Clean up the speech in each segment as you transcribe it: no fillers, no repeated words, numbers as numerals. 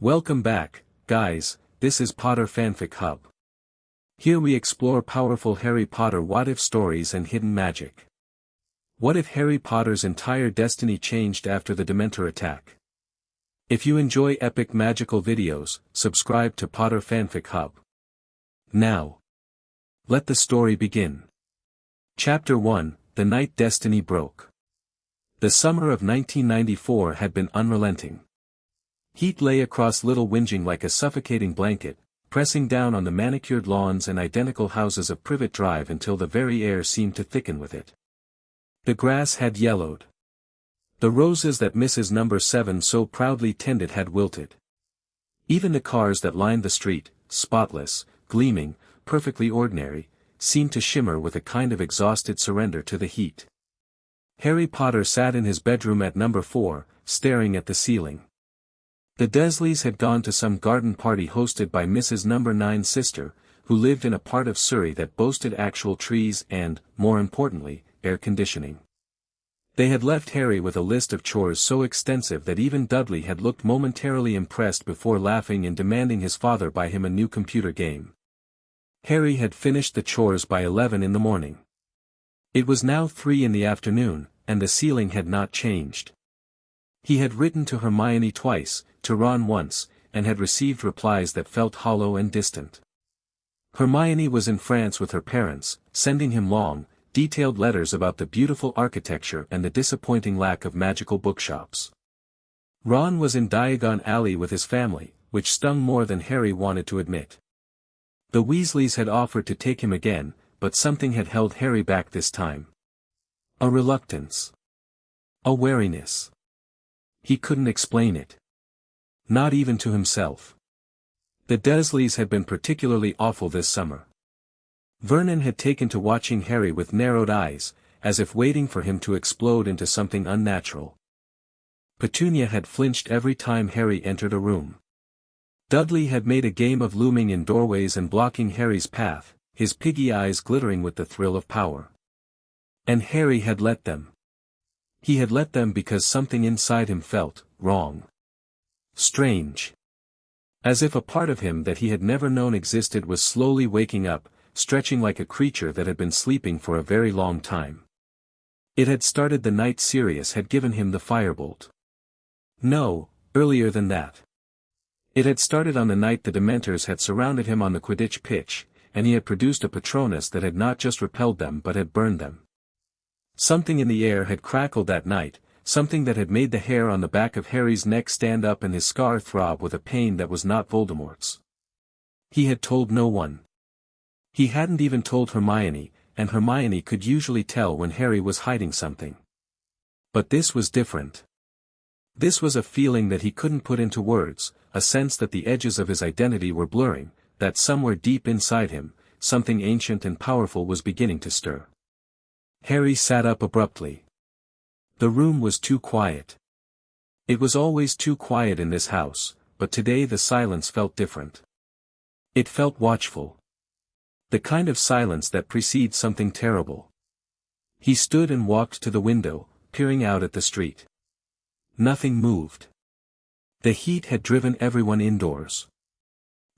Welcome back, guys. This is Potter Fanfic Hub. Here we explore powerful Harry Potter what-if stories and hidden magic. What if Harry Potter's entire destiny changed after the Dementor attack? If you enjoy epic magical videos, subscribe to Potter Fanfic Hub. Now, let the story begin. Chapter 1, The Night Destiny Broke. The summer of 1994 had been unrelenting. Heat lay across Little Whinging like a suffocating blanket, pressing down on the manicured lawns and identical houses of Privet Drive until the very air seemed to thicken with it. The grass had yellowed. The roses that Mrs. No. 7 so proudly tended had wilted. Even the cars that lined the street, spotless, gleaming, perfectly ordinary, seemed to shimmer with a kind of exhausted surrender to the heat. Harry Potter sat in his bedroom at No. 4, staring at the ceiling. The Dursleys had gone to some garden party hosted by Mrs. No. 9's sister, who lived in a part of Surrey that boasted actual trees and, more importantly, air conditioning. They had left Harry with a list of chores so extensive that even Dudley had looked momentarily impressed before laughing and demanding his father buy him a new computer game. Harry had finished the chores by 11 in the morning. It was now 3 in the afternoon, and the ceiling had not changed. He had written to Hermione twice, to Ron once, and had received replies that felt hollow and distant. Hermione was in France with her parents, sending him long, detailed letters about the beautiful architecture and the disappointing lack of magical bookshops. Ron was in Diagon Alley with his family, which stung more than Harry wanted to admit. The Weasleys had offered to take him again, but something had held Harry back this time. A reluctance. A wariness. He couldn't explain it. Not even to himself. The Dursleys had been particularly awful this summer. Vernon had taken to watching Harry with narrowed eyes, as if waiting for him to explode into something unnatural. Petunia had flinched every time Harry entered a room. Dudley had made a game of looming in doorways and blocking Harry's path, his piggy eyes glittering with the thrill of power. And Harry had let them. He had let them because something inside him felt wrong. Strange. As if a part of him that he had never known existed was slowly waking up, stretching like a creature that had been sleeping for a very long time. It had started the night Sirius had given him the firebolt. No, earlier than that. It had started on the night the Dementors had surrounded him on the Quidditch pitch, and he had produced a Patronus that had not just repelled them but had burned them. Something in the air had crackled that night, something that had made the hair on the back of Harry's neck stand up and his scar throb with a pain that was not Voldemort's. He had told no one. He hadn't even told Hermione, and Hermione could usually tell when Harry was hiding something. But this was different. This was a feeling that he couldn't put into words, a sense that the edges of his identity were blurring, that somewhere deep inside him, something ancient and powerful was beginning to stir. Harry sat up abruptly. The room was too quiet. It was always too quiet in this house, but today the silence felt different. It felt watchful. The kind of silence that precedes something terrible. He stood and walked to the window, peering out at the street. Nothing moved. The heat had driven everyone indoors.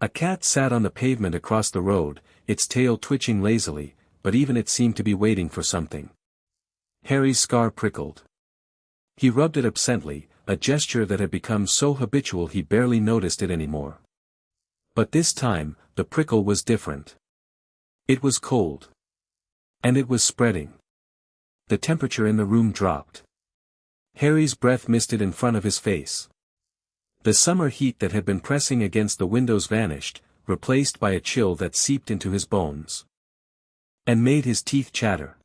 A cat sat on the pavement across the road, its tail twitching lazily, but even it seemed to be waiting for something. Harry's scar prickled. He rubbed it absently, a gesture that had become so habitual he barely noticed it anymore. But this time, the prickle was different. It was cold. And it was spreading. The temperature in the room dropped. Harry's breath misted in front of his face. The summer heat that had been pressing against the windows vanished, replaced by a chill that seeped into his bones. And made his teeth chatter.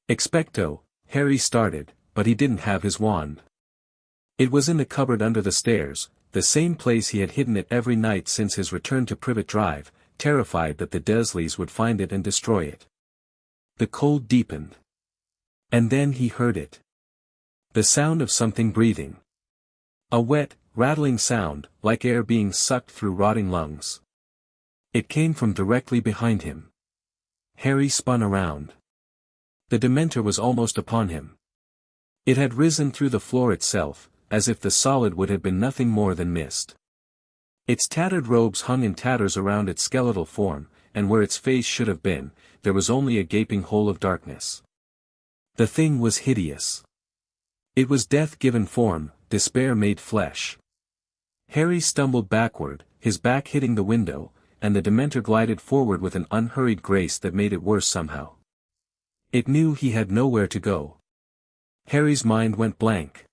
Expecto, Harry started, but he didn't have his wand. It was in the cupboard under the stairs, the same place he had hidden it every night since his return to Privet Drive, terrified that the Dursleys would find it and destroy it. The cold deepened. And then he heard it. The sound of something breathing. A wet, rattling sound, like air being sucked through rotting lungs. It came from directly behind him. Harry spun around. The Dementor was almost upon him. It had risen through the floor itself, as if the solid wood had been nothing more than mist. Its tattered robes hung in tatters around its skeletal form, and where its face should have been, there was only a gaping hole of darkness. The thing was hideous. It was death given form, despair made flesh. Harry stumbled backward, his back hitting the window, and the Dementor glided forward with an unhurried grace that made it worse somehow. It knew he had nowhere to go. Harry's mind went blank.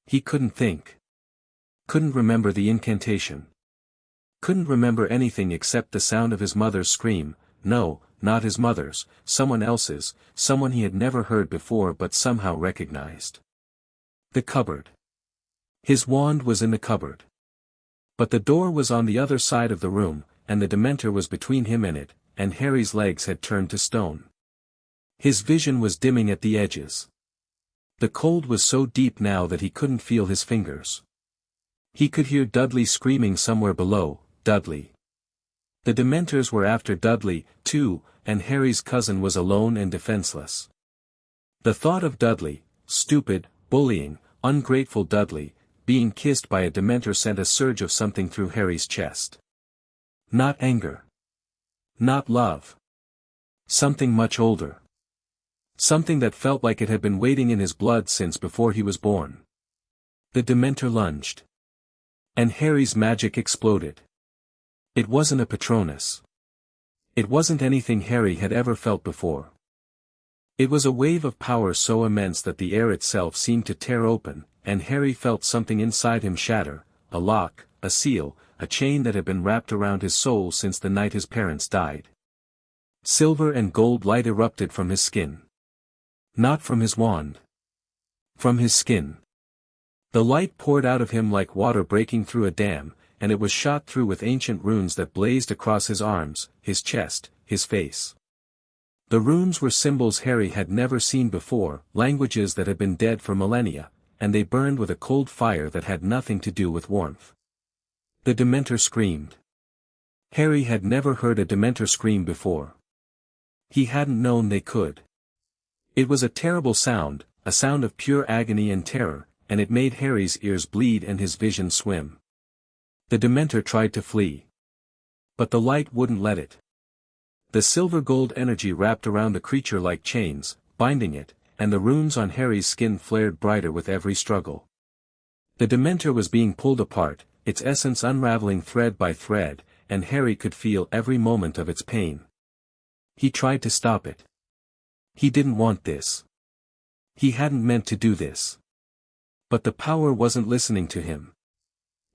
He couldn't think. Couldn't remember the incantation. Couldn't remember anything except the sound of his mother's scream, no, not his mother's, someone else's, someone he had never heard before but somehow recognized. The cupboard. His wand was in the cupboard. But the door was on the other side of the room, and the Dementor was between him and it, and Harry's legs had turned to stone. His vision was dimming at the edges. The cold was so deep now that he couldn't feel his fingers. He could hear Dudley screaming somewhere below, Dudley. The Dementors were after Dudley, too, and Harry's cousin was alone and defenseless. The thought of Dudley, stupid, bullying, ungrateful Dudley, being kissed by a Dementor sent a surge of something through Harry's chest. Not anger. Not love. Something much older. Something that felt like it had been waiting in his blood since before he was born. The Dementor lunged. And Harry's magic exploded. It wasn't a Patronus. It wasn't anything Harry had ever felt before. It was a wave of power so immense that the air itself seemed to tear open, and Harry felt something inside him shatter, a lock, a seal, a chain that had been wrapped around his soul since the night his parents died. Silver and gold light erupted from his skin. Not from his wand. From his skin. The light poured out of him like water breaking through a dam, and it was shot through with ancient runes that blazed across his arms, his chest, his face. The runes were symbols Harry had never seen before, languages that had been dead for millennia, and they burned with a cold fire that had nothing to do with warmth. The Dementor screamed. Harry had never heard a Dementor scream before. He hadn't known they could. It was a terrible sound, a sound of pure agony and terror, and it made Harry's ears bleed and his vision swim. The Dementor tried to flee. But the light wouldn't let it. The silver-gold energy wrapped around the creature like chains, binding it, and the runes on Harry's skin flared brighter with every struggle. The Dementor was being pulled apart, its essence unraveling thread by thread, and Harry could feel every moment of its pain. He tried to stop it. He didn't want this. He hadn't meant to do this. But the power wasn't listening to him.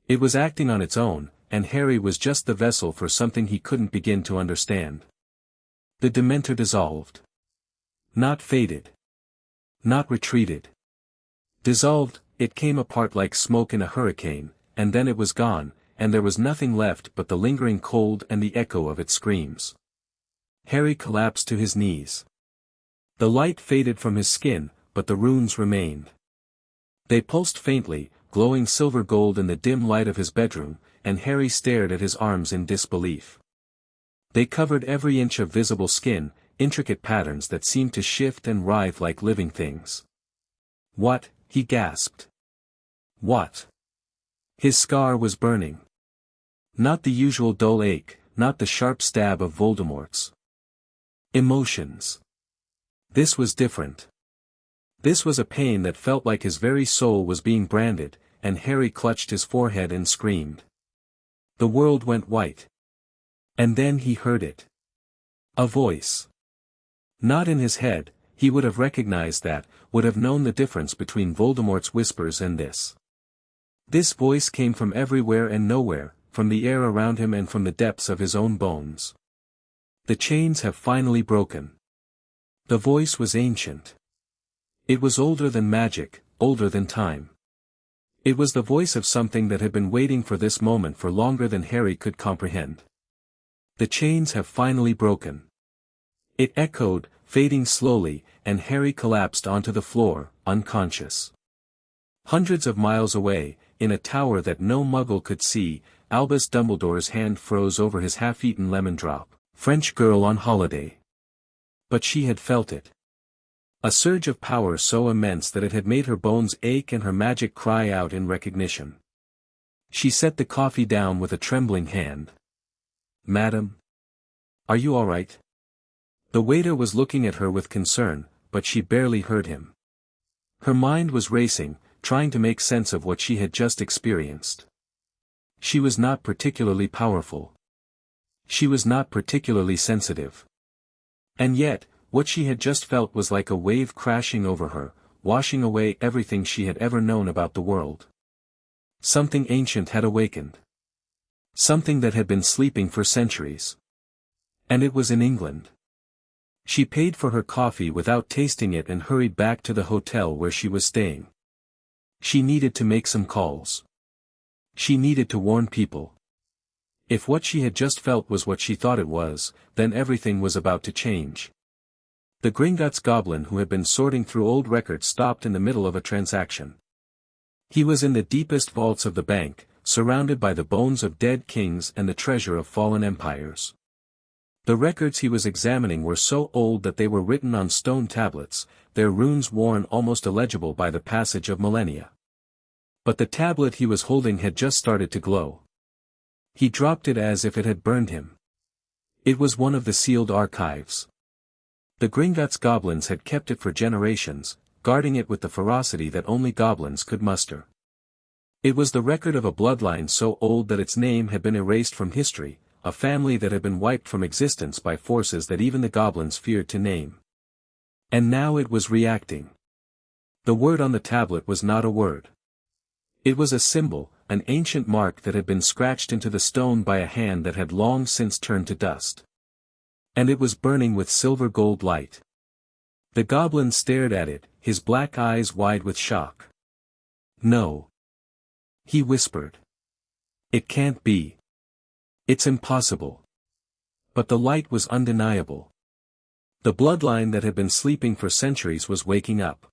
It was acting on its own, and Harry was just the vessel for something he couldn't begin to understand. The Dementor dissolved. Not faded. Not retreated. Dissolved, it came apart like smoke in a hurricane, and then it was gone, and there was nothing left but the lingering cold and the echo of its screams. Harry collapsed to his knees. The light faded from his skin, but the runes remained. They pulsed faintly, glowing silver gold in the dim light of his bedroom, and Harry stared at his arms in disbelief. They covered every inch of visible skin, intricate patterns that seemed to shift and writhe like living things. What? He gasped. What? His scar was burning. Not the usual dull ache, not the sharp stab of Voldemort's emotions. This was different. This was a pain that felt like his very soul was being branded, and Harry clutched his forehead and screamed. The world went white. And then he heard it. A voice. Not in his head, he would have recognized that, would have known the difference between Voldemort's whispers and this. This voice came from everywhere and nowhere, from the air around him and from the depths of his own bones. The chains have finally broken. The voice was ancient. It was older than magic, older than time. It was the voice of something that had been waiting for this moment for longer than Harry could comprehend. The chains have finally broken. It echoed, fading slowly, and Harry collapsed onto the floor, unconscious. Hundreds of miles away, in a tower that no Muggle could see, Albus Dumbledore's hand froze over his half-eaten lemon drop. French girl on holiday. But she had felt it. A surge of power so immense that it had made her bones ache and her magic cry out in recognition. She set the coffee down with a trembling hand. "Madam? Are you all right?" The waiter was looking at her with concern, but she barely heard him. Her mind was racing, trying to make sense of what she had just experienced. She was not particularly powerful. She was not particularly sensitive. And yet, what she had just felt was like a wave crashing over her, washing away everything she had ever known about the world. Something ancient had awakened. Something that had been sleeping for centuries. And it was in England. She paid for her coffee without tasting it and hurried back to the hotel where she was staying. She needed to make some calls. She needed to warn people. If what she had just felt was what she thought it was, then everything was about to change. The Gringotts goblin who had been sorting through old records stopped in the middle of a transaction. He was in the deepest vaults of the bank, surrounded by the bones of dead kings and the treasure of fallen empires. The records he was examining were so old that they were written on stone tablets, their runes worn almost illegible by the passage of millennia. But the tablet he was holding had just started to glow. He dropped it as if it had burned him. It was one of the sealed archives. The Gringotts goblins had kept it for generations, guarding it with the ferocity that only goblins could muster. It was the record of a bloodline so old that its name had been erased from history, a family that had been wiped from existence by forces that even the goblins feared to name. And now it was reacting. The word on the tablet was not a word. It was a symbol, an ancient mark that had been scratched into the stone by a hand that had long since turned to dust. And it was burning with silver-gold light. The goblin stared at it, his black eyes wide with shock. "No," he whispered. "It can't be. It's impossible." But the light was undeniable. The bloodline that had been sleeping for centuries was waking up.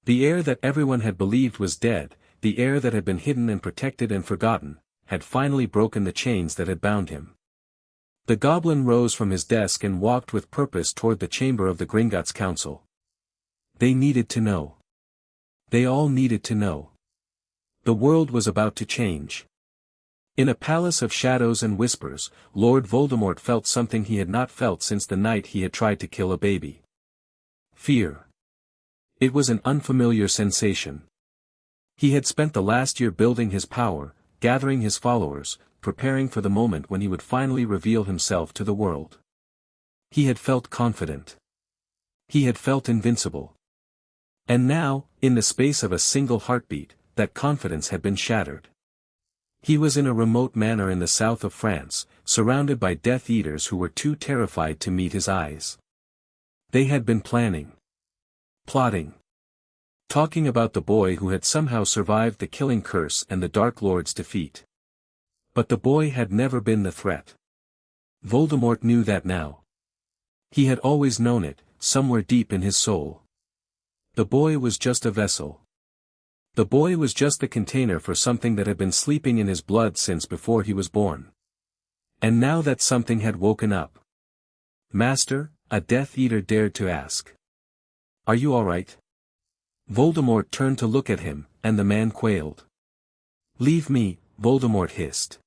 The heir that everyone had believed was dead, the heir that had been hidden and protected and forgotten, had finally broken the chains that had bound him. The goblin rose from his desk and walked with purpose toward the chamber of the Gringotts Council. They needed to know. They all needed to know. The world was about to change. In a palace of shadows and whispers, Lord Voldemort felt something he had not felt since the night he had tried to kill a baby. Fear. It was an unfamiliar sensation. He had spent the last year building his power, gathering his followers, preparing for the moment when he would finally reveal himself to the world. He had felt confident. He had felt invincible. And now, in the space of a single heartbeat, that confidence had been shattered. He was in a remote manor in the south of France, surrounded by Death Eaters who were too terrified to meet his eyes. They had been planning. Plotting. Talking about the boy who had somehow survived the killing curse and the Dark Lord's defeat. But the boy had never been the threat. Voldemort knew that now. He had always known it, somewhere deep in his soul. The boy was just a vessel. The boy was just the container for something that had been sleeping in his blood since before he was born. And now that something had woken up. "Master," a Death Eater dared to ask. "Are you all right?" Voldemort turned to look at him, and the man quailed. "Leave me," Voldemort hissed.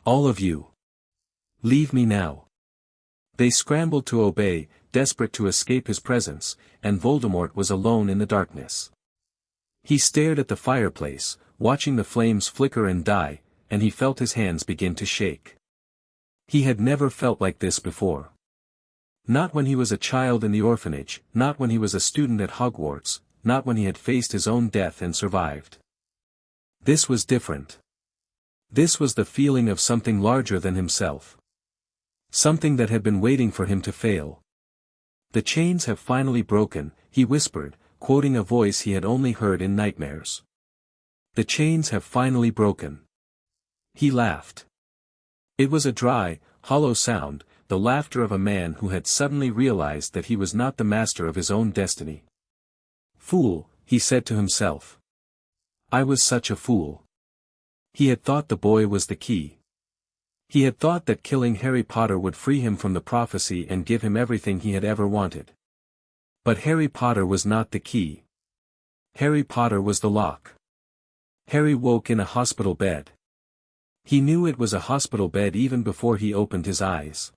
"All of you. Leave me now." They scrambled to obey, desperate to escape his presence, and Voldemort was alone in the darkness. He stared at the fireplace, watching the flames flicker and die, and he felt his hands begin to shake. He had never felt like this before. Not when he was a child in the orphanage, not when he was a student at Hogwarts, not when he had faced his own death and survived. This was different. This was the feeling of something larger than himself. Something that had been waiting for him to fail. "The chains have finally broken," he whispered, quoting a voice he had only heard in nightmares. "The chains have finally broken." He laughed. It was a dry, hollow sound, the laughter of a man who had suddenly realized that he was not the master of his own destiny. "Fool," he said to himself. "I was such a fool." He had thought the boy was the key. He had thought that killing Harry Potter would free him from the prophecy and give him everything he had ever wanted. But Harry Potter was not the key. Harry Potter was the lock. Harry woke in a hospital bed. He knew it was a hospital bed even before he opened his eyes.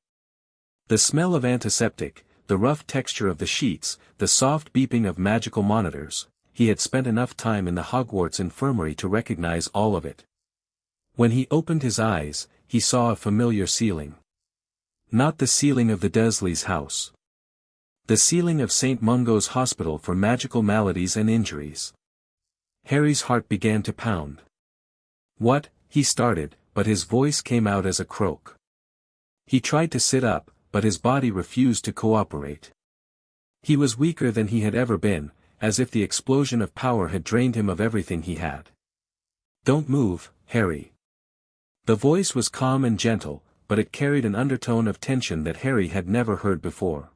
The smell of antiseptic, the rough texture of the sheets, the soft beeping of magical monitors, he had spent enough time in the Hogwarts infirmary to recognize all of it. When he opened his eyes, he saw a familiar ceiling. Not the ceiling of the Dursleys' house. The ceiling of St. Mungo's Hospital for Magical Maladies and Injuries. Harry's heart began to pound. "What?" he started, but his voice came out as a croak. He tried to sit up, but his body refused to cooperate. He was weaker than he had ever been, as if the explosion of power had drained him of everything he had. "Don't move, Harry." The voice was calm and gentle, but it carried an undertone of tension that Harry had never heard before.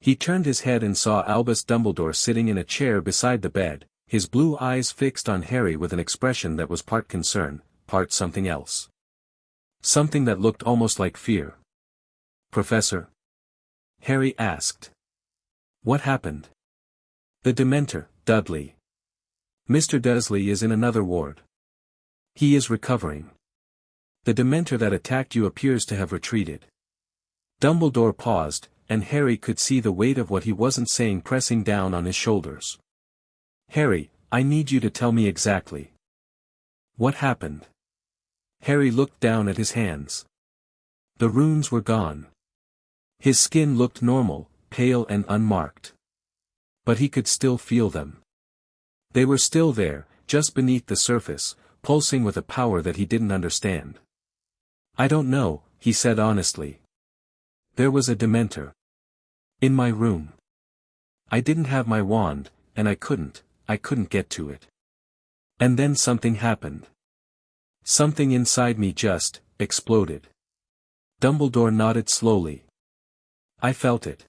He turned his head and saw Albus Dumbledore sitting in a chair beside the bed, his blue eyes fixed on Harry with an expression that was part concern, part something else. Something that looked almost like fear. "Professor?" Harry asked. "What happened?" "The Dementor, Dudley. Mr. Dursley is in another ward. He is recovering. The Dementor that attacked you appears to have retreated." Dumbledore paused, and Harry could see the weight of what he wasn't saying pressing down on his shoulders. "Harry, I need you to tell me exactly. What happened?" Harry looked down at his hands. The runes were gone. His skin looked normal, pale and unmarked. But he could still feel them. They were still there, just beneath the surface, pulsing with a power that he didn't understand. "I don't know," he said honestly. "There was a Dementor. In my room. I didn't have my wand, and I couldn't get to it. And then something happened. Something inside me just exploded." Dumbledore nodded slowly. "I felt it.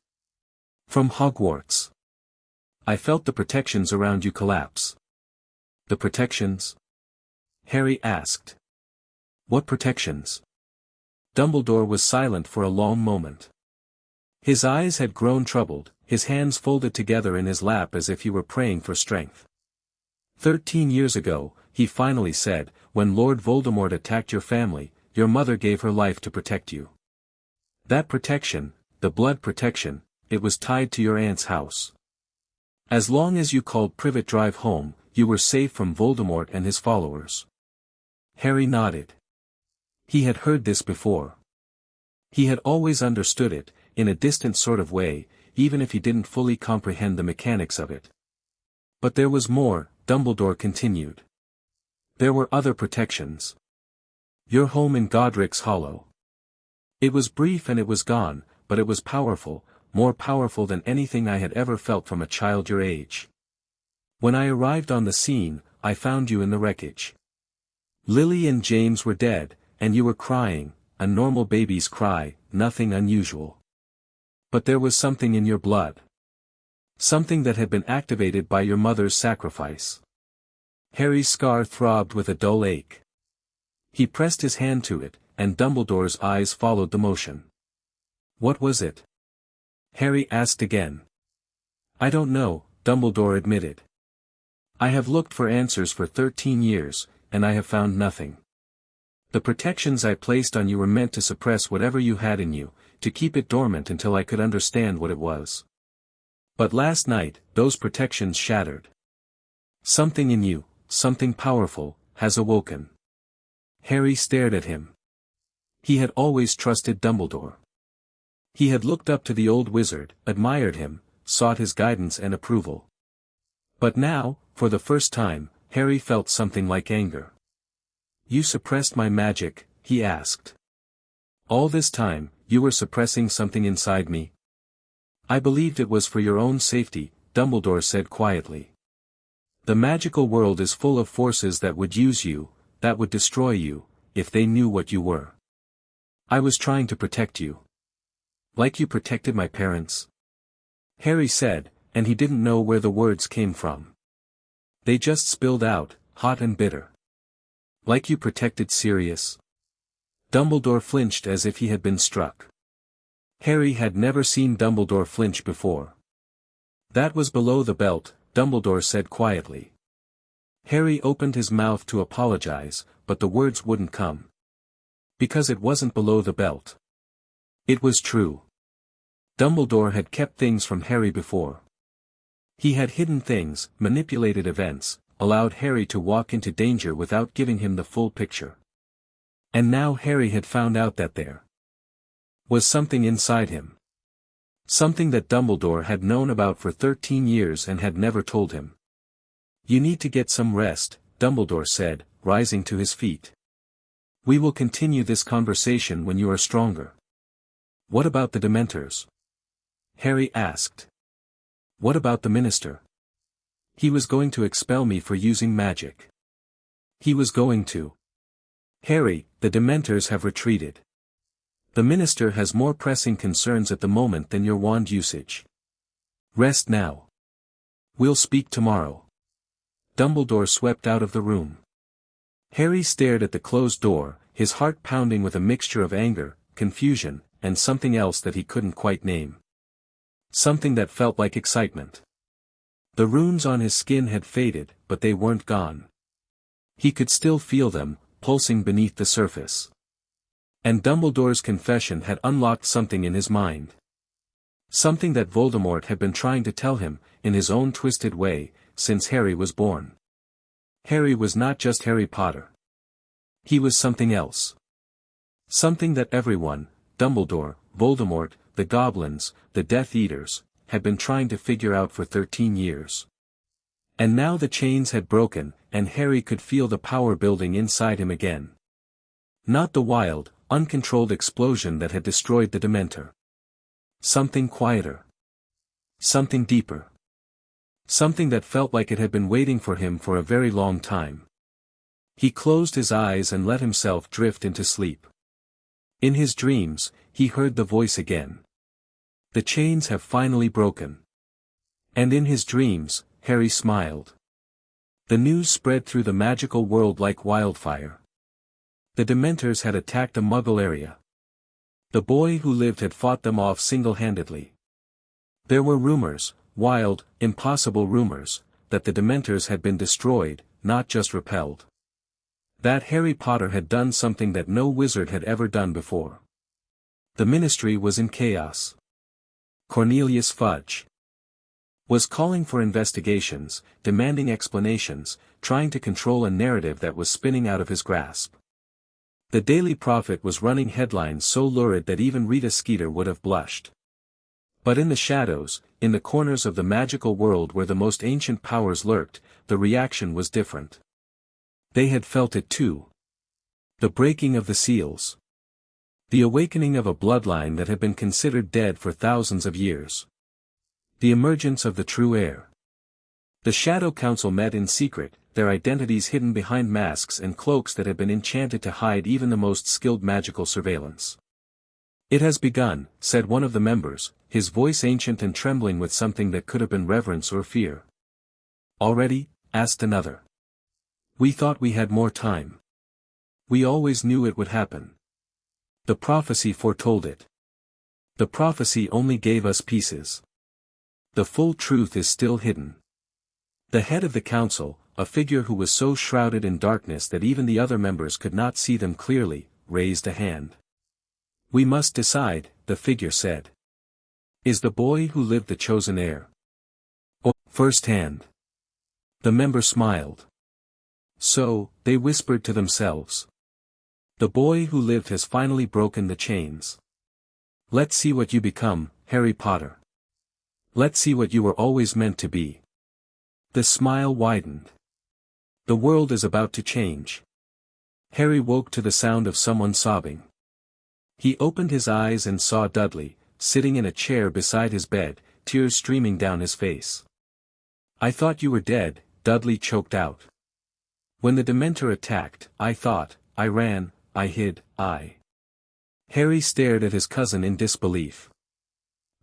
From Hogwarts. I felt the protections around you collapse." "The protections?" Harry asked. "What protections?" Dumbledore was silent for a long moment. His eyes had grown troubled, his hands folded together in his lap as if he were praying for strength. 13 years ago, he finally said, "When Lord Voldemort attacked your family, your mother gave her life to protect you. That protection, the blood protection, it was tied to your aunt's house. As long as you called Privet Drive home, you were safe from Voldemort and his followers." Harry nodded. He had heard this before. He had always understood it, in a distant sort of way, even if he didn't fully comprehend the mechanics of it. But there was more, Dumbledore continued. There were other protections. Your home in Godric's Hollow. It was brief and it was gone, but it was powerful, more powerful than anything I had ever felt from a child your age. When I arrived on the scene, I found you in the wreckage. Lily and James were dead, and you were crying, a normal baby's cry, nothing unusual. But there was something in your blood. Something that had been activated by your mother's sacrifice. Harry's scar throbbed with a dull ache. He pressed his hand to it, and Dumbledore's eyes followed the motion. "What was it?" Harry asked again. "I don't know," Dumbledore admitted. "I have looked for answers for 13 years, and I have found nothing. The protections I placed on you were meant to suppress whatever you had in you, to keep it dormant until I could understand what it was. But last night, those protections shattered. Something in you, something powerful, has awoken." Harry stared at him. He had always trusted Dumbledore. He had looked up to the old wizard, admired him, sought his guidance and approval. But now, for the first time, Harry felt something like anger. "You suppressed my magic?" he asked. "All this time, you were suppressing something inside me?" "I believed it was for your own safety," Dumbledore said quietly. "The magical world is full of forces that would use you, that would destroy you, if they knew what you were. I was trying to protect you. Like you protected my parents?" Harry said, and he didn't know where the words came from. They just spilled out, hot and bitter. "Like you protected Sirius?" Dumbledore flinched as if he had been struck. Harry had never seen Dumbledore flinch before. "That was below the belt," Dumbledore said quietly. Harry opened his mouth to apologize, but the words wouldn't come. Because it wasn't below the belt. It was true. Dumbledore had kept things from Harry before. He had hidden things, manipulated events, allowed Harry to walk into danger without giving him the full picture. And now Harry had found out that there was something inside him. Something that Dumbledore had known about for 13 years and had never told him. "You need to get some rest," Dumbledore said, rising to his feet. "We will continue this conversation when you are stronger." "What about the Dementors?" Harry asked. "What about the minister?" "He was going to expel me for using magic." "He was going to." "Harry, the Dementors have retreated. The minister has more pressing concerns at the moment than your wand usage. Rest now. We'll speak tomorrow." Dumbledore swept out of the room. Harry stared at the closed door, his heart pounding with a mixture of anger, confusion, and something else that he couldn't quite name. Something that felt like excitement. The runes on his skin had faded, but they weren't gone. He could still feel them, pulsing beneath the surface. And Dumbledore's confession had unlocked something in his mind. Something that Voldemort had been trying to tell him, in his own twisted way, since Harry was born. Harry was not just Harry Potter. He was something else. Something that everyone, Dumbledore, Voldemort, the goblins, the Death Eaters, had been trying to figure out for 13 years. And now the chains had broken, and Harry could feel the power building inside him again. Not the wild, uncontrolled explosion that had destroyed the Dementor. Something quieter. Something deeper. Something that felt like it had been waiting for him for a very long time. He closed his eyes and let himself drift into sleep. In his dreams, he heard the voice again. "The chains have finally broken." And in his dreams, Harry smiled. The news spread through the magical world like wildfire. The Dementors had attacked a Muggle area. The boy who lived had fought them off single-handedly. There were rumors, wild, impossible rumors, that the Dementors had been destroyed, not just repelled. That Harry Potter had done something that no wizard had ever done before. The Ministry was in chaos. Cornelius Fudge was calling for investigations, demanding explanations, trying to control a narrative that was spinning out of his grasp. The Daily Prophet was running headlines so lurid that even Rita Skeeter would have blushed. But in the shadows, in the corners of the magical world where the most ancient powers lurked, the reaction was different. They had felt it too. The breaking of the seals. The awakening of a bloodline that had been considered dead for thousands of years. The emergence of the true heir. The Shadow Council met in secret, their identities hidden behind masks and cloaks that had been enchanted to hide even the most skilled magical surveillance. "It has begun," said one of the members, his voice ancient and trembling with something that could have been reverence or fear. "Already?" asked another. "We thought we had more time. We always knew it would happen. The prophecy foretold it. The prophecy only gave us pieces. The full truth is still hidden." The head of the council, a figure who was so shrouded in darkness that even the other members could not see them clearly, raised a hand. "We must decide," the figure said. "Is the boy who lived the chosen heir? Or first hand?" The member smiled. "So," they whispered to themselves. "The boy who lived has finally broken the chains. Let's see what you become, Harry Potter. Let's see what you were always meant to be." The smile widened. The world is about to change. Harry woke to the sound of someone sobbing. He opened his eyes and saw Dudley, sitting in a chair beside his bed, tears streaming down his face. "I thought you were dead," Dudley choked out. "When the Dementor attacked, I thought, I ran, I hid, I..." Harry stared at his cousin in disbelief.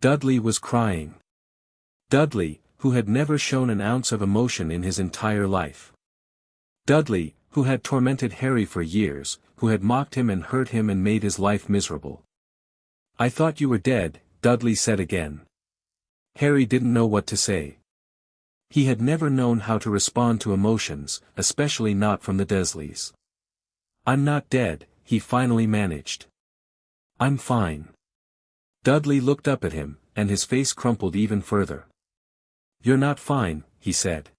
Dudley was crying. Dudley, who had never shown an ounce of emotion in his entire life. Dudley, who had tormented Harry for years, who had mocked him and hurt him and made his life miserable. "I thought you were dead," Dudley said again. Harry didn't know what to say. He had never known how to respond to emotions, especially not from the Dursleys. "I'm not dead," he finally managed. "I'm fine." Dudley looked up at him, and his face crumpled even further. "You're not fine," he said.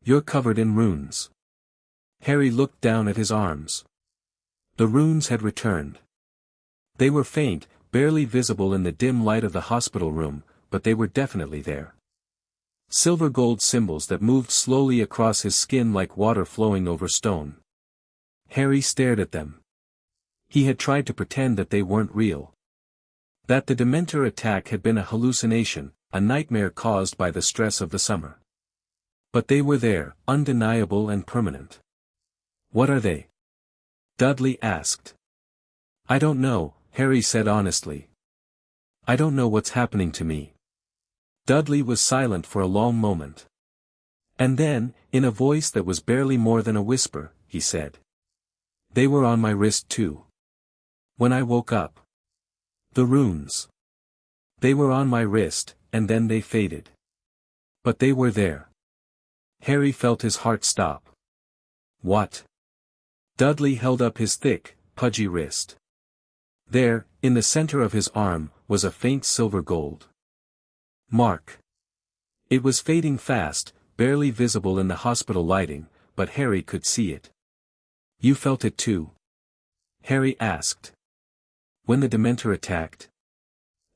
"You're covered in runes." Harry looked down at his arms. The runes had returned. They were faint, barely visible in the dim light of the hospital room, but they were definitely there. Silver gold symbols that moved slowly across his skin like water flowing over stone. Harry stared at them. He had tried to pretend that they weren't real. That the Dementor attack had been a hallucination, a nightmare caused by the stress of the summer. But they were there, undeniable and permanent. "What are they?" Dudley asked. "I don't know," Harry said honestly. "I don't know what's happening to me." Dudley was silent for a long moment. And then, in a voice that was barely more than a whisper, he said. "They were on my wrist too. When I woke up. The runes. They were on my wrist, and then they faded. But they were there." Harry felt his heart stop. "What?" Dudley held up his thick, pudgy wrist. There, in the center of his arm, was a faint silver gold mark. It was fading fast, barely visible in the hospital lighting, but Harry could see it. "You felt it too?" Harry asked. "When the Dementor attacked?"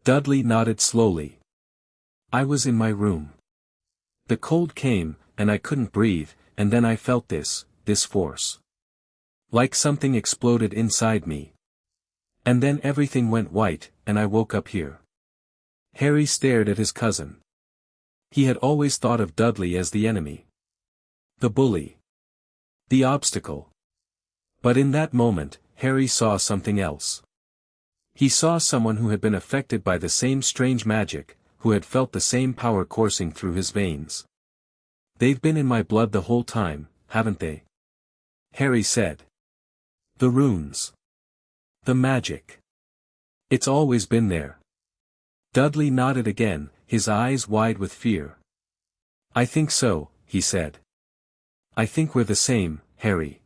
Dudley nodded slowly. "I was in my room. The cold came, and I couldn't breathe, and then I felt this force. Like something exploded inside me. And then everything went white, and I woke up here." Harry stared at his cousin. He had always thought of Dudley as the enemy. The bully. The obstacle. But in that moment, Harry saw something else. He saw someone who had been affected by the same strange magic, who had felt the same power coursing through his veins. "They've been in my blood the whole time, haven't they?" Harry said. "The runes. The magic. It's always been there." Dudley nodded again, his eyes wide with fear. "I think so," he said. "I think we're the same, Harry.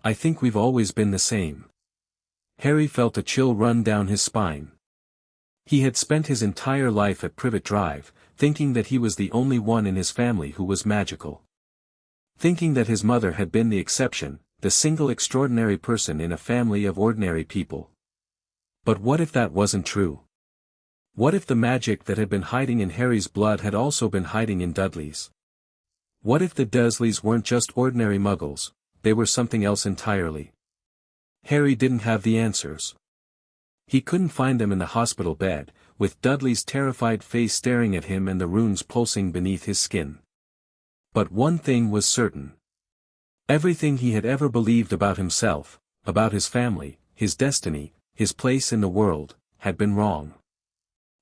I think we've always been the same." Harry felt a chill run down his spine. He had spent his entire life at Privet Drive, thinking that he was the only one in his family who was magical. Thinking that his mother had been the exception, the single extraordinary person in a family of ordinary people. But what if that wasn't true? What if the magic that had been hiding in Harry's blood had also been hiding in Dudley's? What if the Dursleys weren't just ordinary muggles, they were something else entirely? Harry didn't have the answers. He couldn't find them in the hospital bed, with Dudley's terrified face staring at him and the runes pulsing beneath his skin. But one thing was certain. Everything he had ever believed about himself, about his family, his destiny, his place in the world, had been wrong.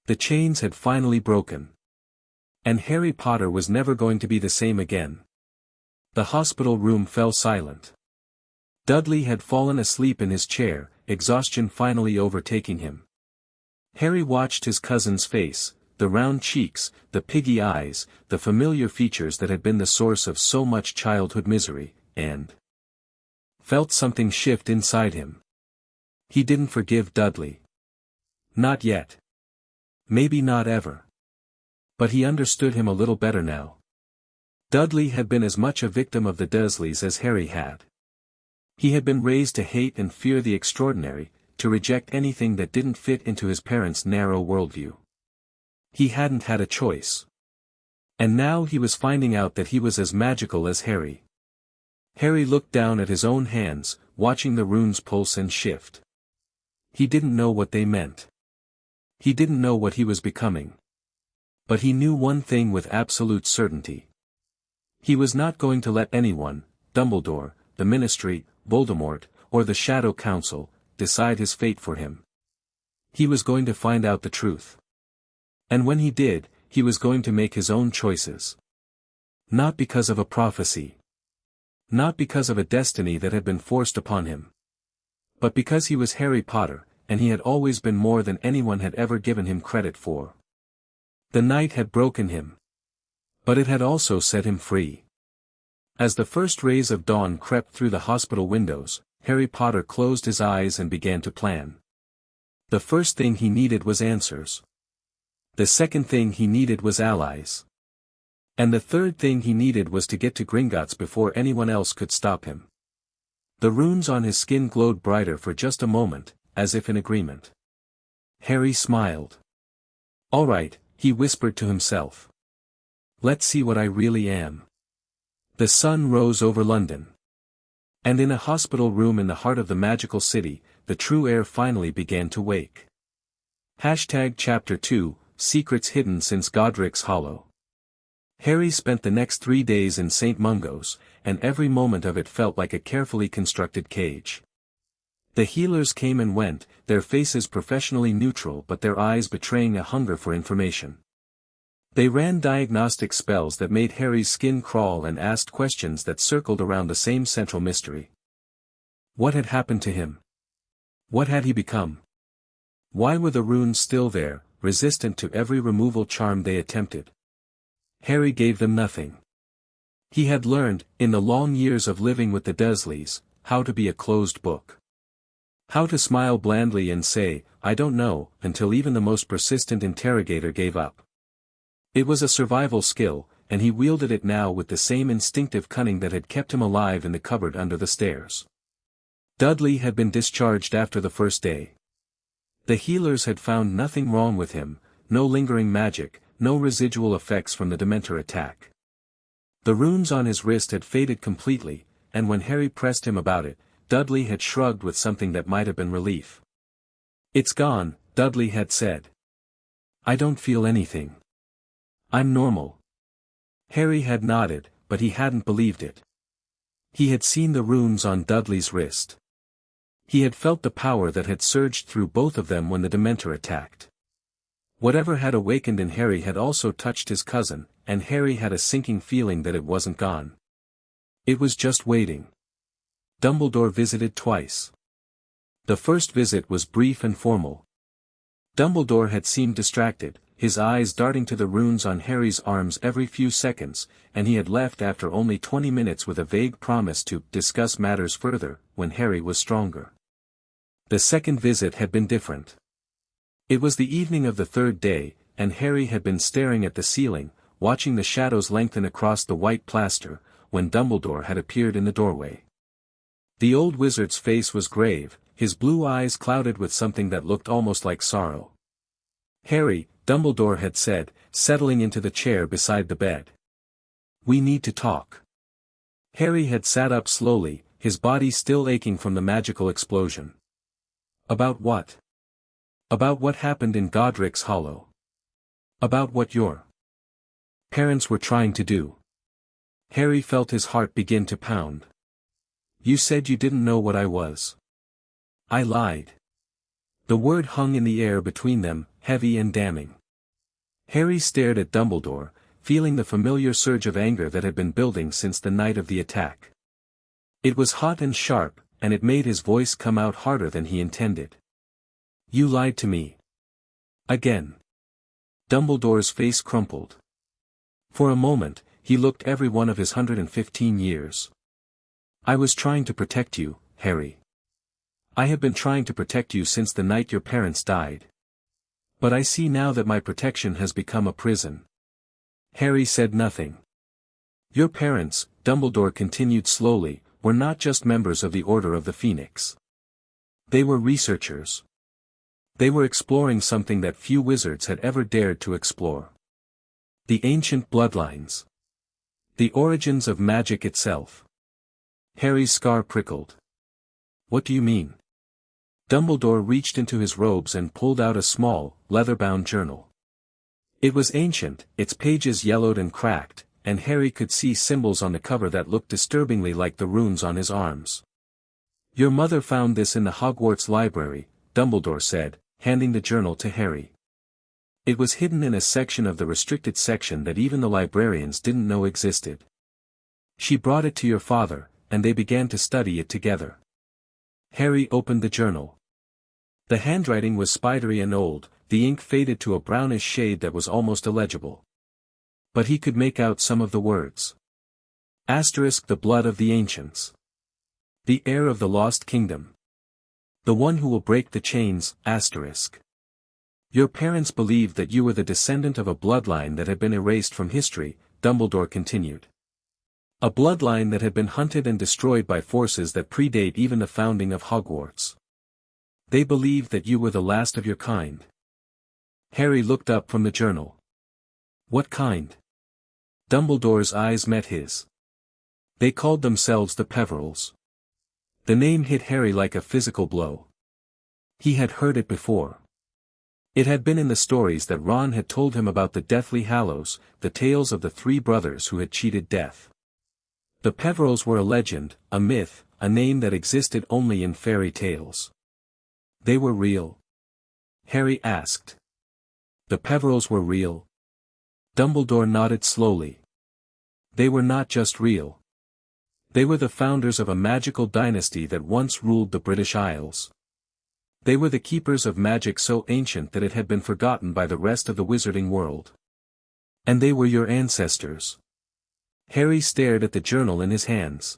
The chains had finally broken. And Harry Potter was never going to be the same again. The hospital room fell silent. Dudley had fallen asleep in his chair, exhaustion finally overtaking him. Harry watched his cousin's face, the round cheeks, the piggy eyes, the familiar features that had been the source of so much childhood misery, and felt something shift inside him. He didn't forgive Dudley. Not yet. Maybe not ever. But he understood him a little better now. Dudley had been as much a victim of the Dursleys as Harry had. He had been raised to hate and fear the extraordinary, to reject anything that didn't fit into his parents' narrow worldview. He hadn't had a choice. And now he was finding out that he was as magical as Harry. Harry looked down at his own hands, watching the runes pulse and shift. He didn't know what they meant. He didn't know what he was becoming. But he knew one thing with absolute certainty. He was not going to let anyone, Dumbledore, the Ministry, Voldemort, or the Shadow Council, decide his fate for him. He was going to find out the truth. And when he did, he was going to make his own choices. Not because of a prophecy. Not because of a destiny that had been forced upon him. But because he was Harry Potter, and he had always been more than anyone had ever given him credit for. The night had broken him. But it had also set him free. As the first rays of dawn crept through the hospital windows, Harry Potter closed his eyes and began to plan. The first thing he needed was answers. The second thing he needed was allies. And the third thing he needed was to get to Gringotts before anyone else could stop him. The runes on his skin glowed brighter for just a moment, as if in agreement. Harry smiled. "All right," he whispered to himself. "Let's see what I really am." The sun rose over London. And in a hospital room in the heart of the magical city, the true heir finally began to wake. Chapter 2, Secrets Hidden Since Godric's Hollow. Harry spent the next 3 days in St. Mungo's, and every moment of it felt like a carefully constructed cage. The healers came and went, their faces professionally neutral but their eyes betraying a hunger for information. They ran diagnostic spells that made Harry's skin crawl and asked questions that circled around the same central mystery. What had happened to him? What had he become? Why were the runes still there, resistant to every removal charm they attempted? Harry gave them nothing. He had learned, in the long years of living with the Dursleys, how to be a closed book. How to smile blandly and say, "I don't know," until even the most persistent interrogator gave up. It was a survival skill, and he wielded it now with the same instinctive cunning that had kept him alive in the cupboard under the stairs. Dudley had been discharged after the first day. The healers had found nothing wrong with him, no lingering magic, no residual effects from the Dementor attack. The runes on his wrist had faded completely, and when Harry pressed him about it, Dudley had shrugged with something that might have been relief. "It's gone," Dudley had said. "I don't feel anything. I'm normal." Harry had nodded, but he hadn't believed it. He had seen the runes on Dudley's wrist. He had felt the power that had surged through both of them when the Dementor attacked. Whatever had awakened in Harry had also touched his cousin, and Harry had a sinking feeling that it wasn't gone. It was just waiting. Dumbledore visited twice. The first visit was brief and formal. Dumbledore had seemed distracted, his eyes darting to the runes on Harry's arms every few seconds, and he had left after only 20 minutes with a vague promise to discuss matters further, when Harry was stronger. The second visit had been different. It was the evening of the third day, and Harry had been staring at the ceiling, watching the shadows lengthen across the white plaster, when Dumbledore had appeared in the doorway. The old wizard's face was grave, his blue eyes clouded with something that looked almost like sorrow. "Harry," Dumbledore had said, settling into the chair beside the bed. "We need to talk." Harry had sat up slowly, his body still aching from the magical explosion. "About what?" "About what happened in Godric's Hollow. About what your parents were trying to do." Harry felt his heart begin to pound. "You said you didn't know what I was." "I lied." The word hung in the air between them, heavy and damning. Harry stared at Dumbledore, feeling the familiar surge of anger that had been building since the night of the attack. It was hot and sharp, and it made his voice come out harder than he intended. "You lied to me. Again." Dumbledore's face crumpled. For a moment, he looked every one of his 115 years. "I was trying to protect you, Harry. I have been trying to protect you since the night your parents died. But I see now that my protection has become a prison." Harry said nothing. "Your parents," Dumbledore continued slowly, "were not just members of the Order of the Phoenix. They were researchers. They were exploring something that few wizards had ever dared to explore. The ancient bloodlines. The origins of magic itself." Harry's scar prickled. "What do you mean?" Dumbledore reached into his robes and pulled out a small, leather-bound journal. It was ancient, its pages yellowed and cracked, and Harry could see symbols on the cover that looked disturbingly like the runes on his arms. "Your mother found this in the Hogwarts library," Dumbledore said, handing the journal to Harry. "It was hidden in a section of the restricted section that even the librarians didn't know existed. She brought it to your father, and they began to study it together." Harry opened the journal. The handwriting was spidery and old, the ink faded to a brownish shade that was almost illegible. But he could make out some of the words. Asterisk the blood of the ancients. The heir of the lost kingdom. The one who will break the chains, asterisk. Your parents believed that you were the descendant of a bloodline that had been erased from history, Dumbledore continued. A bloodline that had been hunted and destroyed by forces that predate even the founding of Hogwarts. They believed that you were the last of your kind. Harry looked up from the journal. What kind? Dumbledore's eyes met his. They called themselves the Peverils. The name hit Harry like a physical blow. He had heard it before. It had been in the stories that Ron had told him about the Deathly Hallows, the tales of the three brothers who had cheated death. The Peverils were a legend, a myth, a name that existed only in fairy tales. They were real? Harry asked. The Peverils were real? Dumbledore nodded slowly. They were not just real. They were the founders of a magical dynasty that once ruled the British Isles. They were the keepers of magic so ancient that it had been forgotten by the rest of the wizarding world. And they were your ancestors. Harry stared at the journal in his hands.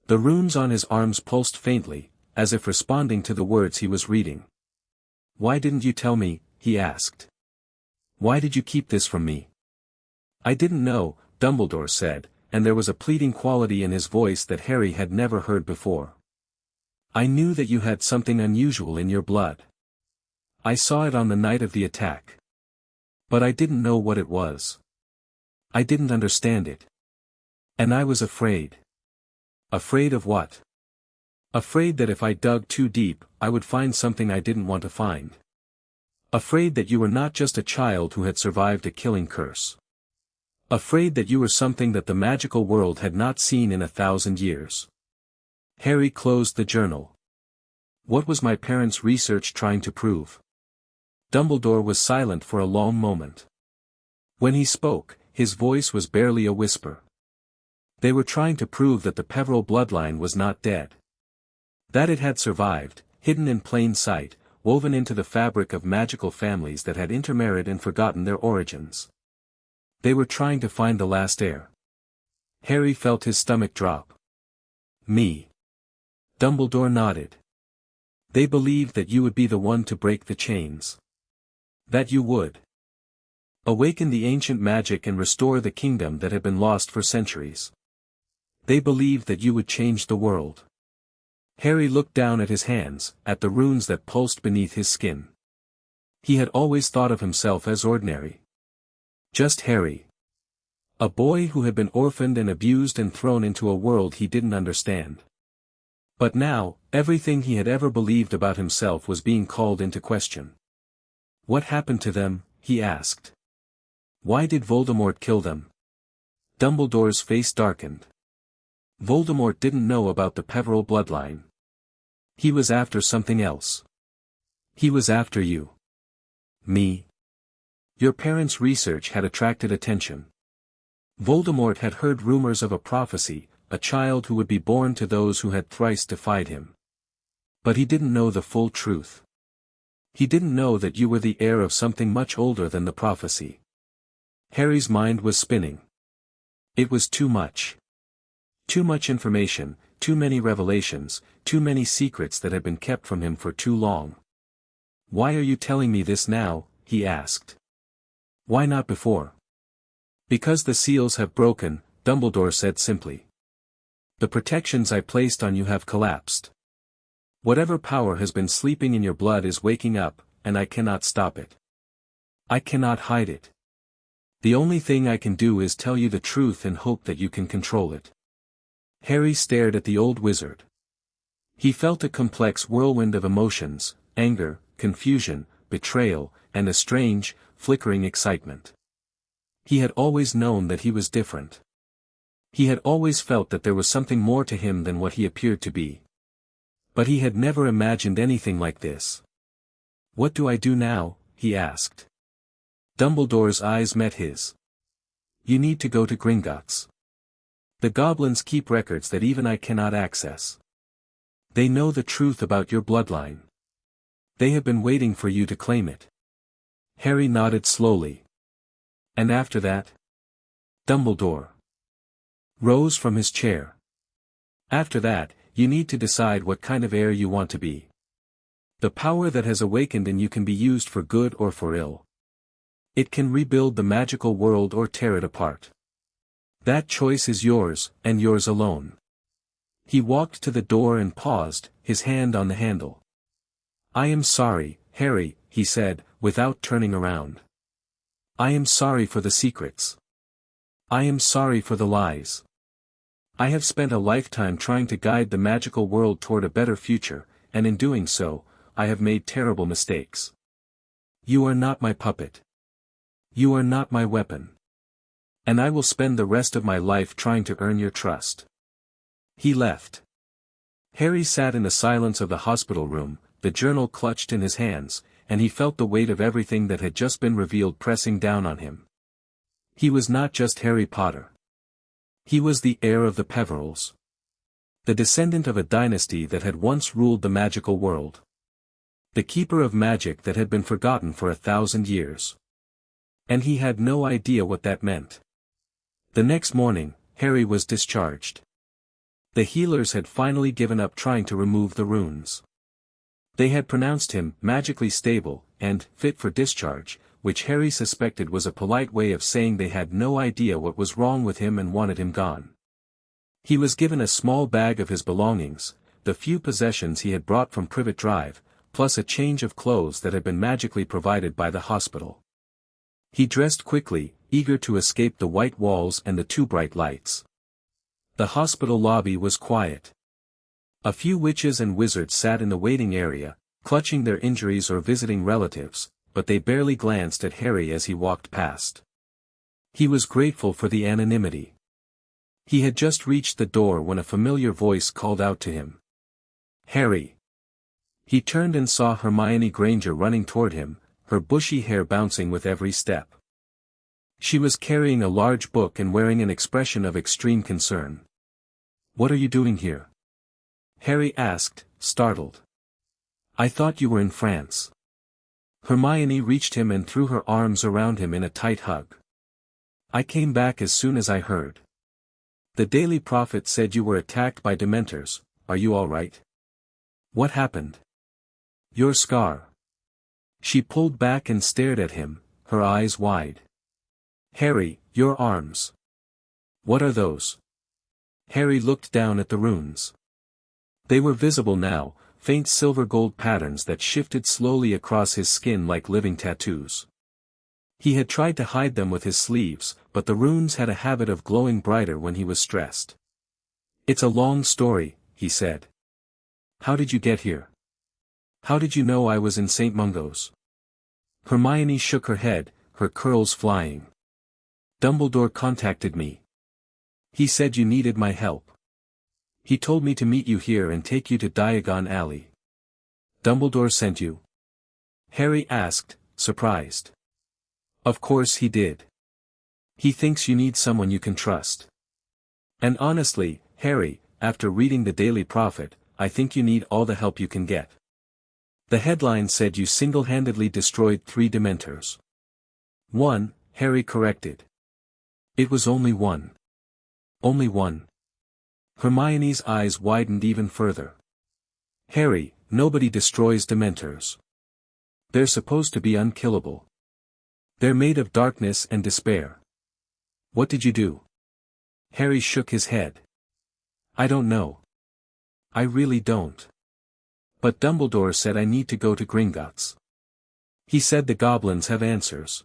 The runes on his arms pulsed faintly, as if responding to the words he was reading. Why didn't you tell me? He asked. Why did you keep this from me? I didn't know, Dumbledore said, and there was a pleading quality in his voice that Harry had never heard before. I knew that you had something unusual in your blood. I saw it on the night of the attack. But I didn't know what it was. I didn't understand it. And I was afraid. Afraid of what? Afraid that if I dug too deep, I would find something I didn't want to find. Afraid that you were not just a child who had survived a killing curse. Afraid that you were something that the magical world had not seen in 1,000 years. Harry closed the journal. What was my parents' research trying to prove? Dumbledore was silent for a long moment. When he spoke, his voice was barely a whisper. They were trying to prove that the Peveril bloodline was not dead. That it had survived, hidden in plain sight, woven into the fabric of magical families that had intermarried and forgotten their origins. They were trying to find the last heir. Harry felt his stomach drop. Me. Dumbledore nodded. They believed that you would be the one to break the chains. That you would awaken the ancient magic and restore the kingdom that had been lost for centuries. They believed that you would change the world. Harry looked down at his hands, at the runes that pulsed beneath his skin. He had always thought of himself as ordinary. Just Harry. A boy who had been orphaned and abused and thrown into a world he didn't understand. But now, everything he had ever believed about himself was being called into question. What happened to them? He asked. Why did Voldemort kill them? Dumbledore's face darkened. Voldemort didn't know about the Peveril bloodline. He was after something else. He was after you. Me. Your parents' research had attracted attention. Voldemort had heard rumors of a prophecy, a child who would be born to those who had thrice defied him. But he didn't know the full truth. He didn't know that you were the heir of something much older than the prophecy. Harry's mind was spinning. It was too much. Too much information, too many revelations, too many secrets that had been kept from him for too long. Why are you telling me this now? He asked. Why not before? Because the seals have broken, Dumbledore said simply. The protections I placed on you have collapsed. Whatever power has been sleeping in your blood is waking up, and I cannot stop it. I cannot hide it. The only thing I can do is tell you the truth and hope that you can control it. Harry stared at the old wizard. He felt a complex whirlwind of emotions, anger, confusion, betrayal, and a strange, flickering excitement. He had always known that he was different. He had always felt that there was something more to him than what he appeared to be. But he had never imagined anything like this. What do I do now? He asked. Dumbledore's eyes met his. You need to go to Gringotts. The goblins keep records that even I cannot access. They know the truth about your bloodline. They have been waiting for you to claim it. Harry nodded slowly. And after that? Dumbledore rose from his chair. After that, you need to decide what kind of heir you want to be. The power that has awakened in you can be used for good or for ill. It can rebuild the magical world or tear it apart. That choice is yours, and yours alone. He walked to the door and paused, his hand on the handle. I am sorry, Harry, he said, without turning around. I am sorry for the secrets. I am sorry for the lies. I have spent a lifetime trying to guide the magical world toward a better future, and in doing so, I have made terrible mistakes. You are not my puppet. You are not my weapon. And I will spend the rest of my life trying to earn your trust. He left. Harry sat in the silence of the hospital room, the journal clutched in his hands, and he felt the weight of everything that had just been revealed pressing down on him. He was not just Harry Potter. He was the heir of the Peverils. The descendant of a dynasty that had once ruled the magical world. The keeper of magic that had been forgotten for 1,000 years. And he had no idea what that meant. The next morning, Harry was discharged. The healers had finally given up trying to remove the runes. They had pronounced him magically stable and fit for discharge, which Harry suspected was a polite way of saying they had no idea what was wrong with him and wanted him gone. He was given a small bag of his belongings, the few possessions he had brought from Privet Drive, plus a change of clothes that had been magically provided by the hospital. He dressed quickly, eager to escape the white walls and the too bright lights. The hospital lobby was quiet. A few witches and wizards sat in the waiting area, clutching their injuries or visiting relatives, but they barely glanced at Harry as he walked past. He was grateful for the anonymity. He had just reached the door when a familiar voice called out to him. Harry. He turned and saw Hermione Granger running toward him, her bushy hair bouncing with every step. She was carrying a large book and wearing an expression of extreme concern. What are you doing here? Harry asked, startled. I thought you were in France. Hermione reached him and threw her arms around him in a tight hug. I came back as soon as I heard. The Daily Prophet said you were attacked by Dementors. Are you all right? What happened? Your scar. She pulled back and stared at him, her eyes wide. Harry, your arms. What are those? Harry looked down at the runes. They were visible now, faint silver-gold patterns that shifted slowly across his skin like living tattoos. He had tried to hide them with his sleeves, but the runes had a habit of glowing brighter when he was stressed. It's a long story, he said. How did you get here? How did you know I was in St. Mungo's? Hermione shook her head, her curls flying. Dumbledore contacted me. He said you needed my help. He told me to meet you here and take you to Diagon Alley. Dumbledore sent you? Harry asked, surprised. Of course he did. He thinks you need someone you can trust. And honestly, Harry, after reading the Daily Prophet, I think you need all the help you can get. The headline said you single-handedly destroyed 3 Dementors. 1, Harry corrected. It was only 1. Only 1. Hermione's eyes widened even further. Harry, nobody destroys Dementors. They're supposed to be unkillable. They're made of darkness and despair. What did you do? Harry shook his head. I don't know. I really don't. But Dumbledore said I need to go to Gringotts. He said the goblins have answers.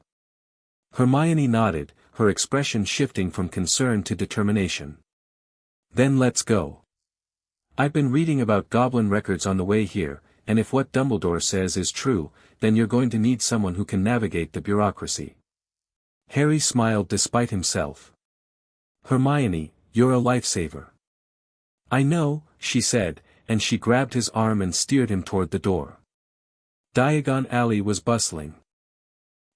Hermione nodded, her expression shifting from concern to determination. Then let's go. I've been reading about goblin records on the way here, and if what Dumbledore says is true, then you're going to need someone who can navigate the bureaucracy. Harry smiled despite himself. Hermione, you're a lifesaver. I know, she said, and she grabbed his arm and steered him toward the door. Diagon Alley was bustling.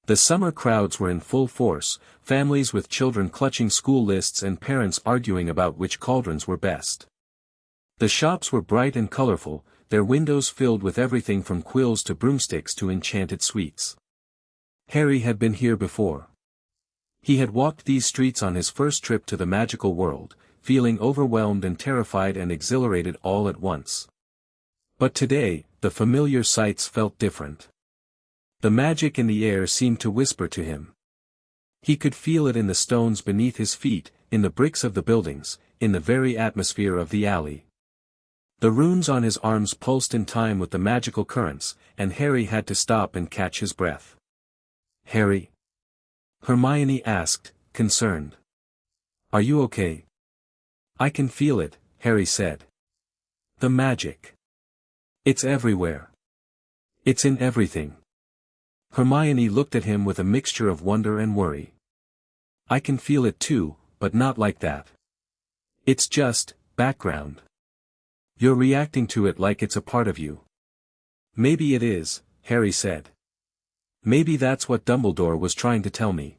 The summer crowds were in full force, families with children clutching school lists and parents arguing about which cauldrons were best. The shops were bright and colorful, their windows filled with everything from quills to broomsticks to enchanted sweets. Harry had been here before. He had walked these streets on his first trip to the magical world, feeling overwhelmed and terrified and exhilarated all at once. But today, the familiar sights felt different. The magic in the air seemed to whisper to him. He could feel it in the stones beneath his feet, in the bricks of the buildings, in the very atmosphere of the alley. The runes on his arms pulsed in time with the magical currents, and Harry had to stop and catch his breath. "Harry?" Hermione asked, concerned. "Are you okay?" "I can feel it," Harry said. "The magic. It's everywhere. It's in everything." Hermione looked at him with a mixture of wonder and worry. "I can feel it too, but not like that. It's just background. You're reacting to it like it's a part of you." "Maybe it is," Harry said. "Maybe that's what Dumbledore was trying to tell me."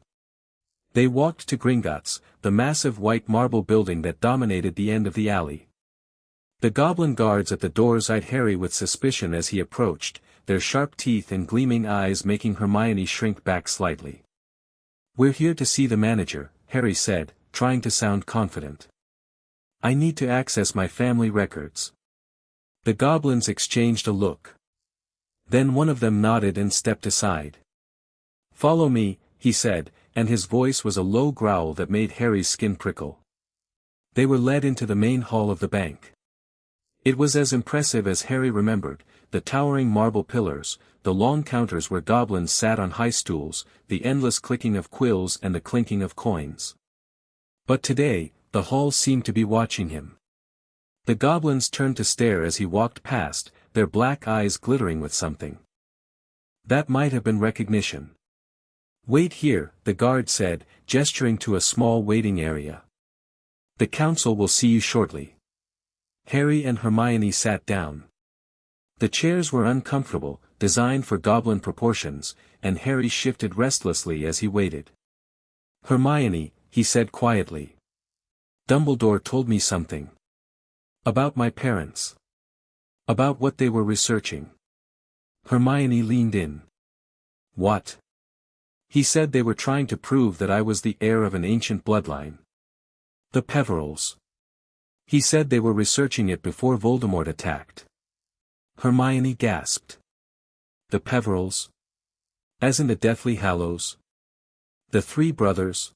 They walked to Gringotts, the massive white marble building that dominated the end of the alley. The goblin guards at the doors eyed Harry with suspicion as he approached, their sharp teeth and gleaming eyes making Hermione shrink back slightly. "We're here to see the manager," Harry said, trying to sound confident. "I need to access my family records." The goblins exchanged a look. Then one of them nodded and stepped aside. "Follow me," he said, and his voice was a low growl that made Harry's skin prickle. They were led into the main hall of the bank. It was as impressive as Harry remembered, the towering marble pillars, the long counters where goblins sat on high stools, the endless clicking of quills and the clinking of coins. But today, the hall seemed to be watching him. The goblins turned to stare as he walked past, their black eyes glittering with something. That might have been recognition. "Wait here," the guard said, gesturing to a small waiting area. "The council will see you shortly." Harry and Hermione sat down. The chairs were uncomfortable, designed for goblin proportions, and Harry shifted restlessly as he waited. "Hermione," he said quietly. "Dumbledore told me something. About my parents. About what they were researching." Hermione leaned in. "What?" "He said they were trying to prove that I was the heir of an ancient bloodline. The Peverills. He said they were researching it before Voldemort attacked." Hermione gasped. "The Peverills? As in the Deathly Hallows? The three brothers?"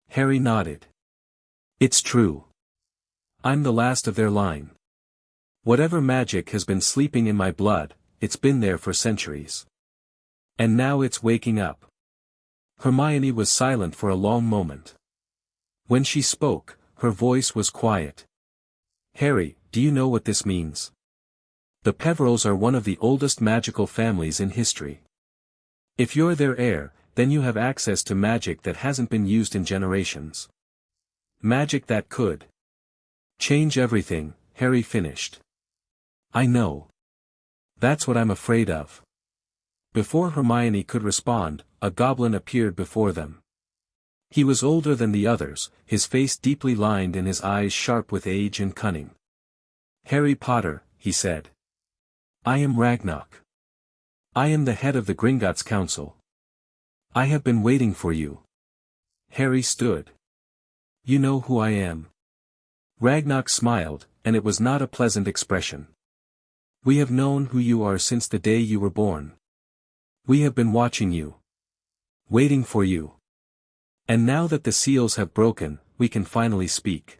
Harry nodded. "It's true. I'm the last of their line. Whatever magic has been sleeping in my blood, it's been there for centuries. And now it's waking up." Hermione was silent for a long moment. When she spoke, her voice was quiet. "Harry, do you know what this means? The Peverills are one of the oldest magical families in history. If you're their heir, then you have access to magic that hasn't been used in generations. Magic that could change everything," Harry finished. "I know. That's what I'm afraid of." Before Hermione could respond, a goblin appeared before them. He was older than the others, his face deeply lined and his eyes sharp with age and cunning. "Harry Potter," he said. "I am Ragnarok. I am the head of the Gringotts Council. I have been waiting for you." Harry stood. "You know who I am?" Ragnarok smiled, and it was not a pleasant expression. "We have known who you are since the day you were born. We have been watching you. Waiting for you. And now that the seals have broken, we can finally speak."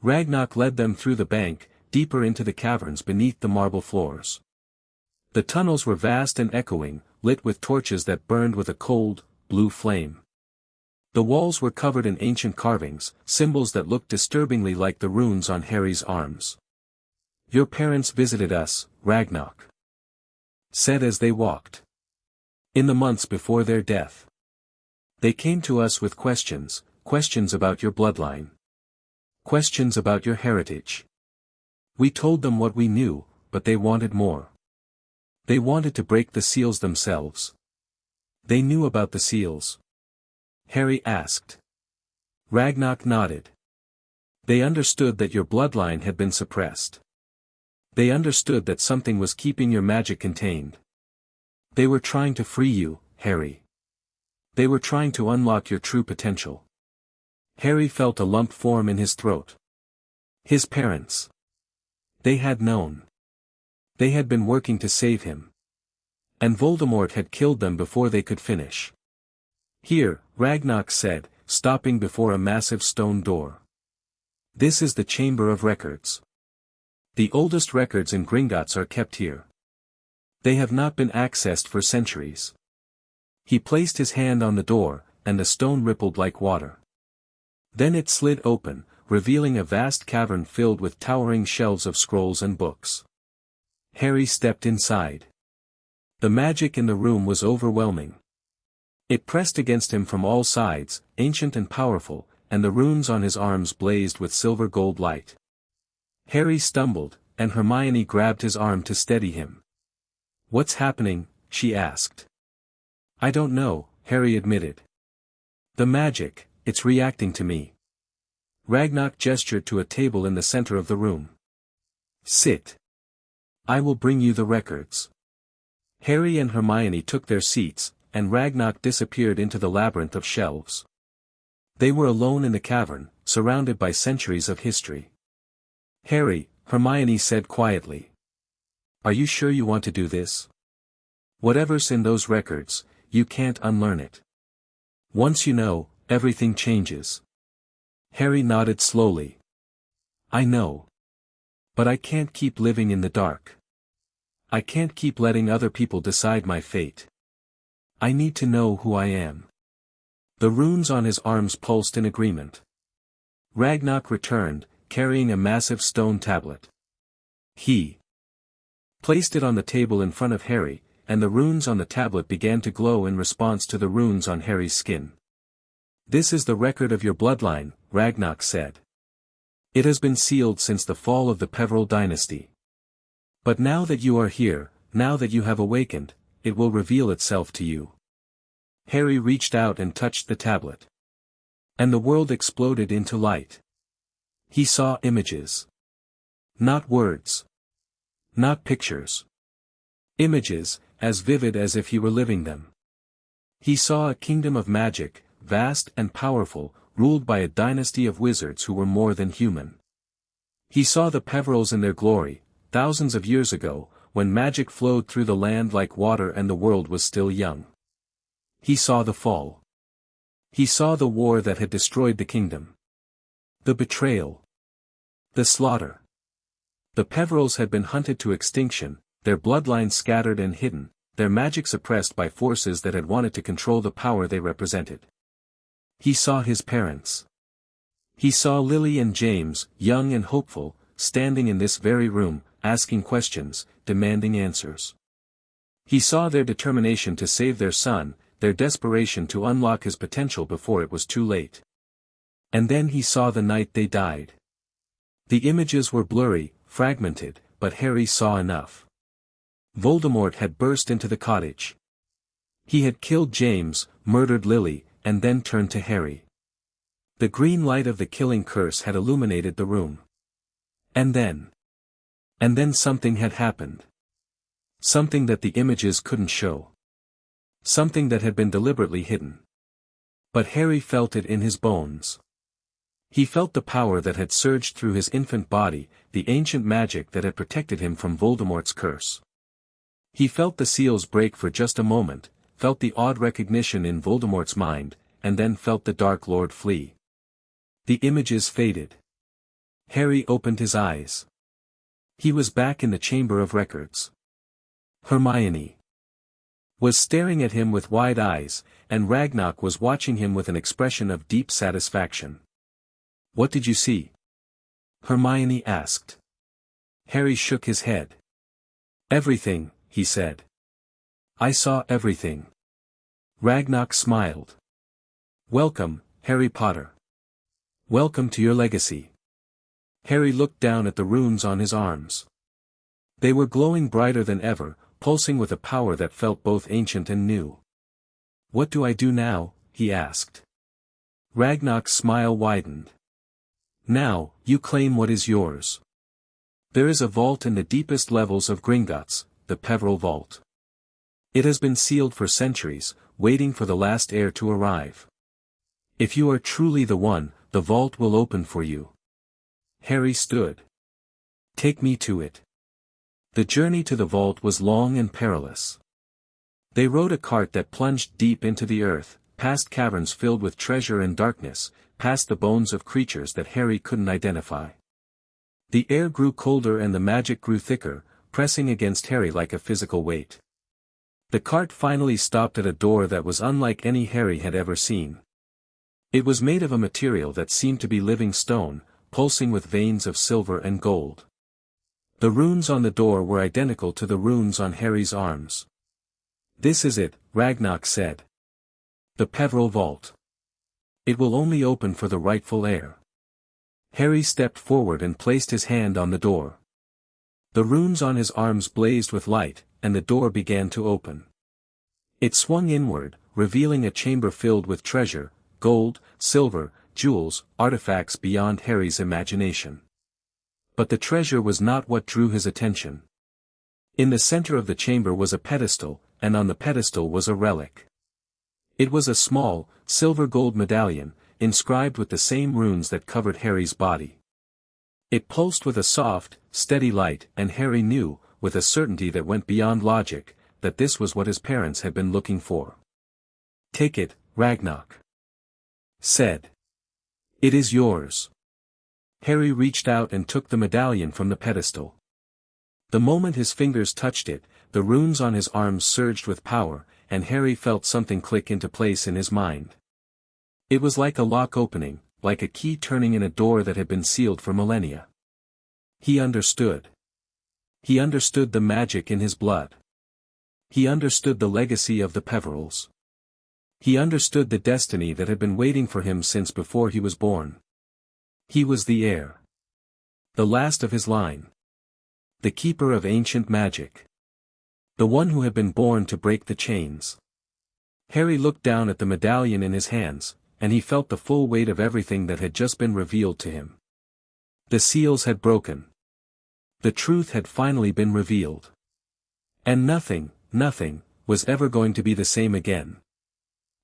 Ragnarok led them through the bank, deeper into the caverns beneath the marble floors. The tunnels were vast and echoing, lit with torches that burned with a cold, blue flame. The walls were covered in ancient carvings, symbols that looked disturbingly like the runes on Harry's arms. "Your parents visited us," Ragnarok said as they walked. "In the months before their death. They came to us with questions, questions about your bloodline. Questions about your heritage. We told them what we knew, but they wanted more. They wanted to break the seals themselves." "They knew about the seals?" Harry asked. Ragnarok nodded. "They understood that your bloodline had been suppressed. They understood that something was keeping your magic contained. They were trying to free you, Harry. They were trying to unlock your true potential. Harry felt a lump form in his throat. His parents. They had known. They had been working to save him. And Voldemort had killed them before they could finish. Here, Ragnarok said, stopping before a massive stone door. This is the Chamber of Records. The oldest records in Gringotts are kept here. They have not been accessed for centuries. He placed his hand on the door, and the stone rippled like water. Then it slid open, revealing a vast cavern filled with towering shelves of scrolls and books. Harry stepped inside. The magic in the room was overwhelming. It pressed against him from all sides, ancient and powerful, and the runes on his arms blazed with silver-gold light. Harry stumbled, and Hermione grabbed his arm to steady him. "What's happening?" she asked. "I don't know," Harry admitted. "The magic, it's reacting to me." Ragnarok gestured to a table in the center of the room. "Sit. I will bring you the records." Harry and Hermione took their seats, and Ragnarok disappeared into the labyrinth of shelves. They were alone in the cavern, surrounded by centuries of history. "Harry," Hermione said quietly. "Are you sure you want to do this? Whatever's in those records, you can't unlearn it. Once you know, everything changes." Harry nodded slowly. "I know. But I can't keep living in the dark. I can't keep letting other people decide my fate. I need to know who I am." The runes on his arms pulsed in agreement. Ragnarok returned, carrying a massive stone tablet. He placed it on the table in front of Harry, and the runes on the tablet began to glow in response to the runes on Harry's skin. "This is the record of your bloodline," Ragnarok said. "It has been sealed since the fall of the Peveril dynasty. But now that you are here, now that you have awakened, it will reveal itself to you." Harry reached out and touched the tablet. And the world exploded into light. He saw images. Not words. Not pictures. Images, as vivid as if he were living them. He saw a kingdom of magic, vast and powerful, ruled by a dynasty of wizards who were more than human. He saw the Peverils in their glory, thousands of years ago, when magic flowed through the land like water and the world was still young. He saw the fall. He saw the war that had destroyed the kingdom. The betrayal. The slaughter. The Peverils had been hunted to extinction, their bloodlines scattered and hidden, their magic suppressed by forces that had wanted to control the power they represented. He saw his parents. He saw Lily and James, young and hopeful, standing in this very room, asking questions, demanding answers. He saw their determination to save their son, their desperation to unlock his potential before it was too late. And then he saw the night they died. The images were blurry, fragmented, but Harry saw enough. Voldemort had burst into the cottage. He had killed James, murdered Lily, and then turned to Harry. The green light of the killing curse had illuminated the room. And then something had happened. Something that the images couldn't show. Something that had been deliberately hidden. But Harry felt it in his bones. He felt the power that had surged through his infant body, the ancient magic that had protected him from Voldemort's curse. He felt the seals break for just a moment, felt the odd recognition in Voldemort's mind, and then felt the Dark Lord flee. The images faded. Harry opened his eyes. He was back in the Chamber of Records. Hermione was staring at him with wide eyes, and Ragnarok was watching him with an expression of deep satisfaction. "What did you see?" Hermione asked. Harry shook his head. "Everything," he said. "I saw everything." Ragnarok smiled. "Welcome, Harry Potter. Welcome to your legacy." Harry looked down at the runes on his arms. They were glowing brighter than ever, pulsing with a power that felt both ancient and new. "What do I do now?" he asked. Ragnarok's smile widened. "Now, you claim what is yours. There is a vault in the deepest levels of Gringotts, the Peveril Vault. It has been sealed for centuries, waiting for the last heir to arrive. If you are truly the one, the vault will open for you. Harry stood. Take me to it. The journey to the vault was long and perilous. They rode a cart that plunged deep into the earth, past caverns filled with treasure and darkness, past the bones of creatures that Harry couldn't identify. The air grew colder and the magic grew thicker, pressing against Harry like a physical weight. The cart finally stopped at a door that was unlike any Harry had ever seen. It was made of a material that seemed to be living stone, pulsing with veins of silver and gold. The runes on the door were identical to the runes on Harry's arms. This is it, Ragnarok said. The Peveril Vault. It will only open for the rightful heir. Harry stepped forward and placed his hand on the door. The runes on his arms blazed with light, and the door began to open. It swung inward, revealing a chamber filled with treasure, gold, silver, jewels, artifacts beyond Harry's imagination. But the treasure was not what drew his attention. In the center of the chamber was a pedestal, and on the pedestal was a relic. It was a small, silver-gold medallion, inscribed with the same runes that covered Harry's body. It pulsed with a soft, steady light, and Harry knew, with a certainty that went beyond logic, that this was what his parents had been looking for. Take it, Ragnarok said. It is yours. Harry reached out and took the medallion from the pedestal. The moment his fingers touched it, the runes on his arms surged with power, and Harry felt something click into place in his mind. It was like a lock opening, like a key turning in a door that had been sealed for millennia. He understood. He understood the magic in his blood. He understood the legacy of the Peverils. He understood the destiny that had been waiting for him since before he was born. He was the heir. The last of his line. The keeper of ancient magic. The one who had been born to break the chains. Harry looked down at the medallion in his hands, and he felt the full weight of everything that had just been revealed to him. The seals had broken. The truth had finally been revealed. And nothing, was ever going to be the same again.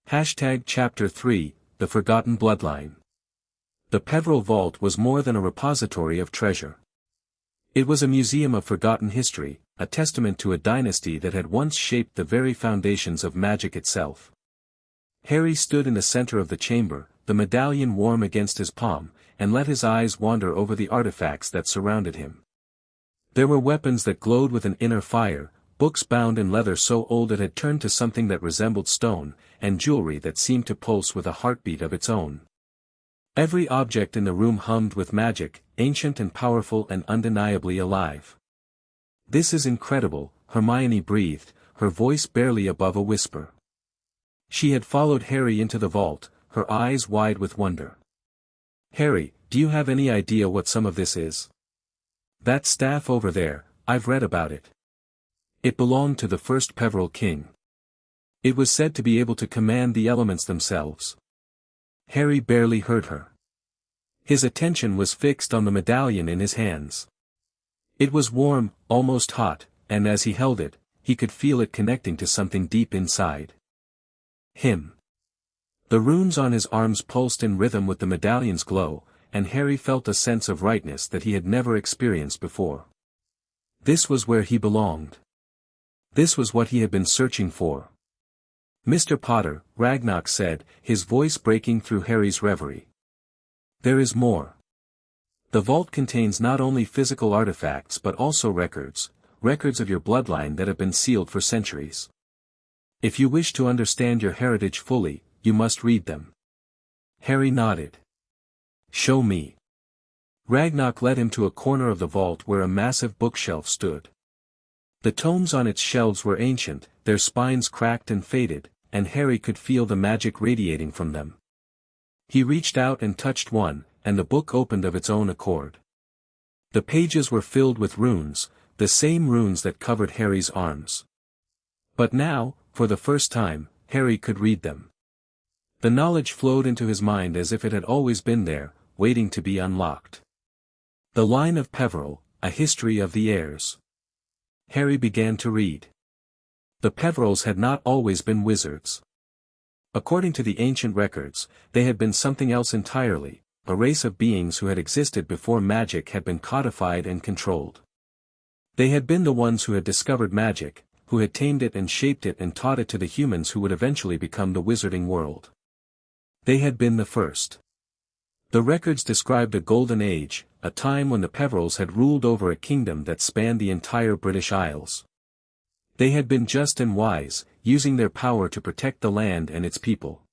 Chapter 3, The Forgotten Bloodline. The Peveril Vault was more than a repository of treasure. It was a museum of forgotten history, a testament to a dynasty that had once shaped the very foundations of magic itself. Harry stood in the center of the chamber, the medallion warm against his palm, and let his eyes wander over the artifacts that surrounded him. There were weapons that glowed with an inner fire, books bound in leather so old it had turned to something that resembled stone, and jewelry that seemed to pulse with a heartbeat of its own. Every object in the room hummed with magic, ancient and powerful and undeniably alive. This is incredible, Hermione breathed, her voice barely above a whisper. She had followed Harry into the vault, her eyes wide with wonder. Harry, do you have any idea what some of this is? That staff over there, I've read about it. It belonged to the first Peveril king. It was said to be able to command the elements themselves. Harry barely heard her. His attention was fixed on the medallion in his hands. It was warm, almost hot, and as he held it, he could feel it connecting to something deep inside him. The runes on his arms pulsed in rhythm with the medallion's glow, and Harry felt a sense of rightness that he had never experienced before. This was where he belonged. This was what he had been searching for. Mr. Potter, Ragnarok said, his voice breaking through Harry's reverie. There is more. The vault contains not only physical artifacts but also records of your bloodline that have been sealed for centuries. If you wish to understand your heritage fully, you must read them. Harry nodded. Show me. Ragnarok led him to a corner of the vault where a massive bookshelf stood. The tomes on its shelves were ancient, their spines cracked and faded, and Harry could feel the magic radiating from them. He reached out and touched one, and the book opened of its own accord. The pages were filled with runes, the same runes that covered Harry's arms. But now, for the first time, Harry could read them. The knowledge flowed into his mind as if it had always been there, waiting to be unlocked. The Line of Peveril, A History of the Heirs. Harry began to read. The Peverills had not always been wizards. According to the ancient records, they had been something else entirely, a race of beings who had existed before magic had been codified and controlled. They had been the ones who had discovered magic, who had tamed it and shaped it and taught it to the humans who would eventually become the wizarding world. They had been the first. The records described a golden age, a time when the Peverills had ruled over a kingdom that spanned the entire British Isles. They had been just and wise, using their power to protect the land and its people.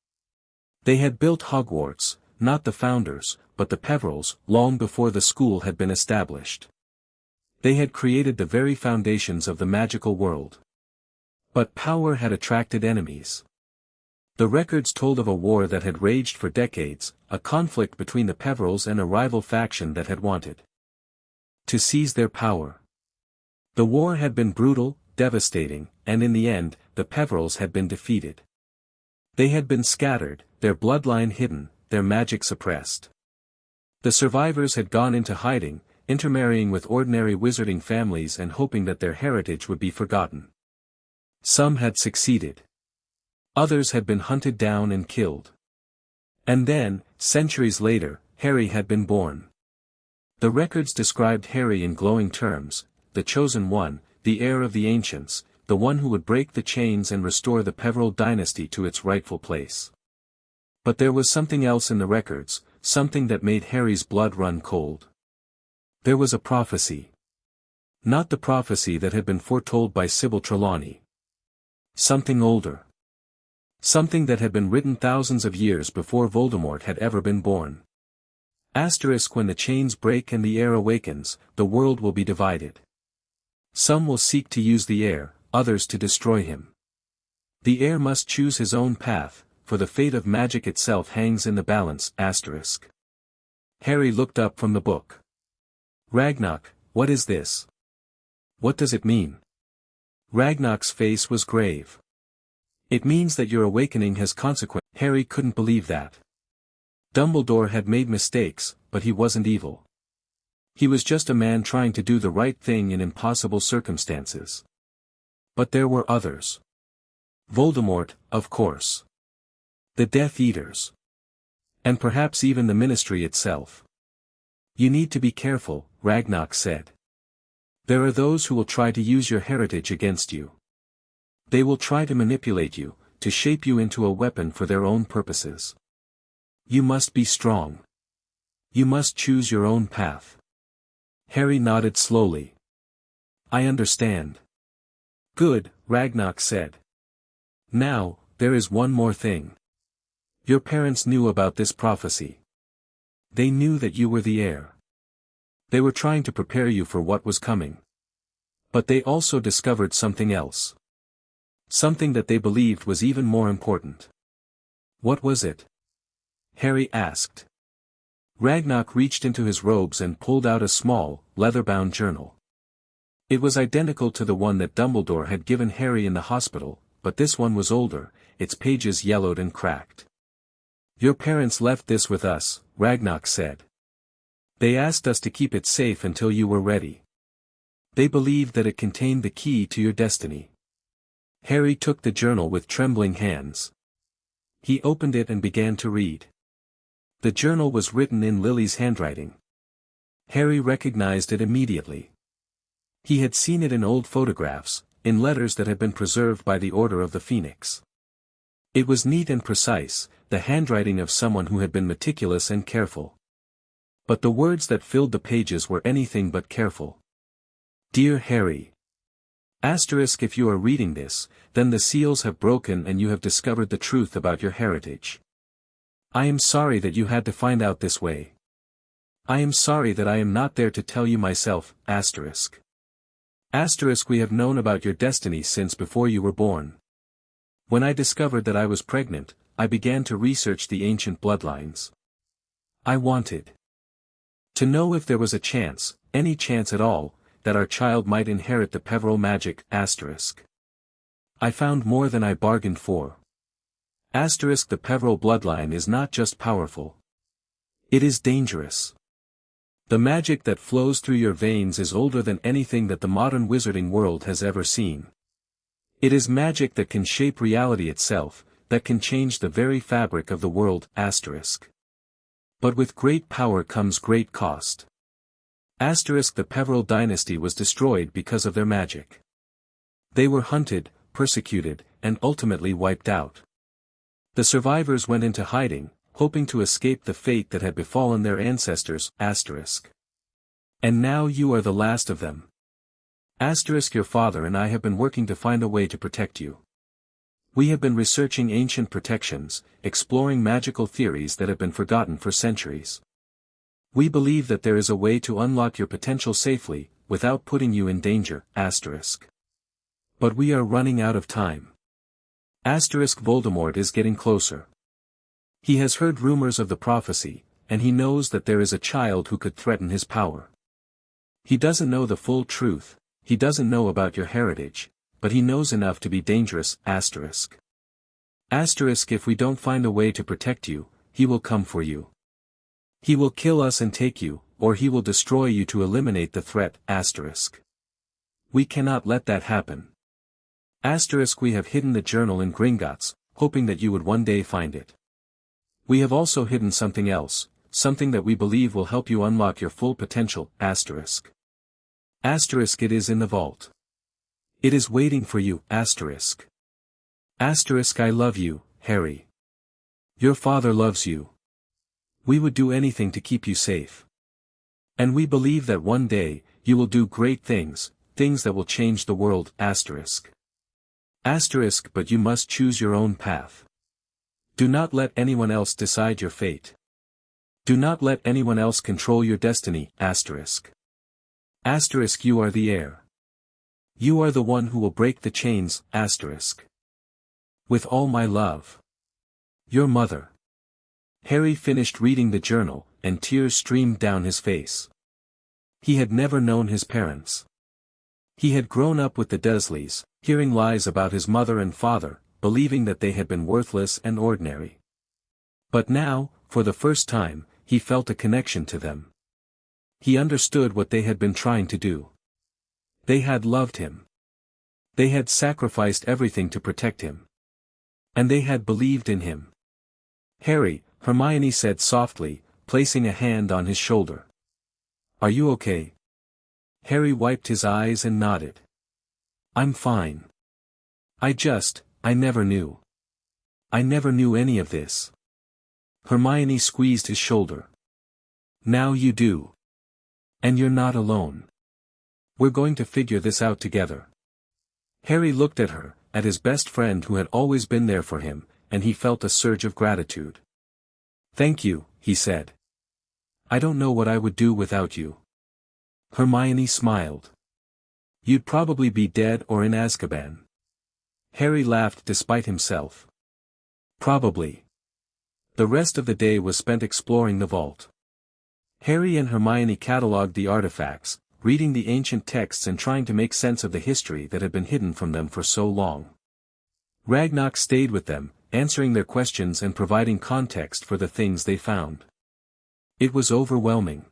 They had built Hogwarts, not the founders, but the Peverills, long before the school had been established. They had created the very foundations of the magical world. But power had attracted enemies. The records told of a war that had raged for decades, a conflict between the Peverills and a rival faction that had wanted to seize their power. The war had been brutal, devastating, and in the end, the Peverills had been defeated. They had been scattered, their bloodline hidden, their magic suppressed. The survivors had gone into hiding, intermarrying with ordinary wizarding families and hoping that their heritage would be forgotten. Some had succeeded. Others had been hunted down and killed. And then, centuries later, Harry had been born. The records described Harry in glowing terms, the chosen one, the heir of the ancients, the one who would break the chains and restore the Peveril dynasty to its rightful place. But there was something else in the records, something that made Harry's blood run cold. There was a prophecy. Not the prophecy that had been foretold by Sybil Trelawney. Something older. Something that had been written thousands of years before Voldemort had ever been born. When the chains break and the heir awakens, the world will be divided. Some will seek to use the heir, others to destroy him. The heir must choose his own path, for the fate of magic itself hangs in the balance. Harry looked up from the book. Ragnarok, what is this? What does it mean? Ragnarok's face was grave. It means that your awakening has consequences. Harry couldn't believe that. Dumbledore had made mistakes, but he wasn't evil. He was just a man trying to do the right thing in impossible circumstances. But there were others. Voldemort, of course. The Death Eaters. And perhaps even the Ministry itself. You need to be careful, Ragnarok said. There are those who will try to use your heritage against you. They will try to manipulate you, to shape you into a weapon for their own purposes. You must be strong. You must choose your own path. Harry nodded slowly. I understand. Good, Ragnarok said. Now, there is one more thing. Your parents knew about this prophecy. They knew that you were the heir. They were trying to prepare you for what was coming. But they also discovered something else. Something that they believed was even more important. What was it? Harry asked. Ragnarok reached into his robes and pulled out a small, leather-bound journal. It was identical to the one that Dumbledore had given Harry in the hospital, but this one was older, its pages yellowed and cracked. Your parents left this with us, Ragnarok said. They asked us to keep it safe until you were ready. They believed that it contained the key to your destiny. Harry took the journal with trembling hands. He opened it and began to read. The journal was written in Lily's handwriting. Harry recognized it immediately. He had seen it in old photographs, in letters that had been preserved by the Order of the Phoenix. It was neat and precise, the handwriting of someone who had been meticulous and careful. But the words that filled the pages were anything but careful. Dear Harry. If you are reading this, then the seals have broken and you have discovered the truth about your heritage. I am sorry that you had to find out this way. I am sorry that I am not there to tell you myself, **. We have known about your destiny since before you were born. When I discovered that I was pregnant, I began to research the ancient bloodlines. I wanted to know if there was a chance, any chance at all, that our child might inherit the Peveril magic, **. I found more than I bargained for. The Peveril bloodline is not just powerful. It is dangerous. The magic that flows through your veins is older than anything that the modern wizarding world has ever seen. It is magic that can shape reality itself, that can change the very fabric of the world, asterisk. But with great power comes great cost. Asterisk. The Peveril dynasty was destroyed because of their magic. They were hunted, persecuted, and ultimately wiped out. The survivors went into hiding, hoping to escape the fate that had befallen their ancestors, asterisk. And now you are the last of them. Asterisk. Your father and I have been working to find a way to protect you. We have been researching ancient protections, exploring magical theories that have been forgotten for centuries. We believe that there is a way to unlock your potential safely, without putting you in danger, asterisk. But we are running out of time. Asterisk. Voldemort is getting closer. He has heard rumors of the prophecy, and he knows that there is a child who could threaten his power. He doesn't know the full truth, he doesn't know about your heritage, but he knows enough to be dangerous, asterisk. Asterisk. If we don't find a way to protect you, he will come for you. He will kill us and take you, or he will destroy you to eliminate the threat, asterisk. We cannot let that happen. Asterisk. We have hidden the journal in Gringotts, hoping that you would one day find it. We have also hidden something else, something that we believe will help you unlock your full potential, asterisk. Asterisk. It is in the vault. It is waiting for you, asterisk. Asterisk. I love you, Harry. Your father loves you. We would do anything to keep you safe. And we believe that one day, you will do great things, things that will change the world, asterisk. Asterisk. But you must choose your own path. Do not let anyone else decide your fate. Do not let anyone else control your destiny, asterisk. Asterisk. You are the heir. You are the one who will break the chains, asterisk. With all my love. Your mother. Harry finished reading the journal, and tears streamed down his face. He had never known his parents. He had grown up with the Dursleys, hearing lies about his mother and father, believing that they had been worthless and ordinary. But now, for the first time, he felt a connection to them. He understood what they had been trying to do. They had loved him. They had sacrificed everything to protect him. And they had believed in him. Harry, Hermione said softly, placing a hand on his shoulder. Are you okay? Harry wiped his eyes and nodded. I'm fine. I never knew. I never knew any of this. Hermione squeezed his shoulder. Now you do. And you're not alone. We're going to figure this out together. Harry looked at her, at his best friend who had always been there for him, and he felt a surge of gratitude. Thank you, he said. I don't know what I would do without you. Hermione smiled. You'd probably be dead or in Azkaban. Harry laughed despite himself. Probably. The rest of the day was spent exploring the vault. Harry and Hermione catalogued the artifacts, reading the ancient texts and trying to make sense of the history that had been hidden from them for so long. Ragnarok stayed with them, answering their questions and providing context for the things they found. It was overwhelming.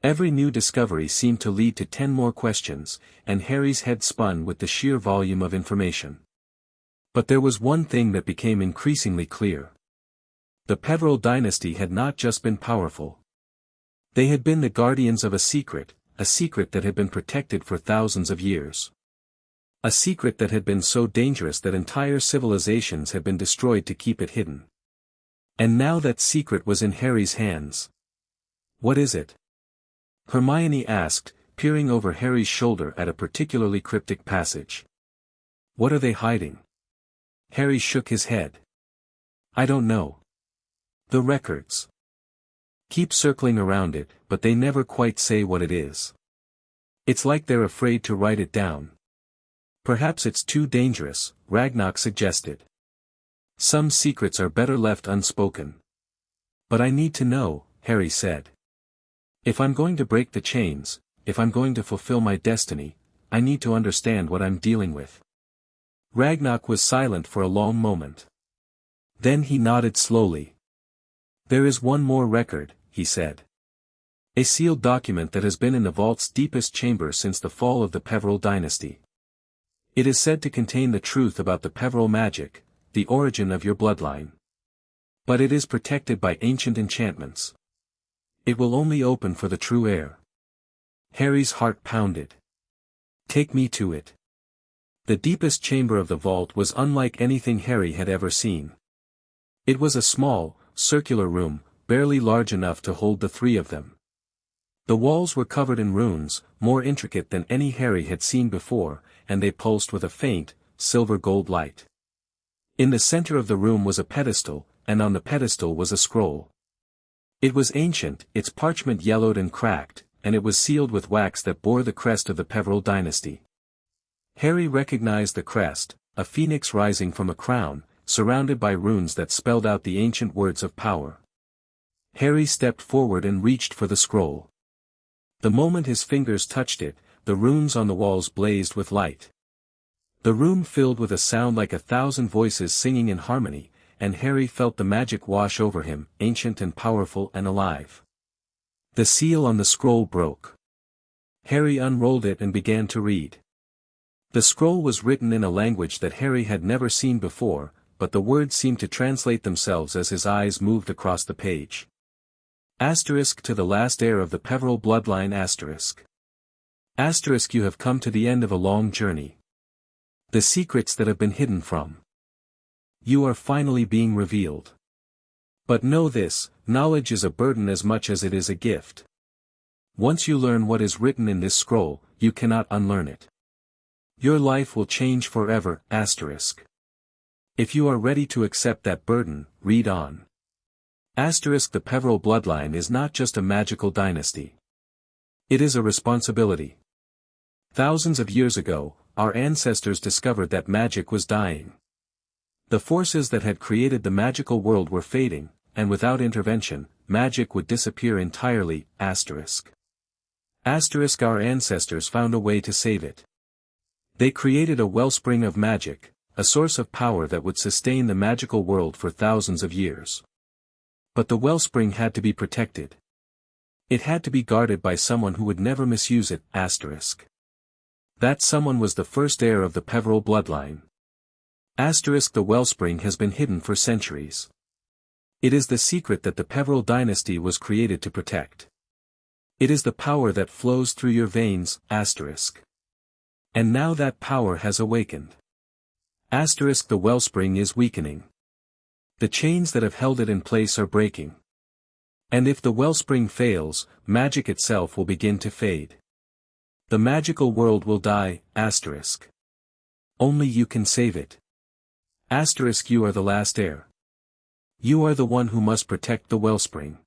Every new discovery seemed to lead to 10 more questions, and Harry's head spun with the sheer volume of information. But there was one thing that became increasingly clear. The Peveril dynasty had not just been powerful. They had been the guardians of a secret that had been protected for thousands of years. A secret that had been so dangerous that entire civilizations had been destroyed to keep it hidden. And now that secret was in Harry's hands. What is it? Hermione asked, peering over Harry's shoulder at a particularly cryptic passage. What are they hiding? Harry shook his head. I don't know. The records. Keep circling around it, but they never quite say what it is. It's like they're afraid to write it down. Perhaps it's too dangerous, Ragnarok suggested. Some secrets are better left unspoken. But I need to know, Harry said. If I'm going to break the chains, if I'm going to fulfill my destiny, I need to understand what I'm dealing with. Ragnarok was silent for a long moment. Then he nodded slowly. There is one more record, he said. A sealed document that has been in the vault's deepest chamber since the fall of the Peveril dynasty. It is said to contain the truth about the Peveril magic, the origin of your bloodline. But it is protected by ancient enchantments. It will only open for the true heir. Harry's heart pounded. Take me to it. The deepest chamber of the vault was unlike anything Harry had ever seen. It was a small, circular room, barely large enough to hold the three of them. The walls were covered in runes, more intricate than any Harry had seen before, and they pulsed with a faint, silver-gold light. In the center of the room was a pedestal, and on the pedestal was a scroll. It was ancient, its parchment yellowed and cracked, and it was sealed with wax that bore the crest of the Peveril dynasty. Harry recognized the crest, a phoenix rising from a crown, surrounded by runes that spelled out the ancient words of power. Harry stepped forward and reached for the scroll. The moment his fingers touched it, the runes on the walls blazed with light. The room filled with a sound like 1,000 voices singing in harmony, and Harry felt the magic wash over him, ancient and powerful and alive. The seal on the scroll broke. Harry unrolled it and began to read. The scroll was written in a language that Harry had never seen before, but the words seemed to translate themselves as his eyes moved across the page. Asterisk to the last heir of the Peveril bloodline asterisk. Asterisk, you have come to the end of a long journey. The secrets that have been hidden from you are finally being revealed. But know this, knowledge is a burden as much as it is a gift. Once you learn what is written in this scroll, you cannot unlearn it. Your life will change forever, asterisk. If you are ready to accept that burden, read on. Asterisk, the Peveril bloodline is not just a magical dynasty. It is a responsibility. Thousands of years ago, our ancestors discovered that magic was dying. The forces that had created the magical world were fading, and without intervention, magic would disappear entirely, asterisk. Asterisk, our ancestors found a way to save it. They created a wellspring of magic, a source of power that would sustain the magical world for thousands of years. But the wellspring had to be protected. It had to be guarded by someone who would never misuse it, asterisk. That someone was the first heir of the Peveril bloodline. Asterisk, the wellspring has been hidden for centuries. It is the secret that the Peveril dynasty was created to protect. It is the power that flows through your veins, asterisk. And now that power has awakened. Asterisk, the wellspring is weakening. The chains that have held it in place are breaking. And if the wellspring fails, magic itself will begin to fade. The magical world will die, asterisk. Only you can save it. Asterisk, you are the last heir. You are the one who must protect the wellspring.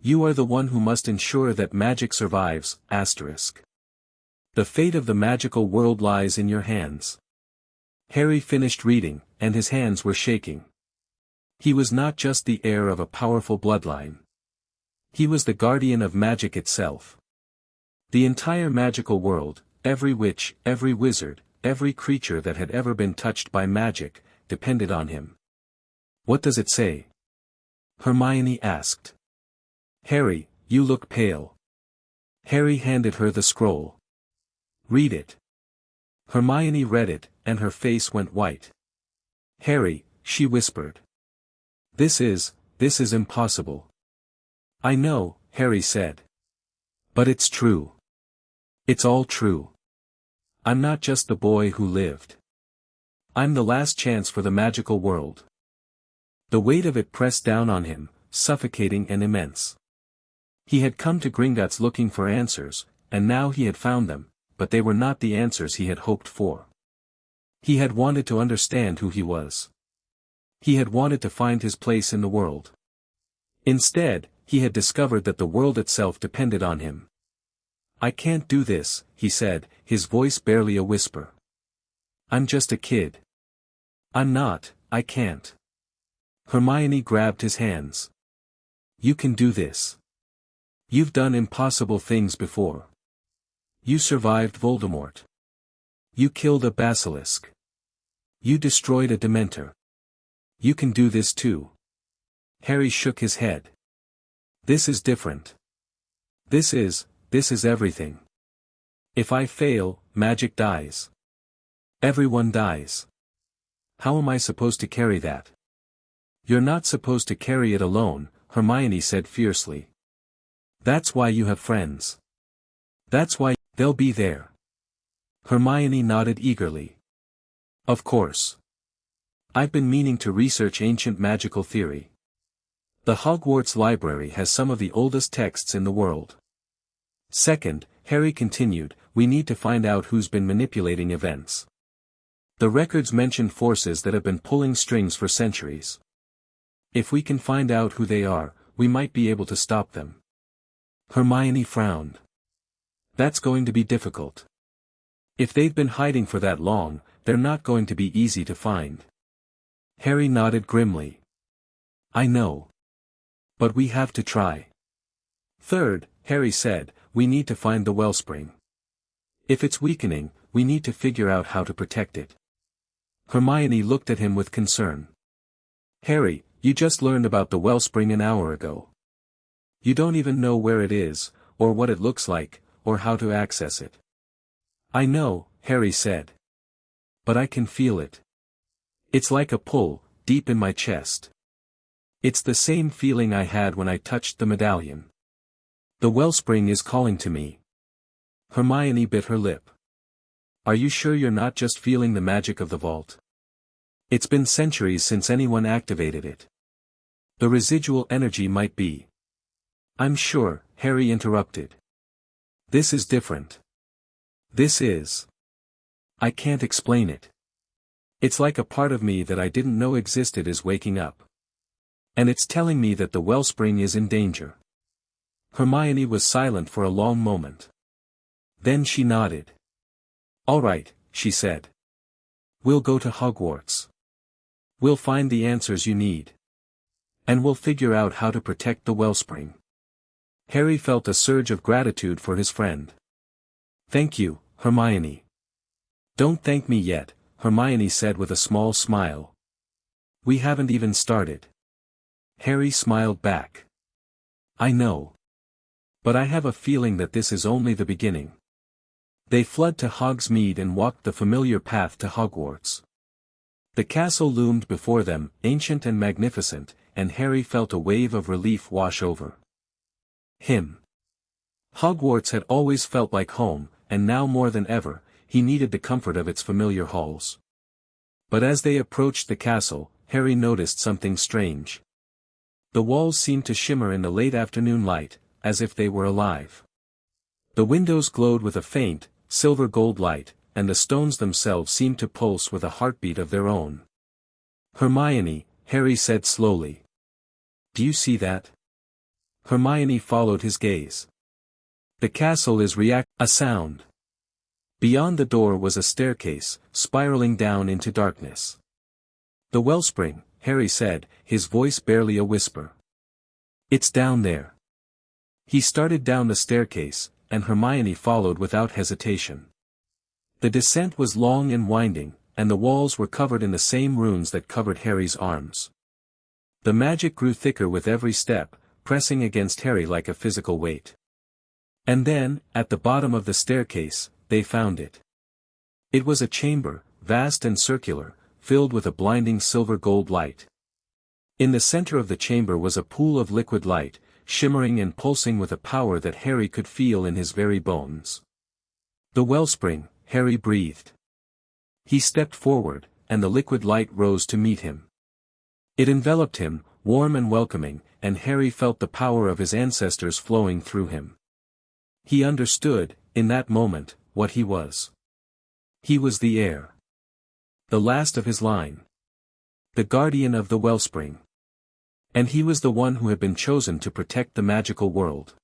You are the one who must ensure that magic survives, asterisk. The fate of the magical world lies in your hands. Harry finished reading, and his hands were shaking. He was not just the heir of a powerful bloodline. He was the guardian of magic itself. The entire magical world, every witch, every wizard, every creature that had ever been touched by magic, depended on him. What does it say? Hermione asked. Harry, you look pale. Harry handed her the scroll. Read it. Hermione read it, and her face went white. Harry, she whispered. This is impossible. I know, Harry said. But it's true. It's all true. I'm not just the boy who lived. I'm the last chance for the magical world. The weight of it pressed down on him, suffocating and immense. He had come to Gringotts looking for answers, and now he had found them, but they were not the answers he had hoped for. He had wanted to understand who he was. He had wanted to find his place in the world. Instead, he had discovered that the world itself depended on him. I can't do this, he said, his voice barely a whisper. I'm just a kid. I'm not, I can't. Hermione grabbed his hands. You can do this. You've done impossible things before. You survived Voldemort. You killed a basilisk. You destroyed a Dementor. You can do this too. Harry shook his head. This is different. This is everything. If I fail, magic dies. Everyone dies. How am I supposed to carry that? You're not supposed to carry it alone, Hermione said fiercely. That's why you have friends. That's why they'll be there. Hermione nodded eagerly. Of course. I've been meaning to research ancient magical theory. The Hogwarts library has some of the oldest texts in the world. Second, Harry continued, we need to find out who's been manipulating events. The records mention forces that have been pulling strings for centuries. If we can find out who they are, we might be able to stop them. Hermione frowned. That's going to be difficult. If they've been hiding for that long, they're not going to be easy to find. Harry nodded grimly. I know. But we have to try. Third, Harry said, we need to find the wellspring. If it's weakening, we need to figure out how to protect it. Hermione looked at him with concern. Harry, you just learned about the wellspring an hour ago. You don't even know where it is, or what it looks like, or how to access it. I know, Harry said. But I can feel it. It's like a pull, deep in my chest. It's the same feeling I had when I touched the medallion. The wellspring is calling to me. Hermione bit her lip. Are you sure you're not just feeling the magic of the vault? It's been centuries since anyone activated it. The residual energy might be. I'm sure, Harry interrupted. This is different. This is. I can't explain it. It's like a part of me that I didn't know existed is waking up. And it's telling me that the wellspring is in danger. Hermione was silent for a long moment. Then she nodded. All right, she said. We'll go to Hogwarts. We'll find the answers you need. And we'll figure out how to protect the wellspring. Harry felt a surge of gratitude for his friend. Thank you, Hermione. Don't thank me yet, Hermione said with a small smile. We haven't even started. Harry smiled back. I know. But I have a feeling that this is only the beginning. They fled to Hogsmeade and walked the familiar path to Hogwarts. The castle loomed before them, ancient and magnificent, and Harry felt a wave of relief wash over him. Hogwarts had always felt like home, and now more than ever, he needed the comfort of its familiar halls. But as they approached the castle, Harry noticed something strange. The walls seemed to shimmer in the late afternoon light, as if they were alive. The windows glowed with a faint, silver gold light, and the stones themselves seemed to pulse with a heartbeat of their own. Hermione, Harry said slowly. Do you see that? Hermione followed his gaze. The castle is a sound. Beyond the door was a staircase, spiraling down into darkness. The wellspring, Harry said, his voice barely a whisper. It's down there. He started down the staircase, and Hermione followed without hesitation. The descent was long and winding, and the walls were covered in the same runes that covered Harry's arms. The magic grew thicker with every step, pressing against Harry like a physical weight. And then, at the bottom of the staircase, they found it. It was a chamber, vast and circular, filled with a blinding silver gold light. In the center of the chamber was a pool of liquid light, shimmering and pulsing with a power that Harry could feel in his very bones. The wellspring, Harry breathed. He stepped forward, and the liquid light rose to meet him. It enveloped him, warm and welcoming, and Harry felt the power of his ancestors flowing through him. He understood, in that moment, what he was. He was the heir. The last of his line. The guardian of the wellspring. And he was the one who had been chosen to protect the magical world.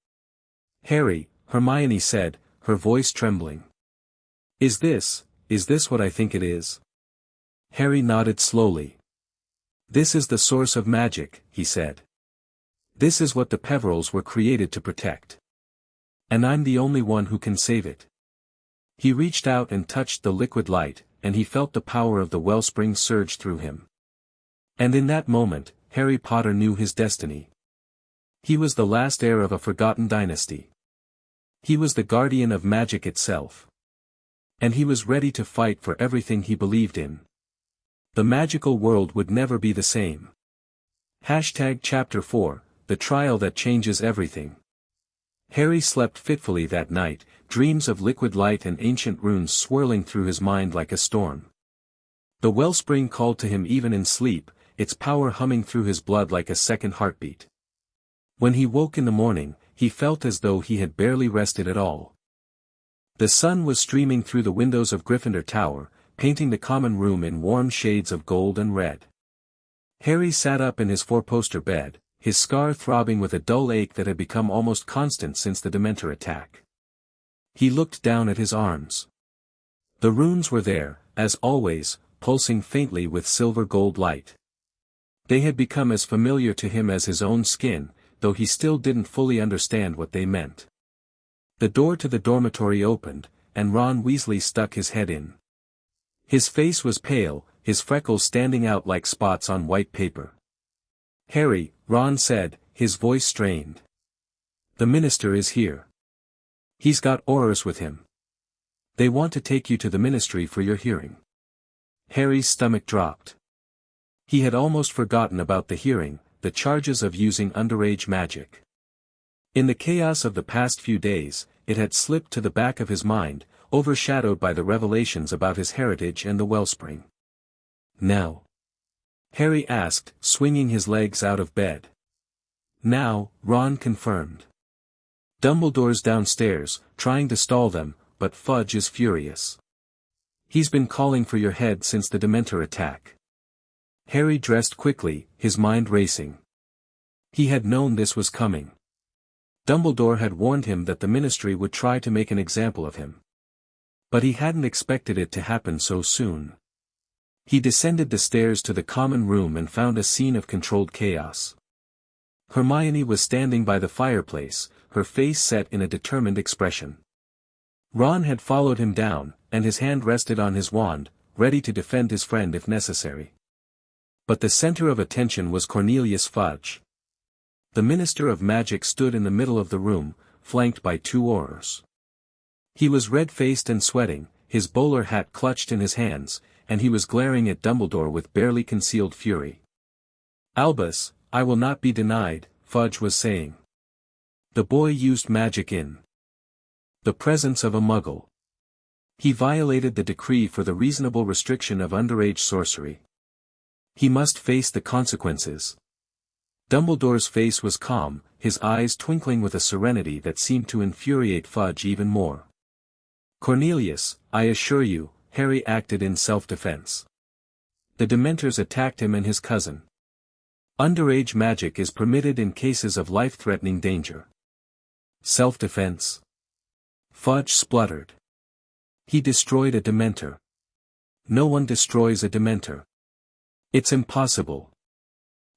Harry, Hermione said, her voice trembling. Is this what I think it is? Harry nodded slowly. This is the source of magic, he said. This is what the Peverills were created to protect. And I'm the only one who can save it. He reached out and touched the liquid light, and he felt the power of the wellspring surge through him. And in that moment, Harry Potter knew his destiny. He was the last heir of a forgotten dynasty. He was the guardian of magic itself. And he was ready to fight for everything he believed in. The magical world would never be the same. Chapter 4, The Trial That Changes Everything. Harry slept fitfully that night, dreams of liquid light and ancient runes swirling through his mind like a storm. The wellspring called to him even in sleep, its power humming through his blood like a second heartbeat. When he woke in the morning, he felt as though he had barely rested at all. The sun was streaming through the windows of Gryffindor Tower, painting the common room in warm shades of gold and red. Harry sat up in his four-poster bed, his scar throbbing with a dull ache that had become almost constant since the Dementor attack. He looked down at his arms. The runes were there, as always, pulsing faintly with silver-gold light. They had become as familiar to him as his own skin, though he still didn't fully understand what they meant. The door to the dormitory opened, and Ron Weasley stuck his head in. His face was pale, his freckles standing out like spots on white paper. "Harry," Ron said, his voice strained. "The minister is here. He's got Aurors with him. They want to take you to the ministry for your hearing." Harry's stomach dropped. He had almost forgotten about the hearing, the charges of using underage magic. In the chaos of the past few days, it had slipped to the back of his mind, overshadowed by the revelations about his heritage and the wellspring. "Now?" Harry asked, swinging his legs out of bed. "Now," Ron confirmed. "Dumbledore's downstairs, trying to stall them, but Fudge is furious. He's been calling for your head since the Dementor attack." Harry dressed quickly, his mind racing. He had known this was coming. Dumbledore had warned him that the ministry would try to make an example of him. But he hadn't expected it to happen so soon. He descended the stairs to the common room and found a scene of controlled chaos. Hermione was standing by the fireplace, her face set in a determined expression. Ron had followed him down, and his hand rested on his wand, ready to defend his friend if necessary. But the center of attention was Cornelius Fudge. The Minister of Magic stood in the middle of the room, flanked by two Aurors. He was red-faced and sweating, his bowler hat clutched in his hands, and he was glaring at Dumbledore with barely concealed fury. "Albus, I will not be denied," Fudge was saying. "The boy used magic in the presence of a Muggle. He violated the decree for the reasonable restriction of underage sorcery. He must face the consequences." Dumbledore's face was calm, his eyes twinkling with a serenity that seemed to infuriate Fudge even more. "Cornelius, I assure you," Harry acted in self-defense. "The Dementors attacked him and his cousin. Underage magic is permitted in cases of life-threatening danger." "Self-defense?" Fudge spluttered. "He destroyed a Dementor. No one destroys a Dementor. It's impossible."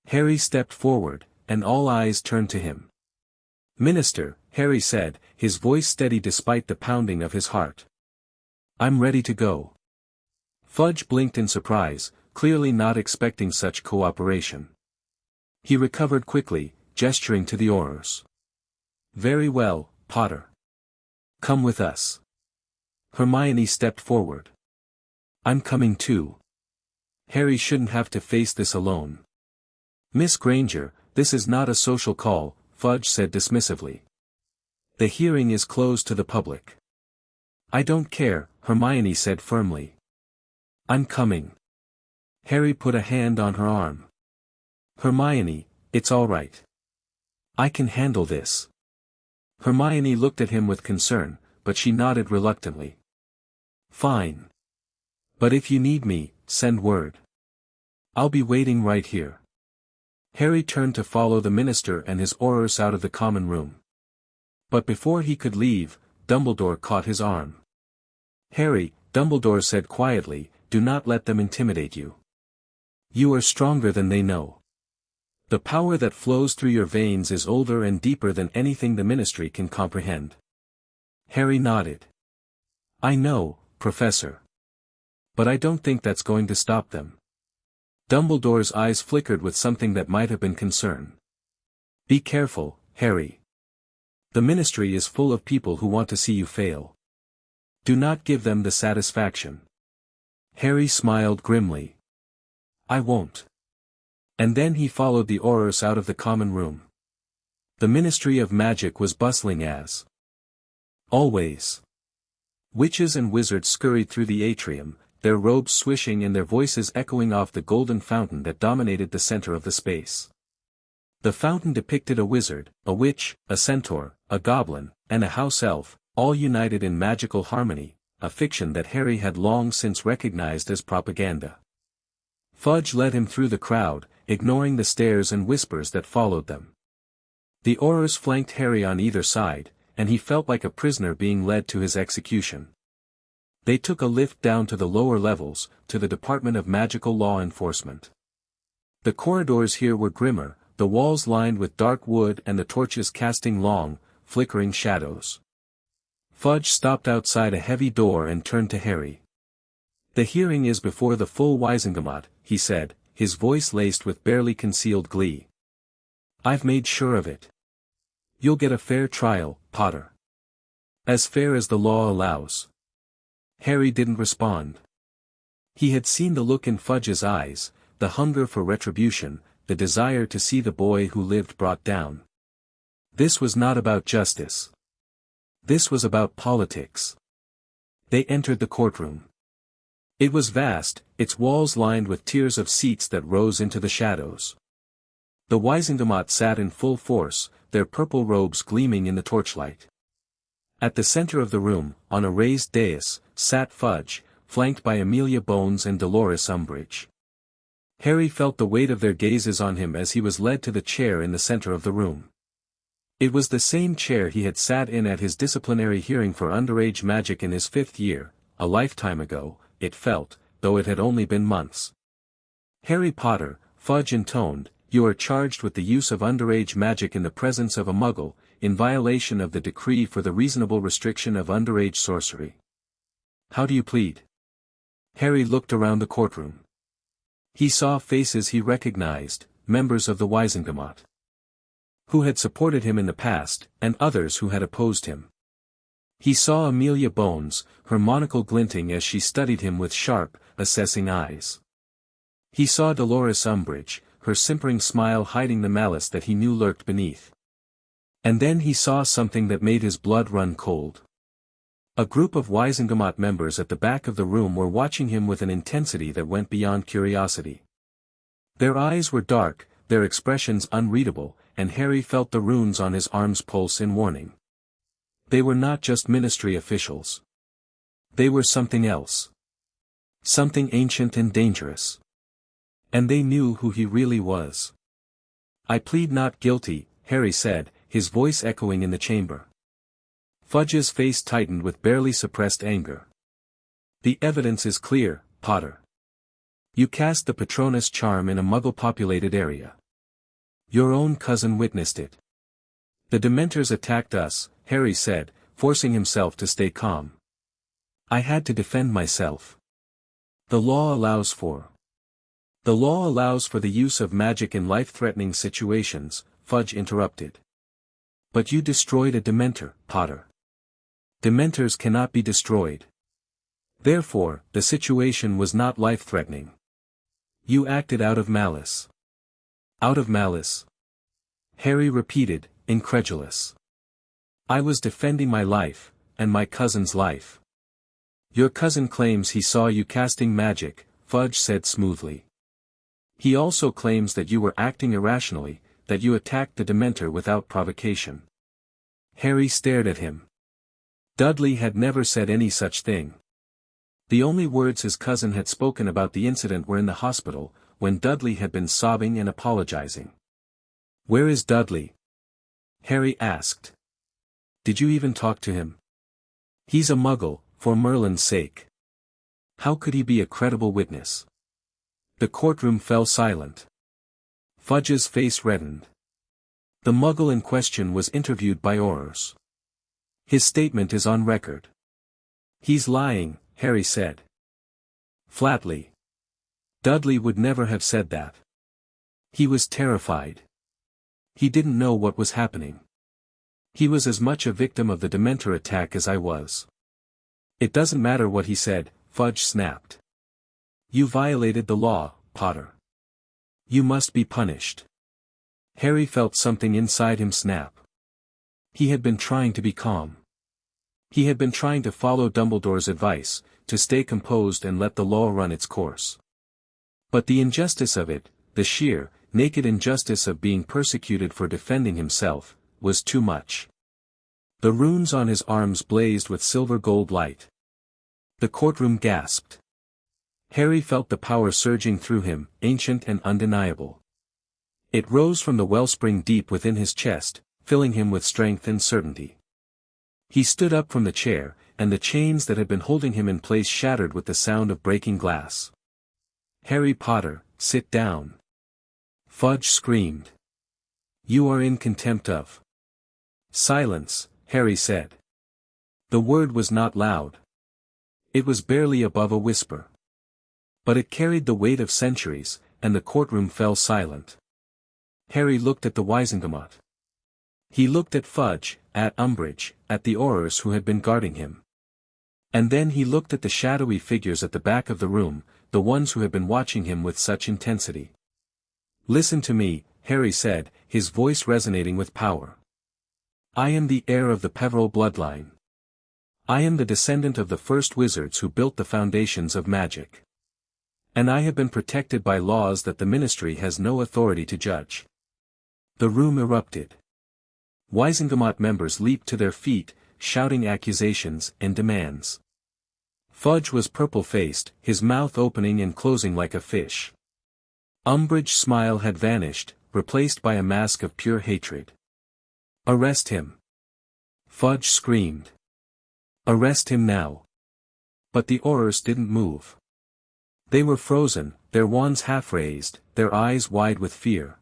Harry stepped forward, and all eyes turned to him. "Minister," Harry said, his voice steady despite the pounding of his heart. "I'm ready to go." Fudge blinked in surprise, clearly not expecting such cooperation. He recovered quickly, gesturing to the Aurors. "Very well, Potter. Come with us." Hermione stepped forward. "I'm coming too. Harry shouldn't have to face this alone." "Miss Granger, this is not a social call," Fudge said dismissively. "The hearing is closed to the public." "I don't care," Hermione said firmly. "I'm coming." Harry put a hand on her arm. "Hermione, it's all right. I can handle this." Hermione looked at him with concern, but she nodded reluctantly. "Fine. But if you need me, send word. I'll be waiting right here." Harry turned to follow the minister and his Aurors out of the common room. But before he could leave, Dumbledore caught his arm. "Harry," Dumbledore said quietly, "do not let them intimidate you. You are stronger than they know. The power that flows through your veins is older and deeper than anything the ministry can comprehend." Harry nodded. "I know, Professor. But I don't think that's going to stop them." Dumbledore's eyes flickered with something that might have been concern. "Be careful, Harry. The ministry is full of people who want to see you fail. Do not give them the satisfaction. Harry smiled grimly. I won't. And then he followed the Aurors out of the common room. The Ministry of Magic was bustling as always. Witches and wizards scurried through the atrium, their robes swishing and their voices echoing off the golden fountain that dominated the center of the space. The fountain depicted a wizard, a witch, a centaur, a goblin, and a house elf, all united in magical harmony, a fiction that Harry had long since recognized as propaganda. Fudge led him through the crowd, ignoring the stares and whispers that followed them. The Aurors flanked Harry on either side, and he felt like a prisoner being led to his execution. They took a lift down to the lower levels, to the Department of Magical Law Enforcement. The corridors here were grimmer, the walls lined with dark wood and the torches casting long, flickering shadows. Fudge stopped outside a heavy door and turned to Harry. The hearing is before the full Wizengamot, he said, his voice laced with barely concealed glee. I've made sure of it. You'll get a fair trial, Potter. As fair as the law allows. Harry didn't respond. He had seen the look in Fudge's eyes, the hunger for retribution, the desire to see the boy who lived brought down. This was not about justice. This was about politics. They entered the courtroom. It was vast, its walls lined with tiers of seats that rose into the shadows. The Wizengamot sat in full force, their purple robes gleaming in the torchlight. At the center of the room, on a raised dais, sat Fudge, flanked by Amelia Bones and Dolores Umbridge. Harry felt the weight of their gazes on him as he was led to the chair in the center of the room. It was the same chair he had sat in at his disciplinary hearing for underage magic in his 5th year, a lifetime ago, it felt, though it had only been months. Harry Potter, Fudge intoned, you are charged with the use of underage magic in the presence of a Muggle, in violation of the decree for the reasonable restriction of underage sorcery. How do you plead? Harry looked around the courtroom. He saw faces he recognized, members of the Wizengamot, who had supported him in the past, and others who had opposed him. He saw Amelia Bones, her monocle glinting as she studied him with sharp, assessing eyes. He saw Dolores Umbridge, her simpering smile hiding the malice that he knew lurked beneath. And then he saw something that made his blood run cold. A group of Wizengamot members at the back of the room were watching him with an intensity that went beyond curiosity. Their eyes were dark, their expressions unreadable, and Harry felt the runes on his arms pulse in warning. They were not just ministry officials. They were something else. Something ancient and dangerous. And they knew who he really was. I plead not guilty, Harry said, his voice echoing in the chamber. Fudge's face tightened with barely suppressed anger. The evidence is clear, Potter. You cast the Patronus charm in a Muggle-populated area. Your own cousin witnessed it. The Dementors attacked us, Harry said, forcing himself to stay calm. I had to defend myself. The law allows for the use of magic in life-threatening situations, Fudge interrupted. But you destroyed a Dementor, Potter. Dementors cannot be destroyed. Therefore, the situation was not life-threatening. You acted out of malice. Out of malice? Harry repeated, incredulous. I was defending my life, and my cousin's life. Your cousin claims he saw you casting magic, Fudge said smoothly. He also claims that you were acting irrationally, that you attacked the Dementor without provocation. Harry stared at him. Dudley had never said any such thing. The only words his cousin had spoken about the incident were in the hospital, when Dudley had been sobbing and apologizing. Where is Dudley? Harry asked. Did you even talk to him? He's a Muggle, for Merlin's sake. How could he be a credible witness? The courtroom fell silent. Fudge's face reddened. The Muggle in question was interviewed by Aurors. His statement is on record. He's lying, Harry said. Flatly. Dudley would never have said that. He was terrified. He didn't know what was happening. He was as much a victim of the Dementor attack as I was. It doesn't matter what he said, Fudge snapped. You violated the law, Potter. You must be punished. Harry felt something inside him snap. He had been trying to be calm. He had been trying to follow Dumbledore's advice, to stay composed and let the law run its course. But the injustice of it, the sheer, naked injustice of being persecuted for defending himself, was too much. The runes on his arms blazed with silver-gold light. The courtroom gasped. Harry felt the power surging through him, ancient and undeniable. It rose from the wellspring deep within his chest, filling him with strength and certainty. He stood up from the chair, and the chains that had been holding him in place shattered with the sound of breaking glass. Harry Potter, sit down. Fudge screamed. You are in contempt of. Silence, Harry said. The word was not loud. It was barely above a whisper. But it carried the weight of centuries, and the courtroom fell silent. Harry looked at the Wizengamot. He looked at Fudge, at Umbridge, at the Aurors who had been guarding him. And then he looked at the shadowy figures at the back of the room, the ones who had been watching him with such intensity. Listen to me, Harry said, his voice resonating with power. I am the heir of the Peverell bloodline. I am the descendant of the first wizards who built the foundations of magic. And I have been protected by laws that the Ministry has no authority to judge. The room erupted. Wizengamot members leaped to their feet, shouting accusations and demands. Fudge was purple-faced, his mouth opening and closing like a fish. Umbridge's smile had vanished, replaced by a mask of pure hatred. Arrest him. Fudge screamed. Arrest him now. But the Aurors didn't move. They were frozen, their wands half-raised, their eyes wide with fear.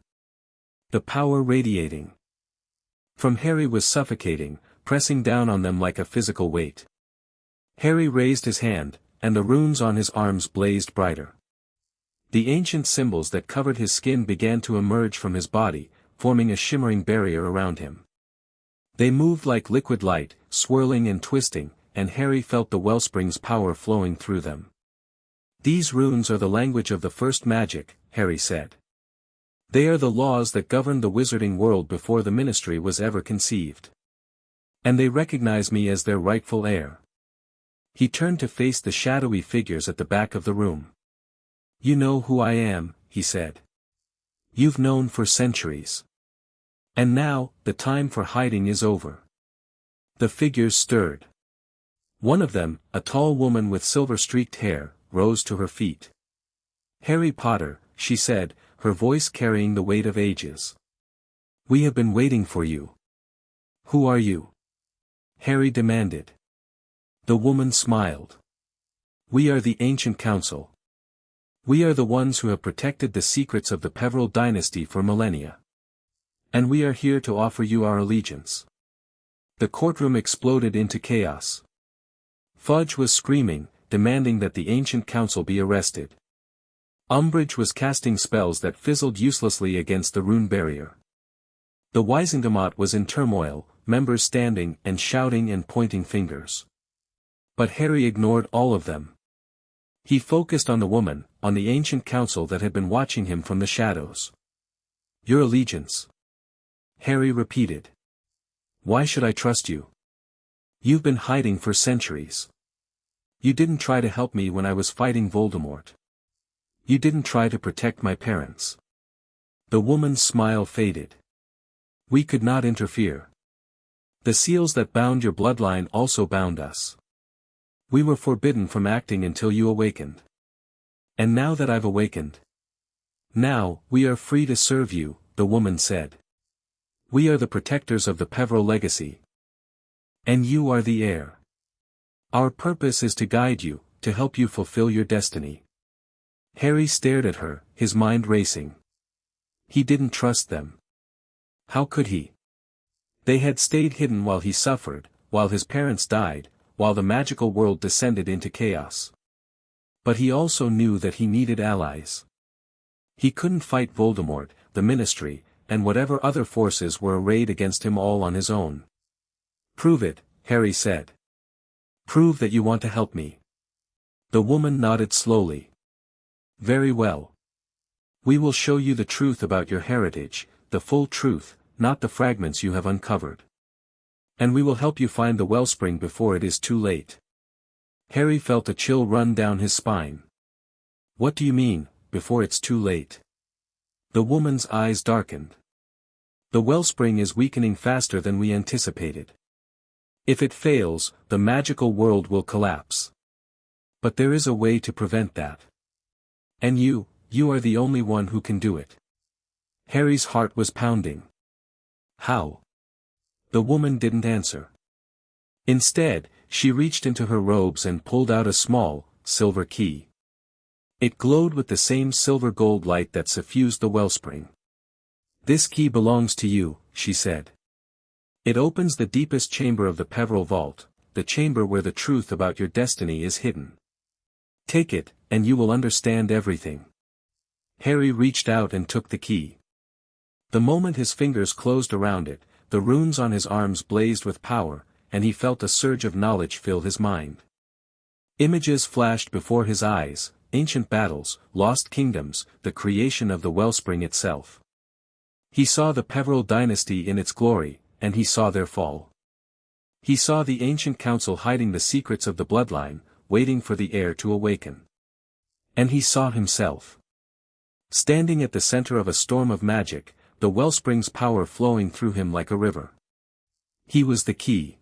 The power radiating from Harry was suffocating, pressing down on them like a physical weight. Harry raised his hand, and the runes on his arms blazed brighter. The ancient symbols that covered his skin began to emerge from his body, forming a shimmering barrier around him. They moved like liquid light, swirling and twisting, and Harry felt the wellspring's power flowing through them. These runes are the language of the first magic, Harry said. They are the laws that governed the wizarding world before the Ministry was ever conceived. And they recognize me as their rightful heir. He turned to face the shadowy figures at the back of the room. You know who I am, he said. You've known for centuries. And now, the time for hiding is over. The figures stirred. One of them, a tall woman with silver-streaked hair, rose to her feet. Harry Potter, she said, her voice carrying the weight of ages. We have been waiting for you. Who are you? Harry demanded. The woman smiled. We are the Ancient Council. We are the ones who have protected the secrets of the Peverell dynasty for millennia. And we are here to offer you our allegiance. The courtroom exploded into chaos. Fudge was screaming, demanding that the Ancient Council be arrested. Umbridge was casting spells that fizzled uselessly against the rune barrier. The Wizengamot was in turmoil, members standing and shouting and pointing fingers. But Harry ignored all of them. He focused on the woman, on the Ancient Council that had been watching him from the shadows. Your allegiance. Harry repeated. Why should I trust you? You've been hiding for centuries. You didn't try to help me when I was fighting Voldemort. You didn't try to protect my parents. The woman's smile faded. We could not interfere. The seals that bound your bloodline also bound us. We were forbidden from acting until you awakened. And now that I've awakened. Now, we are free to serve you, the woman said. We are the protectors of the Peverell legacy. And you are the heir. Our purpose is to guide you, to help you fulfill your destiny. Harry stared at her, his mind racing. He didn't trust them. How could he? They had stayed hidden while he suffered, while his parents died, while the magical world descended into chaos. But he also knew that he needed allies. He couldn't fight Voldemort, the Ministry, and whatever other forces were arrayed against him all on his own. Prove it, Harry said. Prove that you want to help me. The woman nodded slowly. Very well. We will show you the truth about your heritage, the full truth, not the fragments you have uncovered. And we will help you find the wellspring before it is too late. Harry felt a chill run down his spine. What do you mean, before it's too late? The woman's eyes darkened. The wellspring is weakening faster than we anticipated. If it fails, the magical world will collapse. But there is a way to prevent that. And you are the only one who can do it. Harry's heart was pounding. How? The woman didn't answer. Instead, she reached into her robes and pulled out a small, silver key. It glowed with the same silver-gold light that suffused the wellspring. This key belongs to you, she said. It opens the deepest chamber of the Peveril Vault, the chamber where the truth about your destiny is hidden. Take it, and you will understand everything. Harry reached out and took the key. The moment his fingers closed around it, the runes on his arms blazed with power, and he felt a surge of knowledge fill his mind. Images flashed before his eyes, ancient battles, lost kingdoms, the creation of the wellspring itself. He saw the Peveril dynasty in its glory, and he saw their fall. He saw the ancient council hiding the secrets of the bloodline, waiting for the heir to awaken. And he saw himself. Standing at the center of a storm of magic, the wellspring's power flowing through him like a river. He was the key.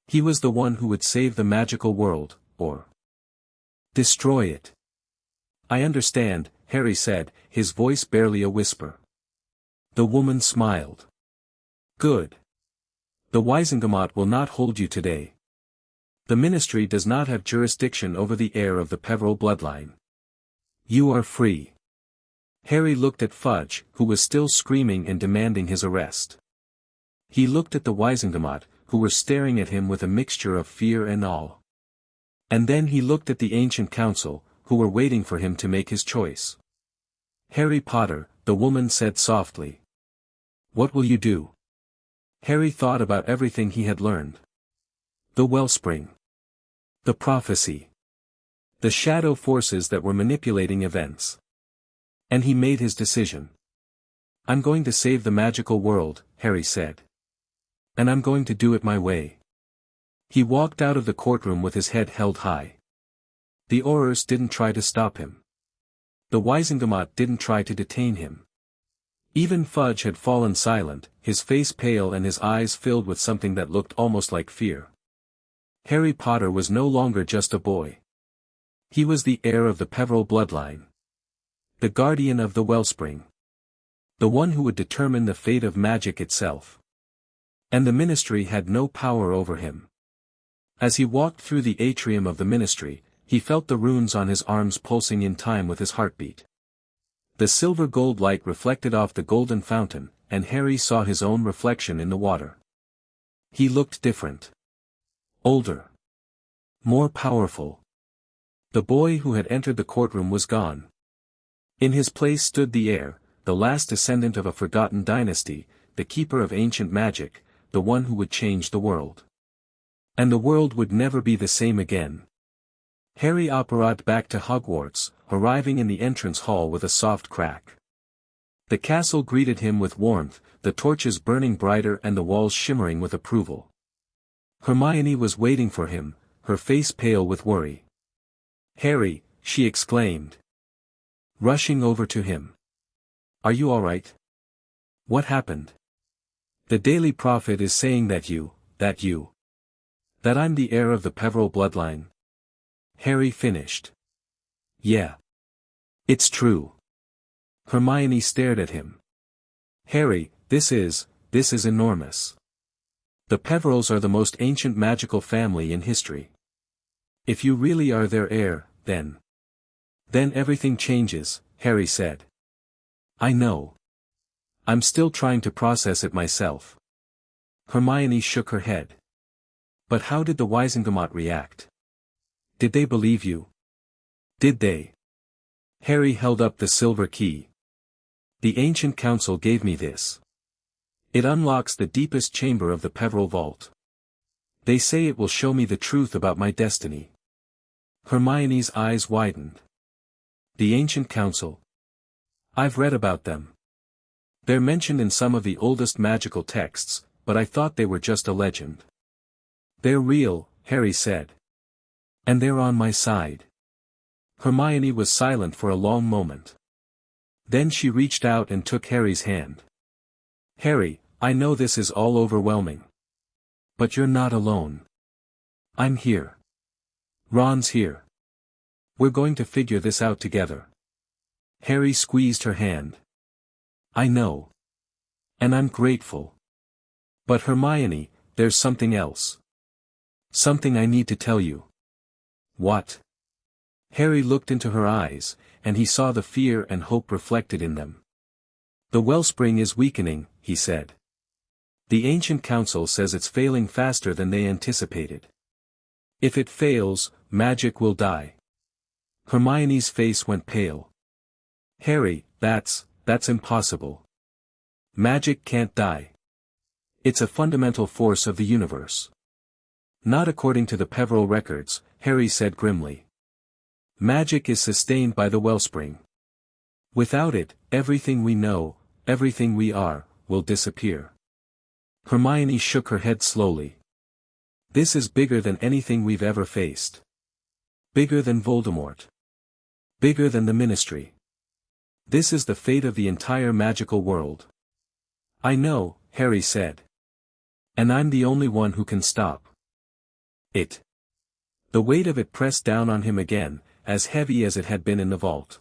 He was the one who would save the magical world, or destroy it. I understand, Harry said, his voice barely a whisper. The woman smiled. Good. The Wizengamot will not hold you today. The ministry does not have jurisdiction over the heir of the Peveril bloodline. You are free. Harry looked at Fudge, who was still screaming and demanding his arrest. He looked at the Wizengamot, who were staring at him with a mixture of fear and awe. And then he looked at the ancient council, who were waiting for him to make his choice. Harry Potter, the woman said softly. What will you do? Harry thought about everything he had learned. The wellspring. The prophecy. The shadow forces that were manipulating events. And he made his decision. I'm going to save the magical world, Harry said. And I'm going to do it my way. He walked out of the courtroom with his head held high. The Aurors didn't try to stop him. The Wizengamot didn't try to detain him. Even Fudge had fallen silent, his face pale and his eyes filled with something that looked almost like fear. Harry Potter was no longer just a boy. He was the heir of the Peveril bloodline. The guardian of the wellspring. The one who would determine the fate of magic itself. And the ministry had no power over him. As he walked through the atrium of the ministry, he felt the runes on his arms pulsing in time with his heartbeat. The silver-gold light reflected off the golden fountain, and Harry saw his own reflection in the water. He looked different. Older. More powerful. The boy who had entered the courtroom was gone. In his place stood the heir, the last descendant of a forgotten dynasty, the keeper of ancient magic, the one who would change the world. And the world would never be the same again. Harry operated back to Hogwarts, arriving in the entrance hall with a soft crack. The castle greeted him with warmth, the torches burning brighter and the walls shimmering with approval. Hermione was waiting for him, her face pale with worry. Harry, she exclaimed. Rushing over to him. Are you all right? What happened? The Daily Prophet is saying that I'm the heir of the Peveril bloodline. Harry finished. Yeah. It's true. Hermione stared at him. Harry, this is enormous. The Peverils are the most ancient magical family in history. If you really are their heir, then everything changes, Harry said. I know. I'm still trying to process it myself. Hermione shook her head. But how did the Wizengamot react? Did they believe you? Did they? Harry held up the silver key. The ancient council gave me this. It unlocks the deepest chamber of the Peveril Vault. They say it will show me the truth about my destiny. Hermione's eyes widened. The Ancient Council. I've read about them. They're mentioned in some of the oldest magical texts, but I thought they were just a legend. They're real, Harry said. And they're on my side. Hermione was silent for a long moment. Then she reached out and took Harry's hand. Harry, I know this is all overwhelming. But you're not alone. I'm here. Ron's here. We're going to figure this out together. Harry squeezed her hand. I know. And I'm grateful. But Hermione, there's something else. Something I need to tell you. What? Harry looked into her eyes, and he saw the fear and hope reflected in them. The wellspring is weakening, he said. The Ancient Council says it's failing faster than they anticipated. If it fails, magic will die. Hermione's face went pale. Harry, that's impossible. Magic can't die. It's a fundamental force of the universe. Not according to the Peveril records, Harry said grimly. Magic is sustained by the wellspring. Without it, everything we know, everything we are, will disappear. Hermione shook her head slowly. This is bigger than anything we've ever faced. Bigger than Voldemort. Bigger than the Ministry. This is the fate of the entire magical world. I know, Harry said. And I'm the only one who can stop it. The weight of it pressed down on him again, as heavy as it had been in the vault.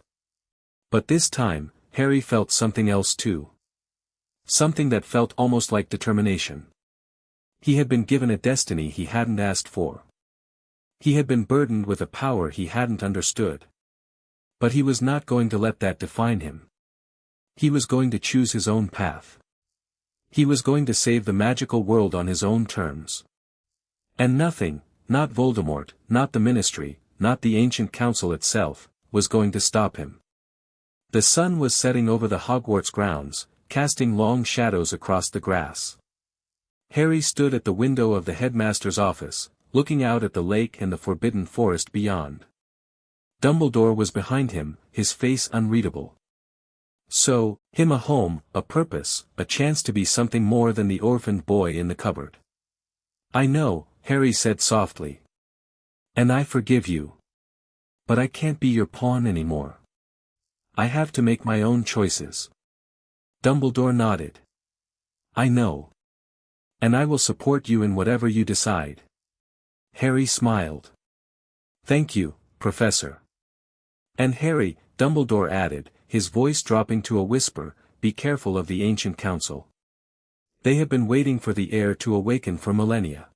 But this time, Harry felt something else too. Something that felt almost like determination. He had been given a destiny he hadn't asked for. He had been burdened with a power he hadn't understood. But he was not going to let that define him. He was going to choose his own path. He was going to save the magical world on his own terms. And nothing, not Voldemort, not the Ministry, not the Ancient Council itself, was going to stop him. The sun was setting over the Hogwarts grounds, casting long shadows across the grass. Harry stood at the window of the headmaster's office, looking out at the lake and the forbidden forest beyond. Dumbledore was behind him, his face unreadable. So, him a home, a purpose, a chance to be something more than the orphaned boy in the cupboard. I know, Harry said softly. And I forgive you. But I can't be your pawn anymore. I have to make my own choices. Dumbledore nodded. I know. And I will support you in whatever you decide. Harry smiled. Thank you, Professor. And Harry, Dumbledore added, his voice dropping to a whisper, be careful of the Ancient Council. They have been waiting for the heir to awaken for millennia.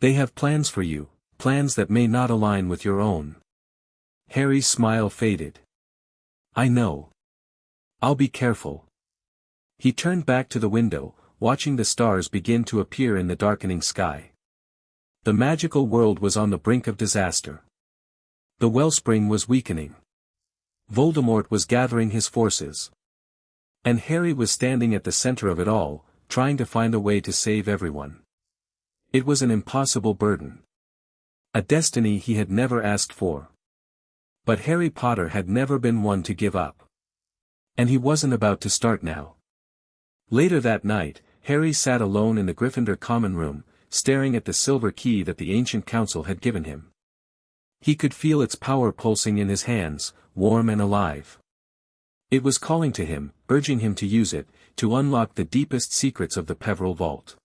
They have plans for you, plans that may not align with your own. Harry's smile faded. I know. I'll be careful. He turned back to the window, watching the stars begin to appear in the darkening sky. The magical world was on the brink of disaster. The wellspring was weakening. Voldemort was gathering his forces. And Harry was standing at the center of it all, trying to find a way to save everyone. It was an impossible burden. A destiny he had never asked for. But Harry Potter had never been one to give up. And he wasn't about to start now. Later that night, Harry sat alone in the Gryffindor common room, staring at the silver key that the Ancient Council had given him. He could feel its power pulsing in his hands, warm and alive. It was calling to him, urging him to use it, to unlock the deepest secrets of the Peveril Vault.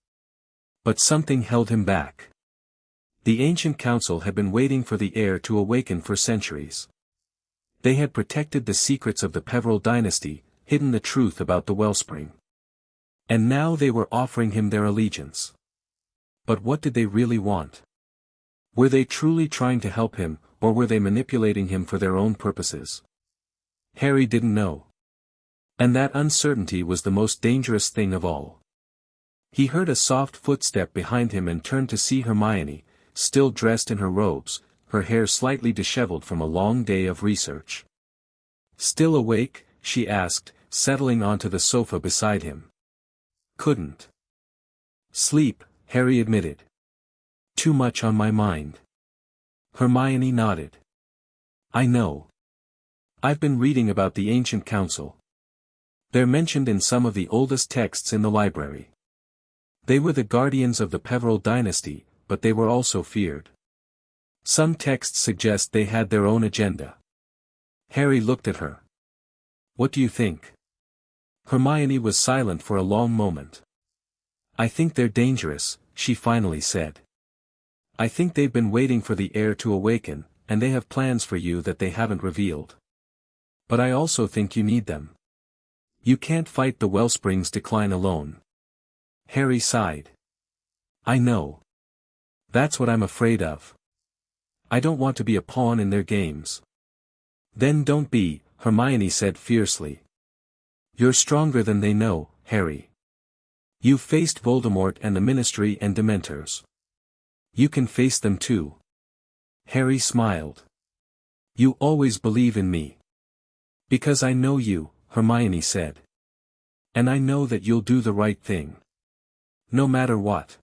But something held him back. The Ancient Council had been waiting for the heir to awaken for centuries. They had protected the secrets of the Peveril dynasty, hidden the truth about the wellspring. And now they were offering him their allegiance. But what did they really want? Were they truly trying to help him, or were they manipulating him for their own purposes? Harry didn't know. And that uncertainty was the most dangerous thing of all. He heard a soft footstep behind him and turned to see Hermione, still dressed in her robes, her hair slightly disheveled from a long day of research. Still awake? She asked, settling onto the sofa beside him. Couldn't sleep, Harry admitted. too much on my mind. Hermione nodded. I know. I've been reading about the ancient council. They're mentioned in some of the oldest texts in the library. They were the guardians of the Peveril dynasty, but they were also feared. Some texts suggest they had their own agenda. Harry looked at her. What do you think? Hermione was silent for a long moment. I think they're dangerous, she finally said. I think they've been waiting for the heir to awaken, and they have plans for you that they haven't revealed. But I also think you need them. You can't fight the Wellspring's decline alone. Harry sighed. I know. That's what I'm afraid of. I don't want to be a pawn in their games. Then don't be, Hermione said fiercely. You're stronger than they know, Harry. You've faced Voldemort and the Ministry and Dementors. You can face them too. Harry smiled. You always believe in me. Because I know you, Hermione said. And I know that you'll do the right thing. No matter what.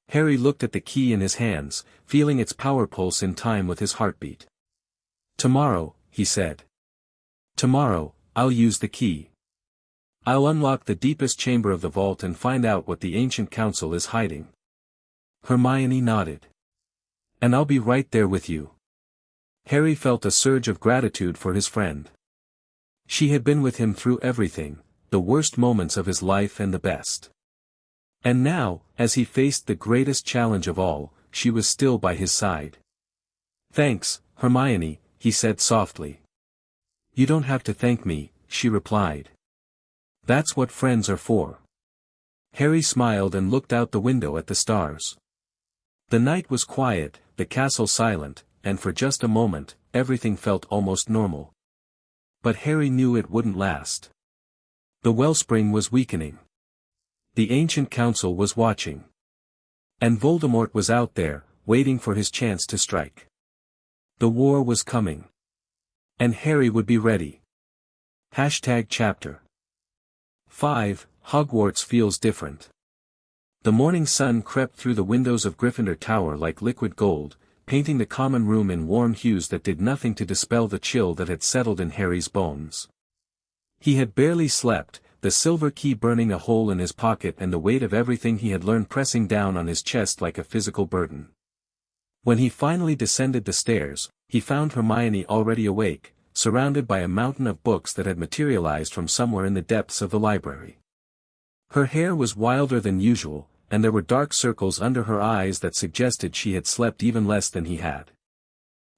Harry looked at the key in his hands, feeling its power pulse in time with his heartbeat. Tomorrow, he said. Tomorrow, I'll use the key. I'll unlock the deepest chamber of the vault and find out what the ancient council is hiding. Hermione nodded. And I'll be right there with you. Harry felt a surge of gratitude for his friend. She had been with him through everything, the worst moments of his life and the best. And now, as he faced the greatest challenge of all, she was still by his side. Thanks, Hermione, he said softly. You don't have to thank me, she replied. That's what friends are for. Harry smiled and looked out the window at the stars. The night was quiet, the castle silent, and for just a moment, everything felt almost normal. But Harry knew it wouldn't last. The Wellspring was weakening. The ancient council was watching. And Voldemort was out there, waiting for his chance to strike. The war was coming. And Harry would be ready. Chapter 5, Hogwarts feels different. The morning sun crept through the windows of Gryffindor Tower like liquid gold, painting the common room in warm hues that did nothing to dispel the chill that had settled in Harry's bones. He had barely slept, the silver key burning a hole in his pocket and the weight of everything he had learned pressing down on his chest like a physical burden. When he finally descended the stairs, he found Hermione already awake, surrounded by a mountain of books that had materialized from somewhere in the depths of the library. Her hair was wilder than usual, and there were dark circles under her eyes that suggested she had slept even less than he had.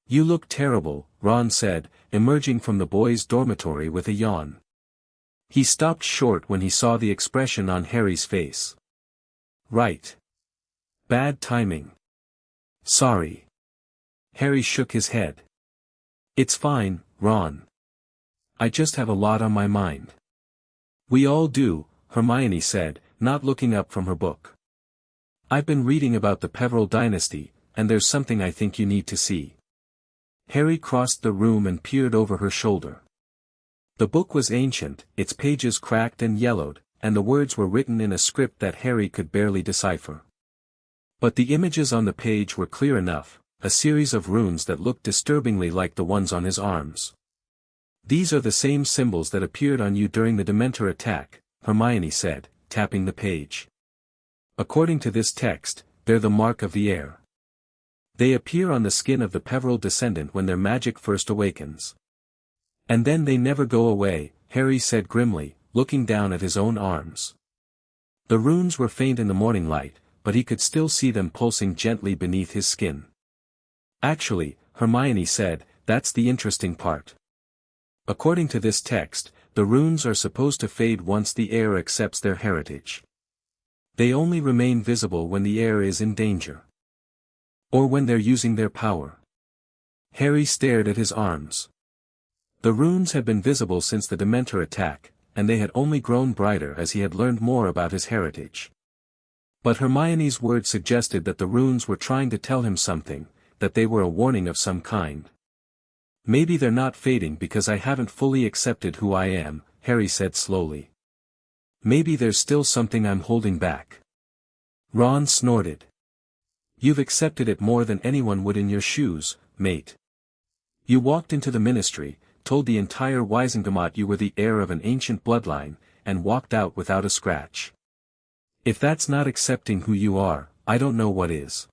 You look terrible, Ron said, emerging from the boys' dormitory with a yawn. He stopped short when he saw the expression on Harry's face. Right. Bad timing. Sorry. Harry shook his head. It's fine, Ron. I just have a lot on my mind. We all do, Hermione said, not looking up from her book. I've been reading about the Peveril dynasty, and there's something I think you need to see. Harry crossed the room and peered over her shoulder. The book was ancient, its pages cracked and yellowed, and the words were written in a script that Harry could barely decipher. But the images on the page were clear enough, a series of runes that looked disturbingly like the ones on his arms. These are the same symbols that appeared on you during the Dementor attack, Hermione said, tapping the page. According to this text, they're the mark of the heir. They appear on the skin of the Peveril descendant when their magic first awakens. And then they never go away, Harry said grimly, looking down at his own arms. The runes were faint in the morning light, but he could still see them pulsing gently beneath his skin. Actually, Hermione said, that's the interesting part. According to this text, the runes are supposed to fade once the heir accepts their heritage. They only remain visible when the heir is in danger. Or when they're using their power. Harry stared at his arms. The runes had been visible since the Dementor attack, and they had only grown brighter as he had learned more about his heritage. But Hermione's words suggested that the runes were trying to tell him something, that they were a warning of some kind. Maybe they're not fading because I haven't fully accepted who I am, Harry said slowly. Maybe there's still something I'm holding back. Ron snorted. You've accepted it more than anyone would in your shoes, mate. You walked into the ministry, told the entire Wisengamot you were the heir of an ancient bloodline, and walked out without a scratch. If that's not accepting who you are, I don't know what is.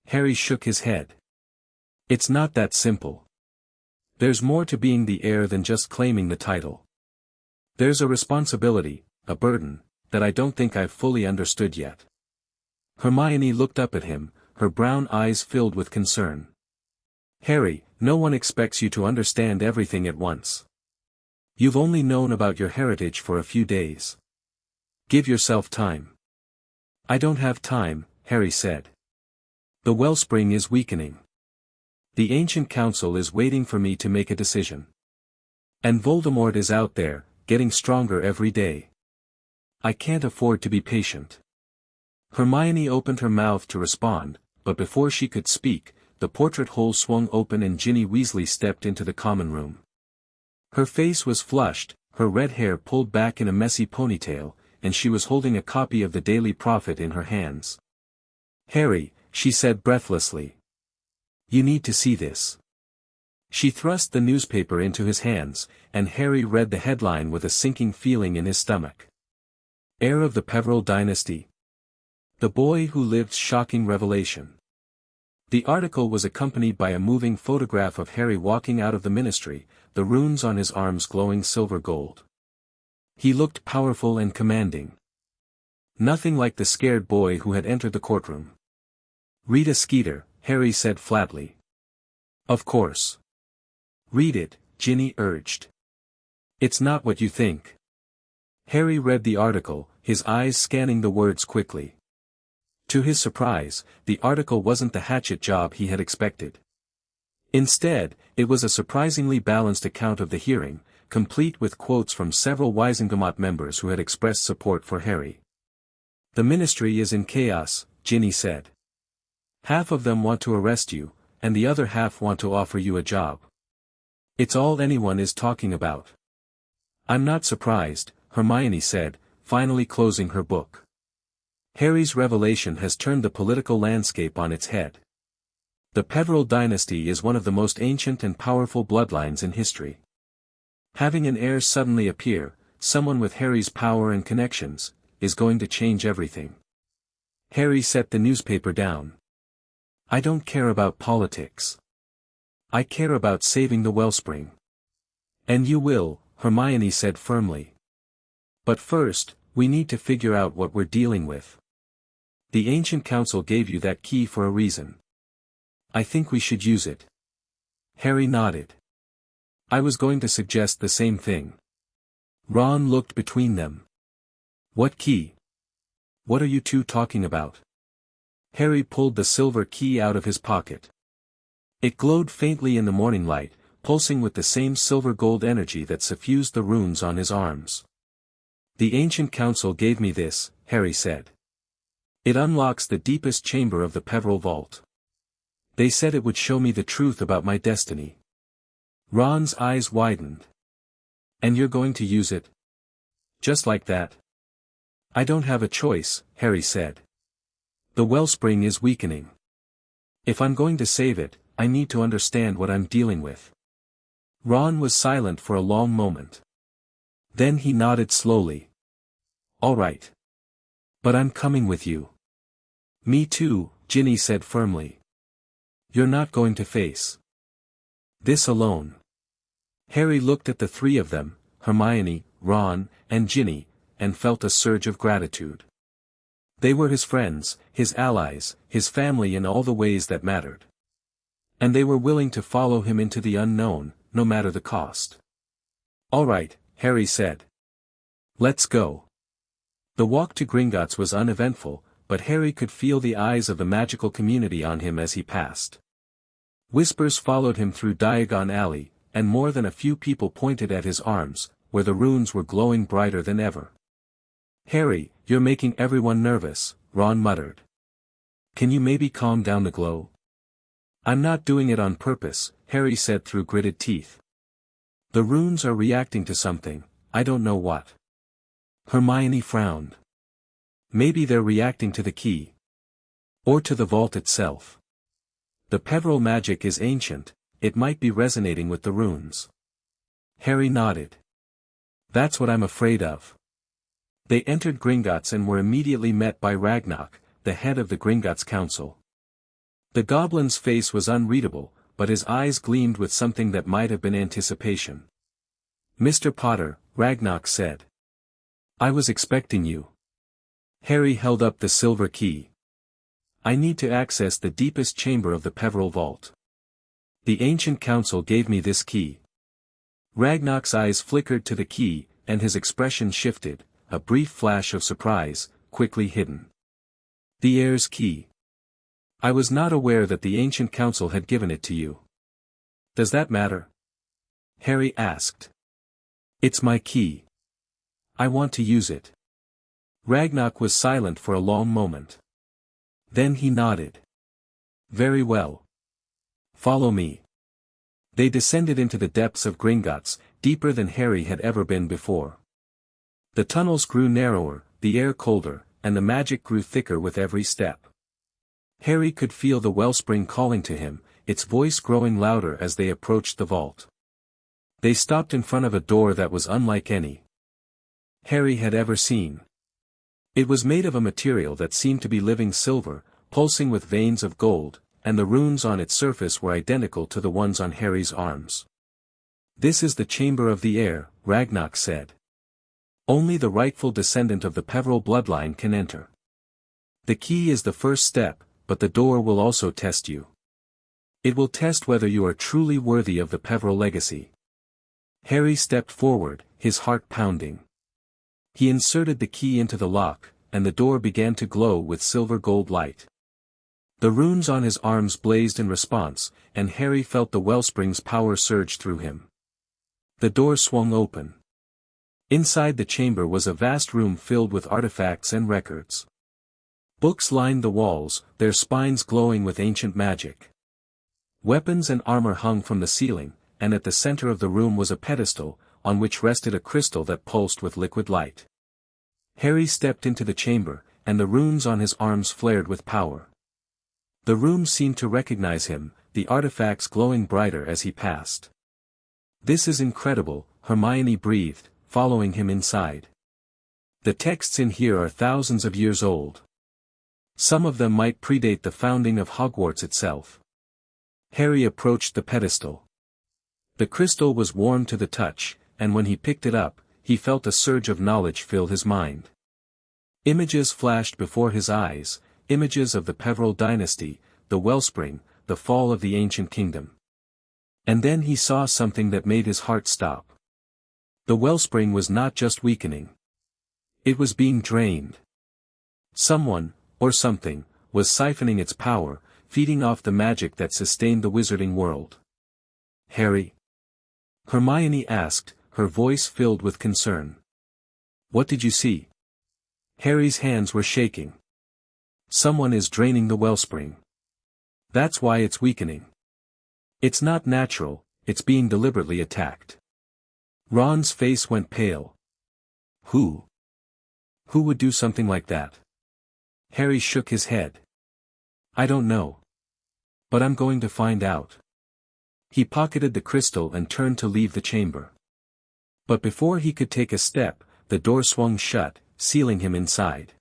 Harry shook his head. It's not that simple. There's more to being the heir than just claiming the title. There's a responsibility, a burden, that I don't think I've fully understood yet. Hermione looked up at him, her brown eyes filled with concern. Harry, no one expects you to understand everything at once. You've only known about your heritage for a few days. Give yourself time. I don't have time, Harry said. The wellspring is weakening. The ancient council is waiting for me to make a decision. And Voldemort is out there, getting stronger every day. I can't afford to be patient. Hermione opened her mouth to respond, but before she could speak, the portrait hole swung open and Ginny Weasley stepped into the common room. Her face was flushed, her red hair pulled back in a messy ponytail, and she was holding a copy of the Daily Prophet in her hands. Harry, she said breathlessly. You need to see this. She thrust the newspaper into his hands, and Harry read the headline with a sinking feeling in his stomach. Heir of the Peverell dynasty. The boy who lived shocking revelation. The article was accompanied by a moving photograph of Harry walking out of the ministry, the runes on his arms glowing silver gold. He looked powerful and commanding. Nothing like the scared boy who had entered the courtroom. Read a Skeeter, Harry said flatly. Of course. Read it, Ginny urged. It's not what you think. Harry read the article, his eyes scanning the words quickly. To his surprise, the article wasn't the hatchet job he had expected. Instead, it was a surprisingly balanced account of the hearing, complete with quotes from several Wisengamot members who had expressed support for Harry. The ministry is in chaos, Ginny said. Half of them want to arrest you, and the other half want to offer you a job. It's all anyone is talking about. I'm not surprised, Hermione said, finally closing her book. Harry's revelation has turned the political landscape on its head. The Peverell dynasty is one of the most ancient and powerful bloodlines in history. Having an heir suddenly appear, someone with Harry's power and connections, is going to change everything. Harry set the newspaper down. I don't care about politics. I care about saving the wellspring. And you will, Hermione said firmly. But first, we need to figure out what we're dealing with. The ancient council gave you that key for a reason. I think we should use it. Harry nodded. I was going to suggest the same thing. Ron looked between them. What key? What are you two talking about? Harry pulled the silver key out of his pocket. It glowed faintly in the morning light, pulsing with the same silver-gold energy that suffused the runes on his arms. The ancient council gave me this, Harry said. It unlocks the deepest chamber of the Peverell vault. They said it would show me the truth about my destiny. Ron's eyes widened. And you're going to use it? Just like that? I don't have a choice, Harry said. The wellspring is weakening. If I'm going to save it, I need to understand what I'm dealing with. Ron was silent for a long moment. Then he nodded slowly. All right. But I'm coming with you. Me too, Ginny said firmly. You're not going to face this alone. Harry looked at the three of them, Hermione, Ron, and Ginny, and felt a surge of gratitude. They were his friends, his allies, his family in all the ways that mattered. And they were willing to follow him into the unknown, no matter the cost. All right, Harry said. Let's go. The walk to Gringotts was uneventful, but Harry could feel the eyes of the magical community on him as he passed. Whispers followed him through Diagon Alley, and more than a few people pointed at his arms, where the runes were glowing brighter than ever. Harry, you're making everyone nervous, Ron muttered. Can you maybe calm down the glow? I'm not doing it on purpose, Harry said through gritted teeth. The runes are reacting to something, I don't know what. Hermione frowned. Maybe they're reacting to the key. Or to the vault itself? The Peveril magic is ancient, it might be resonating with the runes. Harry nodded. That's what I'm afraid of. They entered Gringotts and were immediately met by Ragnarok, the head of the Gringotts Council. The goblin's face was unreadable, but his eyes gleamed with something that might have been anticipation. Mr. Potter, Ragnarok said. I was expecting you. Harry held up the silver key. I need to access the deepest chamber of the Peveril Vault. The ancient council gave me this key. Ragnarok's eyes flickered to the key, and his expression shifted, a brief flash of surprise, quickly hidden. The heir's key. I was not aware that the ancient council had given it to you. Does that matter? Harry asked. It's my key. I want to use it. Ragnarok was silent for a long moment. Then he nodded. Very well. Follow me. They descended into the depths of Gringotts, deeper than Harry had ever been before. The tunnels grew narrower, the air colder, and the magic grew thicker with every step. Harry could feel the wellspring calling to him, its voice growing louder as they approached the vault. They stopped in front of a door that was unlike any Harry had ever seen. It was made of a material that seemed to be living silver, pulsing with veins of gold, and the runes on its surface were identical to the ones on Harry's arms. This is the chamber of the heir, Ragnarok said. Only the rightful descendant of the Peveril bloodline can enter. The key is the first step, but the door will also test you. It will test whether you are truly worthy of the Peveril legacy. Harry stepped forward, his heart pounding. He inserted the key into the lock, and the door began to glow with silver-gold light. The runes on his arms blazed in response, and Harry felt the wellspring's power surge through him. The door swung open. Inside the chamber was a vast room filled with artifacts and records. Books lined the walls, their spines glowing with ancient magic. Weapons and armor hung from the ceiling, and at the center of the room was a pedestal, on which rested a crystal that pulsed with liquid light. Harry stepped into the chamber, and the runes on his arms flared with power. The room seemed to recognize him, the artifacts glowing brighter as he passed. This is incredible, Hermione breathed, following him inside. The texts in here are thousands of years old. Some of them might predate the founding of Hogwarts itself. Harry approached the pedestal. The crystal was warm to the touch, and when he picked it up, he felt a surge of knowledge fill his mind. Images flashed before his eyes, images of the Peveril dynasty, the wellspring, the fall of the ancient kingdom. And then he saw something that made his heart stop. The wellspring was not just weakening. It was being drained. Someone, or something, was siphoning its power, feeding off the magic that sustained the wizarding world. Harry? Hermione asked, her voice filled with concern. What did you see? Harry's hands were shaking. Someone is draining the wellspring. That's why it's weakening. It's not natural, it's being deliberately attacked. Ron's face went pale. Who? Who would do something like that? Harry shook his head. I don't know. But I'm going to find out. He pocketed the crystal and turned to leave the chamber. But before he could take a step, the door swung shut, sealing him inside.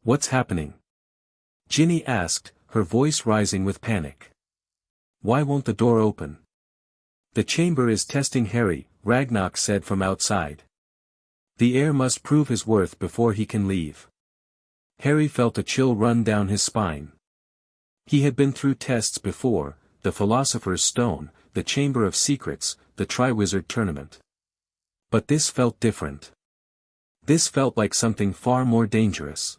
What's happening? Ginny asked, her voice rising with panic. Why won't the door open? The chamber is testing Harry, Ragnarok said from outside. The heir must prove his worth before he can leave. Harry felt a chill run down his spine. He had been through tests before, the Philosopher's Stone, the Chamber of Secrets, the Triwizard Tournament. But this felt different. This felt like something far more dangerous.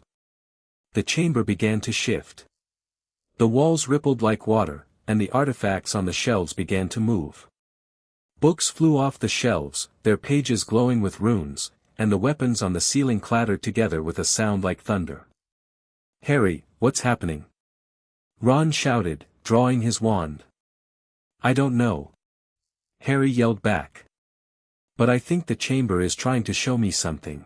The chamber began to shift. The walls rippled like water, and the artifacts on the shelves began to move. Books flew off the shelves, their pages glowing with runes, and the weapons on the ceiling clattered together with a sound like thunder. Harry, what's happening? Ron shouted, drawing his wand. I don't know. Harry yelled back. But I think the chamber is trying to show me something.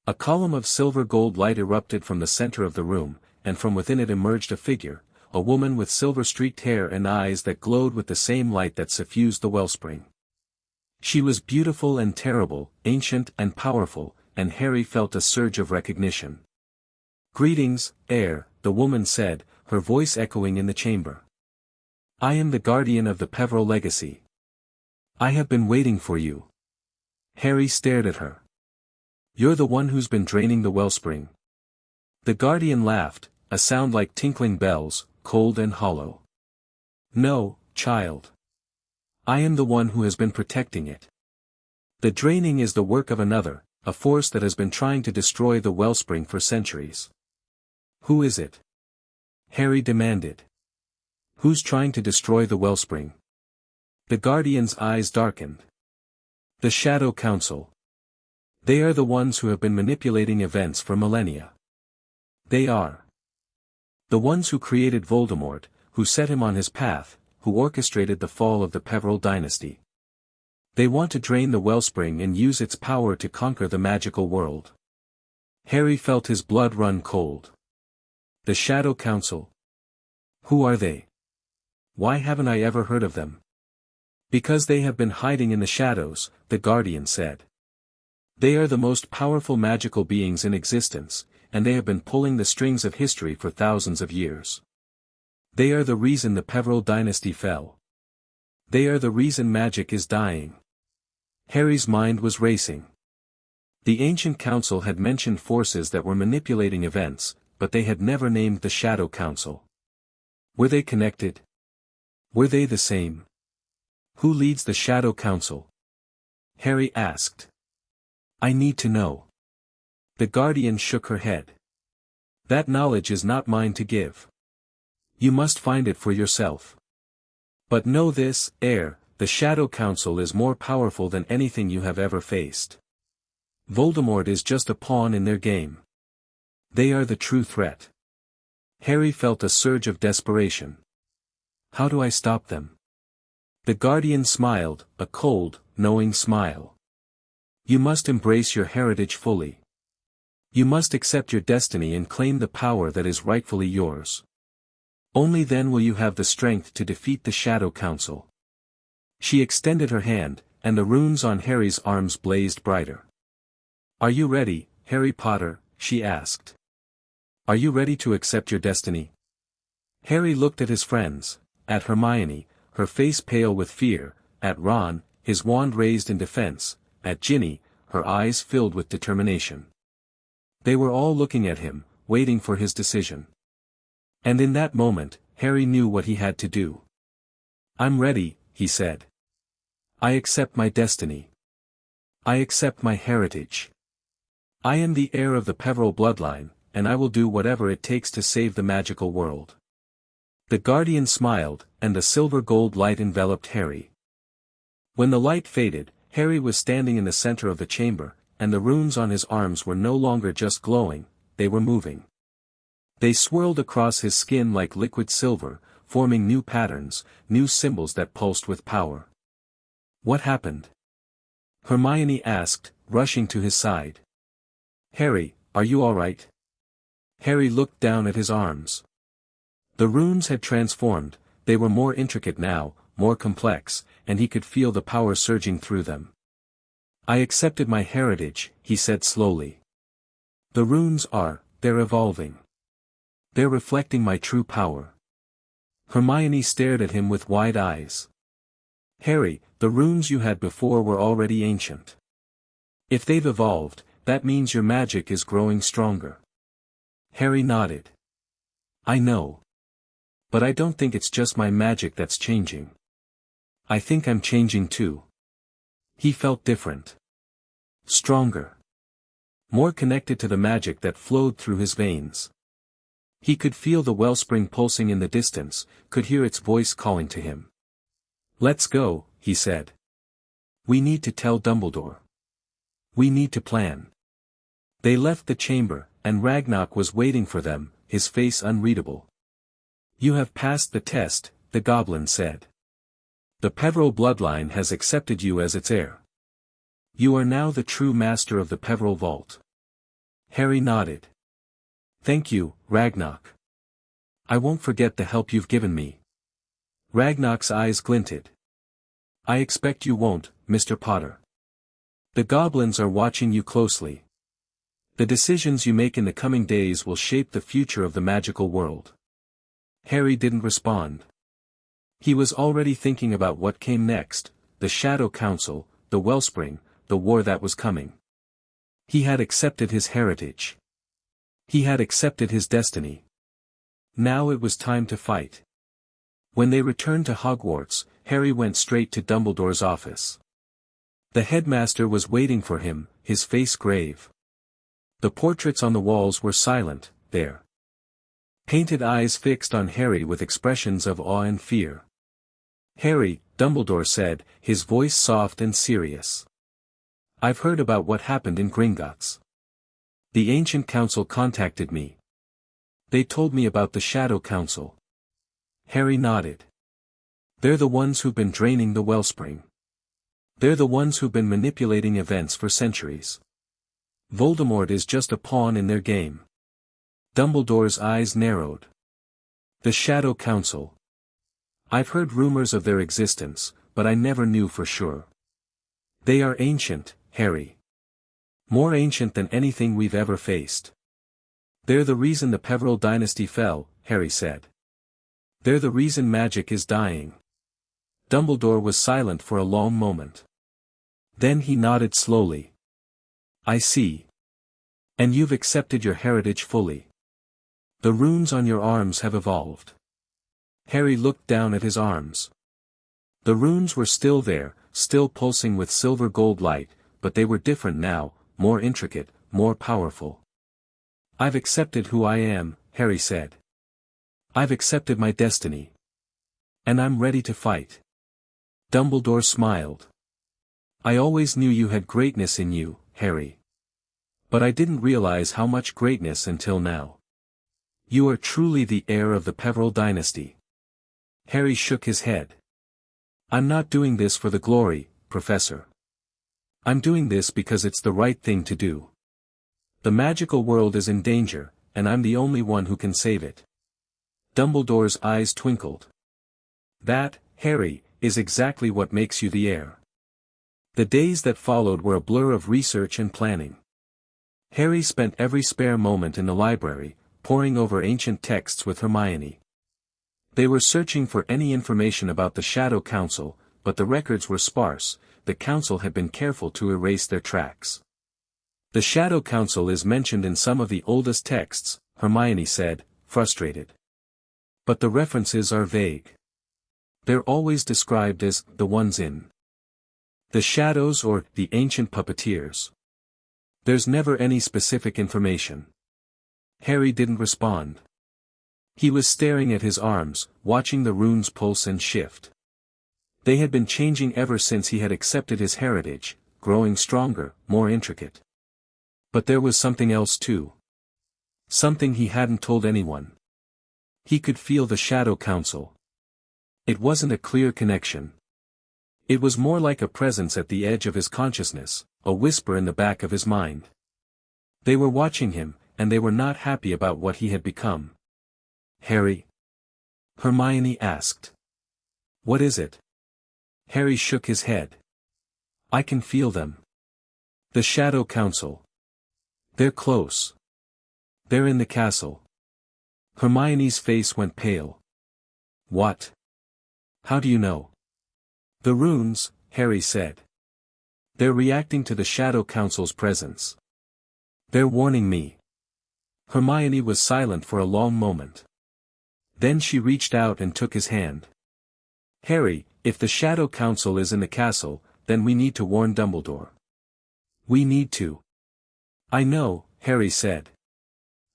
A column of silver-gold light erupted from the center of the room, and from within it emerged a figure, a woman with silver-streaked hair and eyes that glowed with the same light that suffused the wellspring. She was beautiful and terrible, ancient and powerful, and Harry felt a surge of recognition. "Greetings, heir," the woman said, her voice echoing in the chamber. "I am the guardian of the Peveril legacy. I have been waiting for you." Harry stared at her. "You're the one who's been draining the wellspring." The guardian laughed, a sound like tinkling bells, cold and hollow. "No, child. I am the one who has been protecting it. The draining is the work of another, a force that has been trying to destroy the wellspring for centuries." "Who is it?" Harry demanded. "Who's trying to destroy the wellspring?" The guardian's eyes darkened. "The Shadow Council. They are the ones who have been manipulating events for millennia. They are the ones who created Voldemort, who set him on his path, who orchestrated the fall of the Peveril dynasty. They want to drain the wellspring and use its power to conquer the magical world." Harry felt his blood run cold. The Shadow Council? Who are they? Why haven't I ever heard of them? "Because they have been hiding in the shadows," the Guardian said. "They are the most powerful magical beings in existence, and they have been pulling the strings of history for thousands of years. They are the reason the Peveril dynasty fell. They are the reason magic is dying." Harry's mind was racing. The ancient council had mentioned forces that were manipulating events, but they had never named the Shadow Council. Were they connected? Were they the same? "Who leads the Shadow Council?" Harry asked. "I need to know." The Guardian shook her head. "That knowledge is not mine to give. You must find it for yourself. But know this, heir, the Shadow Council is more powerful than anything you have ever faced. Voldemort is just a pawn in their game. They are the true threat." Harry felt a surge of desperation. "How do I stop them?" The Guardian smiled, a cold, knowing smile. "You must embrace your heritage fully. You must accept your destiny and claim the power that is rightfully yours. Only then will you have the strength to defeat the Shadow Council." She extended her hand, and the runes on Harry's arms blazed brighter. "Are you ready, Harry Potter?" she asked. "Are you ready to accept your destiny?" Harry looked at his friends, at Hermione, her face pale with fear, at Ron, his wand raised in defense, at Ginny, her eyes filled with determination. They were all looking at him, waiting for his decision. And in that moment, Harry knew what he had to do. "I'm ready," he said. "I accept my destiny. I accept my heritage. I am the heir of the Peveril bloodline, and I will do whatever it takes to save the magical world." The Guardian smiled, and the silver-gold light enveloped Harry. When the light faded, Harry was standing in the center of the chamber, and the runes on his arms were no longer just glowing, they were moving. They swirled across his skin like liquid silver, forming new patterns, new symbols that pulsed with power. "What happened?" Hermione asked, rushing to his side. "Harry, are you all right?" Harry looked down at his arms. The runes had transformed, they were more intricate now, more complex, and he could feel the power surging through them. "I accepted my heritage," he said slowly. "The runes they're evolving. They're reflecting my true power." Hermione stared at him with wide eyes. "Harry, the runes you had before were already ancient. If they've evolved, that means your magic is growing stronger." Harry nodded. "I know. But I don't think it's just my magic that's changing. I think I'm changing too." He felt different. Stronger. More connected to the magic that flowed through his veins. He could feel the wellspring pulsing in the distance, could hear its voice calling to him. "Let's go," he said. "We need to tell Dumbledore. We need to plan." They left the chamber, and Ragnarok was waiting for them, his face unreadable. "You have passed the test," the goblin said. "The Peveril bloodline has accepted you as its heir. You are now the true master of the Peveril Vault." Harry nodded. Thank you, Ragnarok. I won't forget the help you've given me. Ragnarok's eyes glinted. I expect you won't, Mr. Potter. The goblins are watching you closely. The decisions you make in the coming days will shape the future of the magical world. Harry didn't respond. He was already thinking about what came next, the Shadow Council, the Wellspring, the war that was coming. He had accepted his heritage. He had accepted his destiny. Now it was time to fight. When they returned to Hogwarts, Harry went straight to Dumbledore's office. The headmaster was waiting for him, his face grave. The portraits on the walls were silent, their painted eyes fixed on Harry with expressions of awe and fear. Harry, Dumbledore said, his voice soft and serious. I've heard about what happened in Gringotts. The Ancient Council contacted me. They told me about the Shadow Council. Harry nodded. They're the ones who've been draining the Wellspring. They're the ones who've been manipulating events for centuries. Voldemort is just a pawn in their game. Dumbledore's eyes narrowed. The Shadow Council. I've heard rumors of their existence, but I never knew for sure. They are ancient, Harry. More ancient than anything we've ever faced. They're the reason the Peverell dynasty fell, Harry said. They're the reason magic is dying. Dumbledore was silent for a long moment. Then he nodded slowly. I see. And you've accepted your heritage fully. The runes on your arms have evolved. Harry looked down at his arms. The runes were still there, still pulsing with silver-gold light, but they were different now, more intricate, more powerful. I've accepted who I am, Harry said. I've accepted my destiny. And I'm ready to fight. Dumbledore smiled. I always knew you had greatness in you, Harry. But I didn't realize how much greatness until now. You are truly the heir of the Peverell dynasty. Harry shook his head. I'm not doing this for the glory, Professor. I'm doing this because it's the right thing to do. The magical world is in danger, and I'm the only one who can save it. Dumbledore's eyes twinkled. That, Harry, is exactly what makes you the heir. The days that followed were a blur of research and planning. Harry spent every spare moment in the library, poring over ancient texts with Hermione. They were searching for any information about the Shadow Council, but the records were sparse. The Council had been careful to erase their tracks. The Shadow Council is mentioned in some of the oldest texts, Hermione said, frustrated. But the references are vague. They're always described as the ones in the shadows or the ancient puppeteers. There's never any specific information. Harry didn't respond. He was staring at his arms, watching the runes pulse and shift. They had been changing ever since he had accepted his heritage, growing stronger, more intricate. But there was something else too. Something he hadn't told anyone. He could feel the Shadow Council. It wasn't a clear connection. It was more like a presence at the edge of his consciousness, a whisper in the back of his mind. They were watching him, and they were not happy about what he had become. Harry? Hermione asked. What is it? Harry shook his head. I can feel them. The Shadow Council. They're close. They're in the castle. Hermione's face went pale. What? How do you know? The runes, Harry said. They're reacting to the Shadow Council's presence. They're warning me. Hermione was silent for a long moment. Then she reached out and took his hand. Harry, if the Shadow Council is in the castle, then we need to warn Dumbledore. We need to. I know, Harry said.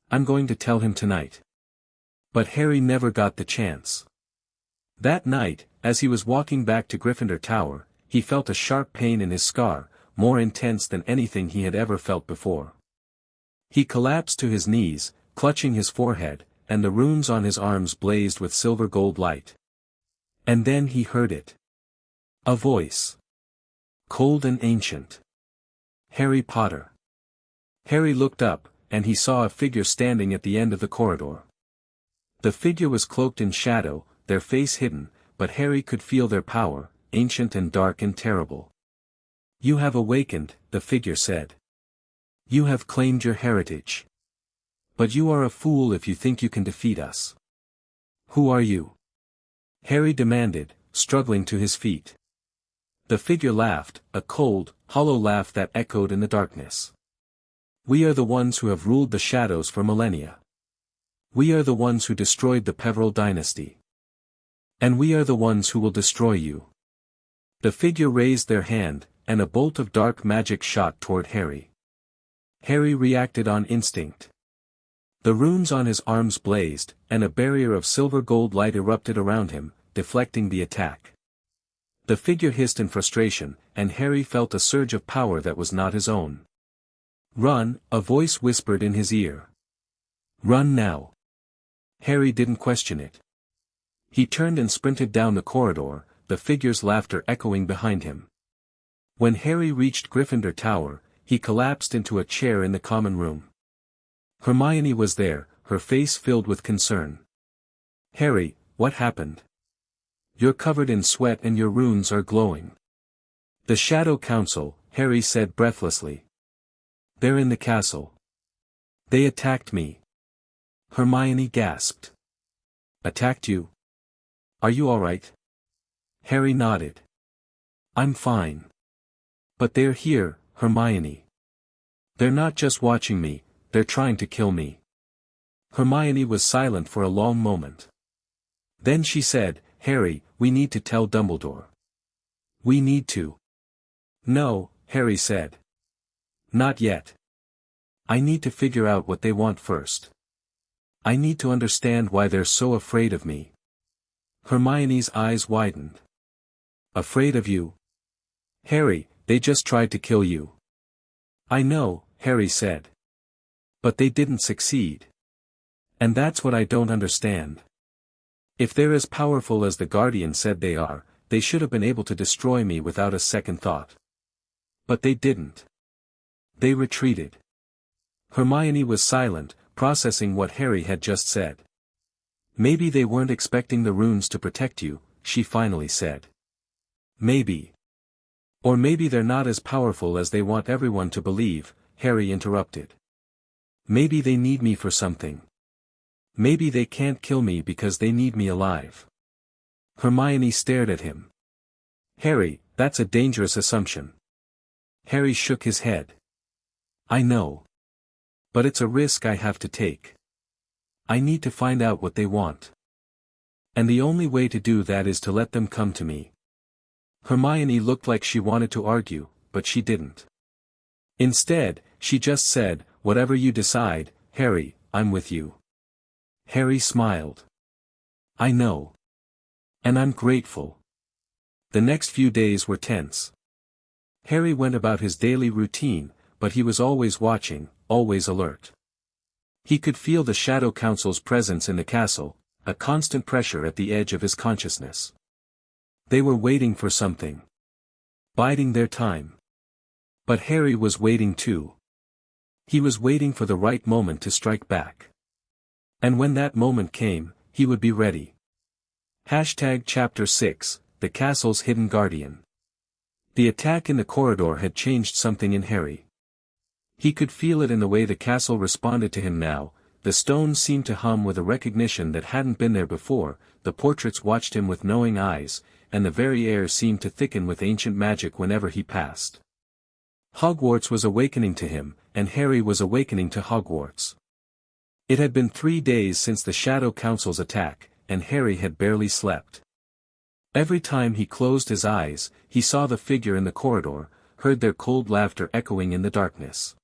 I'm going to tell him tonight. But Harry never got the chance. That night, as he was walking back to Gryffindor Tower, he felt a sharp pain in his scar, more intense than anything he had ever felt before. He collapsed to his knees, clutching his forehead, and the runes on his arms blazed with silver-gold light. And then he heard it. A voice. Cold and ancient. Harry Potter. Harry looked up, and he saw a figure standing at the end of the corridor. The figure was cloaked in shadow, their face hidden, but Harry could feel their power, ancient and dark and terrible. "You have awakened," the figure said. "You have claimed your heritage. But you are a fool if you think you can defeat us." "Who are you?" Harry demanded, struggling to his feet. The figure laughed, a cold, hollow laugh that echoed in the darkness. "We are the ones who have ruled the shadows for millennia. We are the ones who destroyed the Peveril dynasty. And we are the ones who will destroy you." The figure raised their hand, and a bolt of dark magic shot toward Harry. Harry reacted on instinct. The runes on his arms blazed, and a barrier of silver-gold light erupted around him, deflecting the attack. The figure hissed in frustration, and Harry felt a surge of power that was not his own. "Run," a voice whispered in his ear. "Run now." Harry didn't question it. He turned and sprinted down the corridor, the figure's laughter echoing behind him. When Harry reached Gryffindor Tower, he collapsed into a chair in the common room. Hermione was there, her face filled with concern. "Harry, what happened? You're covered in sweat and your runes are glowing." "The Shadow Council," Harry said breathlessly. "They're in the castle. They attacked me." Hermione gasped. "Attacked you? Are you all right?" Harry nodded. "I'm fine. But they're here, Hermione. They're not just watching me, they're trying to kill me." Hermione was silent for a long moment. Then she said, "Harry, we need to tell Dumbledore." "We need to." "No," Harry said. "Not yet. I need to figure out what they want first. I need to understand why they're so afraid of me." Hermione's eyes widened. "Afraid of you? Harry, they just tried to kill you." "I know," Harry said. "But they didn't succeed. And that's what I don't understand. If they're as powerful as the Guardian said they are, they should have been able to destroy me without a second thought. But they didn't. They retreated." Hermione was silent, processing what Harry had just said. "Maybe they weren't expecting the runes to protect you," she finally said. "Maybe. Or maybe they're not as powerful as they want everyone to believe," Harry interrupted. "Maybe they need me for something. Maybe they can't kill me because they need me alive." Hermione stared at him. "Harry, that's a dangerous assumption." Harry shook his head. "I know. But it's a risk I have to take. I need to find out what they want. And the only way to do that is to let them come to me." Hermione looked like she wanted to argue, but she didn't. Instead, she just said, "Whatever you decide, Harry, I'm with you." Harry smiled. "I know. And I'm grateful." The next few days were tense. Harry went about his daily routine, but he was always watching, always alert. He could feel the Shadow Council's presence in the castle, a constant pressure at the edge of his consciousness. They were waiting for something. Biding their time. But Harry was waiting too. He was waiting for the right moment to strike back. And when that moment came, he would be ready. Chapter 6, The Castle's Hidden Guardian. The attack in the corridor had changed something in Harry. He could feel it in the way the castle responded to him now. The stones seemed to hum with a recognition that hadn't been there before, the portraits watched him with knowing eyes, and the very air seemed to thicken with ancient magic whenever he passed. Hogwarts was awakening to him, and Harry was awakening to Hogwarts. It had been 3 days since the Shadow Council's attack, and Harry had barely slept. Every time he closed his eyes, he saw the figure in the corridor, heard their cold laughter echoing in the darkness.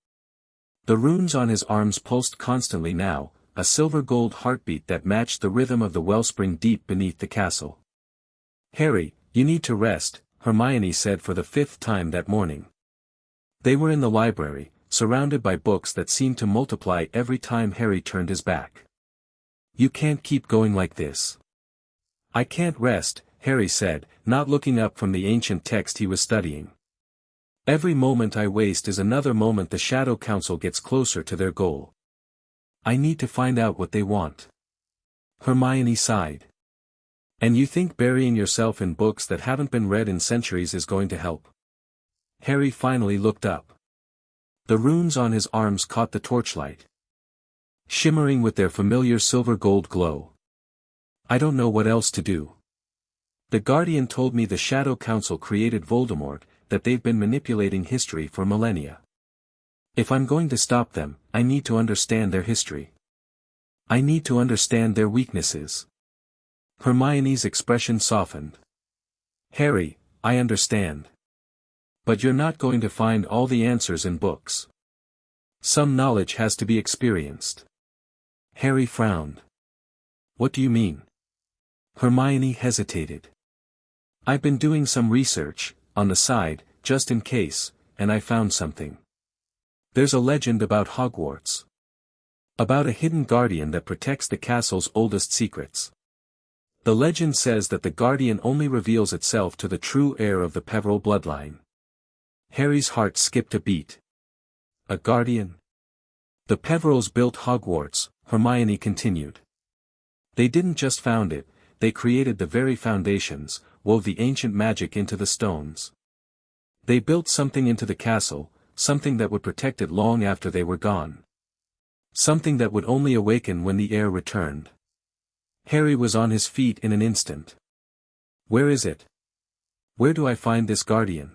The runes on his arms pulsed constantly now, a silver-gold heartbeat that matched the rhythm of the wellspring deep beneath the castle. "Harry, you need to rest," Hermione said for the 5th time that morning. They were in the library, surrounded by books that seemed to multiply every time Harry turned his back. "You can't keep going like this." "I can't rest," Harry said, not looking up from the ancient text he was studying. Every moment I waste is another moment the Shadow Council gets closer to their goal. I need to find out what they want. Hermione sighed. And you think burying yourself in books that haven't been read in centuries is going to help? Harry finally looked up. The runes on his arms caught the torchlight, shimmering with their familiar silver-gold glow. I don't know what else to do. The Guardian told me the Shadow Council created Voldemort, that they've been manipulating history for millennia. If I'm going to stop them, I need to understand their history. I need to understand their weaknesses. Hermione's expression softened. Harry, I understand. But you're not going to find all the answers in books. Some knowledge has to be experienced. Harry frowned. What do you mean? Hermione hesitated. I've been doing some research, on the side, just in case, and I found something. There's a legend about Hogwarts. About a hidden guardian that protects the castle's oldest secrets. The legend says that the guardian only reveals itself to the true heir of the Peverell bloodline. Harry's heart skipped a beat. A guardian? The Peverells built Hogwarts, Hermione continued. They didn't just found it, they created the very foundations, wove the ancient magic into the stones. They built something into the castle, something that would protect it long after they were gone. Something that would only awaken when the heir returned. Harry was on his feet in an instant. Where is it? Where do I find this guardian?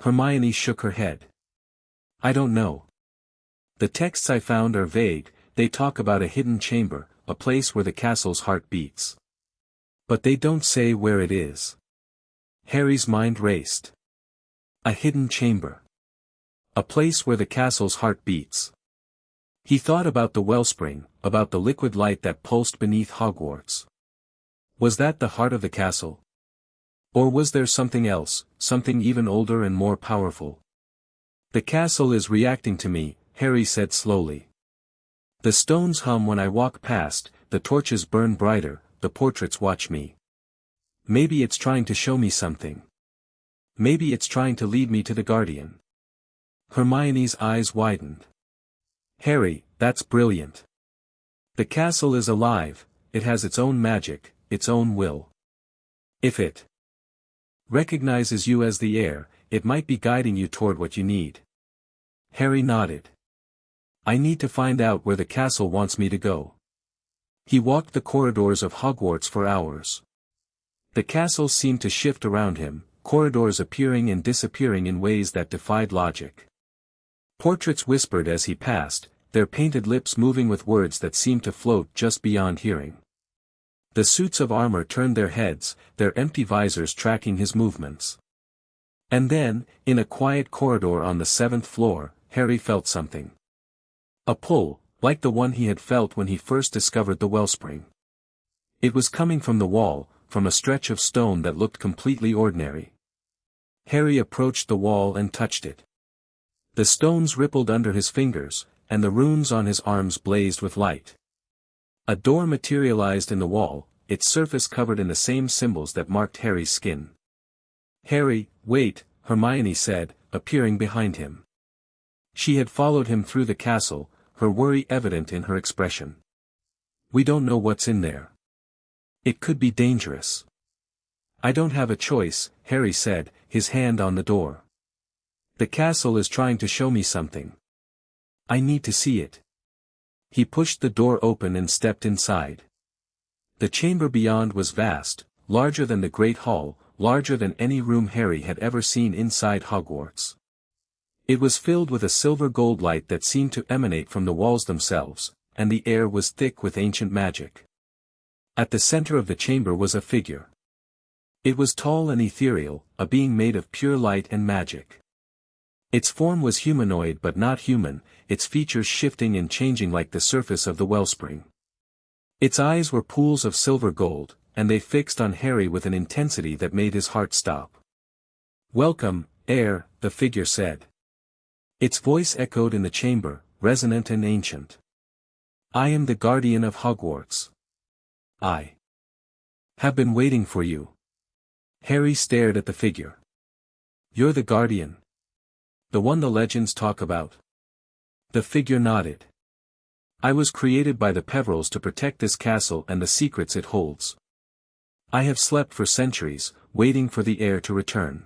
Hermione shook her head. I don't know. The texts I found are vague, they talk about a hidden chamber, a place where the castle's heart beats. But they don't say where it is. Harry's mind raced. A hidden chamber. A place where the castle's heart beats. He thought about the wellspring, about the liquid light that pulsed beneath Hogwarts. Was that the heart of the castle? Or was there something else, something even older and more powerful? The castle is reacting to me, Harry said slowly. The stones hum when I walk past, the torches burn brighter, the portraits watch me. Maybe it's trying to show me something. Maybe it's trying to lead me to the guardian. Hermione's eyes widened. Harry, that's brilliant. The castle is alive, it has its own magic, its own will. If it recognizes you as the heir, it might be guiding you toward what you need. Harry nodded. I need to find out where the castle wants me to go. He walked the corridors of Hogwarts for hours. The castle seemed to shift around him, corridors appearing and disappearing in ways that defied logic. Portraits whispered as he passed, their painted lips moving with words that seemed to float just beyond hearing. The suits of armor turned their heads, their empty visors tracking his movements. And then, in a quiet corridor on the 7th floor, Harry felt something. A pull, like the one he had felt when he first discovered the wellspring. It was coming from the wall, from a stretch of stone that looked completely ordinary. Harry approached the wall and touched it. The stones rippled under his fingers, and the runes on his arms blazed with light. A door materialized in the wall, its surface covered in the same symbols that marked Harry's skin. Harry, wait, Hermione said, appearing behind him. She had followed him through the castle, her worry evident in her expression. We don't know what's in there. It could be dangerous. I don't have a choice, Harry said, his hand on the door. The castle is trying to show me something. I need to see it. He pushed the door open and stepped inside. The chamber beyond was vast, larger than the Great Hall, larger than any room Harry had ever seen inside Hogwarts. It was filled with a silver-gold light that seemed to emanate from the walls themselves, and the air was thick with ancient magic. At the center of the chamber was a figure. It was tall and ethereal, a being made of pure light and magic. Its form was humanoid but not human, its features shifting and changing like the surface of the wellspring. Its eyes were pools of silver gold, and they fixed on Harry with an intensity that made his heart stop. Welcome, heir, the figure said. Its voice echoed in the chamber, resonant and ancient. I am the guardian of Hogwarts. I have been waiting for you. Harry stared at the figure. You're the guardian. The one the legends talk about. The figure nodded. I was created by the Peverils to protect this castle and the secrets it holds. I have slept for centuries, waiting for the heir to return.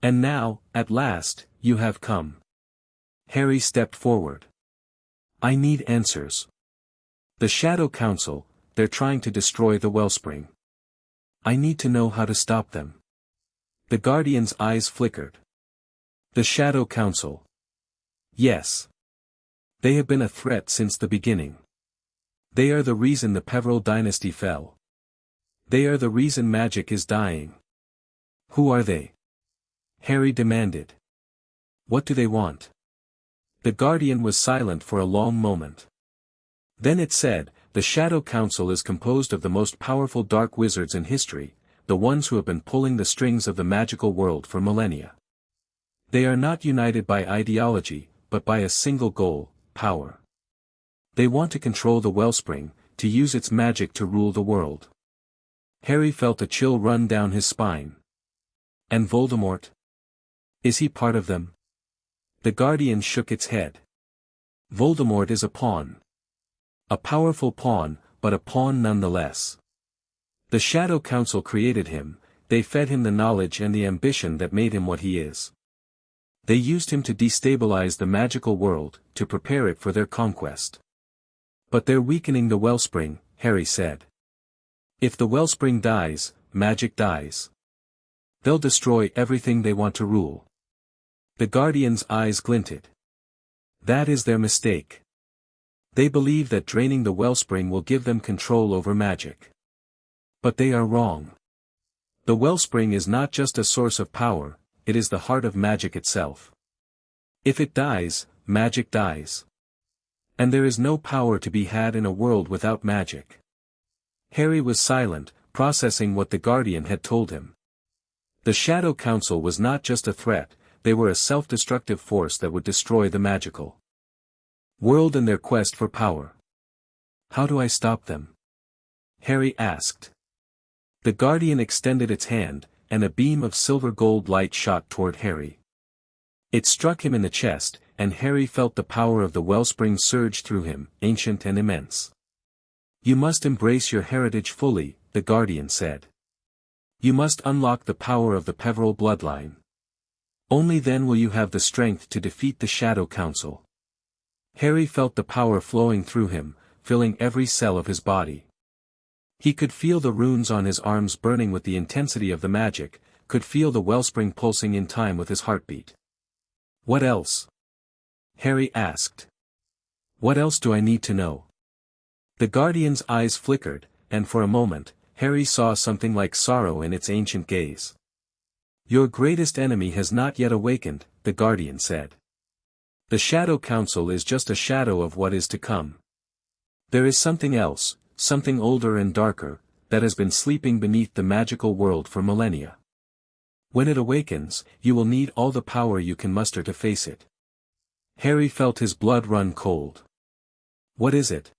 And now, at last, you have come. Harry stepped forward. I need answers. The Shadow Council, they're trying to destroy the wellspring. I need to know how to stop them. The Guardian's eyes flickered. The Shadow Council. Yes. They have been a threat since the beginning. They are the reason the Peveril dynasty fell. They are the reason magic is dying. Who are they? Harry demanded. What do they want? The Guardian was silent for a long moment. Then it said, the Shadow Council is composed of the most powerful dark wizards in history, the ones who have been pulling the strings of the magical world for millennia. They are not united by ideology, but by a single goal, power. They want to control the wellspring, to use its magic to rule the world. Harry felt a chill run down his spine. And Voldemort? Is he part of them? The Guardian shook its head. Voldemort is a pawn. A powerful pawn, but a pawn nonetheless. The Shadow Council created him, they fed him the knowledge and the ambition that made him what he is. They used him to destabilize the magical world, to prepare it for their conquest. But they're weakening the wellspring, Harry said. If the wellspring dies, magic dies. They'll destroy everything they want to rule. The Guardian's eyes glinted. That is their mistake. They believe that draining the wellspring will give them control over magic. But they are wrong. The wellspring is not just a source of power, it is the heart of magic itself. If it dies, magic dies. And there is no power to be had in a world without magic. Harry was silent, processing what the Guardian had told him. The Shadow Council was not just a threat, they were a self-destructive force that would destroy the magical world in their quest for power. How do I stop them? Harry asked. The Guardian extended its hand, and a beam of silver-gold light shot toward Harry. It struck him in the chest, and Harry felt the power of the wellspring surge through him, ancient and immense. You must embrace your heritage fully, the Guardian said. You must unlock the power of the Peveril bloodline. Only then will you have the strength to defeat the Shadow Council. Harry felt the power flowing through him, filling every cell of his body. He could feel the runes on his arms burning with the intensity of the magic, could feel the wellspring pulsing in time with his heartbeat. What else? Harry asked. What else do I need to know? The Guardian's eyes flickered, and for a moment, Harry saw something like sorrow in its ancient gaze. Your greatest enemy has not yet awakened, the Guardian said. The Shadow Council is just a shadow of what is to come. There is something else, something older and darker, that has been sleeping beneath the magical world for millennia. When it awakens, you will need all the power you can muster to face it. Harry felt his blood run cold. What is it?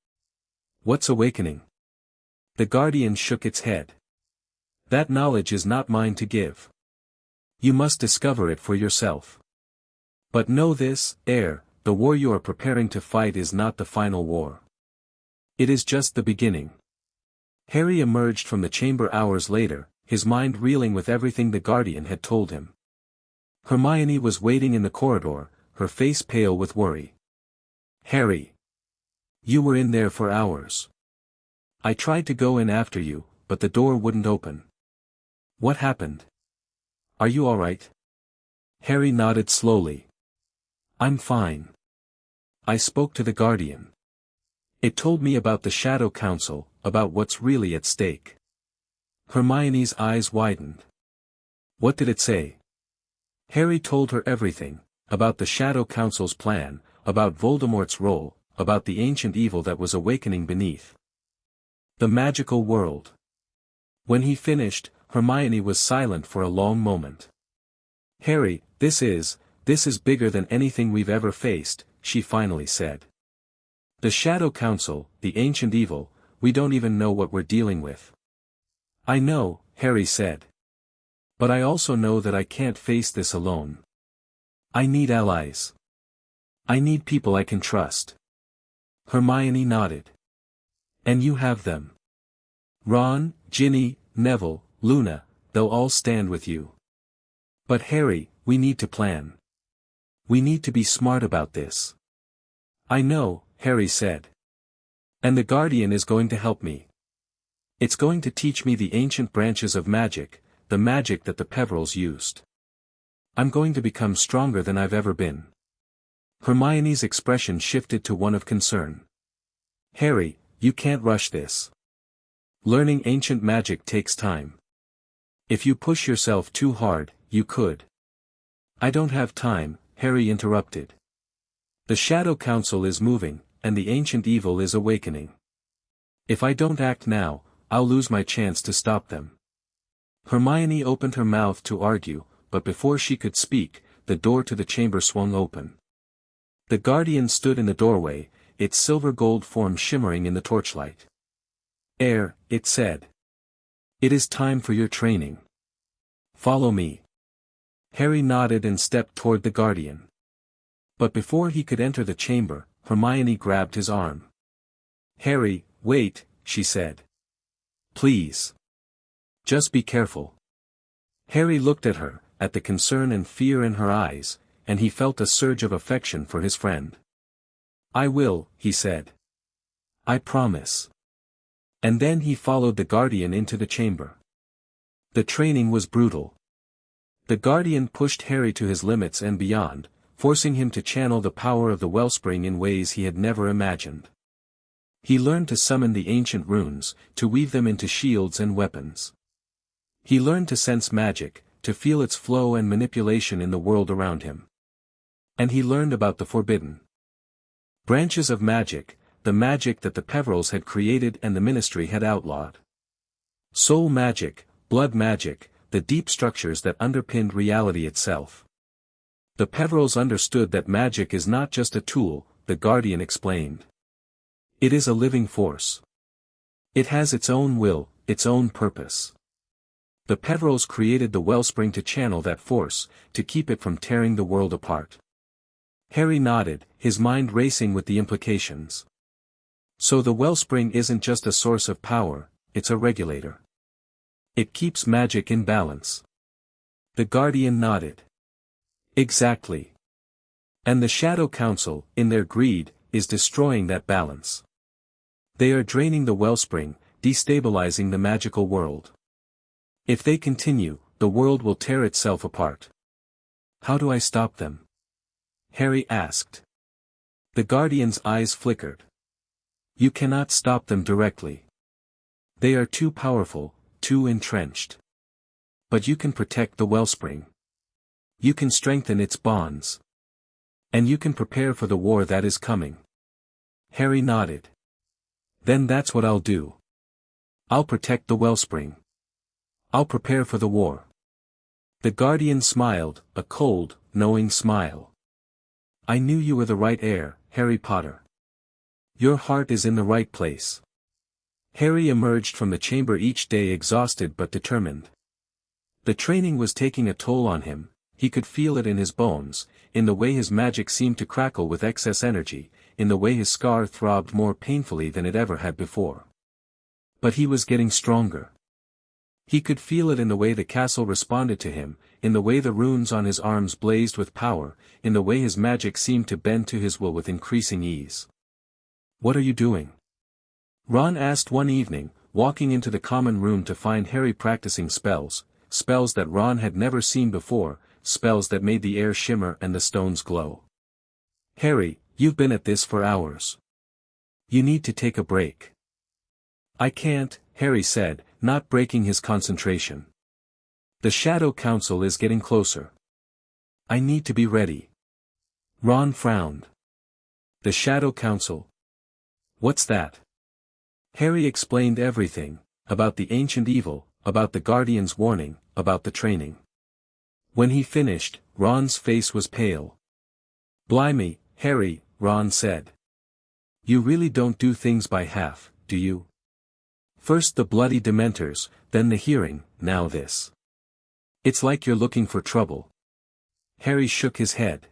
What's awakening? The Guardian shook its head. That knowledge is not mine to give. You must discover it for yourself. But know this, heir, the war you are preparing to fight is not the final war. It is just the beginning. Harry emerged from the chamber hours later, his mind reeling with everything the Guardian had told him. Hermione was waiting in the corridor, her face pale with worry. Harry. You were in there for hours. I tried to go in after you, but the door wouldn't open. What happened? Are you alright? Harry nodded slowly. I'm fine. I spoke to the Guardian. It told me about the Shadow Council, about what's really at stake. Hermione's eyes widened. What did it say? Harry told her everything, about the Shadow Council's plan, about Voldemort's role, about the ancient evil that was awakening beneath the magical world. When he finished, Hermione was silent for a long moment. Harry, this is bigger than anything we've ever faced, she finally said. The Shadow Council, the ancient evil, we don't even know what we're dealing with. I know, Harry said. But I also know that I can't face this alone. I need allies. I need people I can trust. Hermione nodded. And you have them. Ron, Ginny, Neville, Luna, they'll all stand with you. But Harry, we need to plan. We need to be smart about this. I know, Harry said. And the Guardian is going to help me. It's going to teach me the ancient branches of magic, the magic that the Peverils used. I'm going to become stronger than I've ever been. Hermione's expression shifted to one of concern. Harry, you can't rush this. Learning ancient magic takes time. If you push yourself too hard, you could. I don't have time, Harry interrupted. The Shadow Council is moving, and the ancient evil is awakening. If I don't act now, I'll lose my chance to stop them. Hermione opened her mouth to argue, but before she could speak, the door to the chamber swung open. The Guardian stood in the doorway, its silver gold form shimmering in the torchlight. Heir, it said. It is time for your training. Follow me. Harry nodded and stepped toward the Guardian. But before he could enter the chamber, Hermione grabbed his arm. Harry, wait, she said. Please. Just be careful. Harry looked at her, at the concern and fear in her eyes, and he felt a surge of affection for his friend. I will, he said. I promise. And then he followed the Guardian into the chamber. The training was brutal. The Guardian pushed Harry to his limits and beyond, forcing him to channel the power of the wellspring in ways he had never imagined. He learned to summon the ancient runes, to weave them into shields and weapons. He learned to sense magic, to feel its flow and manipulation in the world around him. And he learned about the forbidden branches of magic, the magic that the Peverils had created and the Ministry had outlawed. Soul magic, blood magic, the deep structures that underpinned reality itself. The Peverils understood that magic is not just a tool, the Guardian explained. It is a living force. It has its own will, its own purpose. The Peverils created the wellspring to channel that force, to keep it from tearing the world apart. Harry nodded, his mind racing with the implications. So the wellspring isn't just a source of power, it's a regulator. It keeps magic in balance. The Guardian nodded. Exactly. And the Shadow Council, in their greed, is destroying that balance. They are draining the wellspring, destabilizing the magical world. If they continue, the world will tear itself apart. How do I stop them? Harry asked. The Guardian's eyes flickered. You cannot stop them directly. They are too powerful, too entrenched. But you can protect the wellspring. You can strengthen its bonds. And you can prepare for the war that is coming. Harry nodded. Then that's what I'll do. I'll protect the wellspring. I'll prepare for the war. The Guardian smiled, a cold, knowing smile. I knew you were the right heir, Harry Potter. Your heart is in the right place. Harry emerged from the chamber each day exhausted but determined. The training was taking a toll on him, he could feel it in his bones, in the way his magic seemed to crackle with excess energy, in the way his scar throbbed more painfully than it ever had before. But he was getting stronger. He could feel it in the way the castle responded to him, in the way the runes on his arms blazed with power, in the way his magic seemed to bend to his will with increasing ease. What are you doing? Ron asked one evening, walking into the common room to find Harry practicing spells, spells that Ron had never seen before, spells that made the air shimmer and the stones glow. Harry, you've been at this for hours. You need to take a break. I can't, Harry said, not breaking his concentration. The Shadow Council is getting closer. I need to be ready. Ron frowned. The Shadow Council? What's that? Harry explained everything, about the ancient evil, about the Guardian's warning, about the training. When he finished, Ron's face was pale. Blimey, Harry, Ron said. You really don't do things by half, do you? First the bloody Dementors, then the hearing, now this. It's like you're looking for trouble. Harry shook his head.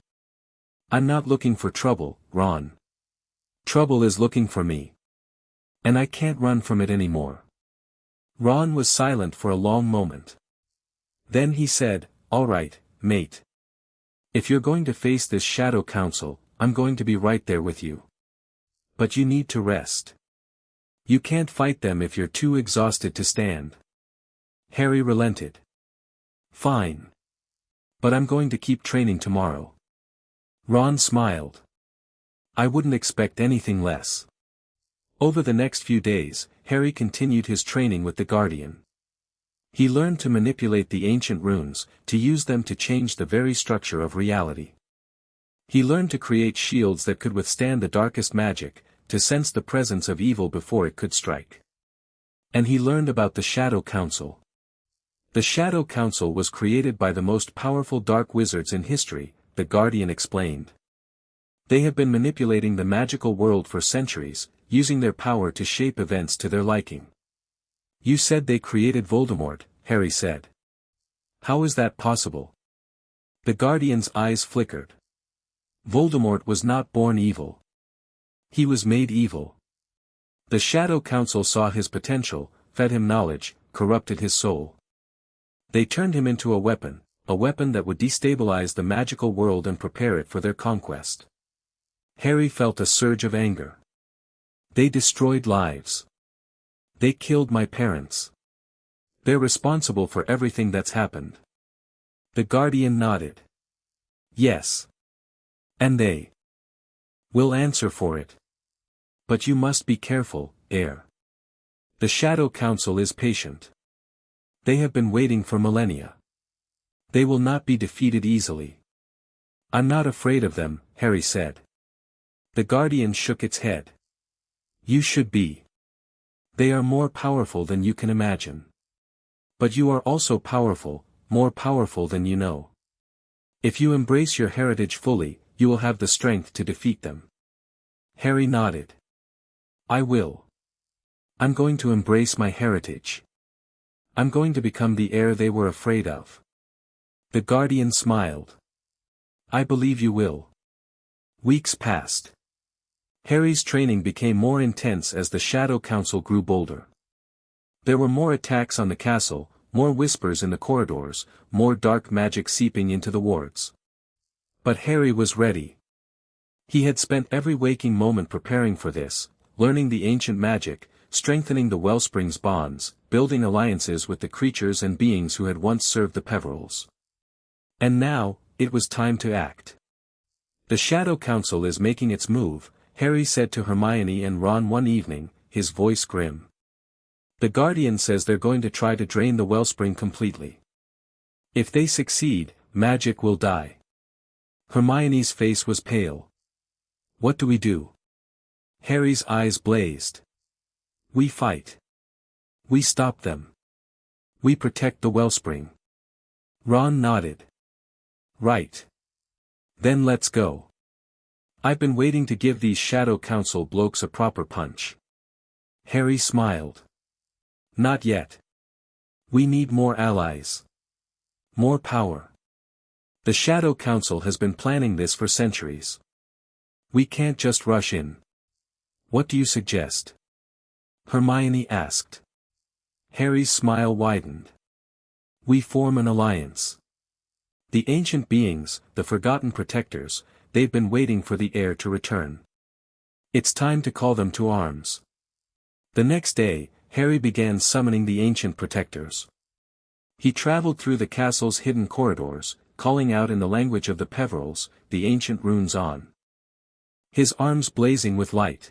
I'm not looking for trouble, Ron. Trouble is looking for me. And I can't run from it anymore. Ron was silent for a long moment. Then he said, all right, mate. If you're going to face this Shadow Council, I'm going to be right there with you. But you need to rest. You can't fight them if you're too exhausted to stand. Harry relented. Fine. But I'm going to keep training tomorrow. Ron smiled. I wouldn't expect anything less. Over the next few days, Harry continued his training with the Guardian. He learned to manipulate the ancient runes, to use them to change the very structure of reality. He learned to create shields that could withstand the darkest magic, to sense the presence of evil before it could strike. And he learned about the Shadow Council. The Shadow Council was created by the most powerful dark wizards in history, the Guardian explained. They have been manipulating the magical world for centuries, using their power to shape events to their liking. You said they created Voldemort, Harry said. How is that possible? The Guardian's eyes flickered. Voldemort was not born evil. He was made evil. The Shadow Council saw his potential, fed him knowledge, corrupted his soul. They turned him into a weapon that would destabilize the magical world and prepare it for their conquest. Harry felt a surge of anger. They destroyed lives. They killed my parents. They're responsible for everything that's happened. The Guardian nodded. Yes. And they will answer for it. But you must be careful, heir. The Shadow Council is patient. They have been waiting for millennia. They will not be defeated easily. I'm not afraid of them, Harry said. The Guardian shook its head. You should be. They are more powerful than you can imagine. But you are also powerful, more powerful than you know. If you embrace your heritage fully, you will have the strength to defeat them. Harry nodded. I will. I'm going to embrace my heritage. I'm going to become the heir they were afraid of. The Guardian smiled. I believe you will. Weeks passed. Harry's training became more intense as the Shadow Council grew bolder. There were more attacks on the castle, more whispers in the corridors, more dark magic seeping into the wards. But Harry was ready. He had spent every waking moment preparing for this, learning the ancient magic, strengthening the Wellspring's bonds, building alliances with the creatures and beings who had once served the Peverills. And now, it was time to act. The Shadow Council is making its move, Harry said to Hermione and Ron one evening, his voice grim. The Guardian says they're going to try to drain the Wellspring completely. If they succeed, magic will die. Hermione's face was pale. What do we do? Harry's eyes blazed. We fight. We stop them. We protect the Wellspring. Ron nodded. Right. Then let's go. I've been waiting to give these Shadow Council blokes a proper punch. Harry smiled. Not yet. We need more allies. More power. The Shadow Council has been planning this for centuries. We can't just rush in. What do you suggest? Hermione asked. Harry's smile widened. We form an alliance. The ancient beings, the forgotten protectors, they've been waiting for the heir to return. It's time to call them to arms. The next day, Harry began summoning the ancient protectors. He traveled through the castle's hidden corridors, calling out in the language of the Peverills, the ancient runes on. His arms blazing with light.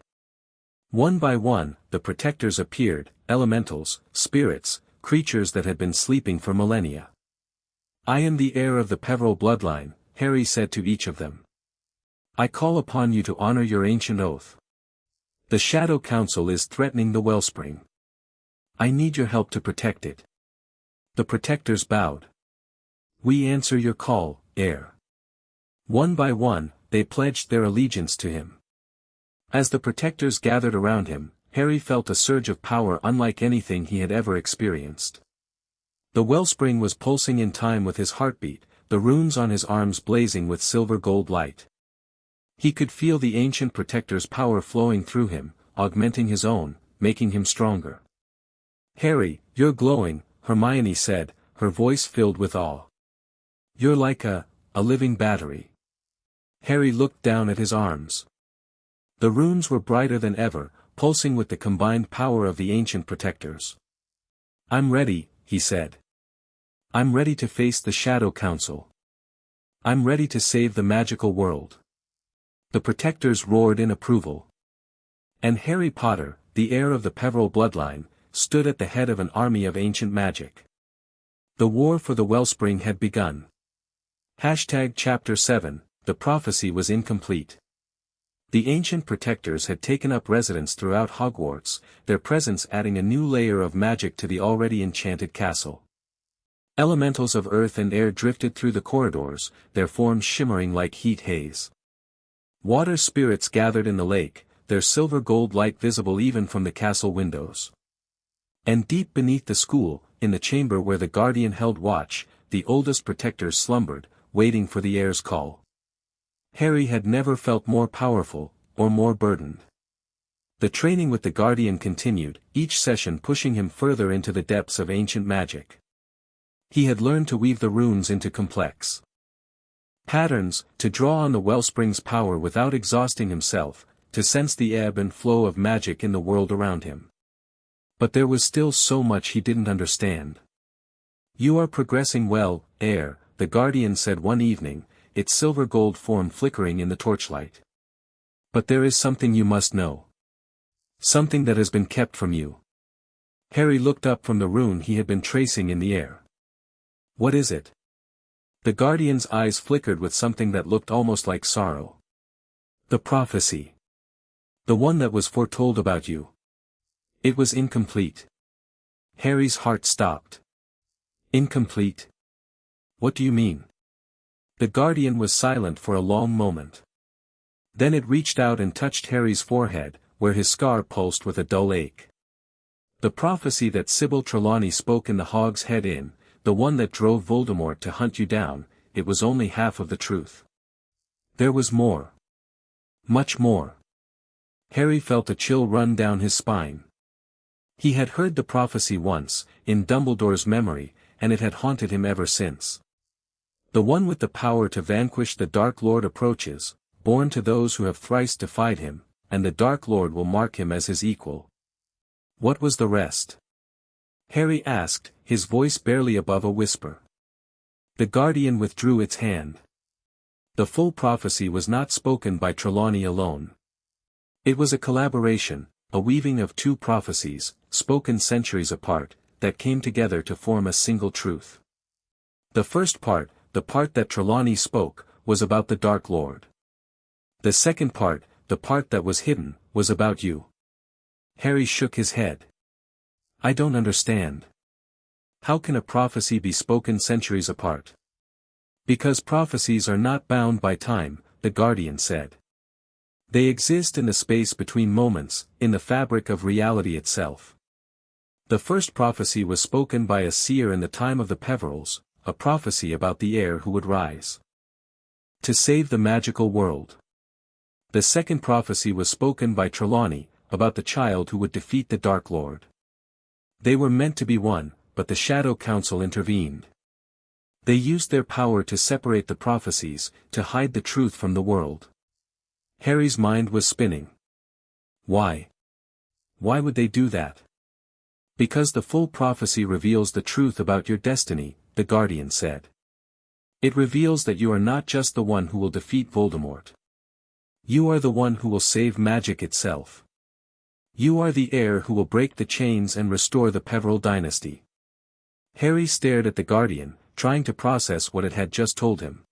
One by one, the protectors appeared, elementals, spirits, creatures that had been sleeping for millennia. I am the heir of the Peveril bloodline, Harry said to each of them. I call upon you to honor your ancient oath. The Shadow Council is threatening the Wellspring. I need your help to protect it. The protectors bowed. We answer your call, heir. One by one, they pledged their allegiance to him. As the protectors gathered around him, Harry felt a surge of power unlike anything he had ever experienced. The Wellspring was pulsing in time with his heartbeat, the runes on his arms blazing with silver-gold light. He could feel the ancient protector's power flowing through him, augmenting his own, making him stronger. "Harry, you're glowing," Hermione said, her voice filled with awe. "You're like a living battery." Harry looked down at his arms. The runes were brighter than ever, pulsing with the combined power of the ancient protectors. "I'm ready," he said. "I'm ready to face the Shadow Council. I'm ready to save the magical world." The protectors roared in approval. And Harry Potter, the heir of the Peveril bloodline, stood at the head of an army of ancient magic. The war for the Wellspring had begun. Chapter 7, The prophecy was incomplete. The ancient protectors had taken up residence throughout Hogwarts, their presence adding a new layer of magic to the already enchanted castle. Elementals of earth and air drifted through the corridors, their forms shimmering like heat haze. Water spirits gathered in the lake, their silver-gold light visible even from the castle windows. And deep beneath the school, in the chamber where the guardian held watch, the oldest protectors slumbered, waiting for the heir's call. Harry had never felt more powerful, or more burdened. The training with the guardian continued, each session pushing him further into the depths of ancient magic. He had learned to weave the runes into complex patterns, to draw on the wellspring's power without exhausting himself, to sense the ebb and flow of magic in the world around him. But there was still so much he didn't understand. "You are progressing well, heir," the guardian said one evening, its silver-gold form flickering in the torchlight. "But there is something you must know. Something that has been kept from you." Harry looked up from the rune he had been tracing in the air. "What is it?" The guardian's eyes flickered with something that looked almost like sorrow. "The prophecy. The one that was foretold about you. It was incomplete." Harry's heart stopped. "Incomplete? What do you mean?" The guardian was silent for a long moment. Then it reached out and touched Harry's forehead, where his scar pulsed with a dull ache. "The prophecy that Sybil Trelawney spoke in the Hog's Head Inn, the one that drove Voldemort to hunt you down, it was only half of the truth. There was more. Much more." Harry felt a chill run down his spine. He had heard the prophecy once, in Dumbledore's memory, and it had haunted him ever since. "The one with the power to vanquish the Dark Lord approaches, born to those who have thrice defied him, and the Dark Lord will mark him as his equal." What was the rest? Harry asked, his voice barely above a whisper. The guardian withdrew its hand. The full prophecy was not spoken by Trelawney alone. It was a collaboration, a weaving of two prophecies, spoken centuries apart, that came together to form a single truth. The first part, the part that Trelawney spoke, was about the Dark Lord. The second part, the part that was hidden, was about you. Harry shook his head. "I don't understand. How can a prophecy be spoken centuries apart?" "Because prophecies are not bound by time," the guardian said. "They exist in the space between moments, in the fabric of reality itself. The first prophecy was spoken by a seer in the time of the Peverils, a prophecy about the heir who would rise to save the magical world. The second prophecy was spoken by Trelawney, about the child who would defeat the Dark Lord. They were meant to be one, but the Shadow Council intervened. They used their power to separate the prophecies, to hide the truth from the world." Harry's mind was spinning. Why? Why would they do that? "Because the full prophecy reveals the truth about your destiny," the guardian said. "It reveals that you are not just the one who will defeat Voldemort. You are the one who will save magic itself. You are the heir who will break the chains and restore the Peveril dynasty." Harry stared at the guardian, trying to process what it had just told him.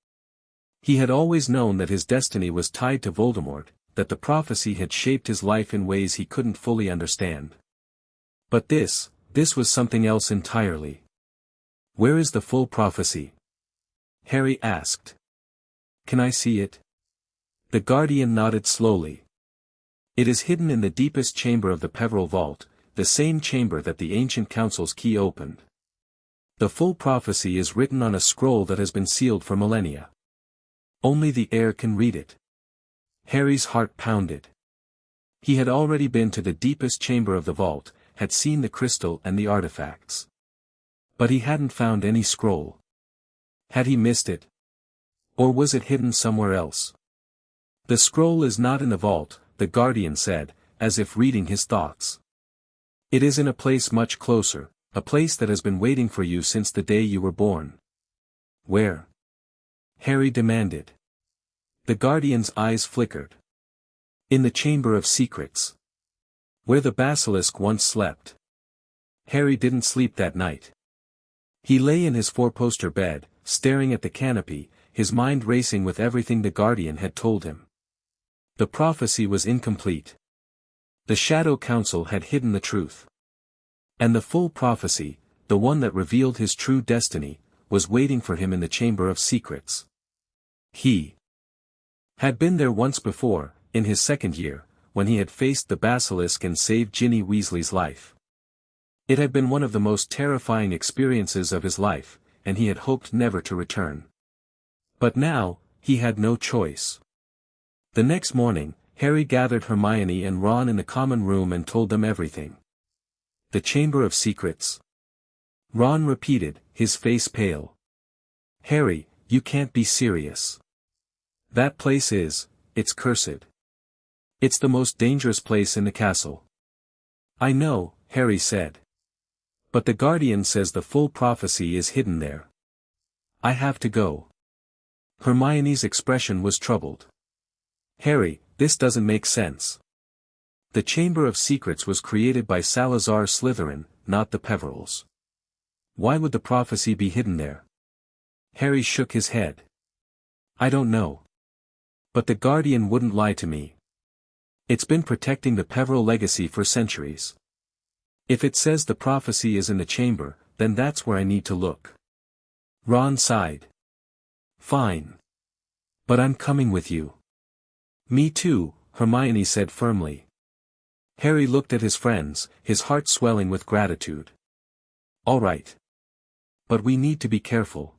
He had always known that his destiny was tied to Voldemort, that the prophecy had shaped his life in ways he couldn't fully understand. But this was something else entirely. "Where is the full prophecy?" Harry asked. "Can I see it?" The guardian nodded slowly. "It is hidden in the deepest chamber of the Peveril vault, the same chamber that the ancient council's key opened. The full prophecy is written on a scroll that has been sealed for millennia. Only the heir can read it. Harry's heart pounded. He had already been to the deepest chamber of the vault, had seen the crystal and the artifacts. But he hadn't found any scroll. Had he missed it? Or was it hidden somewhere else? The scroll is not in the vault, the guardian said, as if reading his thoughts. It is in a place much closer, a place that has been waiting for you since the day you were born. Where? Harry demanded. The guardian's eyes flickered. In the Chamber of Secrets. Where the basilisk once slept. Harry didn't sleep that night. He lay in his four-poster bed, staring at the canopy, his mind racing with everything the guardian had told him. The prophecy was incomplete. The Shadow Council had hidden the truth. And the full prophecy, the one that revealed his true destiny, was waiting for him in the Chamber of Secrets. He had been there once before, in his second year, when he had faced the basilisk and saved Ginny Weasley's life. It had been one of the most terrifying experiences of his life, and he had hoped never to return. But now, he had no choice. The next morning, Harry gathered Hermione and Ron in the common room and told them everything. The Chamber of Secrets? Ron repeated, his face pale. Harry, you can't be serious. That place it's cursed. It's the most dangerous place in the castle. I know, Harry said. But the Guardian says the full prophecy is hidden there. I have to go. Hermione's expression was troubled. Harry, this doesn't make sense. The Chamber of Secrets was created by Salazar Slytherin, not the Peverils. Why would the prophecy be hidden there? Harry shook his head. I don't know. But the Guardian wouldn't lie to me. It's been protecting the Peveril legacy for centuries. If it says the prophecy is in the chamber, then that's where I need to look. Ron sighed. Fine. But I'm coming with you. Me too, Hermione said firmly. Harry looked at his friends, his heart swelling with gratitude. All right. But we need to be careful.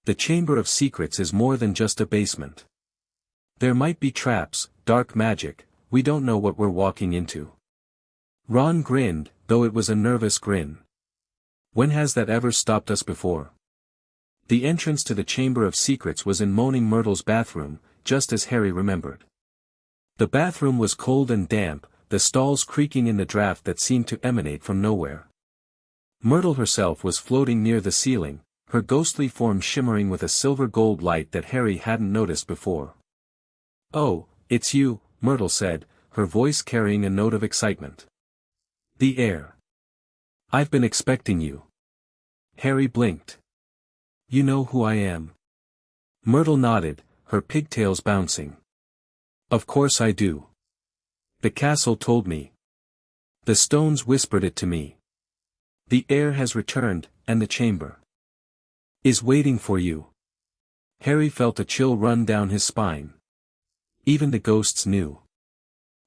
The Chamber of Secrets is more than just a basement. There might be traps, dark magic, we don't know what we're walking into. Ron grinned, though it was a nervous grin. When has that ever stopped us before? The entrance to the Chamber of Secrets was in Moaning Myrtle's bathroom, just as Harry remembered. The bathroom was cold and damp, the stalls creaking in the draft that seemed to emanate from nowhere. Myrtle herself was floating near the ceiling, her ghostly form shimmering with a silver-gold light that Harry hadn't noticed before. Oh, it's you, Myrtle said, her voice carrying a note of excitement. The heir. I've been expecting you. Harry blinked. You know who I am? Myrtle nodded, her pigtails bouncing. Of course I do. The castle told me. The stones whispered it to me. The heir has returned, and the chamber is waiting for you. Harry felt a chill run down his spine. Even the ghosts knew.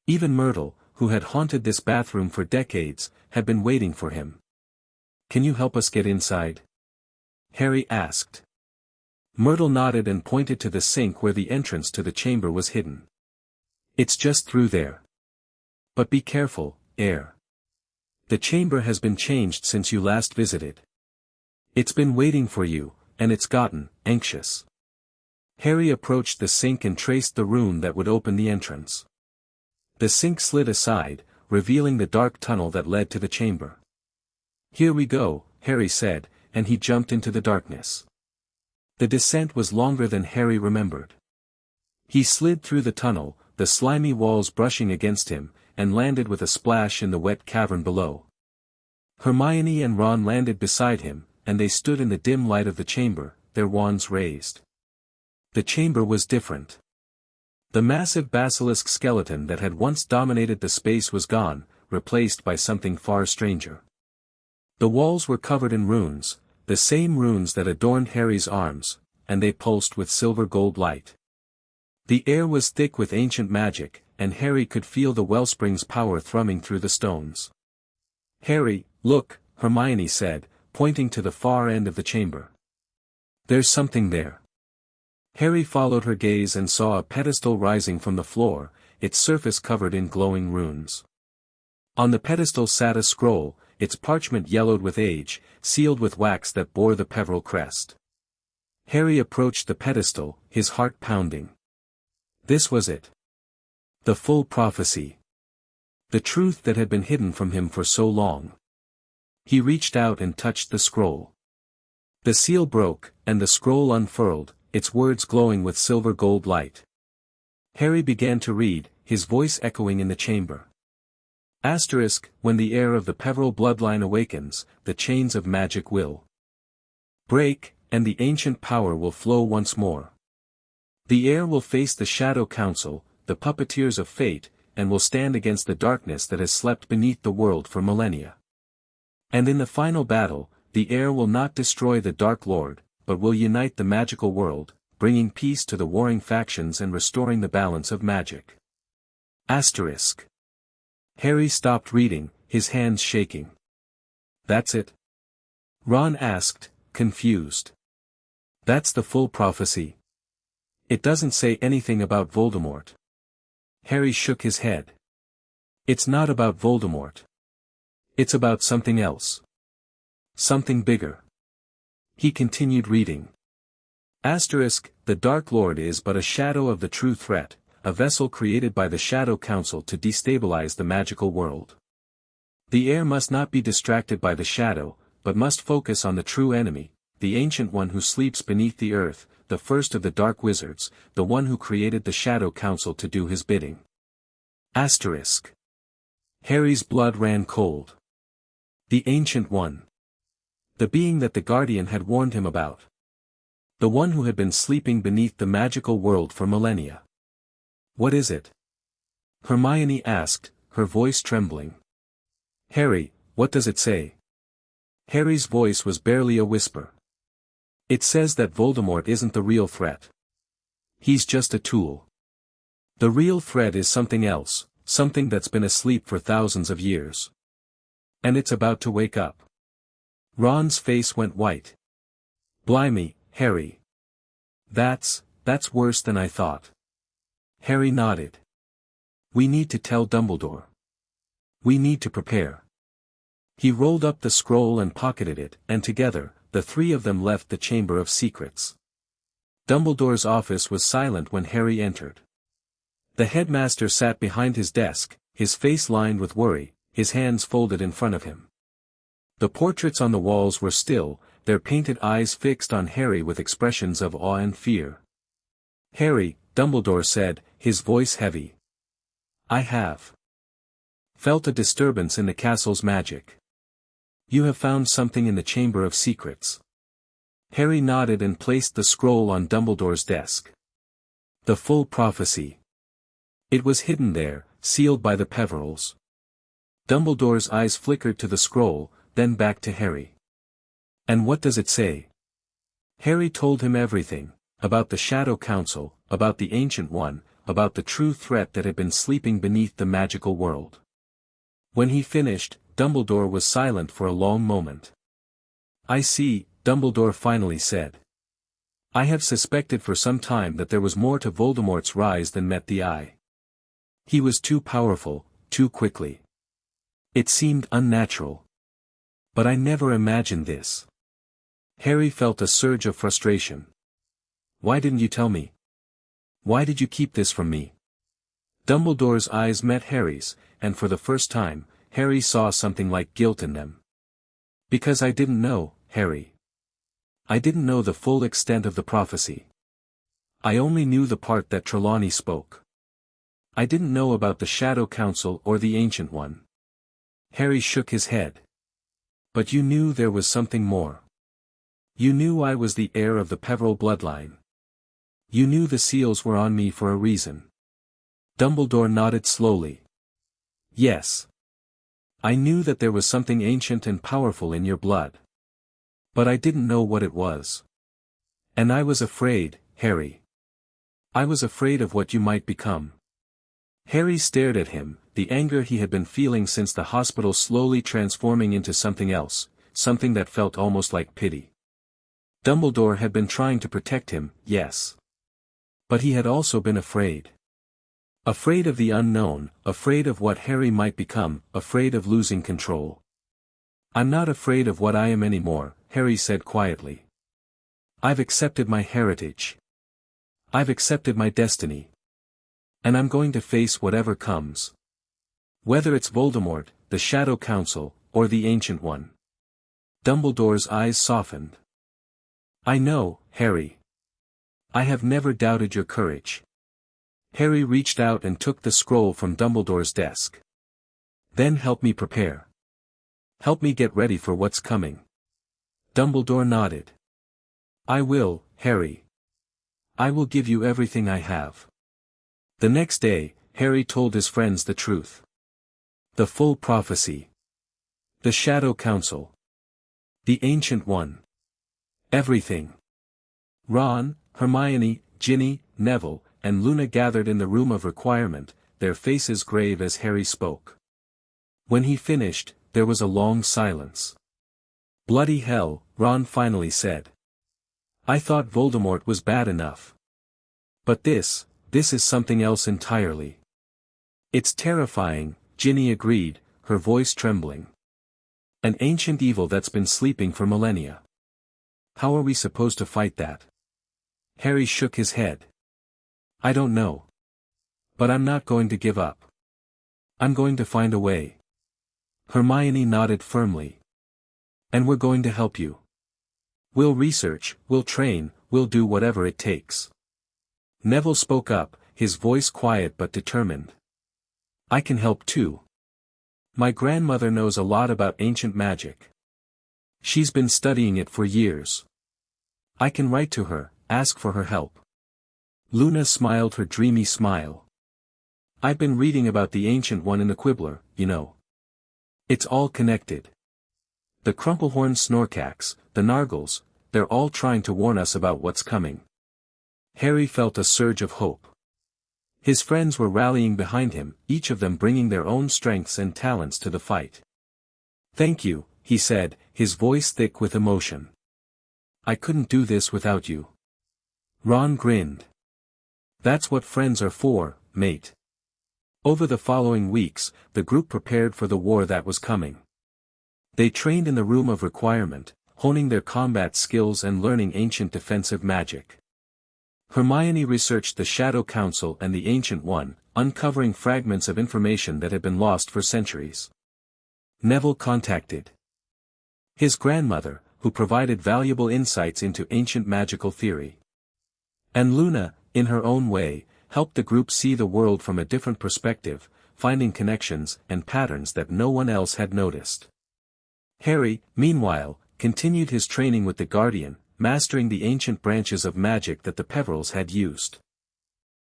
Even Myrtle, who had haunted this bathroom for decades, had been waiting for him. Can you help us get inside? Harry asked. Myrtle nodded and pointed to the sink where the entrance to the chamber was hidden. It's just through there. But be careful, heir. The chamber has been changed since you last visited. It's been waiting for you, and it's gotten anxious. Harry approached the sink and traced the rune that would open the entrance. The sink slid aside, revealing the dark tunnel that led to the chamber. Here we go, Harry said, and he jumped into the darkness. The descent was longer than Harry remembered. He slid through the tunnel, the slimy walls brushing against him, and landed with a splash in the wet cavern below. Hermione and Ron landed beside him, and they stood in the dim light of the chamber, their wands raised. The chamber was different. The massive basilisk skeleton that had once dominated the space was gone, replaced by something far stranger. The walls were covered in runes, the same runes that adorned Harry's arms, and they pulsed with silver-gold light. The air was thick with ancient magic, and Harry could feel the wellspring's power thrumming through the stones. Harry, look, Hermione said, pointing to the far end of the chamber. "There's something there." Harry followed her gaze and saw a pedestal rising from the floor, its surface covered in glowing runes. On the pedestal sat a scroll, its parchment yellowed with age, sealed with wax that bore the Peveril crest. Harry approached the pedestal, his heart pounding. This was it. The full prophecy. The truth that had been hidden from him for so long. He reached out and touched the scroll. The seal broke, and the scroll unfurled, its words glowing with silver gold light. Harry began to read, his voice echoing in the chamber. When the heir of the Peveril bloodline awakens, the chains of magic will break, and the ancient power will flow once more. The heir will face the Shadow Council, the puppeteers of fate, and will stand against the darkness that has slept beneath the world for millennia. And in the final battle, the heir will not destroy the Dark Lord, but will unite the magical world, bringing peace to the warring factions and restoring the balance of magic. Harry stopped reading, his hands shaking. That's it? Ron asked, confused. That's the full prophecy. It doesn't say anything about Voldemort. Harry shook his head. It's not about Voldemort. It's about something else. Something bigger. He continued reading. The Dark Lord is but a shadow of the true threat, a vessel created by the Shadow Council to destabilize the magical world. The heir must not be distracted by the shadow, but must focus on the true enemy, the Ancient One who sleeps beneath the earth, the first of the Dark Wizards, the one who created the Shadow Council to do his bidding. Harry's blood ran cold. The Ancient One. The being that the Guardian had warned him about. The one who had been sleeping beneath the magical world for millennia. What is it? Hermione asked, her voice trembling. Harry, what does it say? Harry's voice was barely a whisper. It says that Voldemort isn't the real threat. He's just a tool. The real threat is something else, something that's been asleep for thousands of years. And it's about to wake up. Ron's face went white. Blimey, Harry. That's worse than I thought. Harry nodded. We need to tell Dumbledore. We need to prepare. He rolled up the scroll and pocketed it, and together, the three of them left the Chamber of Secrets. Dumbledore's office was silent when Harry entered. The headmaster sat behind his desk, his face lined with worry, his hands folded in front of him. The portraits on the walls were still, their painted eyes fixed on Harry with expressions of awe and fear. Harry, Dumbledore said, his voice heavy. I have felt a disturbance in the castle's magic. You have found something in the Chamber of Secrets. Harry nodded and placed the scroll on Dumbledore's desk. The full prophecy. It was hidden there, sealed by the Peverils. Dumbledore's eyes flickered to the scroll, then back to Harry. And what does it say? Harry told him everything, about the Shadow Council, about the Ancient One, about the true threat that had been sleeping beneath the magical world. When he finished, Dumbledore was silent for a long moment. I see, Dumbledore finally said. I have suspected for some time that there was more to Voldemort's rise than met the eye. He was too powerful, too quickly. It seemed unnatural. But I never imagined this. Harry felt a surge of frustration. Why didn't you tell me? Why did you keep this from me? Dumbledore's eyes met Harry's, and for the first time, Harry saw something like guilt in them. Because I didn't know, Harry. I didn't know the full extent of the prophecy. I only knew the part that Trelawney spoke. I didn't know about the Shadow Council or the Ancient One. Harry shook his head. But you knew there was something more. You knew I was the heir of the Peveril bloodline. You knew the seals were on me for a reason. Dumbledore nodded slowly. Yes. I knew that there was something ancient and powerful in your blood. But I didn't know what it was. And I was afraid, Harry. I was afraid of what you might become. Harry stared at him, the anger he had been feeling since the hospital slowly transforming into something else, something that felt almost like pity. Dumbledore had been trying to protect him, yes. But he had also been afraid. Afraid of the unknown, afraid of what Harry might become, afraid of losing control. "I'm not afraid of what I am anymore," Harry said quietly. "I've accepted my heritage. I've accepted my destiny. And I'm going to face whatever comes. Whether it's Voldemort, the Shadow Council, or the Ancient One." Dumbledore's eyes softened. "I know, Harry. I have never doubted your courage." Harry reached out and took the scroll from Dumbledore's desk. "Then help me prepare. Help me get ready for what's coming." Dumbledore nodded. "I will, Harry. I will give you everything I have." The next day, Harry told his friends the truth. The full prophecy. The Shadow Council. The Ancient One. Everything. Ron, Hermione, Ginny, Neville, and Luna gathered in the room of requirement, their faces grave as Harry spoke. When he finished, there was a long silence. "Bloody hell," Ron finally said. "I thought Voldemort was bad enough. But this is something else entirely." "It's terrifying," Ginny agreed, her voice trembling. "An ancient evil that's been sleeping for millennia. How are we supposed to fight that?" Harry shook his head. "I don't know. But I'm not going to give up. I'm going to find a way." Hermione nodded firmly. "And we're going to help you. We'll research, we'll train, we'll do whatever it takes." Neville spoke up, his voice quiet but determined. "I can help too. My grandmother knows a lot about ancient magic. She's been studying it for years. I can write to her, ask for her help." Luna smiled her dreamy smile. "I've been reading about the Ancient One in the Quibbler, you know. It's all connected. The Crumplehorn Snorkax, the Nargles, they're all trying to warn us about what's coming." Harry felt a surge of hope. His friends were rallying behind him, each of them bringing their own strengths and talents to the fight. "Thank you," he said, his voice thick with emotion. "I couldn't do this without you." Ron grinned. "That's what friends are for, mate." Over the following weeks, the group prepared for the war that was coming. They trained in the room of requirement, honing their combat skills and learning ancient defensive magic. Hermione researched the Shadow Council and the Ancient One, uncovering fragments of information that had been lost for centuries. Neville contacted his grandmother, who provided valuable insights into ancient magical theory. And Luna, in her own way, helped the group see the world from a different perspective, finding connections and patterns that no one else had noticed. Harry, meanwhile, continued his training with the Guardian, mastering the ancient branches of magic that the Peverils had used.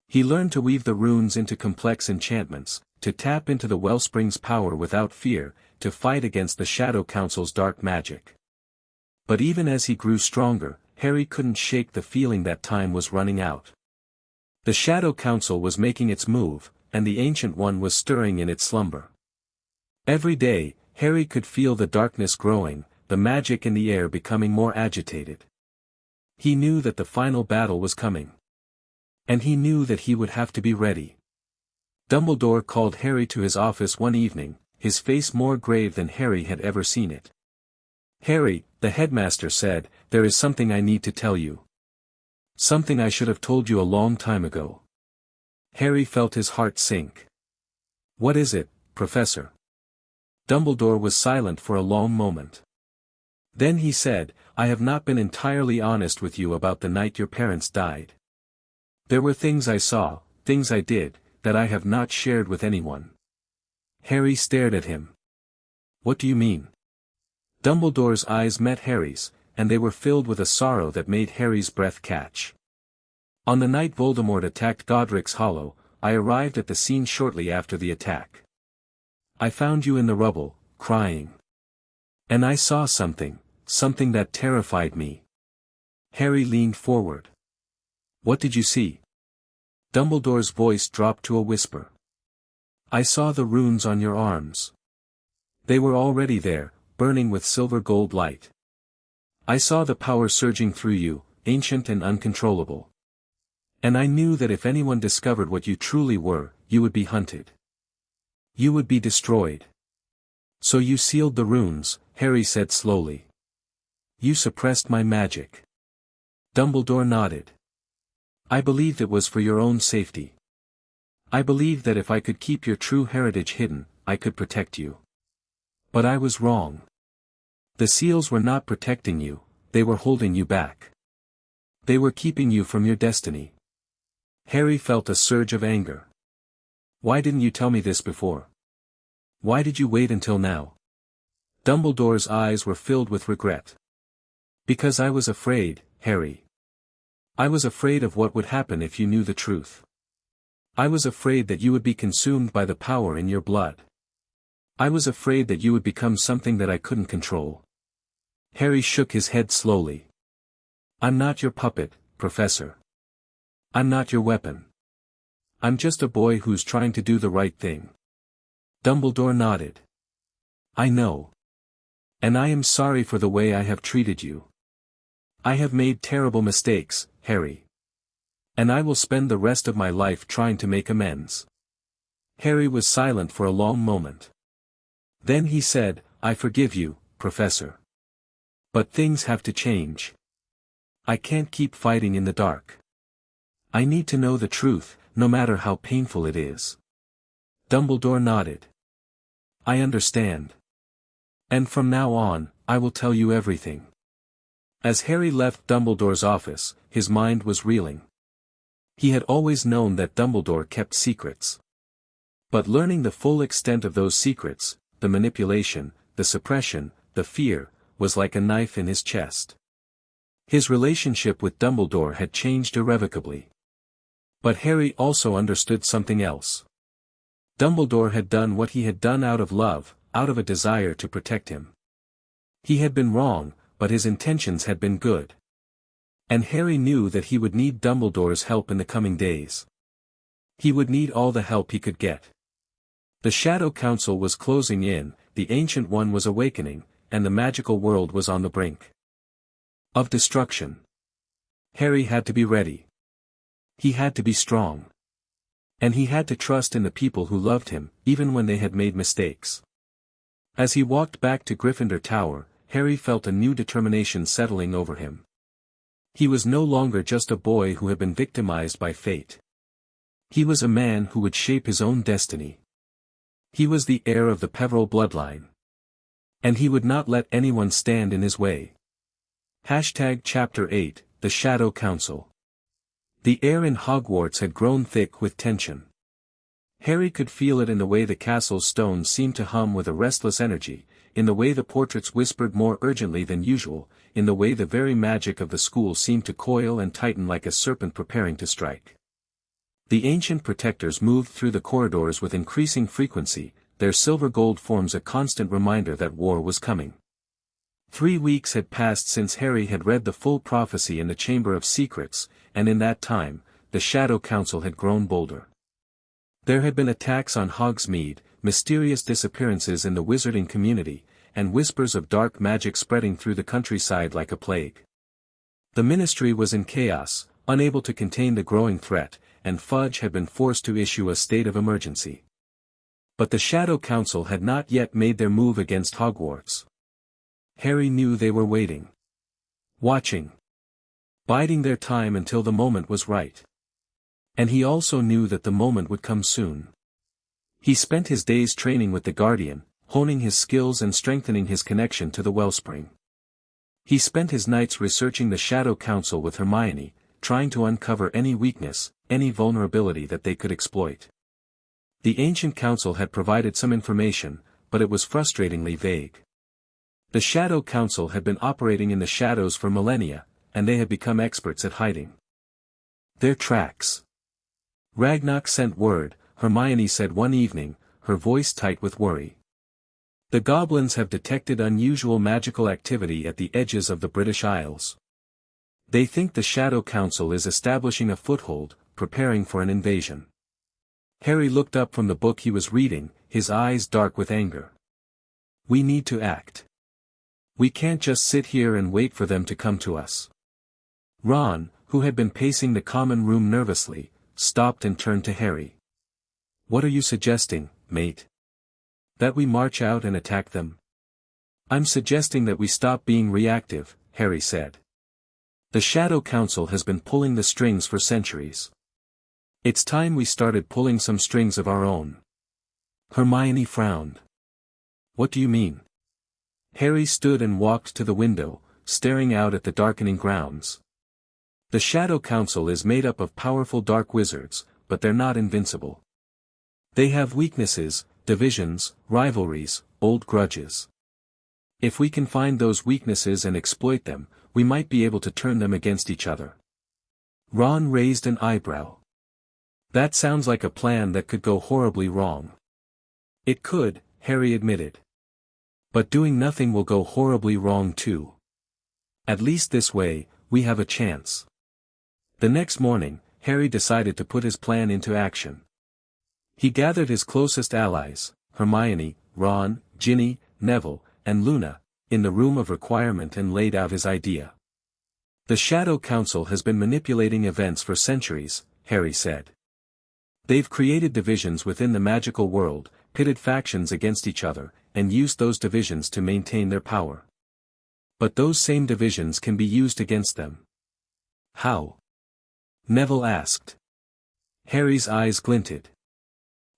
He learned to weave the runes into complex enchantments, to tap into the wellspring's power without fear, to fight against the Shadow Council's dark magic. But even as he grew stronger, Harry couldn't shake the feeling that time was running out. The Shadow Council was making its move, and the Ancient One was stirring in its slumber. Every day, Harry could feel the darkness growing, the magic in the air becoming more agitated. He knew that the final battle was coming. And he knew that he would have to be ready. Dumbledore called Harry to his office one evening, his face more grave than Harry had ever seen it. "Harry," the headmaster said, "there is something I need to tell you. Something I should have told you a long time ago." Harry felt his heart sink. "What is it, Professor?" Dumbledore was silent for a long moment. Then he said, "I have not been entirely honest with you about the night your parents died. There were things I saw, things I did, that I have not shared with anyone." Harry stared at him. "What do you mean?" Dumbledore's eyes met Harry's, and they were filled with a sorrow that made Harry's breath catch. "On the night Voldemort attacked Godric's Hollow, I arrived at the scene shortly after the attack. I found you in the rubble, crying. And I saw something that terrified me." Harry leaned forward. "What did you see?" Dumbledore's voice dropped to a whisper. "I saw the runes on your arms. They were already there, burning with silver gold light. I saw the power surging through you, ancient and uncontrollable. And I knew that if anyone discovered what you truly were, you would be hunted. You would be destroyed. So you sealed the runes, Harry said slowly. You suppressed my magic. Dumbledore nodded. I believed it was for your own safety. I believed that if I could keep your true heritage hidden, I could protect you. But I was wrong. The seals were not protecting you, they were holding you back. They were keeping you from your destiny. Harry felt a surge of anger. Why didn't you tell me this before? Why did you wait until now? Dumbledore's eyes were filled with regret. Because I was afraid, Harry. I was afraid of what would happen if you knew the truth. I was afraid that you would be consumed by the power in your blood. I was afraid that you would become something that I couldn't control. Harry shook his head slowly. I'm not your puppet, Professor. I'm not your weapon. I'm just a boy who's trying to do the right thing. Dumbledore nodded. I know. And I am sorry for the way I have treated you. I have made terrible mistakes, Harry. And I will spend the rest of my life trying to make amends. Harry was silent for a long moment. Then he said, I forgive you, Professor. But things have to change. I can't keep fighting in the dark. I need to know the truth, no matter how painful it is. Dumbledore nodded. I understand. And from now on, I will tell you everything. As Harry left Dumbledore's office, his mind was reeling. He had always known that Dumbledore kept secrets. But learning the full extent of those secrets, the manipulation, the suppression, the fear, was like a knife in his chest. His relationship with Dumbledore had changed irrevocably. But Harry also understood something else. Dumbledore had done what he had done out of love, out of a desire to protect him. He had been wrong, but his intentions had been good. And Harry knew that he would need Dumbledore's help in the coming days. He would need all the help he could get. The Shadow Council was closing in, the Ancient One was awakening, and the magical world was on the brink of destruction. Harry had to be ready. He had to be strong. And he had to trust in the people who loved him, even when they had made mistakes. As he walked back to Gryffindor Tower, Harry felt a new determination settling over him. He was no longer just a boy who had been victimized by fate. He was a man who would shape his own destiny. He was the heir of the Peverell bloodline. And he would not let anyone stand in his way. Chapter 8, The Shadow Council. The air in Hogwarts had grown thick with tension. Harry could feel it in the way the castle's stones seemed to hum with a restless energy, in the way the portraits whispered more urgently than usual, in the way the very magic of the school seemed to coil and tighten like a serpent preparing to strike. The ancient protectors moved through the corridors with increasing frequency, their silver gold forms a constant reminder that war was coming. 3 weeks had passed since Harry had read the full prophecy in the Chamber of Secrets, and in that time, the Shadow Council had grown bolder. There had been attacks on Hogsmeade, mysterious disappearances in the wizarding community, and whispers of dark magic spreading through the countryside like a plague. The Ministry was in chaos, unable to contain the growing threat, and Fudge had been forced to issue a state of emergency. But the Shadow Council had not yet made their move against Hogwarts. Harry knew they were waiting. Watching. Biding their time until the moment was right. And he also knew that the moment would come soon. He spent his days training with the Guardian, honing his skills and strengthening his connection to the Wellspring. He spent his nights researching the Shadow Council with Hermione, trying to uncover any weakness, any vulnerability that they could exploit. The Ancient Council had provided some information, but it was frustratingly vague. The Shadow Council had been operating in the shadows for millennia, and they had become experts at hiding their tracks. Ragnarok sent word, Hermione said one evening, her voice tight with worry. The goblins have detected unusual magical activity at the edges of the British Isles. They think the Shadow Council is establishing a foothold, preparing for an invasion. Harry looked up from the book he was reading, his eyes dark with anger. We need to act. We can't just sit here and wait for them to come to us. Ron, who had been pacing the common room nervously, stopped and turned to Harry. What are you suggesting, mate? That we march out and attack them? I'm suggesting that we stop being reactive, Harry said. The Shadow Council has been pulling the strings for centuries. It's time we started pulling some strings of our own. Hermione frowned. What do you mean? Harry stood and walked to the window, staring out at the darkening grounds. The Shadow Council is made up of powerful dark wizards, but they're not invincible. They have weaknesses, divisions, rivalries, old grudges. If we can find those weaknesses and exploit them, we might be able to turn them against each other. Ron raised an eyebrow. That sounds like a plan that could go horribly wrong. It could, Harry admitted. But doing nothing will go horribly wrong too. At least this way, we have a chance. The next morning, Harry decided to put his plan into action. He gathered his closest allies, Hermione, Ron, Ginny, Neville, and Luna, in the room of requirement and laid out his idea. The Shadow Council has been manipulating events for centuries, Harry said. They've created divisions within the magical world, pitted factions against each other, and used those divisions to maintain their power. But those same divisions can be used against them. How? Neville asked. Harry's eyes glinted.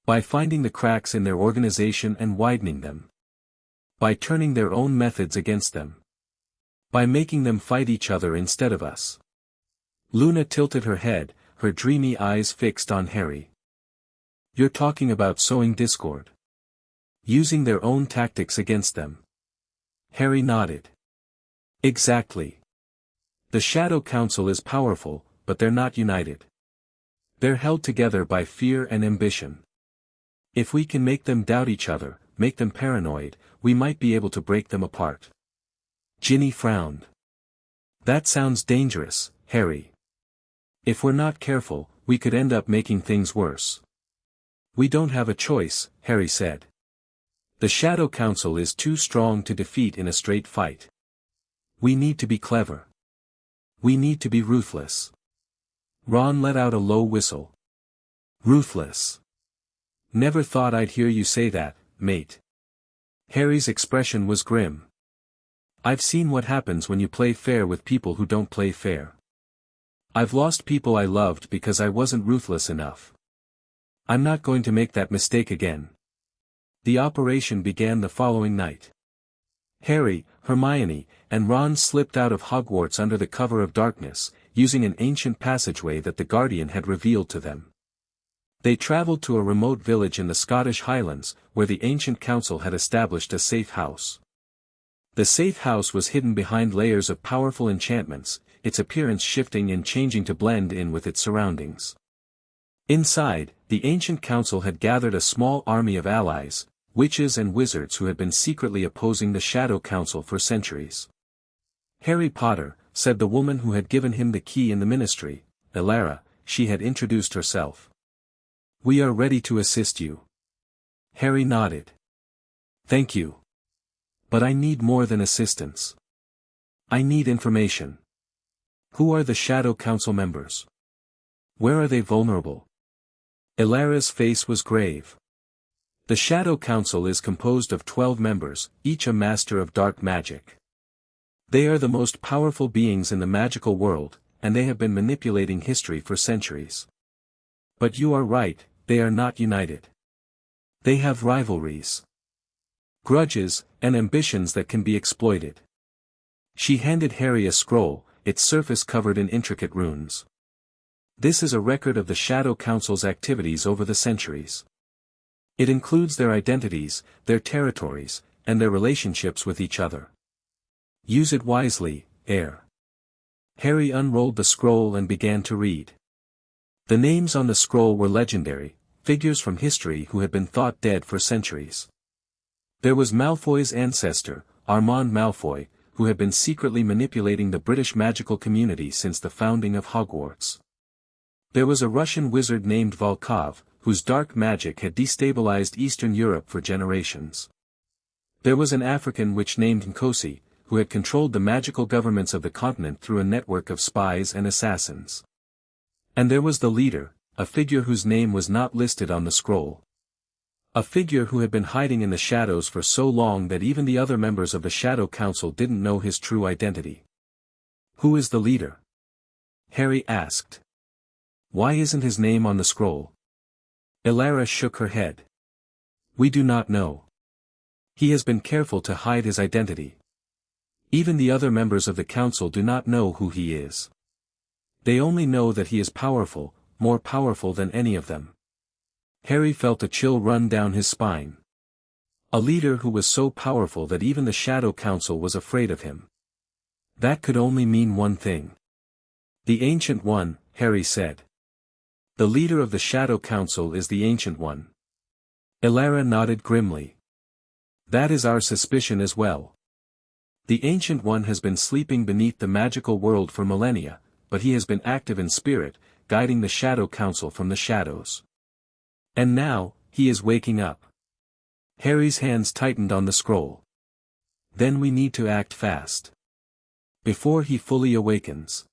By finding the cracks in their organization and widening them. By turning their own methods against them. By making them fight each other instead of us. Luna tilted her head, her dreamy eyes fixed on Harry. You're talking about sowing discord. Using their own tactics against them. Harry nodded. Exactly. The Shadow Council is powerful, but they're not united. They're held together by fear and ambition. If we can make them doubt each other, make them paranoid, we might be able to break them apart. Ginny frowned. That sounds dangerous, Harry. If we're not careful, we could end up making things worse. We don't have a choice, Harry said. The Shadow Council is too strong to defeat in a straight fight. We need to be clever. We need to be ruthless. Ron let out a low whistle. Ruthless. Never thought I'd hear you say that, mate. Harry's expression was grim. I've seen what happens when you play fair with people who don't play fair. I've lost people I loved because I wasn't ruthless enough. I'm not going to make that mistake again. The operation began the following night. Harry, Hermione, and Ron slipped out of Hogwarts under the cover of darkness, using an ancient passageway that the Guardian had revealed to them. They traveled to a remote village in the Scottish Highlands, where the ancient council had established a safe house. The safe house was hidden behind layers of powerful enchantments, its appearance shifting and changing to blend in with its surroundings. Inside, the ancient council had gathered a small army of allies, witches and wizards who had been secretly opposing the Shadow Council for centuries. Harry Potter, said the woman who had given him the key in the ministry, Elara, she had introduced herself. We are ready to assist you. Harry nodded. Thank you. But I need more than assistance. I need information. Who are the Shadow Council members? Where are they vulnerable? Elara's face was grave. The Shadow Council is composed of 12 members, each a master of dark magic. They are the most powerful beings in the magical world, and they have been manipulating history for centuries. But you are right, they are not united. They have rivalries, grudges, and ambitions that can be exploited. She handed Harry a scroll, its surface covered in intricate runes. This is a record of the Shadow Council's activities over the centuries. It includes their identities, their territories, and their relationships with each other. Use it wisely, heir. Harry unrolled the scroll and began to read. The names on the scroll were legendary, figures from history who had been thought dead for centuries. There was Malfoy's ancestor, Armand Malfoy, who had been secretly manipulating the British magical community since the founding of Hogwarts. There was a Russian wizard named Volkov, whose dark magic had destabilized Eastern Europe for generations. There was an African witch named Nkosi, who had controlled the magical governments of the continent through a network of spies and assassins. And there was the leader, a figure whose name was not listed on the scroll. A figure who had been hiding in the shadows for so long that even the other members of the Shadow Council didn't know his true identity. Who is the leader? Harry asked. Why isn't his name on the scroll? Elara shook her head. We do not know. He has been careful to hide his identity. Even the other members of the council do not know who he is. They only know that he is powerful, more powerful than any of them. Harry felt a chill run down his spine. A leader who was so powerful that even the Shadow Council was afraid of him. That could only mean one thing. The Ancient One, Harry said. The leader of the Shadow Council is the Ancient One. Elara nodded grimly. That is our suspicion as well. The Ancient One has been sleeping beneath the magical world for millennia, but he has been active in spirit, guiding the Shadow Council from the shadows. And now, he is waking up. Harry's hands tightened on the scroll. Then we need to act fast. Before he fully awakens.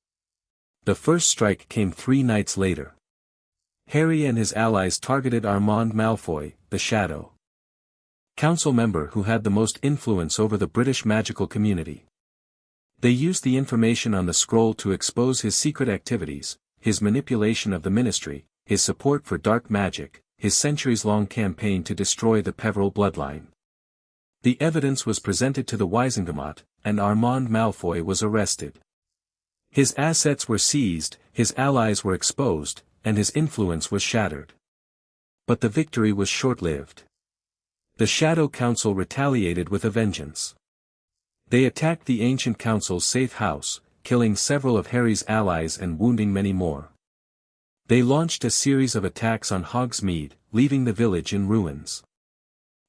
The first strike came 3 nights later. Harry and his allies targeted Armand Malfoy, the Shadow Council member who had the most influence over the British magical community. They used the information on the scroll to expose his secret activities, his manipulation of the Ministry, his support for dark magic, his centuries-long campaign to destroy the Peveril bloodline. The evidence was presented to the Wizengamot, and Armand Malfoy was arrested. His assets were seized, his allies were exposed, and his influence was shattered. But the victory was short-lived. The Shadow Council retaliated with a vengeance. They attacked the Ancient Council's safe house, killing several of Harry's allies and wounding many more. They launched a series of attacks on Hogsmeade, leaving the village in ruins.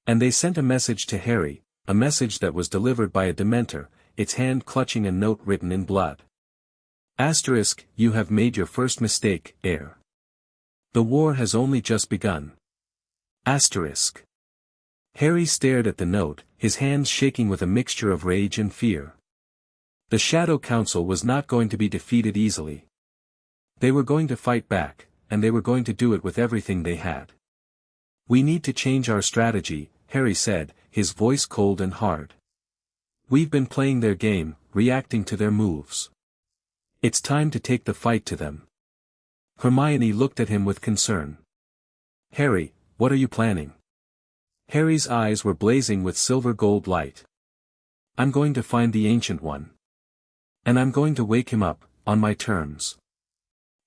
And they sent a message to Harry, a message that was delivered by a Dementor, its hand clutching a note written in blood. Asterisk, you have made your first mistake, heir. The war has only just begun. Asterisk. Harry stared at the note, his hands shaking with a mixture of rage and fear. The Shadow Council was not going to be defeated easily. They were going to fight back, and they were going to do it with everything they had. We need to change our strategy, Harry said, his voice cold and hard. We've been playing their game, reacting to their moves. It's time to take the fight to them. Hermione looked at him with concern. Harry, what are you planning? Harry's eyes were blazing with silver gold light. I'm going to find the Ancient One. And I'm going to wake him up, on my terms.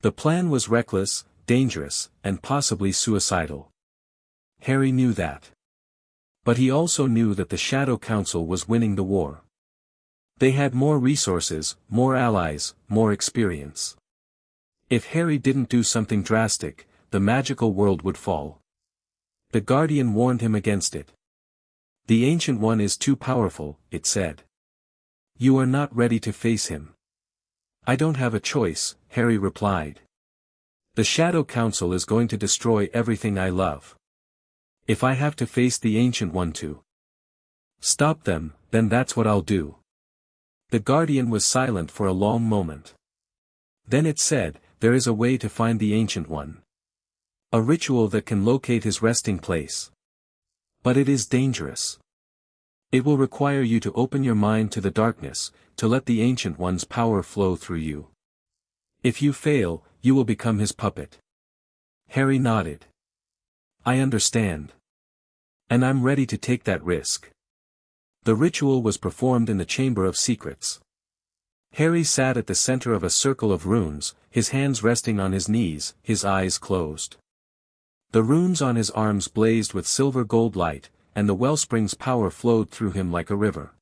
The plan was reckless, dangerous, and possibly suicidal. Harry knew that. But he also knew that the Shadow Council was winning the war. They had more resources, more allies, more experience. If Harry didn't do something drastic, the magical world would fall. The Guardian warned him against it. The Ancient One is too powerful, it said. You are not ready to face him. I don't have a choice, Harry replied. The Shadow Council is going to destroy everything I love. If I have to face the Ancient One to stop them, then that's what I'll do. The Guardian was silent for a long moment. Then it said, there is a way to find the Ancient One. A ritual that can locate his resting place. But it is dangerous. It will require you to open your mind to the darkness, to let the Ancient One's power flow through you. If you fail, you will become his puppet. Harry nodded. I understand. And I'm ready to take that risk. The ritual was performed in the Chamber of Secrets. Harry sat at the center of a circle of runes, his hands resting on his knees, his eyes closed. The runes on his arms blazed with silver gold light, and the wellspring's power flowed through him like a river.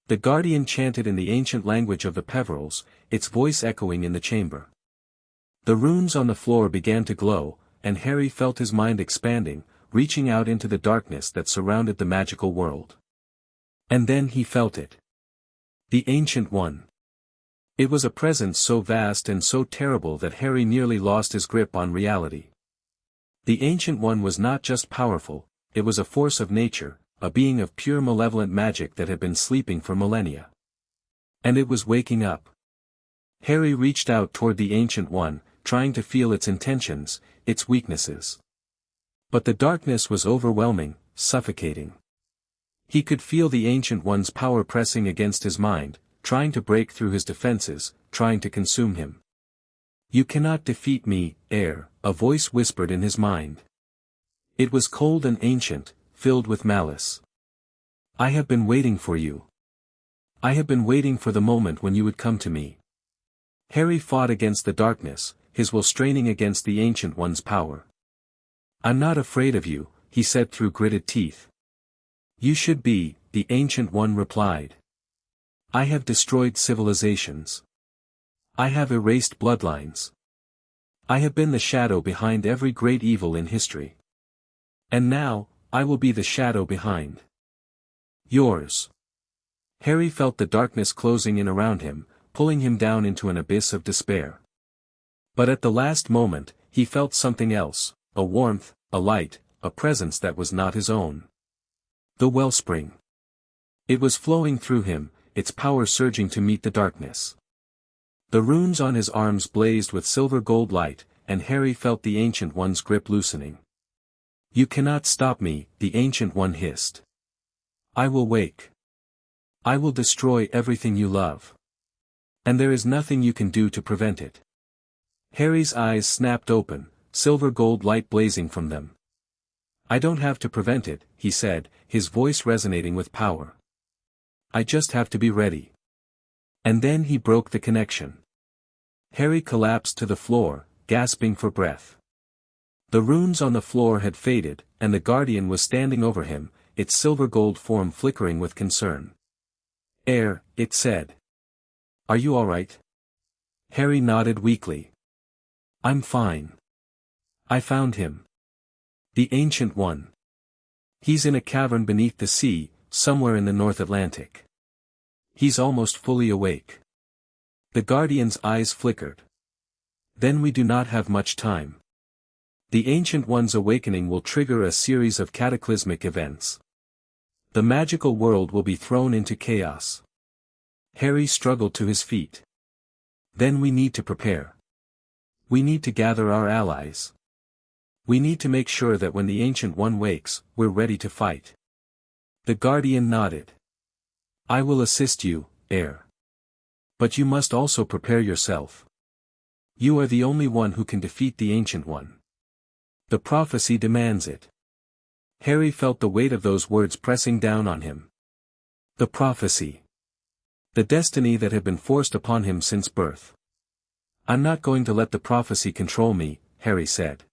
The Guardian chanted in the ancient language of the Peverils, its voice echoing in the chamber. The runes on the floor began to glow, and Harry felt his mind expanding, reaching out into the darkness that surrounded the magical world. And then he felt it. The Ancient One. It was a presence so vast and so terrible that Harry nearly lost his grip on reality. The Ancient One was not just powerful, it was a force of nature, a being of pure malevolent magic that had been sleeping for millennia. And it was waking up. Harry reached out toward the Ancient One, trying to feel its intentions, its weaknesses. But the darkness was overwhelming, suffocating. He could feel the Ancient One's power pressing against his mind, trying to break through his defenses, trying to consume him. "You cannot defeat me, heir," a voice whispered in his mind. It was cold and ancient, filled with malice. "I have been waiting for you. I have been waiting for the moment when you would come to me." Harry fought against the darkness, his will straining against the Ancient One's power. "I'm not afraid of you," he said through gritted teeth. "You should be," the Ancient One replied. "I have destroyed civilizations. I have erased bloodlines. I have been the shadow behind every great evil in history. And now, I will be the shadow behind yours." Harry felt the darkness closing in around him, pulling him down into an abyss of despair. But at the last moment, he felt something else, a warmth, a light, a presence that was not his own. The wellspring. It was flowing through him, its power surging to meet the darkness. The runes on his arms blazed with silver-gold light, and Harry felt the Ancient One's grip loosening. "You cannot stop me," the Ancient One hissed. "I will wake. I will destroy everything you love. And there is nothing you can do to prevent it." Harry's eyes snapped open, silver-gold light blazing from them. "I don't have to prevent it," he said, his voice resonating with power. "I just have to be ready." And then he broke the connection. Harry collapsed to the floor, gasping for breath. The runes on the floor had faded, and the Guardian was standing over him, its silver-gold form flickering with concern. "Heir," it said. "Are you all right?" Harry nodded weakly. "I'm fine. I found him. The Ancient One. He's in a cavern beneath the sea, somewhere in the North Atlantic. He's almost fully awake." The Guardian's eyes flickered. "Then we do not have much time. The Ancient One's awakening will trigger a series of cataclysmic events. The magical world will be thrown into chaos." Harry struggled to his feet. "Then we need to prepare. We need to gather our allies. We need to make sure that when the Ancient One wakes, we're ready to fight." The Guardian nodded. "I will assist you, heir. But you must also prepare yourself. You are the only one who can defeat the Ancient One. The prophecy demands it." Harry felt the weight of those words pressing down on him. The prophecy. The destiny that had been forced upon him since birth. "I'm not going to let the prophecy control me," Harry said.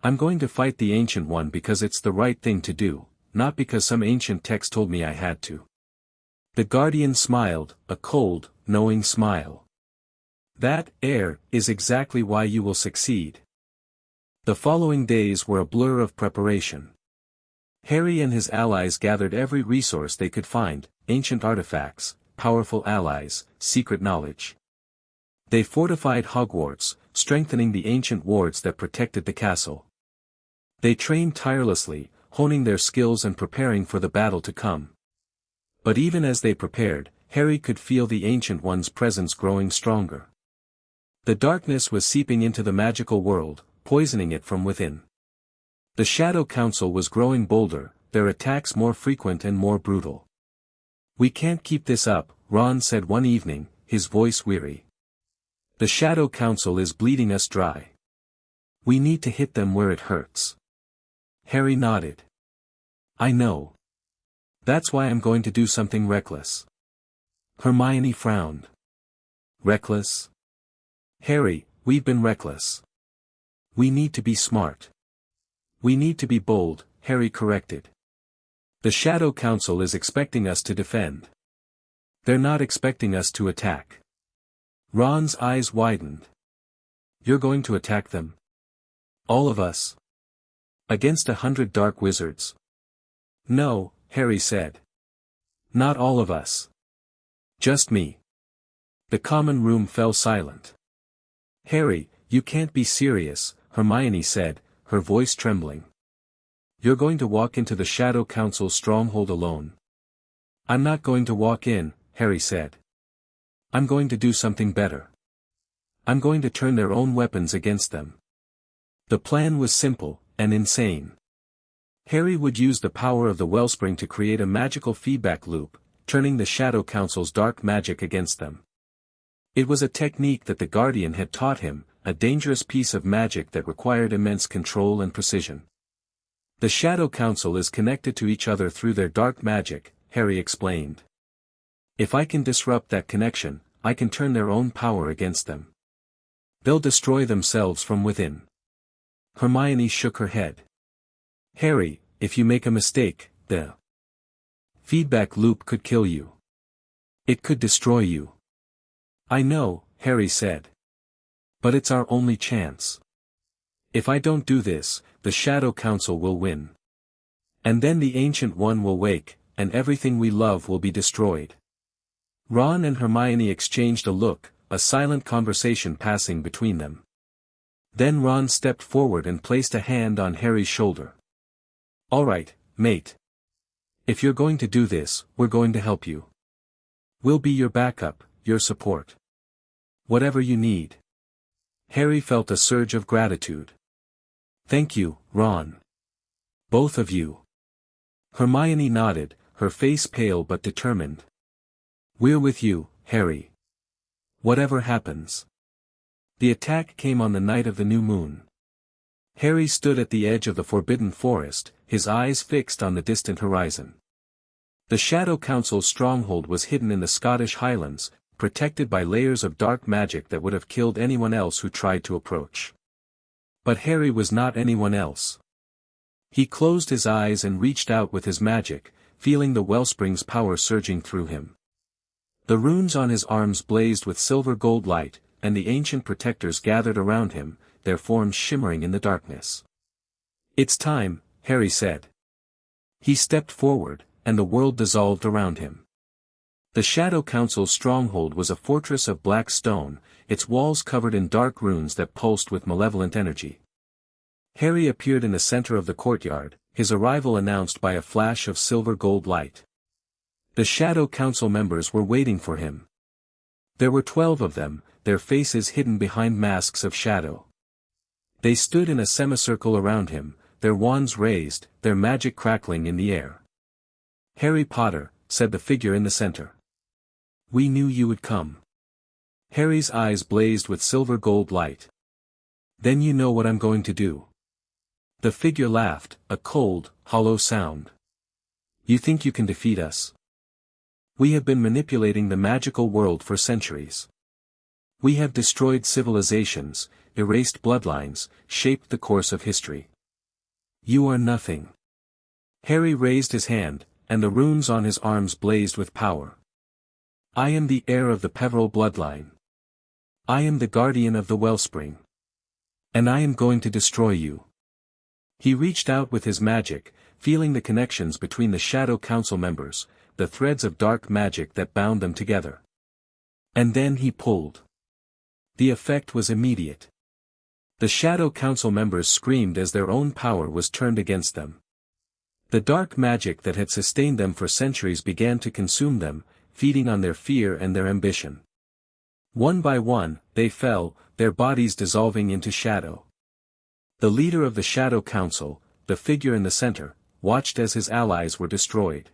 "I'm going to fight the Ancient One because it's the right thing to do, not because some ancient text told me I had to." The Guardian smiled, a cold, knowing smile. "That, heir, is exactly why you will succeed." The following days were a blur of preparation. Harry and his allies gathered every resource they could find, ancient artifacts, powerful allies, secret knowledge. They fortified Hogwarts, strengthening the ancient wards that protected the castle. They trained tirelessly, honing their skills and preparing for the battle to come. But even as they prepared, Harry could feel the Ancient One's presence growing stronger. The darkness was seeping into the magical world, poisoning it from within. The Shadow Council was growing bolder, their attacks more frequent and more brutal. "We can't keep this up," Ron said one evening, his voice weary. "The Shadow Council is bleeding us dry. We need to hit them where it hurts." Harry nodded. "I know. That's why I'm going to do something reckless." Hermione frowned. "Reckless?" "Harry, we've been reckless. We need to be smart. We need to be bold," Harry corrected. "The Shadow Council is expecting us to defend. They're not expecting us to attack." Ron's eyes widened. "You're going to attack them? All of us? Against 100 dark wizards?" "No," Harry said. "Not all of us. Just me." The common room fell silent. "Harry, you can't be serious," Hermione said, her voice trembling. You're going to walk into the Shadow Council's stronghold alone. I'm not going to walk in, Harry said. I'm going to do something better. I'm going to turn their own weapons against them. The plan was simple, and insane. Harry would use the power of the wellspring to create a magical feedback loop, turning the Shadow Council's dark magic against them. It was a technique that the Guardian had taught him, a dangerous piece of magic that required immense control and precision. The Shadow Council is connected to each other through their dark magic, Harry explained. If I can disrupt that connection, I can turn their own power against them. They'll destroy themselves from within. Hermione shook her head. Harry, if you make a mistake, the feedback loop could kill you. It could destroy you. I know, Harry said. But it's our only chance. If I don't do this, the Shadow Council will win. And then the Ancient One will wake, and everything we love will be destroyed. Ron and Hermione exchanged a look, a silent conversation passing between them. Then Ron stepped forward and placed a hand on Harry's shoulder. All right, mate. If you're going to do this, we're going to help you. We'll be your backup, your support. Whatever you need. Harry felt a surge of gratitude. Thank you, Ron. Both of you. Hermione nodded, her face pale but determined. We're with you, Harry. Whatever happens. The attack came on the night of the new moon. Harry stood at the edge of the forbidden forest, his eyes fixed on the distant horizon. The Shadow Council's stronghold was hidden in the Scottish Highlands, protected by layers of dark magic that would have killed anyone else who tried to approach. But Harry was not anyone else. He closed his eyes and reached out with his magic, feeling the wellspring's power surging through him. The runes on his arms blazed with silver-gold light, and the ancient protectors gathered around him, their forms shimmering in the darkness. It's time, Harry said. He stepped forward, and the world dissolved around him. The Shadow Council's stronghold was a fortress of black stone, its walls covered in dark runes that pulsed with malevolent energy. Harry appeared in the center of the courtyard, his arrival announced by a flash of silver-gold light. The Shadow Council members were waiting for him. There were 12 of them, their faces hidden behind masks of shadow. They stood in a semicircle around him, their wands raised, their magic crackling in the air. Harry Potter, said the figure in the center. We knew you would come. Harry's eyes blazed with silver-gold light. Then you know what I'm going to do. The figure laughed, a cold, hollow sound. You think you can defeat us? We have been manipulating the magical world for centuries. We have destroyed civilizations, erased bloodlines, shaped the course of history. You are nothing. Harry raised his hand, and the runes on his arms blazed with power. I am the heir of the Peveril bloodline. I am the guardian of the wellspring. And I am going to destroy you. He reached out with his magic, feeling the connections between the Shadow Council members, the threads of dark magic that bound them together. And then he pulled. The effect was immediate. The Shadow Council members screamed as their own power was turned against them. The dark magic that had sustained them for centuries began to consume them, feeding on their fear and their ambition. One by one, they fell, their bodies dissolving into shadow. The leader of the Shadow Council, the figure in the center, watched as his allies were destroyed.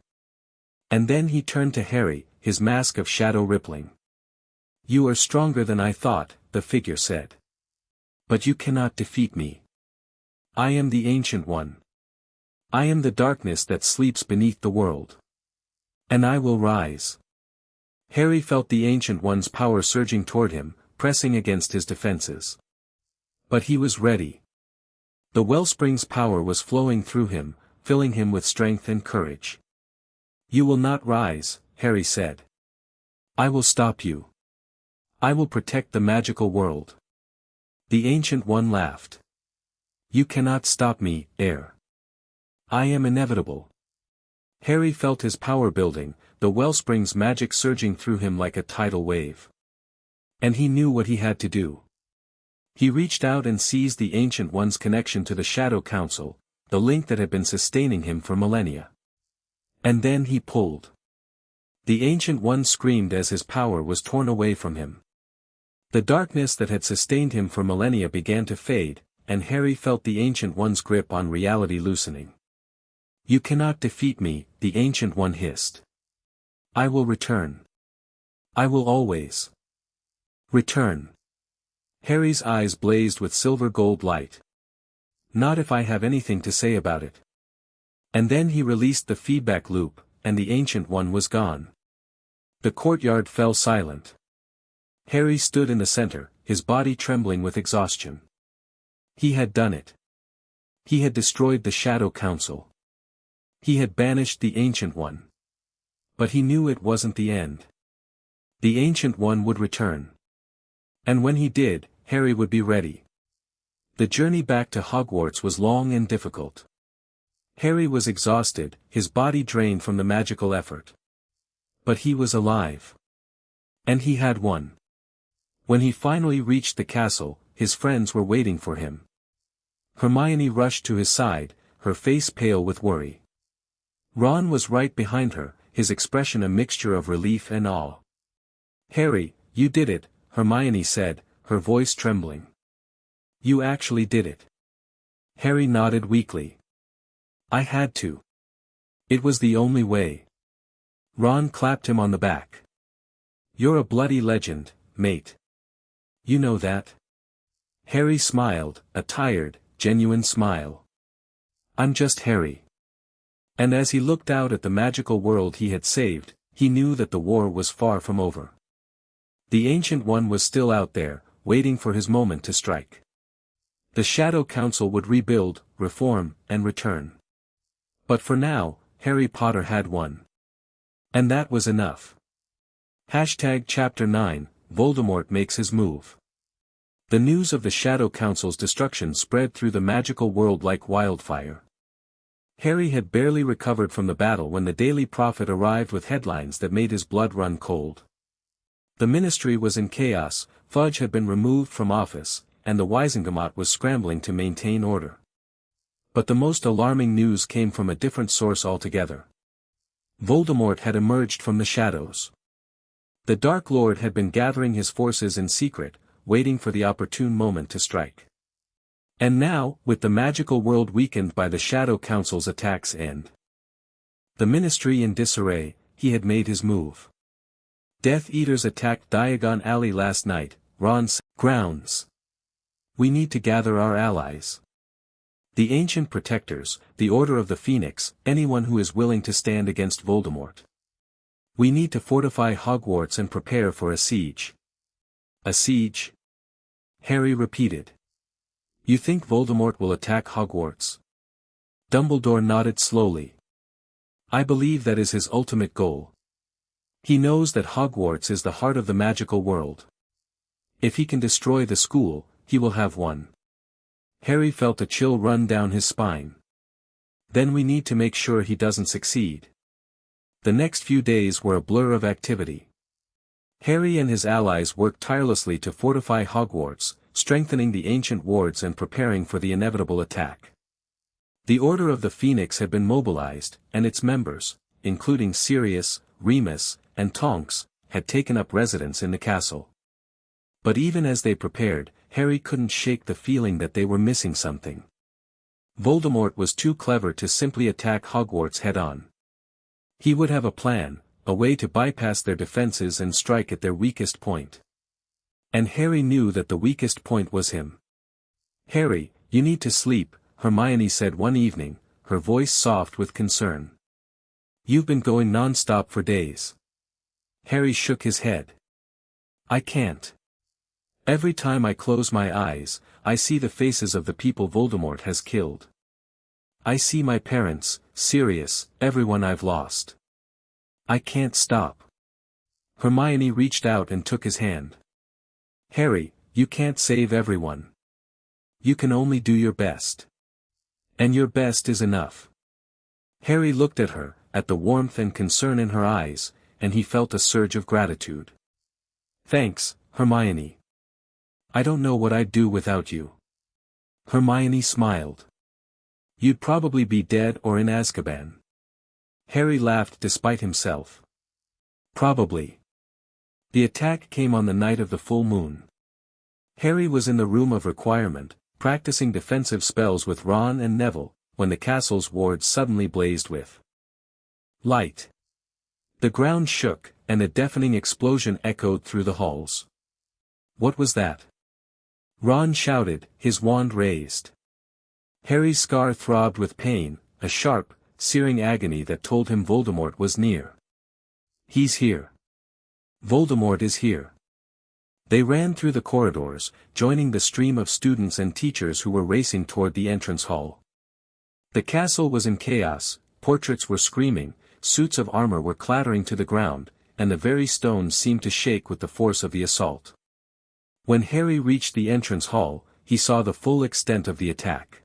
And then he turned to Harry, his mask of shadow rippling. You are stronger than I thought, the figure said. But you cannot defeat me. I am the Ancient One. I am the darkness that sleeps beneath the world. And I will rise. Harry felt the Ancient One's power surging toward him, pressing against his defenses. But he was ready. The wellspring's power was flowing through him, filling him with strength and courage. You will not rise, Harry said. I will stop you. I will protect the magical world. The Ancient One laughed. You cannot stop me, heir. I am inevitable. Harry felt his power building, the wellspring's magic surging through him like a tidal wave. And he knew what he had to do. He reached out and seized the Ancient One's connection to the Shadow Council, the link that had been sustaining him for millennia. And then he pulled. The Ancient One screamed as his power was torn away from him. The darkness that had sustained him for millennia began to fade, and Harry felt the Ancient One's grip on reality loosening. "You cannot defeat me," the Ancient One hissed. "I will return. I will always return." Harry's eyes blazed with silver-gold light. "Not if I have anything to say about it." And then he released the feedback loop, and the Ancient One was gone. The courtyard fell silent. Harry stood in the center, his body trembling with exhaustion. He had done it. He had destroyed the Shadow Council. He had banished the Ancient One. But he knew it wasn't the end. The Ancient One would return. And when he did, Harry would be ready. The journey back to Hogwarts was long and difficult. Harry was exhausted, his body drained from the magical effort. But he was alive. And he had won. When he finally reached the castle, his friends were waiting for him. Hermione rushed to his side, her face pale with worry. Ron was right behind her, his expression a mixture of relief and awe. "Harry, you did it," Hermione said, her voice trembling. "You actually did it." Harry nodded weakly. "I had to. It was the only way." Ron clapped him on the back. "You're a bloody legend, mate. You know that?" Harry smiled, a tired, genuine smile. "I'm just Harry." And as he looked out at the magical world he had saved, he knew that the war was far from over. The Ancient One was still out there, waiting for his moment to strike. The Shadow Council would rebuild, reform, and return. But for now, Harry Potter had won. And that was enough. Chapter 9, Voldemort makes his move. The news of the Shadow Council's destruction spread through the magical world like wildfire. Harry had barely recovered from the battle when the Daily Prophet arrived with headlines that made his blood run cold. The Ministry was in chaos, Fudge had been removed from office, and the Wizengamot was scrambling to maintain order. But the most alarming news came from a different source altogether. Voldemort had emerged from the shadows. The Dark Lord had been gathering his forces in secret, waiting for the opportune moment to strike. And now, with the magical world weakened by the Shadow Council's attacks and the Ministry in disarray, he had made his move. Death Eaters attacked Diagon Alley last night, Ron said. "Grounds. We need to gather our allies. The Ancient Protectors, the Order of the Phoenix, anyone who is willing to stand against Voldemort. We need to fortify Hogwarts and prepare for a siege." "A siege?" Harry repeated. "You think Voldemort will attack Hogwarts?" Dumbledore nodded slowly. "I believe that is his ultimate goal. He knows that Hogwarts is the heart of the magical world. If he can destroy the school, he will have won." Harry felt a chill run down his spine. "Then we need to make sure he doesn't succeed." The next few days were a blur of activity. Harry and his allies worked tirelessly to fortify Hogwarts, strengthening the ancient wards and preparing for the inevitable attack. The Order of the Phoenix had been mobilized, and its members, including Sirius, Remus, and Tonks, had taken up residence in the castle. But even as they prepared, Harry couldn't shake the feeling that they were missing something. Voldemort was too clever to simply attack Hogwarts head-on. He would have a plan, a way to bypass their defenses and strike at their weakest point. And Harry knew that the weakest point was him. "Harry, you need to sleep," Hermione said one evening, her voice soft with concern. "You've been going non-stop for days." Harry shook his head. "I can't. Every time I close my eyes, I see the faces of the people Voldemort has killed. I see my parents, Sirius, everyone I've lost. I can't stop." Hermione reached out and took his hand. "Harry, you can't save everyone. You can only do your best. And your best is enough." Harry looked at her, at the warmth and concern in her eyes, and he felt a surge of gratitude. "Thanks, Hermione. I don't know what I'd do without you." Hermione smiled. You'd probably be dead or in Azkaban. Harry laughed despite himself. Probably. The attack came on the night of the full moon. Harry was in the room of requirement, practicing defensive spells with Ron and Neville, when the castle's wards suddenly blazed with light. The ground shook, and a deafening explosion echoed through the halls. What was that? Ron shouted, his wand raised. Harry's scar throbbed with pain, a sharp, searing agony that told him Voldemort was near. He's here. Voldemort is here. They ran through the corridors, joining the stream of students and teachers who were racing toward the entrance hall. The castle was in chaos, portraits were screaming, suits of armor were clattering to the ground, and the very stones seemed to shake with the force of the assault. When Harry reached the entrance hall, he saw the full extent of the attack.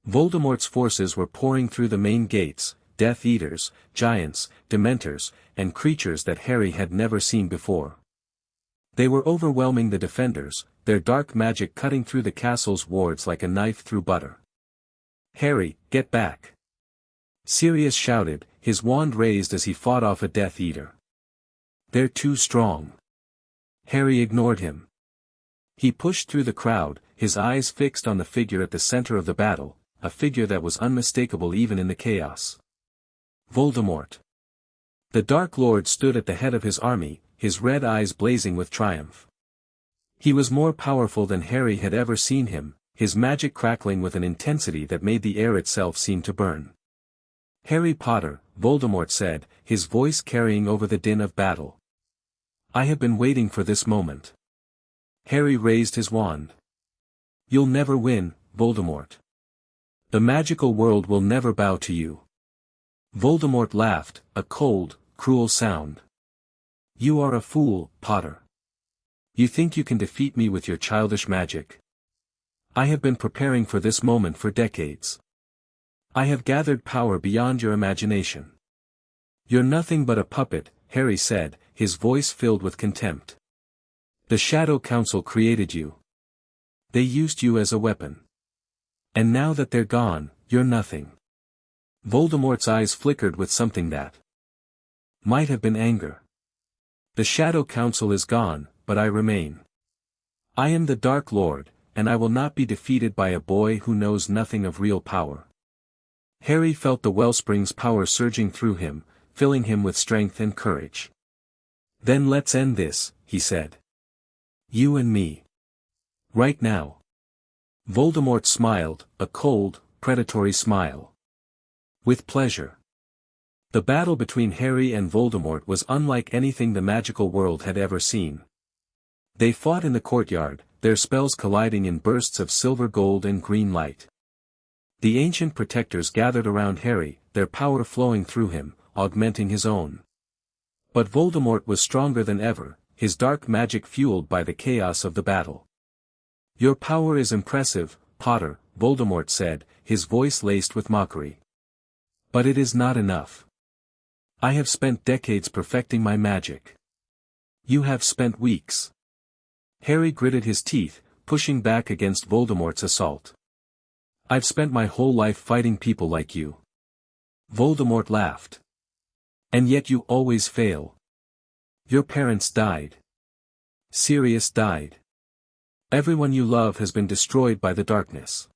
Voldemort's forces were pouring through the main gates, Death Eaters, giants, Dementors, and creatures that Harry had never seen before. They were overwhelming the defenders, their dark magic cutting through the castle's wards like a knife through butter. Harry, get back! Sirius shouted, his wand raised as he fought off a Death Eater. They're too strong. Harry ignored him. He pushed through the crowd, his eyes fixed on the figure at the center of the battle, a figure that was unmistakable even in the chaos. Voldemort. The Dark Lord stood at the head of his army, his red eyes blazing with triumph. He was more powerful than Harry had ever seen him, his magic crackling with an intensity that made the air itself seem to burn. Harry Potter, Voldemort said, his voice carrying over the din of battle. I have been waiting for this moment. Harry raised his wand. You'll never win, Voldemort. The magical world will never bow to you. Voldemort laughed, a cold, cruel sound. You are a fool, Potter. You think you can defeat me with your childish magic? I have been preparing for this moment for decades. I have gathered power beyond your imagination. You're nothing but a puppet, Harry said, his voice filled with contempt. The Shadow Council created you. They used you as a weapon. And now that they're gone, you're nothing. Voldemort's eyes flickered with something that might have been anger. The Shadow Council is gone, but I remain. I am the Dark Lord, and I will not be defeated by a boy who knows nothing of real power. Harry felt the wellspring's power surging through him, filling him with strength and courage. Then let's end this, he said. You and me. Right now. Voldemort smiled, a cold, predatory smile. With pleasure. The battle between Harry and Voldemort was unlike anything the magical world had ever seen. They fought in the courtyard, their spells colliding in bursts of silver, gold and green light. The ancient protectors gathered around Harry, their power flowing through him, augmenting his own. But Voldemort was stronger than ever, his dark magic fueled by the chaos of the battle. Your power is impressive, Potter, Voldemort said, his voice laced with mockery. But it is not enough. I have spent decades perfecting my magic. You have spent weeks. Harry gritted his teeth, pushing back against Voldemort's assault. I've spent my whole life fighting people like you. Voldemort laughed. And yet you always fail. Your parents died. Sirius died. Everyone you love has been destroyed by the darkness.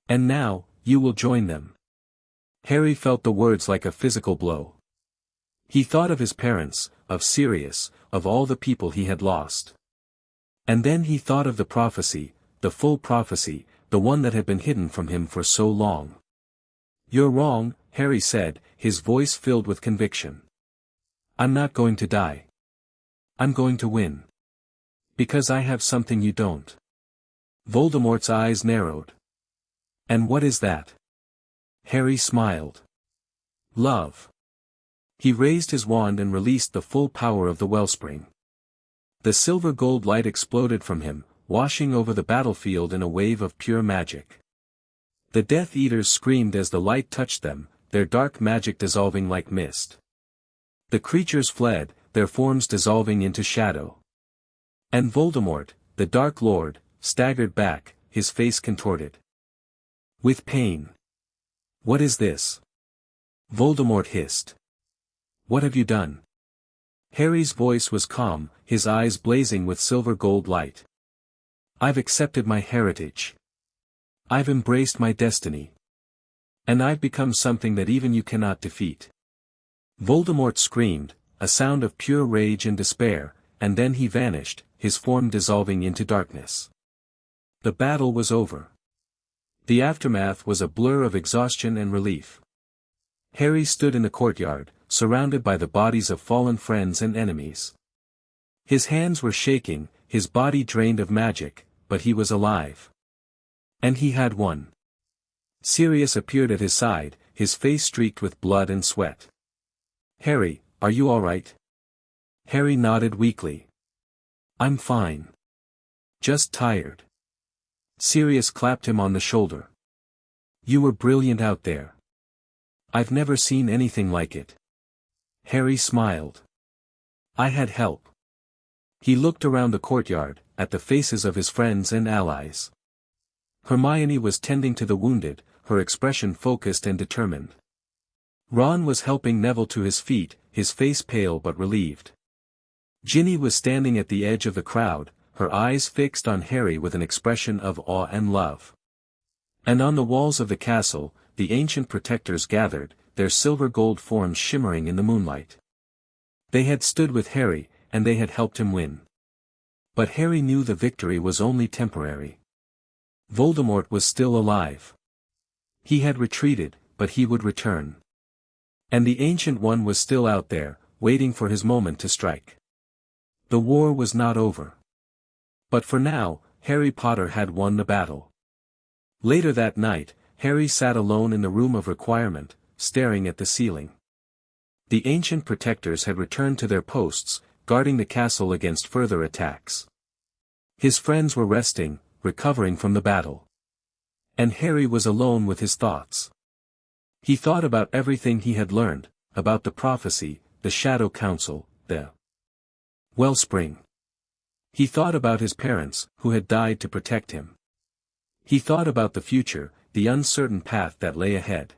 And now, you will join them. Harry felt the words like a physical blow. He thought of his parents, of Sirius, of all the people he had lost. And then he thought of the prophecy, the full prophecy, the one that had been hidden from him for so long. You're wrong, Harry said, his voice filled with conviction. I'm not going to die. I'm going to win. Because I have something you don't. Voldemort's eyes narrowed. And what is that? Harry smiled. Love. He raised his wand and released the full power of the wellspring. The silver gold light exploded from him, washing over the battlefield in a wave of pure magic. The Death Eaters screamed as the light touched them, their dark magic dissolving like mist. The creatures fled, their forms dissolving into shadow. And Voldemort, the Dark Lord, staggered back, his face contorted with pain. What is this? Voldemort hissed. What have you done? Harry's voice was calm, his eyes blazing with silver gold light. I've accepted my heritage. I've embraced my destiny. And I've become something that even you cannot defeat. Voldemort screamed, a sound of pure rage and despair, and then he vanished, his form dissolving into darkness. The battle was over. The aftermath was a blur of exhaustion and relief. Harry stood in the courtyard, surrounded by the bodies of fallen friends and enemies. His hands were shaking, his body drained of magic, but he was alive. And he had won. Sirius appeared at his side, his face streaked with blood and sweat. Harry, are you all right? Harry nodded weakly. I'm fine. Just tired. Sirius clapped him on the shoulder. You were brilliant out there. I've never seen anything like it. Harry smiled. I had help. He looked around the courtyard, at the faces of his friends and allies. Hermione was tending to the wounded, her expression focused and determined. Ron was helping Neville to his feet, his face pale but relieved. Ginny was standing at the edge of the crowd, her eyes fixed on Harry with an expression of awe and love. And on the walls of the castle, the ancient protectors gathered, their silver-gold forms shimmering in the moonlight. They had stood with Harry, and they had helped him win. But Harry knew the victory was only temporary. Voldemort was still alive. He had retreated, but he would return. And the Ancient One was still out there, waiting for his moment to strike. The war was not over. But for now, Harry Potter had won the battle. Later that night, Harry sat alone in the room of requirement, staring at the ceiling. The ancient protectors had returned to their posts, guarding the castle against further attacks. His friends were resting, recovering from the battle. And Harry was alone with his thoughts. He thought about everything he had learned, about the prophecy, the Shadow Council, the Wellspring. He thought about his parents, who had died to protect him. He thought about the future, the uncertain path that lay ahead.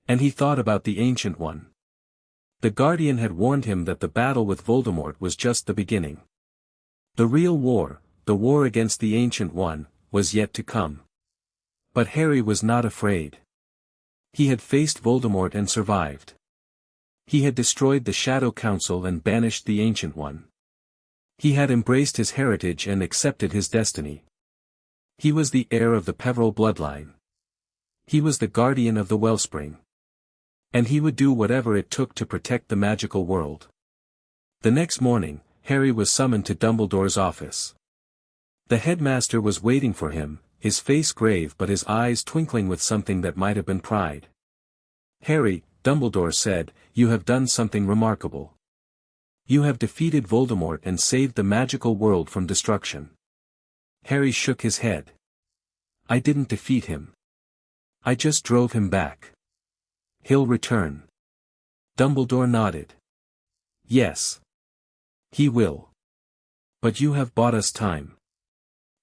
And he thought about the Ancient One. The Guardian had warned him that the battle with Voldemort was just the beginning. The real war, the war against the Ancient One, was yet to come. But Harry was not afraid. He had faced Voldemort and survived. He had destroyed the Shadow Council and banished the Ancient One. He had embraced his heritage and accepted his destiny. He was the heir of the Peverell bloodline. He was the guardian of the Wellspring. And he would do whatever it took to protect the magical world. The next morning, Harry was summoned to Dumbledore's office. The headmaster was waiting for him, his face grave but his eyes twinkling with something that might have been pride. Harry, Dumbledore said, you have done something remarkable. You have defeated Voldemort and saved the magical world from destruction. Harry shook his head. I didn't defeat him. I just drove him back. He'll return. Dumbledore nodded. Yes. He will. But you have bought us time.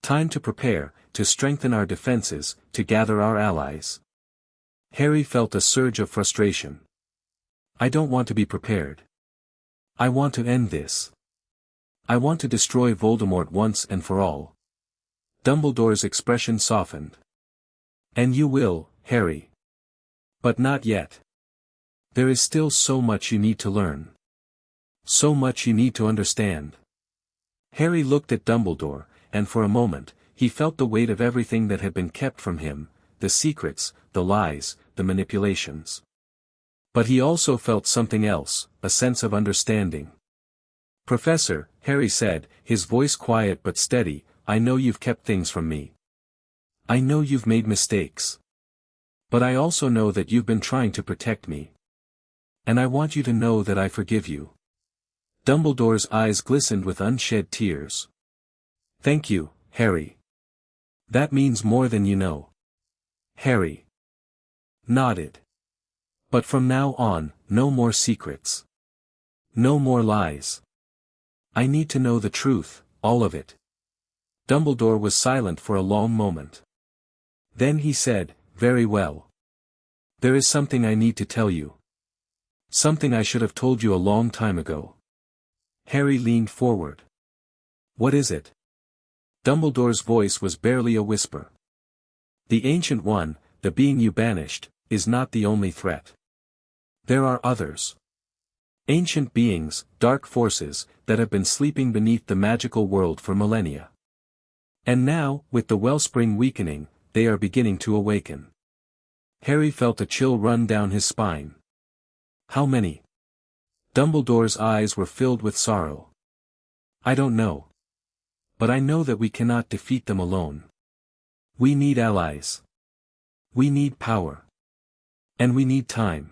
Time to prepare, to strengthen our defenses, to gather our allies. Harry felt a surge of frustration. I don't want to be prepared. I want to end this. I want to destroy Voldemort once and for all. Dumbledore's expression softened. And you will, Harry. But not yet. There is still so much you need to learn. So much you need to understand. Harry looked at Dumbledore, and for a moment, he felt the weight of everything that had been kept from him, the secrets, the lies, the manipulations. But he also felt something else, a sense of understanding. Professor, Harry said, his voice quiet but steady, I know you've kept things from me. I know you've made mistakes. But I also know that you've been trying to protect me. And I want you to know that I forgive you. Dumbledore's eyes glistened with unshed tears. Thank you, Harry. That means more than you know. Harry nodded. But from now on, no more secrets. No more lies. I need to know the truth, all of it. Dumbledore was silent for a long moment. Then he said, very well. There is something I need to tell you. Something I should have told you a long time ago. Harry leaned forward. What is it? Dumbledore's voice was barely a whisper. The Ancient One, the being you banished, is not the only threat. There are others. Ancient beings, dark forces, that have been sleeping beneath the magical world for millennia. And now, with the wellspring weakening, they are beginning to awaken. Harry felt a chill run down his spine. How many? Dumbledore's eyes were filled with sorrow. I don't know. But I know that we cannot defeat them alone. We need allies. We need power. And we need time.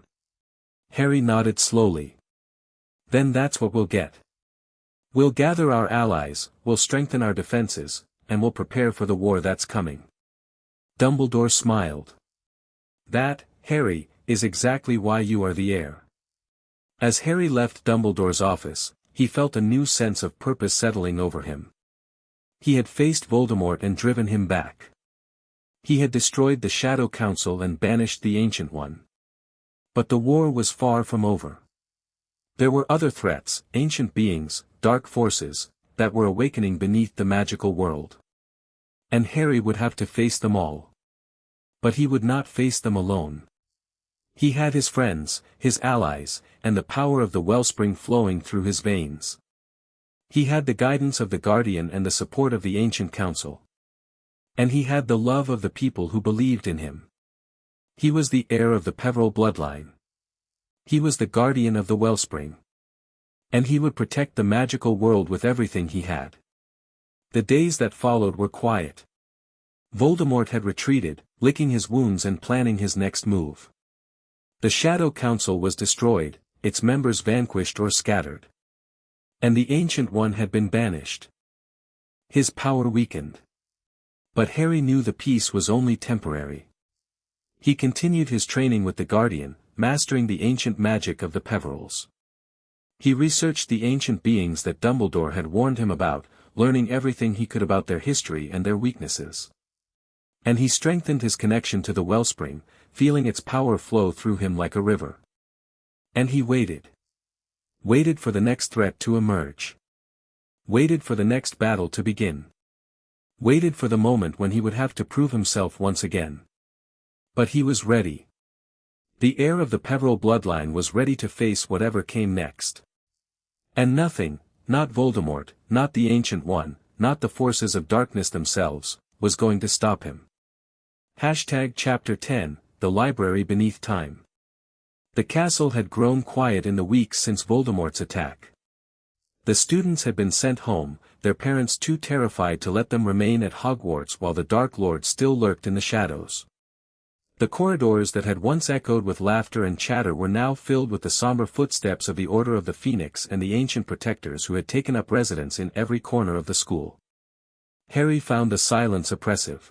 Harry nodded slowly. Then that's what we'll get. We'll gather our allies, we'll strengthen our defenses, and we'll prepare for the war that's coming. Dumbledore smiled. That, Harry, is exactly why you are the heir. As Harry left Dumbledore's office, he felt a new sense of purpose settling over him. He had faced Voldemort and driven him back. He had destroyed the Shadow Council and banished the Ancient One. But the war was far from over. There were other threats, ancient beings, dark forces, that were awakening beneath the magical world. And Harry would have to face them all. But he would not face them alone. He had his friends, his allies, and the power of the wellspring flowing through his veins. He had the guidance of the Guardian and the support of the Ancient Council. And he had the love of the people who believed in him. He was the heir of the Peverell bloodline. He was the guardian of the wellspring. And he would protect the magical world with everything he had. The days that followed were quiet. Voldemort had retreated, licking his wounds and planning his next move. The Shadow Council was destroyed, its members vanquished or scattered. And the Ancient One had been banished. His power weakened. But Harry knew the peace was only temporary. He continued his training with the Guardian, mastering the ancient magic of the Peverells. He researched the ancient beings that Dumbledore had warned him about, learning everything he could about their history and their weaknesses. And he strengthened his connection to the wellspring, feeling its power flow through him like a river. And he waited. Waited for the next threat to emerge. Waited for the next battle to begin. Waited for the moment when he would have to prove himself once again. But he was ready. The heir of the Peverell bloodline was ready to face whatever came next. And nothing, not Voldemort, not the Ancient One, not the forces of darkness themselves, was going to stop him. Chapter 10, The Library Beneath Time. The castle had grown quiet in the weeks since Voldemort's attack. The students had been sent home, their parents too terrified to let them remain at Hogwarts while the Dark Lord still lurked in the shadows. The corridors that had once echoed with laughter and chatter were now filled with the somber footsteps of the Order of the Phoenix and the ancient protectors who had taken up residence in every corner of the school. Harry found the silence oppressive.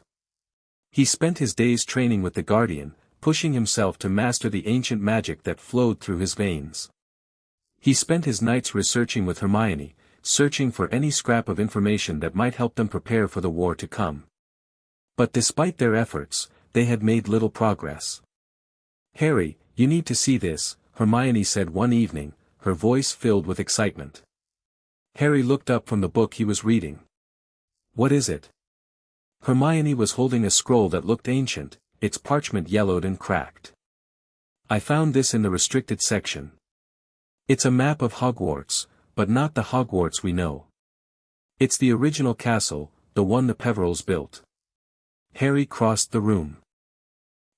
He spent his days training with the Guardian, pushing himself to master the ancient magic that flowed through his veins. He spent his nights researching with Hermione, searching for any scrap of information that might help them prepare for the war to come. But despite their efforts, they had made little progress. "Harry, you need to see this," Hermione said one evening, her voice filled with excitement. Harry looked up from the book he was reading. "What is it?" Hermione was holding a scroll that looked ancient, its parchment yellowed and cracked. "I found this in the restricted section. It's a map of Hogwarts, but not the Hogwarts we know. It's the original castle, the one the Peverells built." Harry crossed the room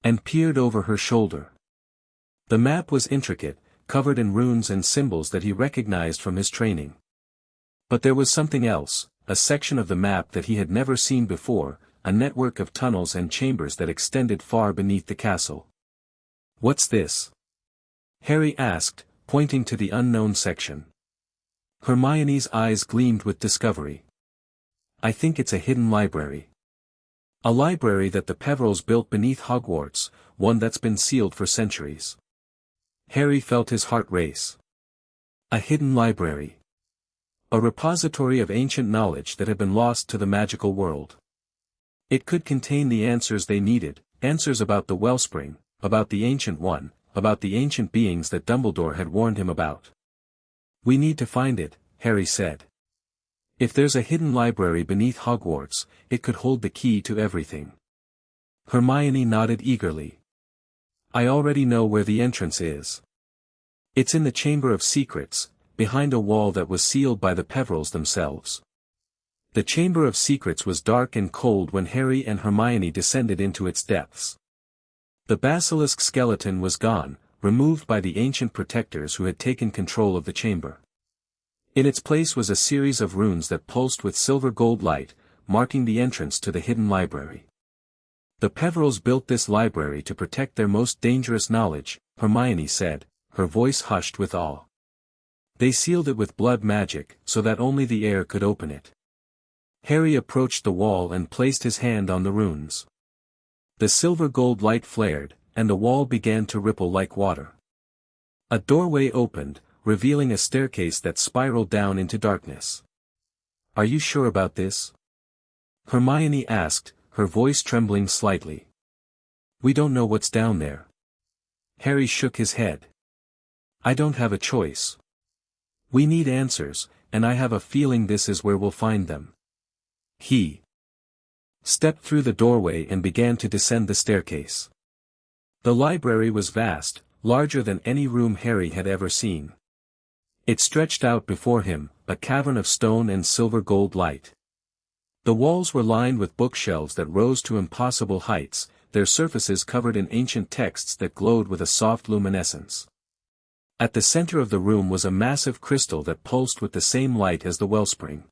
and peered over her shoulder. The map was intricate, covered in runes and symbols that he recognized from his training. But there was something else, a section of the map that he had never seen before, a network of tunnels and chambers that extended far beneath the castle. "What's this?" Harry asked, pointing to the unknown section. Hermione's eyes gleamed with discovery. "I think it's a hidden library. A library that the Peverells built beneath Hogwarts, one that's been sealed for centuries." Harry felt his heart race. A hidden library. A repository of ancient knowledge that had been lost to the magical world. It could contain the answers they needed, answers about the wellspring, about the Ancient One, about the ancient beings that Dumbledore had warned him about. "We need to find it," Harry said. "If there's a hidden library beneath Hogwarts, it could hold the key to everything." Hermione nodded eagerly. "I already know where the entrance is. It's in the Chamber of Secrets, behind a wall that was sealed by the Peverils themselves." The Chamber of Secrets was dark and cold when Harry and Hermione descended into its depths. The basilisk skeleton was gone, removed by the ancient protectors who had taken control of the chamber. In its place was a series of runes that pulsed with silver-gold light, marking the entrance to the hidden library. "The Peverils built this library to protect their most dangerous knowledge," Hermione said, her voice hushed with awe. "They sealed it with blood magic, so that only the heir could open it." Harry approached the wall and placed his hand on the runes. The silver-gold light flared, and the wall began to ripple like water. A doorway opened, revealing a staircase that spiraled down into darkness. "Are you sure about this?" Hermione asked, her voice trembling slightly. "We don't know what's down there." Harry shook his head. "I don't have a choice. We need answers, and I have a feeling this is where we'll find them." He stepped through the doorway and began to descend the staircase. The library was vast, larger than any room Harry had ever seen. It stretched out before him, a cavern of stone and silver-gold light. The walls were lined with bookshelves that rose to impossible heights, their surfaces covered in ancient texts that glowed with a soft luminescence. At the center of the room was a massive crystal that pulsed with the same light as the wellspring.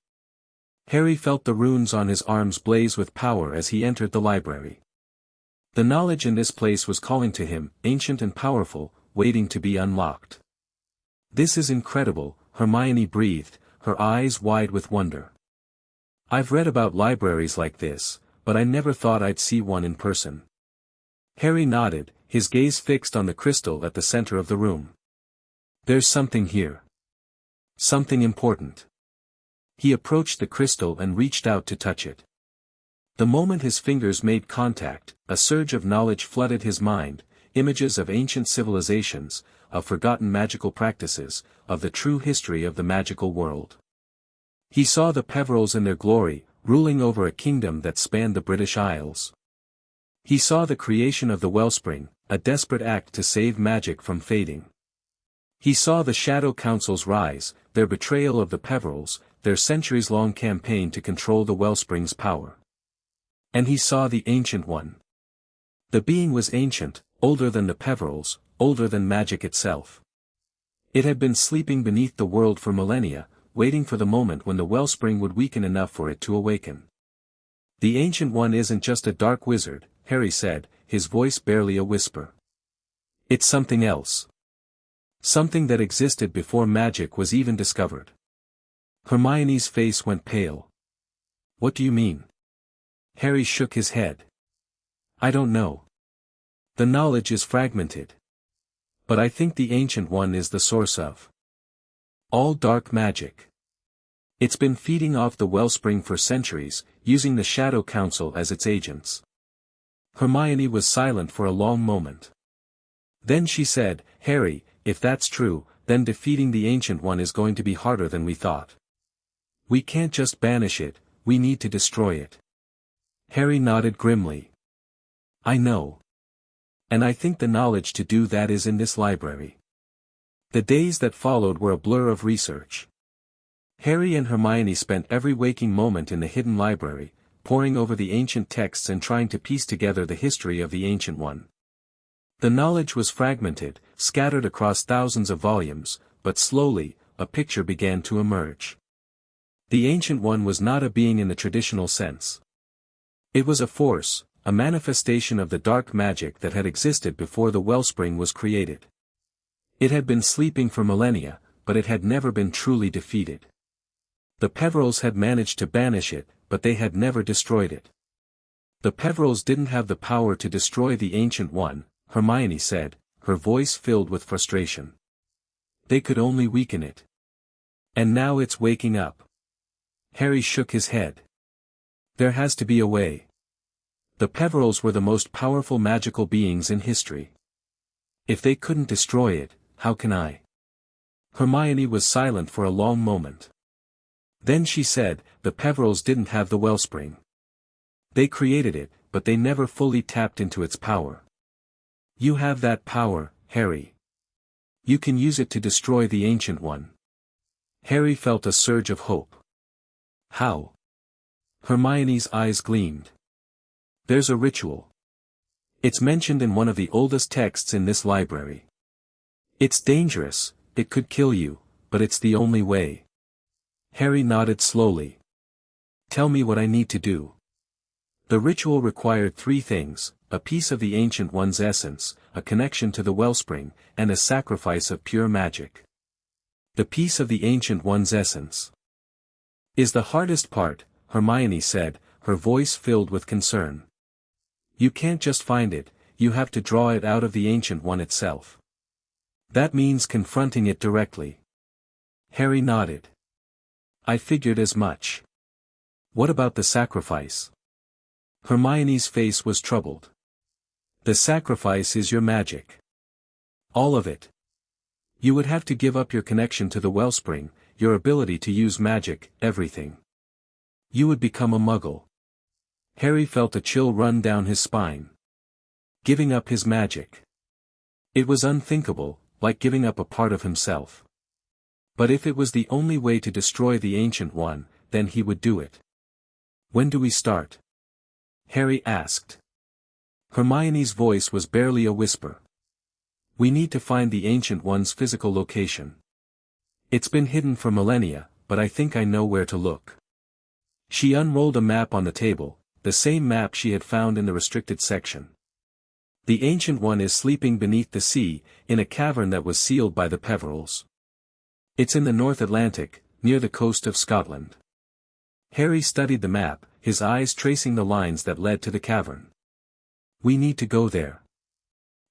Harry felt the runes on his arms blaze with power as he entered the library. The knowledge in this place was calling to him, ancient and powerful, waiting to be unlocked. "This is incredible," Hermione breathed, her eyes wide with wonder. "I've read about libraries like this, but I never thought I'd see one in person." Harry nodded, his gaze fixed on the crystal at the center of the room. "There's something here. Something important." He approached the crystal and reached out to touch it. The moment his fingers made contact, a surge of knowledge flooded his mind, images of ancient civilizations, of forgotten magical practices, of the true history of the magical world. He saw the Peverils in their glory, ruling over a kingdom that spanned the British Isles. He saw the creation of the Wellspring, a desperate act to save magic from fading. He saw the Shadow Council's rise, their betrayal of the Peverils, their centuries-long campaign to control the Wellspring's power. And he saw the Ancient One. The being was ancient, older than the Peverils, older than magic itself. It had been sleeping beneath the world for millennia, waiting for the moment when the Wellspring would weaken enough for it to awaken. "The Ancient One isn't just a dark wizard," Harry said, his voice barely a whisper. "It's something else. Something that existed before magic was even discovered." Hermione's face went pale. "What do you mean?" Harry shook his head. "I don't know. The knowledge is fragmented. But I think the Ancient One is the source of all dark magic. It's been feeding off the Wellspring for centuries, using the Shadow Council as its agents." Hermione was silent for a long moment. Then she said, "Harry, if that's true, then defeating the Ancient One is going to be harder than we thought. We can't just banish it, we need to destroy it." Harry nodded grimly. "I know. And I think the knowledge to do that is in this library." The days that followed were a blur of research. Harry and Hermione spent every waking moment in the hidden library, poring over the ancient texts and trying to piece together the history of the Ancient One. The knowledge was fragmented, scattered across thousands of volumes, but slowly, a picture began to emerge. The Ancient One was not a being in the traditional sense. It was a force, a manifestation of the dark magic that had existed before the Wellspring was created. It had been sleeping for millennia, but it had never been truly defeated. The Peverils had managed to banish it, but they had never destroyed it. "The Peverils didn't have the power to destroy the Ancient One," Hermione said, her voice filled with frustration. "They could only weaken it. And now it's waking up." Harry shook his head. "There has to be a way. The Peverils were the most powerful magical beings in history. If they couldn't destroy it, how can I? Hermione was silent for a long moment. Then she said, the Peverils didn't have the wellspring. They created it, but they never fully tapped into its power. You have that power, Harry. You can use it to destroy the Ancient One. Harry felt a surge of hope. How? Hermione's eyes gleamed. There's a ritual. It's mentioned in one of the oldest texts in this library. It's dangerous, it could kill you, but it's the only way. Harry nodded slowly. Tell me what I need to do. The ritual required 3 things, a piece of the Ancient One's essence, a connection to the wellspring, and a sacrifice of pure magic. The piece of the Ancient One's essence is the hardest part, Hermione said, her voice filled with concern. You can't just find it, you have to draw it out of the Ancient One itself. That means confronting it directly. Harry nodded. I figured as much. What about the sacrifice? Hermione's face was troubled. The sacrifice is your magic. All of it. You would have to give up your connection to the wellspring, your ability to use magic, everything. You would become a muggle. Harry felt a chill run down his spine. Giving up his magic. It was unthinkable, like giving up a part of himself. But if it was the only way to destroy the Ancient One, then he would do it. When do we start? Harry asked. Hermione's voice was barely a whisper. We need to find the Ancient One's physical location. It's been hidden for millennia, but I think I know where to look. She unrolled a map on the table, the same map she had found in the restricted section. The Ancient One is sleeping beneath the sea, in a cavern that was sealed by the Peverils. It's in the North Atlantic, near the coast of Scotland. Harry studied the map, his eyes tracing the lines that led to the cavern. We need to go there.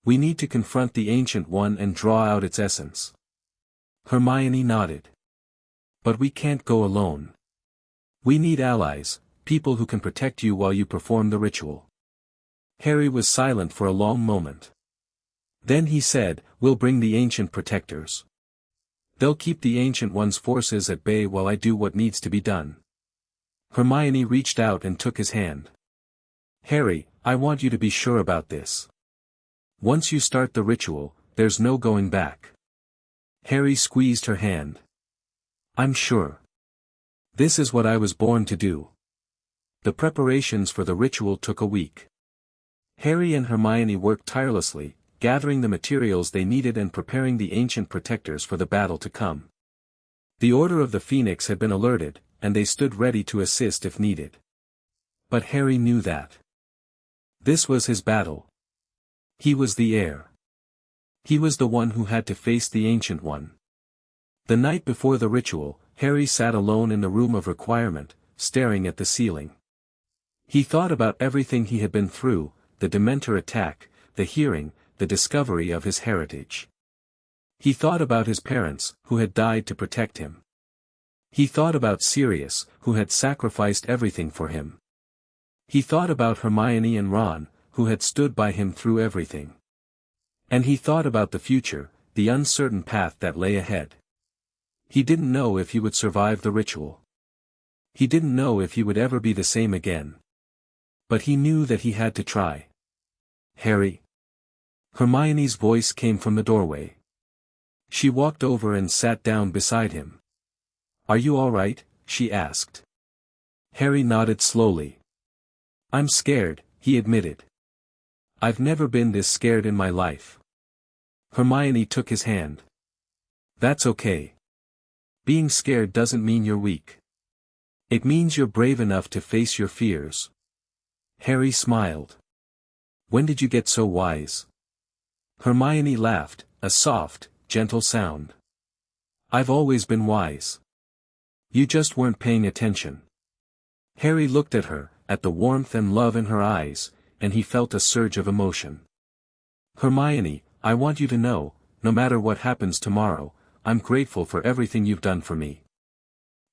We need to confront the Ancient One and draw out its essence. Hermione nodded. But we can't go alone. We need allies, people who can protect you while you perform the ritual. Harry was silent for a long moment. Then he said, we'll bring the ancient protectors. They'll keep the Ancient One's forces at bay while I do what needs to be done. Hermione reached out and took his hand. Harry, I want you to be sure about this. Once you start the ritual, there's no going back. Harry squeezed her hand. I'm sure. This is what I was born to do. The preparations for the ritual took a week. Harry and Hermione worked tirelessly, gathering the materials they needed and preparing the ancient protectors for the battle to come. The Order of the Phoenix had been alerted, and they stood ready to assist if needed. But Harry knew that this was his battle. He was the heir. He was the one who had to face the Ancient One. The night before the ritual, Harry sat alone in the room of requirement, staring at the ceiling. He thought about everything he had been through, the Dementor attack, the hearing, the discovery of his heritage. He thought about his parents, who had died to protect him. He thought about Sirius, who had sacrificed everything for him. He thought about Hermione and Ron, who had stood by him through everything. And he thought about the future, the uncertain path that lay ahead. He didn't know if he would survive the ritual. He didn't know if he would ever be the same again. But he knew that he had to try. Harry. Hermione's voice came from the doorway. She walked over and sat down beside him. Are you all right? She asked. Harry nodded slowly. I'm scared, he admitted. I've never been this scared in my life. Hermione took his hand. That's okay. Being scared doesn't mean you're weak. It means you're brave enough to face your fears. Harry smiled. When did you get so wise? Hermione laughed, a soft, gentle sound. I've always been wise. You just weren't paying attention. Harry looked at her, at the warmth and love in her eyes, and he felt a surge of emotion. Hermione, I want you to know, no matter what happens tomorrow, I'm grateful for everything you've done for me.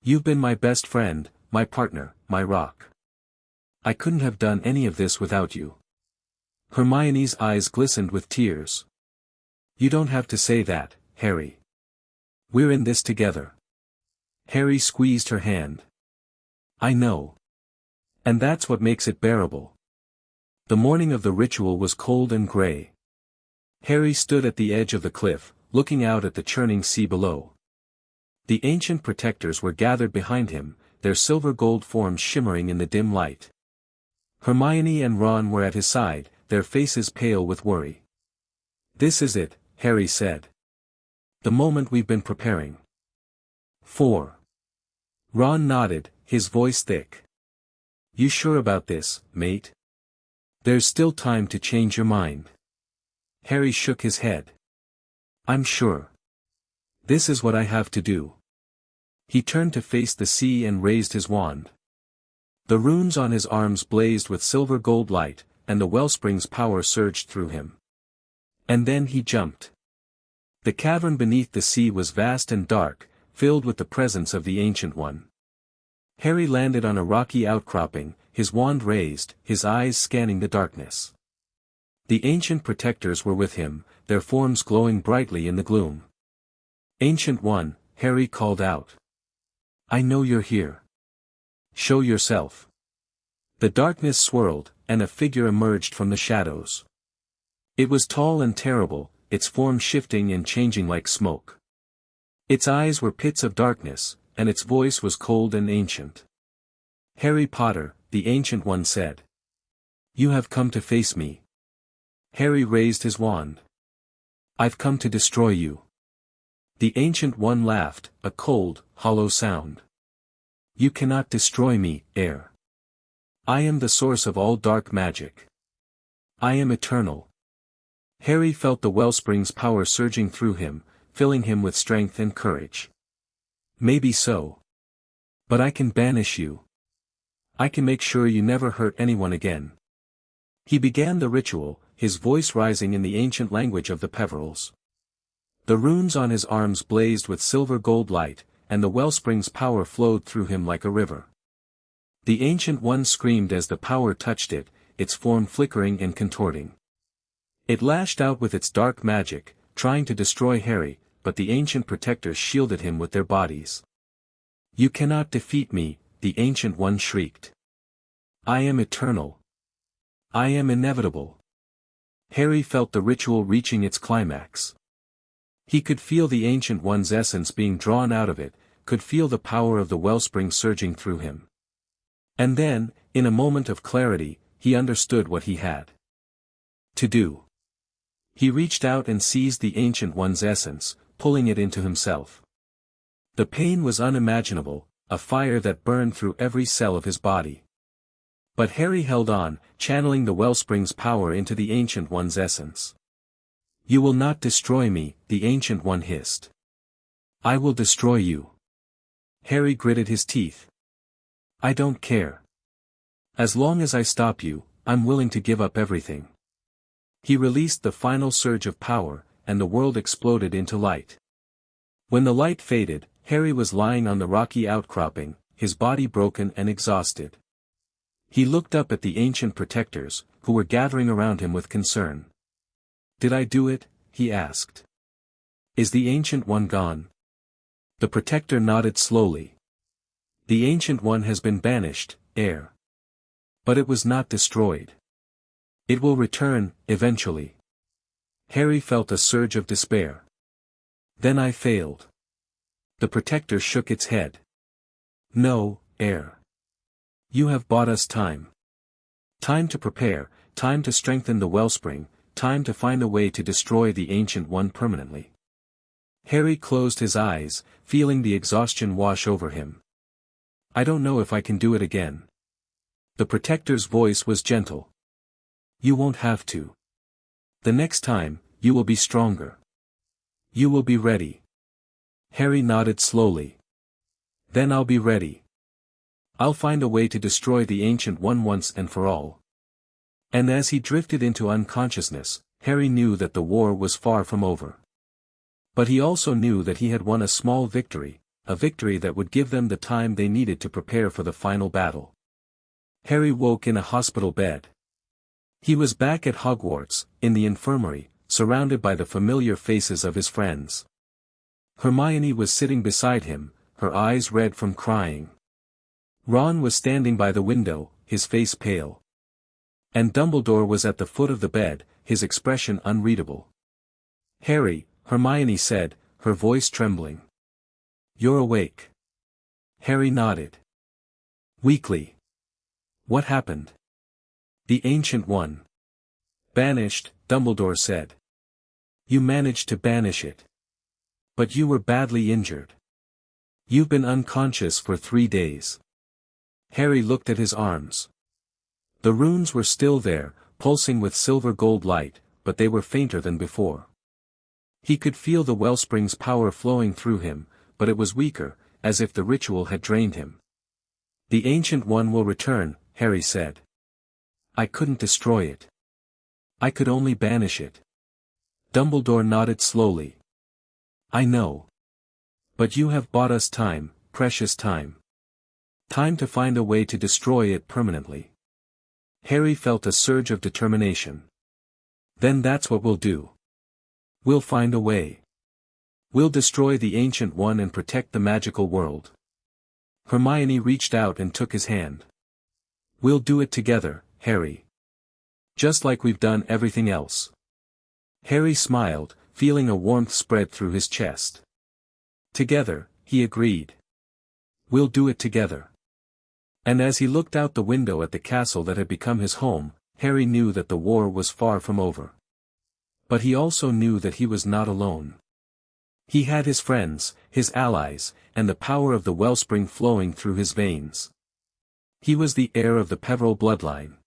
You've been my best friend, my partner, my rock. I couldn't have done any of this without you. Hermione's eyes glistened with tears. You don't have to say that, Harry. We're in this together. Harry squeezed her hand. I know. And that's what makes it bearable. The morning of the ritual was cold and grey. Harry stood at the edge of the cliff, looking out at the churning sea below. The ancient protectors were gathered behind him, their silver-gold forms shimmering in the dim light. Hermione and Ron were at his side, their faces pale with worry. This is it, Harry said. The moment we've been preparing. 4. Ron nodded, his voice thick. You sure about this, mate? There's still time to change your mind. Harry shook his head. I'm sure. This is what I have to do. He turned to face the sea and raised his wand. The runes on his arms blazed with silver-gold light, and the wellspring's power surged through him. And then he jumped. The cavern beneath the sea was vast and dark, filled with the presence of the Ancient One. Harry landed on a rocky outcropping, his wand raised, his eyes scanning the darkness. The ancient protectors were with him, their forms glowing brightly in the gloom. Ancient One, Harry called out. I know you're here. Show yourself. The darkness swirled, and a figure emerged from the shadows. It was tall and terrible, its form shifting and changing like smoke. Its eyes were pits of darkness, and its voice was cold and ancient. Harry Potter, the Ancient One said. You have come to face me. Harry raised his wand. I've come to destroy you. The Ancient One laughed, a cold, hollow sound. You cannot destroy me, heir. I am the source of all dark magic. I am eternal. Harry felt the wellspring's power surging through him, filling him with strength and courage. Maybe so. But I can banish you. I can make sure you never hurt anyone again. He began the ritual, his voice rising in the ancient language of the Peverils. The runes on his arms blazed with silver-gold light, and the wellspring's power flowed through him like a river. The Ancient One screamed as the power touched it, its form flickering and contorting. It lashed out with its dark magic, trying to destroy Harry, but the ancient protectors shielded him with their bodies. You cannot defeat me, the Ancient One shrieked. I am eternal. I am inevitable. Harry felt the ritual reaching its climax. He could feel the Ancient One's essence being drawn out of it, could feel the power of the wellspring surging through him. And then, in a moment of clarity, he understood what he had to do. He reached out and seized the Ancient One's essence, pulling it into himself. The pain was unimaginable, a fire that burned through every cell of his body. But Harry held on, channeling the wellspring's power into the Ancient One's essence. You will not destroy me, the Ancient One hissed. I will destroy you. Harry gritted his teeth. I don't care. As long as I stop you, I'm willing to give up everything. He released the final surge of power, and the world exploded into light. When the light faded, Harry was lying on the rocky outcropping, his body broken and exhausted. He looked up at the ancient protectors, who were gathering around him with concern. Did I do it? He asked. Is the Ancient One gone? The protector nodded slowly. The Ancient One has been banished, heir. But it was not destroyed. It will return, eventually. Harry felt a surge of despair. Then I failed. The protector shook its head. No, heir. You have bought us time. Time to prepare, time to strengthen the wellspring, time to find a way to destroy the Ancient One permanently. Harry closed his eyes, feeling the exhaustion wash over him. I don't know if I can do it again. The protector's voice was gentle. You won't have to. The next time, you will be stronger. You will be ready. Harry nodded slowly. Then I'll be ready. I'll find a way to destroy the Ancient One once and for all. And as he drifted into unconsciousness, Harry knew that the war was far from over. But he also knew that he had won a small victory, a victory that would give them the time they needed to prepare for the final battle. Harry woke in a hospital bed. He was back at Hogwarts, in the infirmary, surrounded by the familiar faces of his friends. Hermione was sitting beside him, her eyes red from crying. Ron was standing by the window, his face pale. And Dumbledore was at the foot of the bed, his expression unreadable. "Harry," Hermione said, her voice trembling. "You're awake." Harry nodded. Weakly. "What happened?" "The Ancient One." "Banished," Dumbledore said. "You managed to banish it. But you were badly injured. You've been unconscious for 3 days." Harry looked at his arms. The runes were still there, pulsing with silver-gold light, but they were fainter than before. He could feel the wellspring's power flowing through him, but it was weaker, as if the ritual had drained him. "The Ancient One will return," Harry said. "I couldn't destroy it. I could only banish it." Dumbledore nodded slowly. "I know. But you have bought us time, precious time. Time to find a way to destroy it permanently." Harry felt a surge of determination. "Then that's what we'll do. We'll find a way. We'll destroy the Ancient One and protect the magical world." Hermione reached out and took his hand. "We'll do it together, Harry. Just like we've done everything else." Harry smiled, feeling a warmth spread through his chest. "Together," he agreed. "We'll do it together." And as he looked out the window at the castle that had become his home, Harry knew that the war was far from over. But he also knew that he was not alone. He had his friends, his allies, and the power of the wellspring flowing through his veins. He was the heir of the Peverell bloodline.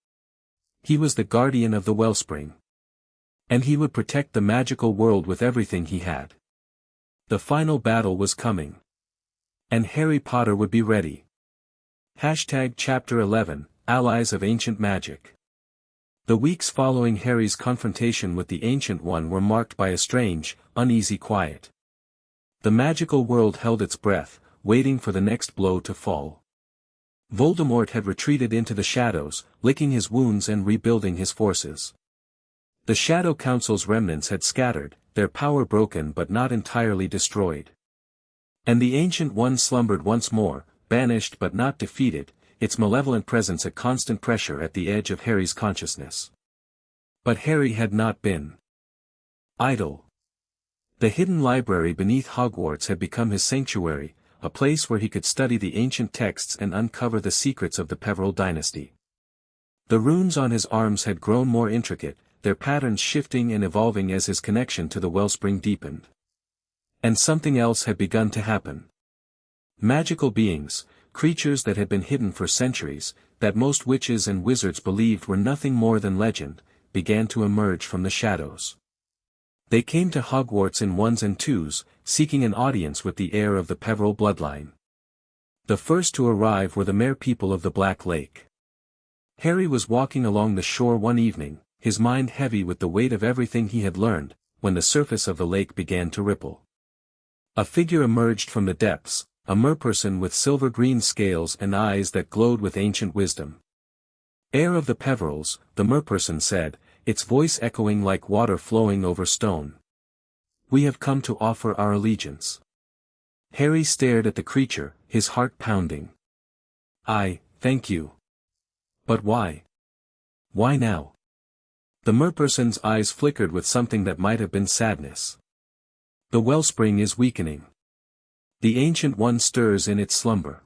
He was the guardian of the wellspring. And he would protect the magical world with everything he had. The final battle was coming. And Harry Potter would be ready. Chapter 11, Allies of Ancient Magic. The weeks following Harry's confrontation with the Ancient One were marked by a strange, uneasy quiet. The magical world held its breath, waiting for the next blow to fall. Voldemort had retreated into the shadows, licking his wounds and rebuilding his forces. The Shadow Council's remnants had scattered, their power broken but not entirely destroyed. And the Ancient One slumbered once more, banished but not defeated, its malevolent presence a constant pressure at the edge of Harry's consciousness. But Harry had not been idle. The hidden library beneath Hogwarts had become his sanctuary, a place where he could study the ancient texts and uncover the secrets of the Peverell dynasty. The runes on his arms had grown more intricate, their patterns shifting and evolving as his connection to the wellspring deepened. And something else had begun to happen. Magical beings, creatures that had been hidden for centuries, that most witches and wizards believed were nothing more than legend, began to emerge from the shadows. They came to Hogwarts in ones and twos, seeking an audience with the heir of the Peverell bloodline. The first to arrive were the mere people of the Black Lake. Harry was walking along the shore one evening, his mind heavy with the weight of everything he had learned, when the surface of the lake began to ripple. A figure emerged from the depths, a merperson with silver-green scales and eyes that glowed with ancient wisdom. "Heir of the Peverells," the merperson said, its voice echoing like water flowing over stone. "We have come to offer our allegiance." Harry stared at the creature, his heart pounding. Thank you. But why? Why now?" The merperson's eyes flickered with something that might have been sadness. "The wellspring is weakening. The Ancient One stirs in its slumber.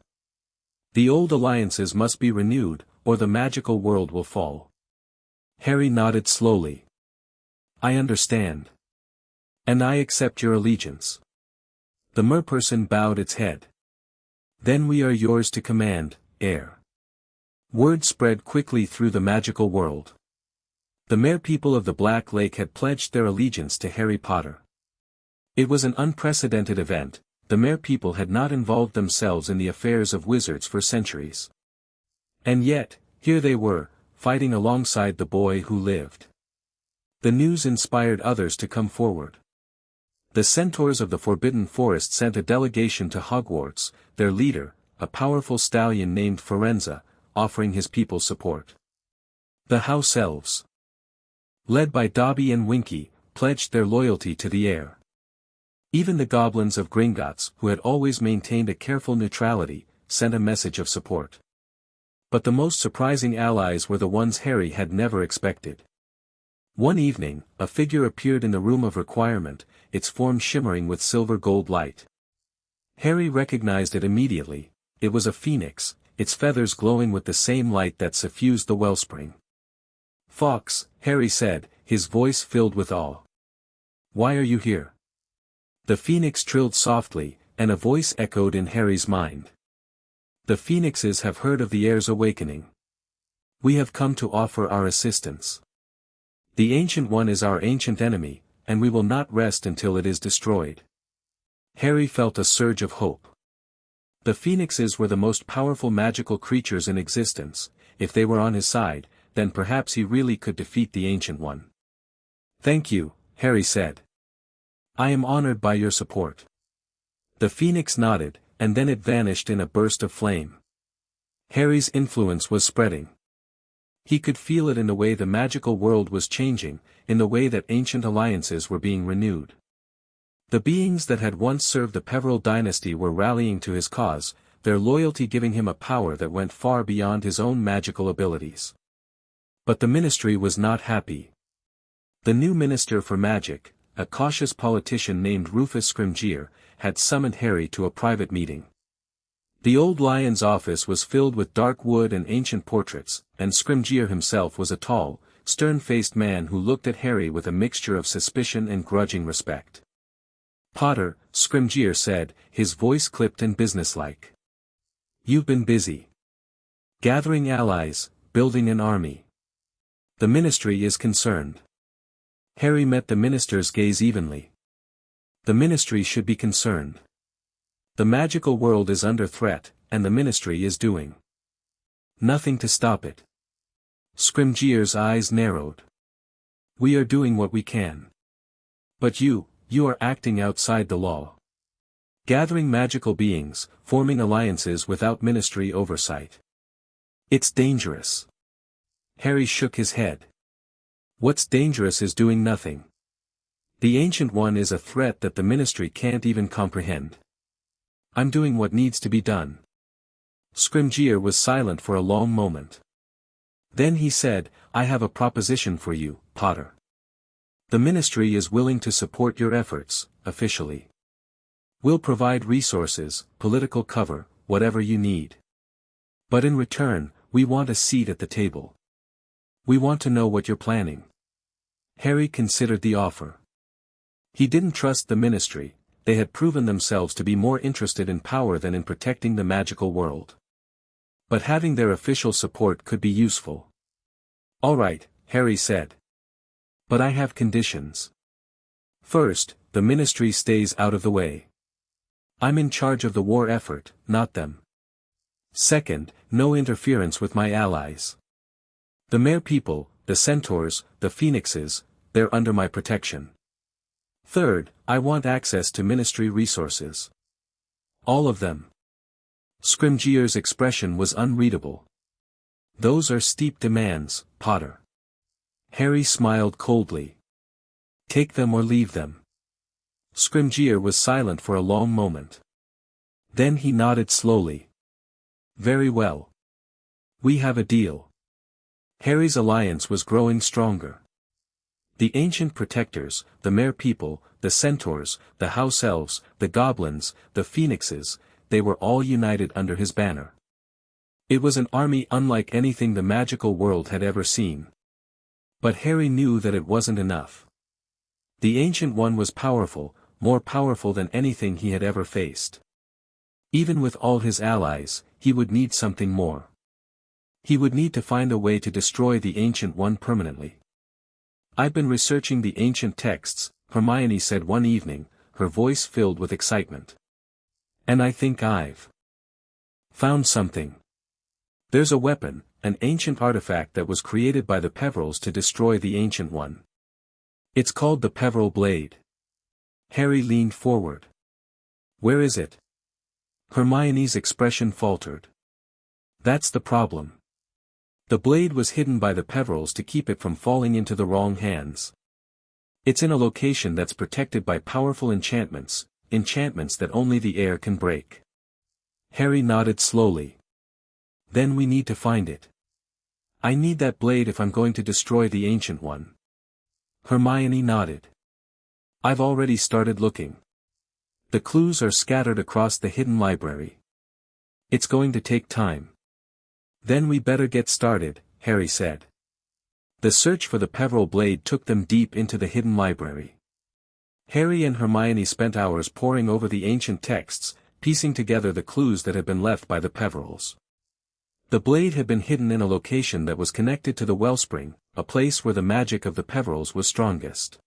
The old alliances must be renewed, or the magical world will fall." Harry nodded slowly. "I understand. And I accept your allegiance." The merperson bowed its head. "Then we are yours to command, heir." Word spread quickly through the magical world. The mere people of the Black Lake had pledged their allegiance to Harry Potter. It was an unprecedented event. The mere people had not involved themselves in the affairs of wizards for centuries. And yet, here they were, fighting alongside the boy who lived. The news inspired others to come forward. The centaurs of the Forbidden Forest sent a delegation to Hogwarts, their leader, a powerful stallion named Firenze, offering his people support. The House Elves, led by Dobby and Winky, pledged their loyalty to the heir. Even the goblins of Gringotts, who had always maintained a careful neutrality, sent a message of support. But the most surprising allies were the ones Harry had never expected. One evening, a figure appeared in the room of requirement, its form shimmering with silver-gold light. Harry recognized it immediately. It was a phoenix, its feathers glowing with the same light that suffused the wellspring. "Fox," Harry said, his voice filled with awe. "Why are you here?" The phoenix trilled softly, and a voice echoed in Harry's mind. "The phoenixes have heard of the heir's awakening. We have come to offer our assistance. The Ancient One is our ancient enemy, and we will not rest until it is destroyed." Harry felt a surge of hope. The phoenixes were the most powerful magical creatures in existence. If they were on his side, then perhaps he really could defeat the Ancient One. "Thank you," Harry said. "I am honored by your support." The phoenix nodded, and then it vanished in a burst of flame. Harry's influence was spreading. He could feel it in the way the magical world was changing, in the way that ancient alliances were being renewed. The beings that had once served the Peveril dynasty were rallying to his cause, their loyalty giving him a power that went far beyond his own magical abilities. But the ministry was not happy. The new minister for magic, a cautious politician named Rufus Scrimgeour, had summoned Harry to a private meeting. The old lion's office was filled with dark wood and ancient portraits, and Scrimgeour himself was a tall, stern-faced man who looked at Harry with a mixture of suspicion and grudging respect. "Potter," Scrimgeour said, his voice clipped and businesslike. "You've been busy. Gathering allies, building an army. The ministry is concerned." Harry met the minister's gaze evenly. The ministry should be concerned. The magical world is under threat, and the ministry is doing nothing to stop it. Scrimgeour's eyes narrowed. "We are doing what we can. But you are acting outside the law. Gathering magical beings, forming alliances without ministry oversight. It's dangerous." Harry shook his head. "What's dangerous is doing nothing. The Ancient One is a threat that the ministry can't even comprehend. I'm doing what needs to be done." Scrimgeour was silent for a long moment. Then he said, "I have a proposition for you, Potter. The ministry is willing to support your efforts, officially. We'll provide resources, political cover, whatever you need. But in return, we want a seat at the table. We want to know what you're planning." Harry considered the offer. He didn't trust the ministry. They had proven themselves to be more interested in power than in protecting the magical world. But having their official support could be useful. "All right," Harry said. "But I have conditions. First, the ministry stays out of the way. I'm in charge of the war effort, not them. Second, no interference with my allies. The Mere People, the Centaurs, the Phoenixes, they're under my protection. Third, I want access to ministry resources. All of them." Scrimgeour's expression was unreadable. "Those are steep demands, Potter." Harry smiled coldly. "Take them or leave them." Scrimgeour was silent for a long moment. Then he nodded slowly. "Very well. We have a deal." Harry's alliance was growing stronger. The ancient protectors, the Mere People, the Centaurs, the House Elves, the Goblins, the Phoenixes, they were all united under his banner. It was an army unlike anything the magical world had ever seen. But Harry knew that it wasn't enough. The Ancient One was powerful, more powerful than anything he had ever faced. Even with all his allies, he would need something more. He would need to find a way to destroy the Ancient One permanently. "I've been researching the ancient texts," Hermione said one evening, her voice filled with excitement. "And I think I've found something. There's a weapon, an ancient artifact that was created by the Peverils to destroy the Ancient One. It's called the Peveril Blade." Harry leaned forward. "Where is it?" Hermione's expression faltered. "That's the problem. The blade was hidden by the Peverils to keep it from falling into the wrong hands. It's in a location that's protected by powerful enchantments, enchantments that only the air can break. Harry nodded slowly. Then we need to find it. I need that blade if I'm going to destroy the Ancient One. Hermione nodded. I've already started looking. The clues are scattered across the hidden library. It's going to take time. Then we better get started, Harry said. The search for the Peveril blade took them deep into the hidden library. Harry and Hermione spent hours poring over the ancient texts, piecing together the clues that had been left by the Peverils. The blade had been hidden in a location that was connected to the wellspring, a place where the magic of the Peverils was strongest.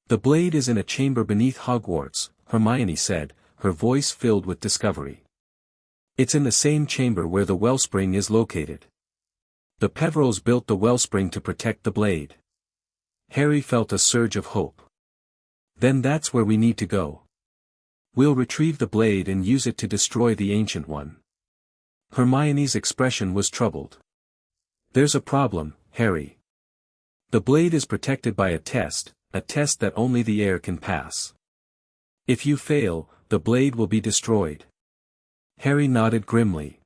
The blade is in a chamber beneath Hogwarts, Hermione said, her voice filled with discovery. It's in the same chamber where the wellspring is located. The Peverils built the wellspring to protect the blade. Harry felt a surge of hope. Then that's where we need to go. We'll retrieve the blade and use it to destroy the Ancient One. Hermione's expression was troubled. There's a problem, Harry. The blade is protected by a test that only the air can pass. If you fail, the blade will be destroyed. Harry nodded grimly.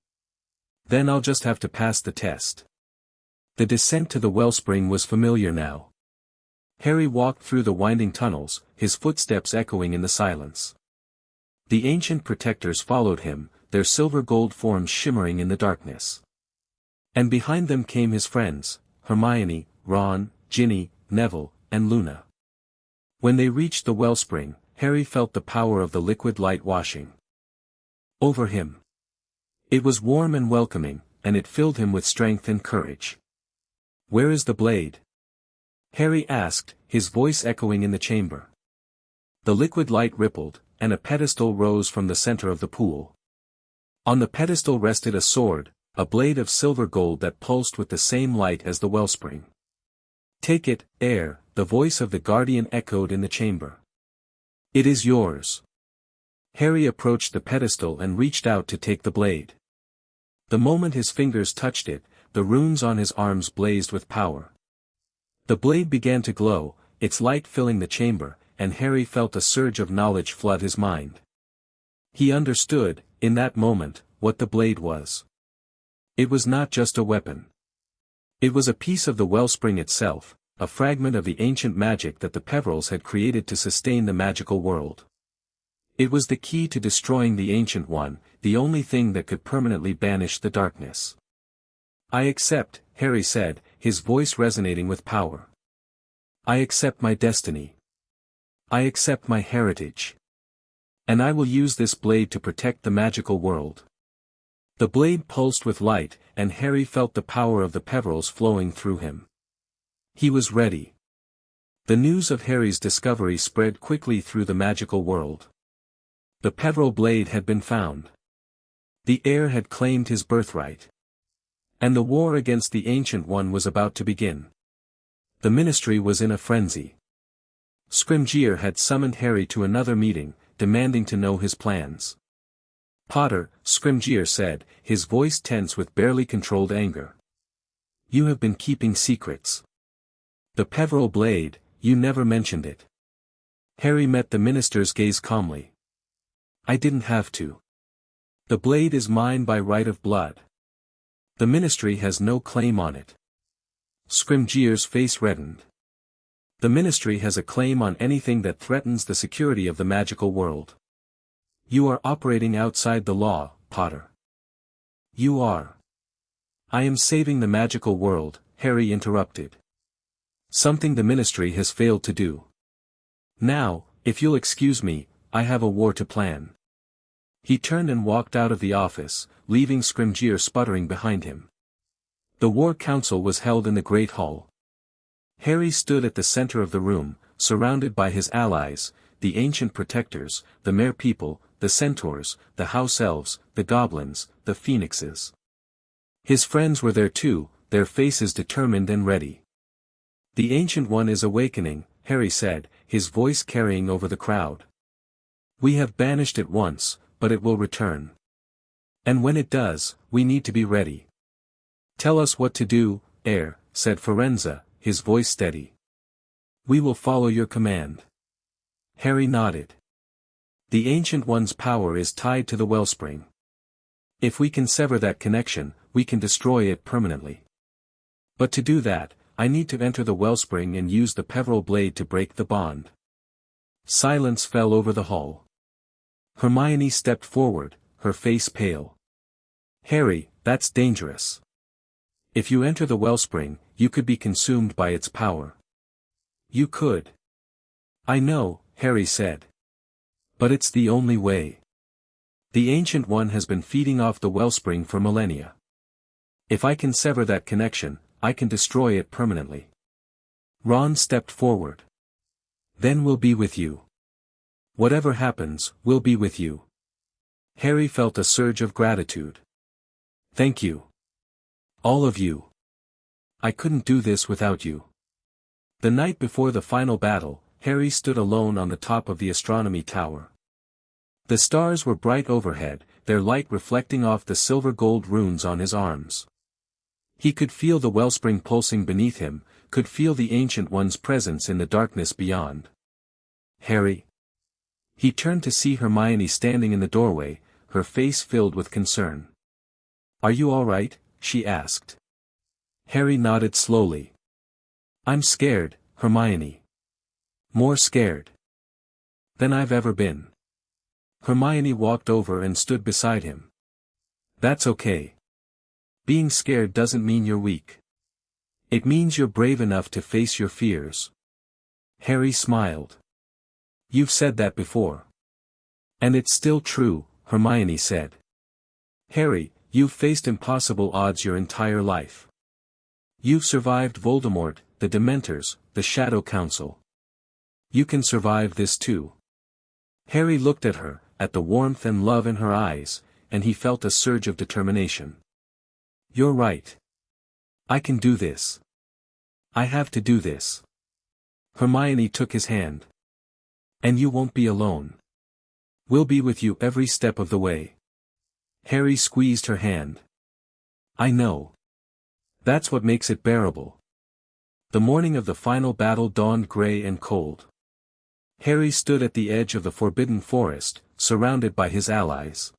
Then I'll just have to pass the test. The descent to the wellspring was familiar now. Harry walked through the winding tunnels, his footsteps echoing in the silence. The ancient protectors followed him, their silver-gold forms shimmering in the darkness. And behind them came his friends, Hermione, Ron, Ginny, Neville, and Luna. When they reached the wellspring, Harry felt the power of the liquid light washing over him. It was warm and welcoming, and it filled him with strength and courage. Where is the blade? Harry asked, his voice echoing in the chamber. The liquid light rippled, and a pedestal rose from the center of the pool. On the pedestal rested a sword, a blade of silver gold that pulsed with the same light as the wellspring. Take it, heir, the voice of the guardian echoed in the chamber. It is yours. Harry approached the pedestal and reached out to take the blade. The moment his fingers touched it, the runes on his arms blazed with power. The blade began to glow, its light filling the chamber, and Harry felt a surge of knowledge flood his mind. He understood, in that moment, what the blade was. It was not just a weapon. It was a piece of the wellspring itself, a fragment of the ancient magic that the Peverils had created to sustain the magical world. It was the key to destroying the Ancient One, the only thing that could permanently banish the darkness. I accept, Harry said, his voice resonating with power. I accept my destiny. I accept my heritage. And I will use this blade to protect the magical world. The blade pulsed with light, and Harry felt the power of the Peverils flowing through him. He was ready. The news of Harry's discovery spread quickly through the magical world. The Peveril blade had been found. The heir had claimed his birthright. And the war against the Ancient One was about to begin. The Ministry was in a frenzy. Scrimgeour had summoned Harry to another meeting, demanding to know his plans. Potter, Scrimgeour said, his voice tense with barely controlled anger. You have been keeping secrets. The Peveril blade, you never mentioned it. Harry met the minister's gaze calmly. I didn't have to. The blade is mine by right of blood. The Ministry has no claim on it. Scrimgeour's face reddened. The Ministry has a claim on anything that threatens the security of the magical world. You are operating outside the law, Potter. You are. I am saving the magical world, Harry interrupted. Something the Ministry has failed to do. Now, if you'll excuse me, I have a war to plan. He turned and walked out of the office, leaving Scrimgeour sputtering behind him. The War Council was held in the Great Hall. Harry stood at the center of the room, surrounded by his allies, the ancient protectors, the Mere People, the Centaurs, the House Elves, the Goblins, the Phoenixes. His friends were there too, their faces determined and ready. The Ancient One is awakening, Harry said, his voice carrying over the crowd. We have banished it once, but it will return. And when it does, we need to be ready. Tell us what to do, heir, said Firenze, his voice steady. We will follow your command. Harry nodded. The Ancient One's power is tied to the wellspring. If we can sever that connection, we can destroy it permanently. But to do that, I need to enter the wellspring and use the Peveril blade to break the bond. Silence fell over the hall. Hermione stepped forward, her face pale. Harry, that's dangerous. If you enter the wellspring, you could be consumed by its power. You could. I know, Harry said. But it's the only way. The Ancient One has been feeding off the wellspring for millennia. If I can sever that connection, I can destroy it permanently. Ron stepped forward. Then we'll be with you. Whatever happens, we'll be with you. Harry felt a surge of gratitude. Thank you. All of you. I couldn't do this without you. The night before the final battle, Harry stood alone on the top of the astronomy tower. The stars were bright overhead, their light reflecting off the silver-gold runes on his arms. He could feel the wellspring pulsing beneath him, could feel the Ancient One's presence in the darkness beyond. Harry. He turned to see Hermione standing in the doorway, her face filled with concern. Are you all right? She asked. Harry nodded slowly. I'm scared, Hermione. More scared than I've ever been. Hermione walked over and stood beside him. That's okay. Being scared doesn't mean you're weak. It means you're brave enough to face your fears. Harry smiled. You've said that before. And it's still true, Hermione said. Harry, you've faced impossible odds your entire life. You've survived Voldemort, the Dementors, the Shadow Council. You can survive this too. Harry looked at her, at the warmth and love in her eyes, and he felt a surge of determination. You're right. I can do this. I have to do this. Hermione took his hand. And you won't be alone. We'll be with you every step of the way. Harry squeezed her hand. I know. That's what makes it bearable. The morning of the final battle dawned gray and cold. Harry stood at the edge of the Forbidden Forest, surrounded by his allies.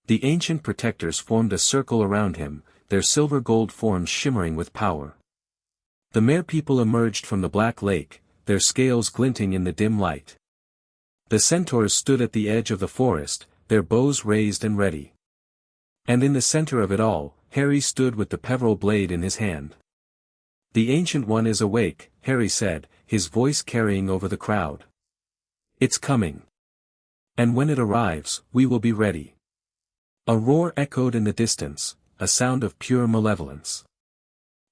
The ancient protectors formed a circle around him, their silver-gold forms shimmering with power. The Merepeople emerged from the Black Lake, their scales glinting in the dim light. The centaurs stood at the edge of the forest, their bows raised and ready. And in the center of it all, Harry stood with the Peveril blade in his hand. The Ancient One is awake, Harry said, his voice carrying over the crowd. It's coming. And when it arrives, we will be ready. A roar echoed in the distance, a sound of pure malevolence.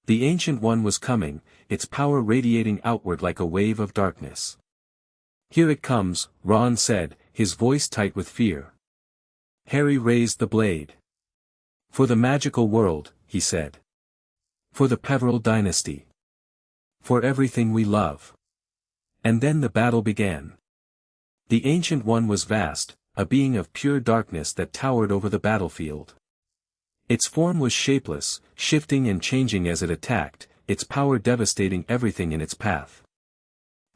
The Ancient One was coming, its power radiating outward like a wave of darkness. Here it comes, Ron said, his voice tight with fear. Harry raised the blade. For the magical world, he said. For the Peveril dynasty. For everything we love. And then the battle began. The Ancient One was vast, a being of pure darkness that towered over the battlefield. Its form was shapeless, shifting and changing as it attacked, its power devastating everything in its path.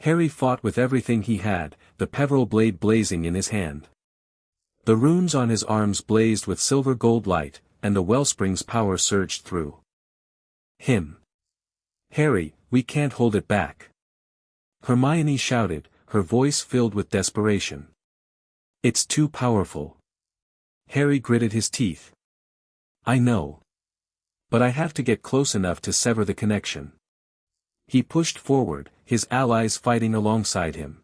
Harry fought with everything he had, the Peveril blade blazing in his hand. The runes on his arms blazed with silver-gold light, and the wellspring's power surged through him. Harry, we can't hold it back. Hermione shouted, her voice filled with desperation. It's too powerful. Harry gritted his teeth. I know. But I have to get close enough to sever the connection. He pushed forward, his allies fighting alongside him.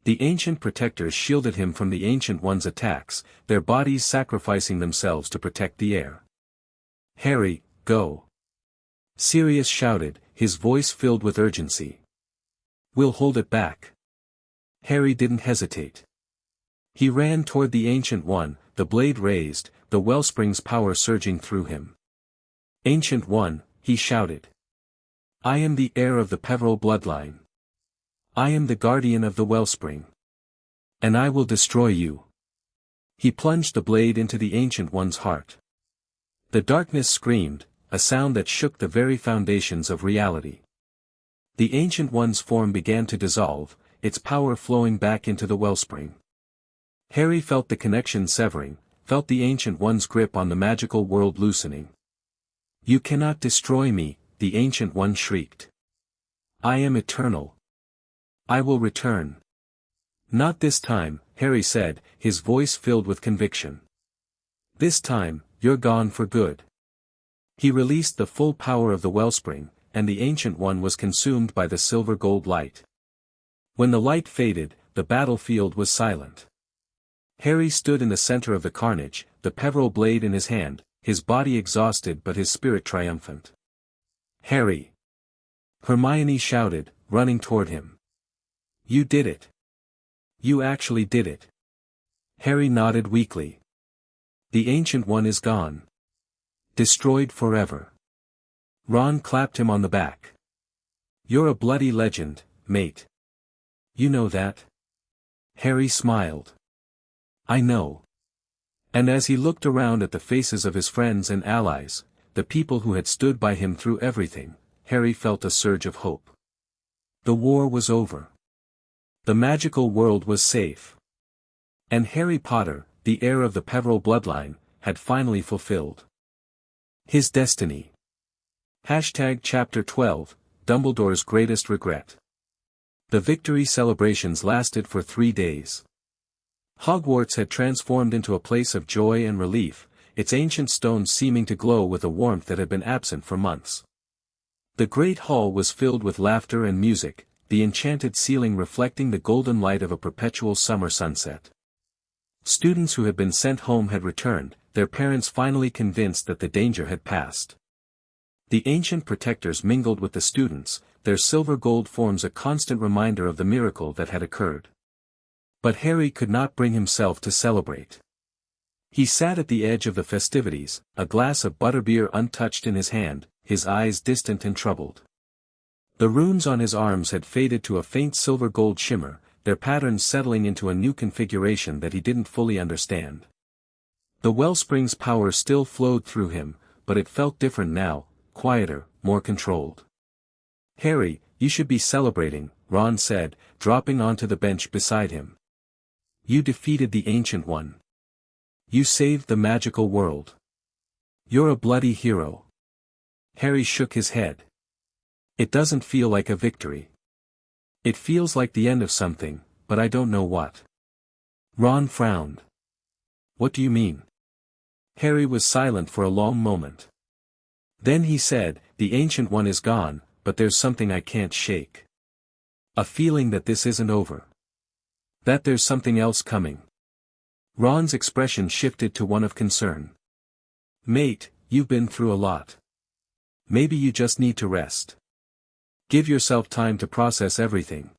The ancient protectors shielded him from the Ancient One's attacks, their bodies sacrificing themselves to protect the air. Harry, go. Sirius shouted, his voice filled with urgency. We'll hold it back. Harry didn't hesitate. He ran toward the Ancient One, the blade raised, the wellspring's power surging through him. Ancient One, he shouted. I am the heir of the Peveril bloodline. I am the guardian of the wellspring. And I will destroy you. He plunged the blade into the Ancient One's heart. The darkness screamed, a sound that shook the very foundations of reality. The Ancient One's form began to dissolve, its power flowing back into the wellspring. Harry felt the connection severing, felt the Ancient One's grip on the magical world loosening. "You cannot destroy me," the Ancient One shrieked. "I am eternal. I will return." "Not this time," Harry said, his voice filled with conviction. "This time, you're gone for good." He released the full power of the wellspring, and the Ancient One was consumed by the silver-gold light. When the light faded, the battlefield was silent. Harry stood in the center of the carnage, the Peveril blade in his hand, his body exhausted but his spirit triumphant. "Harry!" Hermione shouted, running toward him. "You did it. You actually did it." Harry nodded weakly. "The Ancient One is gone. Destroyed forever." Ron clapped him on the back. "You're a bloody legend, mate. You know that?" Harry smiled. "I know." And as he looked around at the faces of his friends and allies, the people who had stood by him through everything, Harry felt a surge of hope. The war was over. The magical world was safe. And Harry Potter, the heir of the Peveril bloodline, had finally fulfilled his destiny. Chapter 12, Dumbledore's Greatest Regret. The victory celebrations lasted for 3 days. Hogwarts had transformed into a place of joy and relief, its ancient stones seeming to glow with a warmth that had been absent for months. The great hall was filled with laughter and music, the enchanted ceiling reflecting the golden light of a perpetual summer sunset. Students who had been sent home had returned, their parents finally convinced that the danger had passed. The ancient protectors mingled with the students, their silver gold forms a constant reminder of the miracle that had occurred. But Harry could not bring himself to celebrate. He sat at the edge of the festivities, a glass of butterbeer untouched in his hand, his eyes distant and troubled. The runes on his arms had faded to a faint silver-gold shimmer, their patterns settling into a new configuration that he didn't fully understand. The wellspring's power still flowed through him, but it felt different now, quieter, more controlled. "Harry, you should be celebrating," Ron said, dropping onto the bench beside him. "You defeated the Ancient One. You saved the magical world. You're a bloody hero." Harry shook his head. "It doesn't feel like a victory. It feels like the end of something, but I don't know what." Ron frowned. "What do you mean?" Harry was silent for a long moment. Then he said, "The Ancient One is gone, but there's something I can't shake. A feeling that this isn't over. That there's something else coming." Ron's expression shifted to one of concern. "Mate, you've been through a lot. Maybe you just need to rest. Give yourself time to process everything."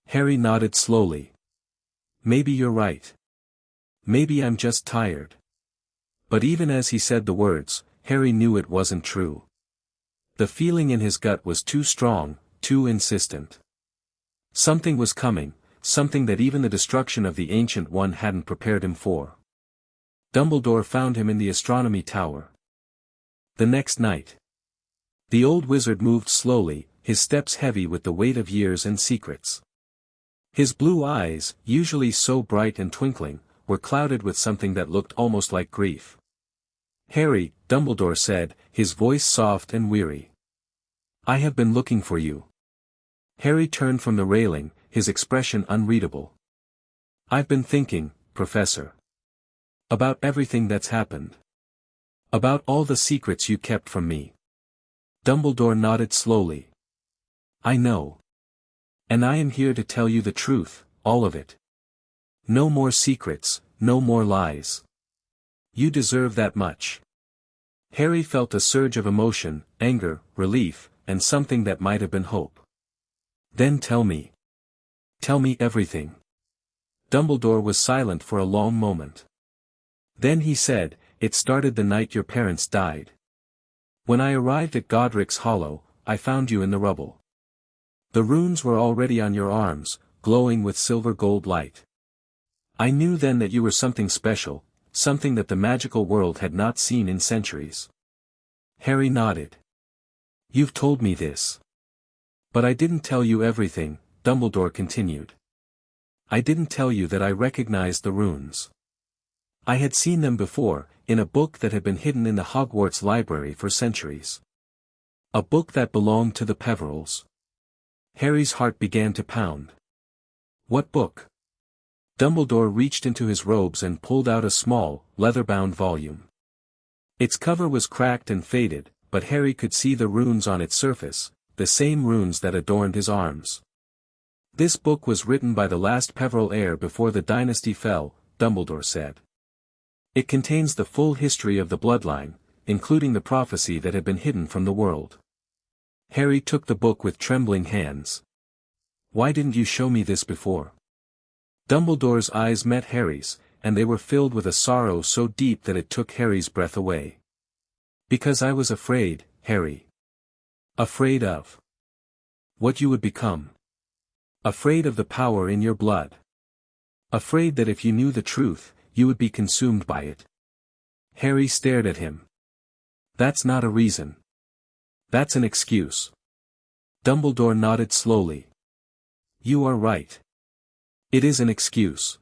Harry nodded slowly. "Maybe you're right. Maybe I'm just tired." But even as he said the words, Harry knew it wasn't true. The feeling in his gut was too strong, too insistent. Something was coming, something that even the destruction of the Ancient One hadn't prepared him for. Dumbledore found him in the astronomy tower. The next night. The old wizard moved slowly, his steps heavy with the weight of years and secrets. His blue eyes, usually so bright and twinkling, were clouded with something that looked almost like grief. "Harry," Dumbledore said, his voice soft and weary. "I have been looking for you." Harry turned from the railing, his expression unreadable. "I've been thinking, Professor. About everything that's happened. About all the secrets you kept from me." Dumbledore nodded slowly. "I know. And I am here to tell you the truth, all of it. No more secrets, no more lies. You deserve that much." Harry felt a surge of emotion, anger, relief, and something that might have been hope. "Then tell me. Tell me everything." Dumbledore was silent for a long moment. Then he said, "It started the night your parents died. When I arrived at Godric's Hollow, I found you in the rubble. The runes were already on your arms, glowing with silver-gold light. I knew then that you were something special, something that the magical world had not seen in centuries." Harry nodded. "You've told me this. But I didn't tell you everything, Dumbledore continued. I didn't tell you that I recognized the runes. I had seen them before, in a book that had been hidden in the Hogwarts library for centuries. A book that belonged to the Peverils. Harry's heart began to pound. What book? Dumbledore reached into his robes and pulled out a small, leather-bound volume. Its cover was cracked and faded, but Harry could see the runes on its surface, the same runes that adorned his arms. This book was written by the last Peveril heir before the dynasty fell, Dumbledore said. It contains the full history of the bloodline, including the prophecy that had been hidden from the world. Harry took the book with trembling hands. Why didn't you show me this before? Dumbledore's eyes met Harry's, and they were filled with a sorrow so deep that it took Harry's breath away. Because I was afraid, Harry. Afraid of what you would become. Afraid of the power in your blood. Afraid that if you knew the truth, you would be consumed by it. Harry stared at him. That's not a reason. That's an excuse. Dumbledore nodded slowly. You are right. It is an excuse.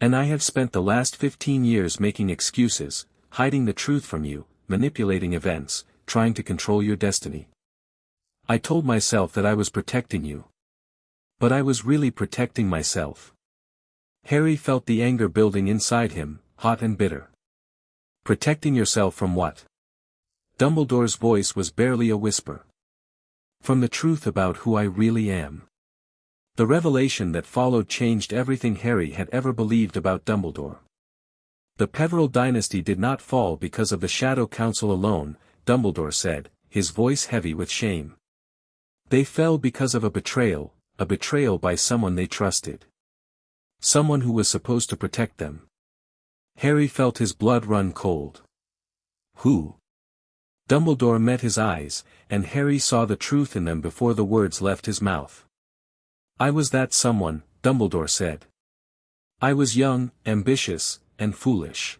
And I have spent the last 15 years making excuses, hiding the truth from you, manipulating events, trying to control your destiny. I told myself that I was protecting you. But I was really protecting myself. Harry felt the anger building inside him, hot and bitter. Protecting yourself from what? Dumbledore's voice was barely a whisper. From the truth about who I really am. The revelation that followed changed everything Harry had ever believed about Dumbledore. The Peveril dynasty did not fall because of the Shadow Council alone, Dumbledore said, his voice heavy with shame. They fell because of a betrayal by someone they trusted. Someone who was supposed to protect them. Harry felt his blood run cold. Who? Dumbledore met his eyes, and Harry saw the truth in them before the words left his mouth. I was that someone, Dumbledore said. I was young, ambitious, and foolish.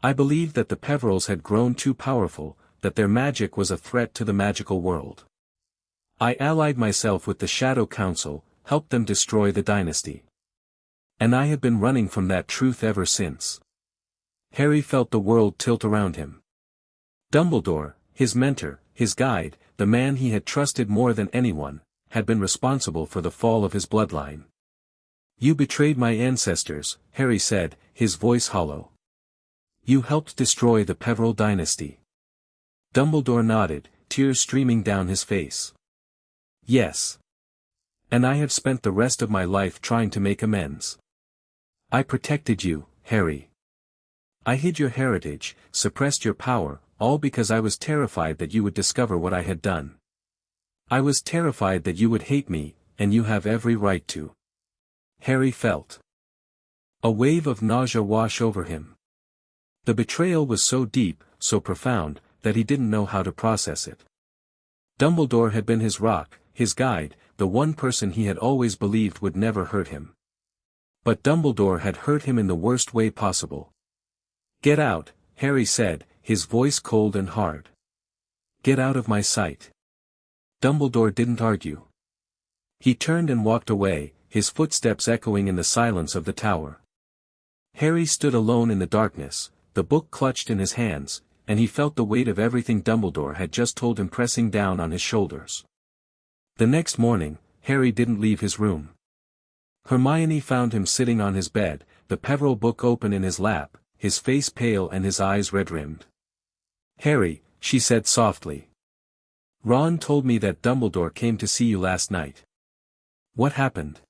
I believed that the Peverils had grown too powerful, that their magic was a threat to the magical world. I allied myself with the Shadow Council, helped them destroy the dynasty. And I have been running from that truth ever since. Harry felt the world tilt around him. Dumbledore, his mentor, his guide, the man he had trusted more than anyone, had been responsible for the fall of his bloodline. You betrayed my ancestors, Harry said, his voice hollow. You helped destroy the Peveril dynasty. Dumbledore nodded, tears streaming down his face. Yes. And I have spent the rest of my life trying to make amends. I protected you, Harry. I hid your heritage, suppressed your power, all because I was terrified that you would discover what I had done. I was terrified that you would hate me, and you have every right to. Harry felt a wave of nausea wash over him. The betrayal was so deep, so profound, that he didn't know how to process it. Dumbledore had been his rock, his guide, the one person he had always believed would never hurt him. But Dumbledore had hurt him in the worst way possible. Get out, Harry said, his voice cold and hard. Get out of my sight. Dumbledore didn't argue. He turned and walked away, his footsteps echoing in the silence of the tower. Harry stood alone in the darkness, the book clutched in his hands, and he felt the weight of everything Dumbledore had just told him pressing down on his shoulders. The next morning, Harry didn't leave his room. Hermione found him sitting on his bed, the Peveril book open in his lap, his face pale and his eyes red-rimmed. Harry, she said softly. Ron told me that Dumbledore came to see you last night. What happened?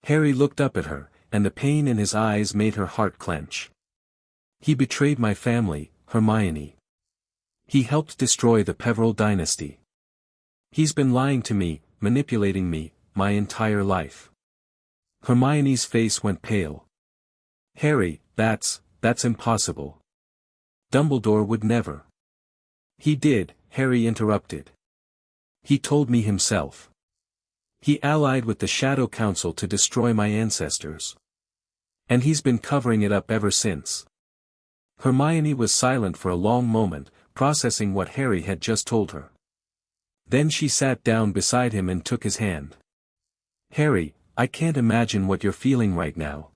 Harry looked up at her, and the pain in his eyes made her heart clench. He betrayed my family, Hermione. He helped destroy the Peveril dynasty. He's been lying to me, manipulating me, my entire life. Hermione's face went pale. Harry, that's impossible. Dumbledore would never. He did, Harry interrupted. He told me himself. He allied with the Shadow Council to destroy my ancestors. And he's been covering it up ever since. Hermione was silent for a long moment, processing what Harry had just told her. Then she sat down beside him and took his hand. "Harry, I can't imagine what you're feeling right now.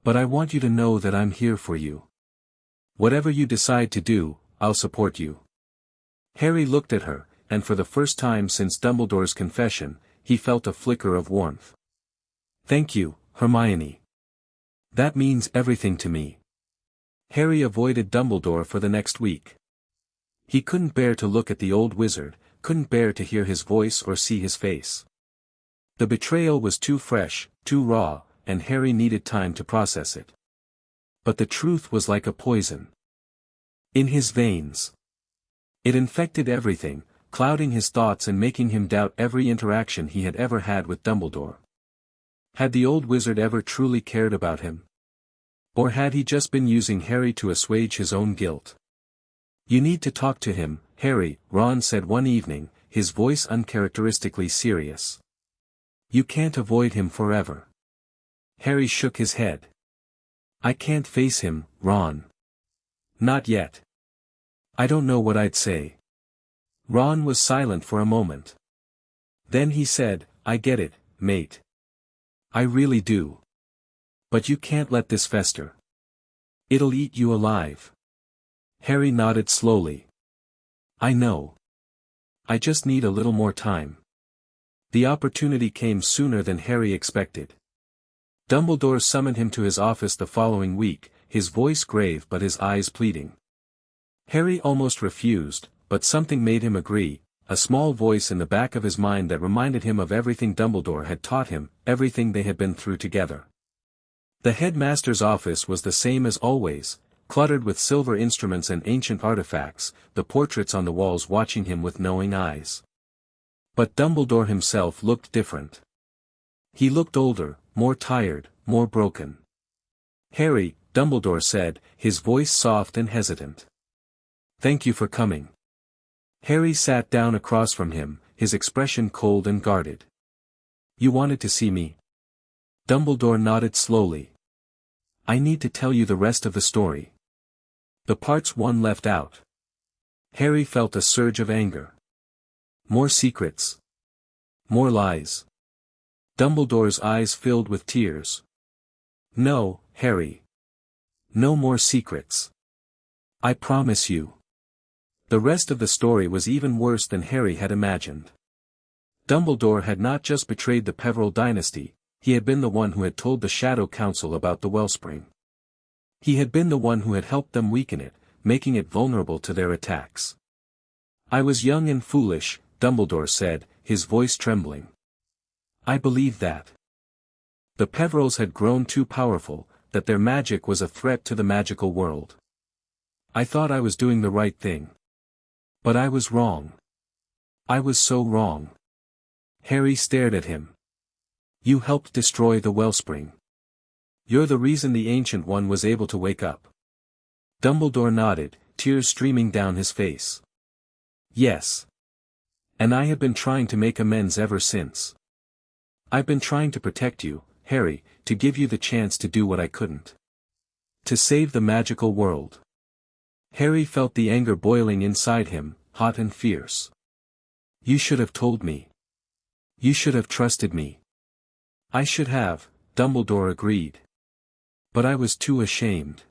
But I want you to know that I'm here for you. Whatever you decide to do, I'll support you." Harry looked at her, and for the first time since Dumbledore's confession, he felt a flicker of warmth. "Thank you, Hermione. That means everything to me." Harry avoided Dumbledore for the next week. He couldn't bear to look at the old wizard, couldn't bear to hear his voice or see his face. The betrayal was too fresh, too raw, and Harry needed time to process it. But the truth was like a poison in his veins. It infected everything, clouding his thoughts and making him doubt every interaction he had ever had with Dumbledore. Had the old wizard ever truly cared about him? Or had he just been using Harry to assuage his own guilt? "You need to talk to him, Harry," Ron said one evening, his voice uncharacteristically serious. "You can't avoid him forever." Harry shook his head. "I can't face him, Ron. Not yet. I don't know what I'd say." Ron was silent for a moment. Then he said, "I get it, mate. I really do. But you can't let this fester. It'll eat you alive." Harry nodded slowly. "I know. I just need a little more time." The opportunity came sooner than Harry expected. Dumbledore summoned him to his office the following week, his voice grave but his eyes pleading. Harry almost refused, but something made him agree, a small voice in the back of his mind that reminded him of everything Dumbledore had taught him, everything they had been through together. The headmaster's office was the same as always, cluttered with silver instruments and ancient artifacts, the portraits on the walls watching him with knowing eyes. But Dumbledore himself looked different. He looked older, more tired, more broken. "Harry," Dumbledore said, his voice soft and hesitant. "Thank you for coming." Harry sat down across from him, his expression cold and guarded. "You wanted to see me?" Dumbledore nodded slowly. "I need to tell you the rest of the story. The parts one left out." Harry felt a surge of anger. More secrets. More lies. Dumbledore's eyes filled with tears. "No, Harry. No more secrets. I promise you." The rest of the story was even worse than Harry had imagined. Dumbledore had not just betrayed the Peverell dynasty, he had been the one who had told the Shadow Council about the Wellspring. He had been the one who had helped them weaken it, making it vulnerable to their attacks. "I was young and foolish," Dumbledore said, his voice trembling. "I believed that. The Peverells had grown too powerful, that their magic was a threat to the magical world. I thought I was doing the right thing. But I was wrong. I was so wrong." Harry stared at him. "You helped destroy the Wellspring. You're the reason the Ancient One was able to wake up." Dumbledore nodded, tears streaming down his face. "Yes. And I have been trying to make amends ever since. I've been trying to protect you, Harry, to give you the chance to do what I couldn't. To save the magical world." Harry felt the anger boiling inside him, hot and fierce. "You should have told me. You should have trusted me." "I should have," Dumbledore agreed. "But I was too ashamed.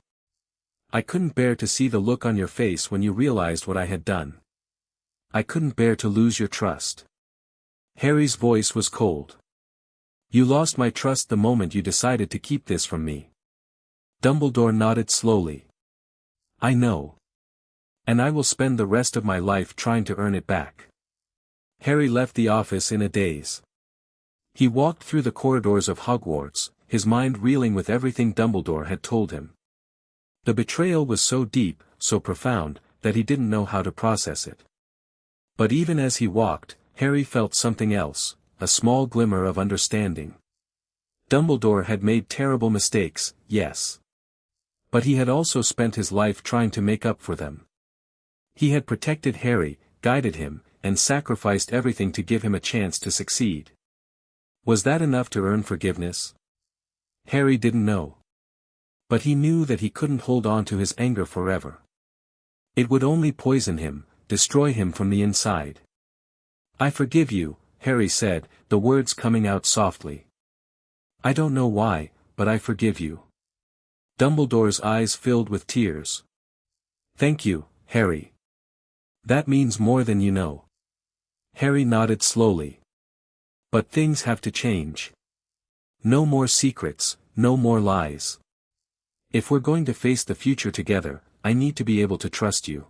I couldn't bear to see the look on your face when you realized what I had done. I couldn't bear to lose your trust." Harry's voice was cold. "You lost my trust the moment you decided to keep this from me." Dumbledore nodded slowly. "I know. And I will spend the rest of my life trying to earn it back." Harry left the office in a daze. He walked through the corridors of Hogwarts, his mind reeling with everything Dumbledore had told him. The betrayal was so deep, so profound, that he didn't know how to process it. But even as he walked, Harry felt something else, a small glimmer of understanding. Dumbledore had made terrible mistakes, yes. But he had also spent his life trying to make up for them. He had protected Harry, guided him, and sacrificed everything to give him a chance to succeed. Was that enough to earn forgiveness? Harry didn't know. But he knew that he couldn't hold on to his anger forever. It would only poison him, destroy him from the inside. I forgive you, Harry said, the words coming out softly. I don't know why, but I forgive you. Dumbledore's eyes filled with tears. Thank you, Harry. That means more than you know. Harry nodded slowly. But things have to change. No more secrets, no more lies. If we're going to face the future together, I need to be able to trust you.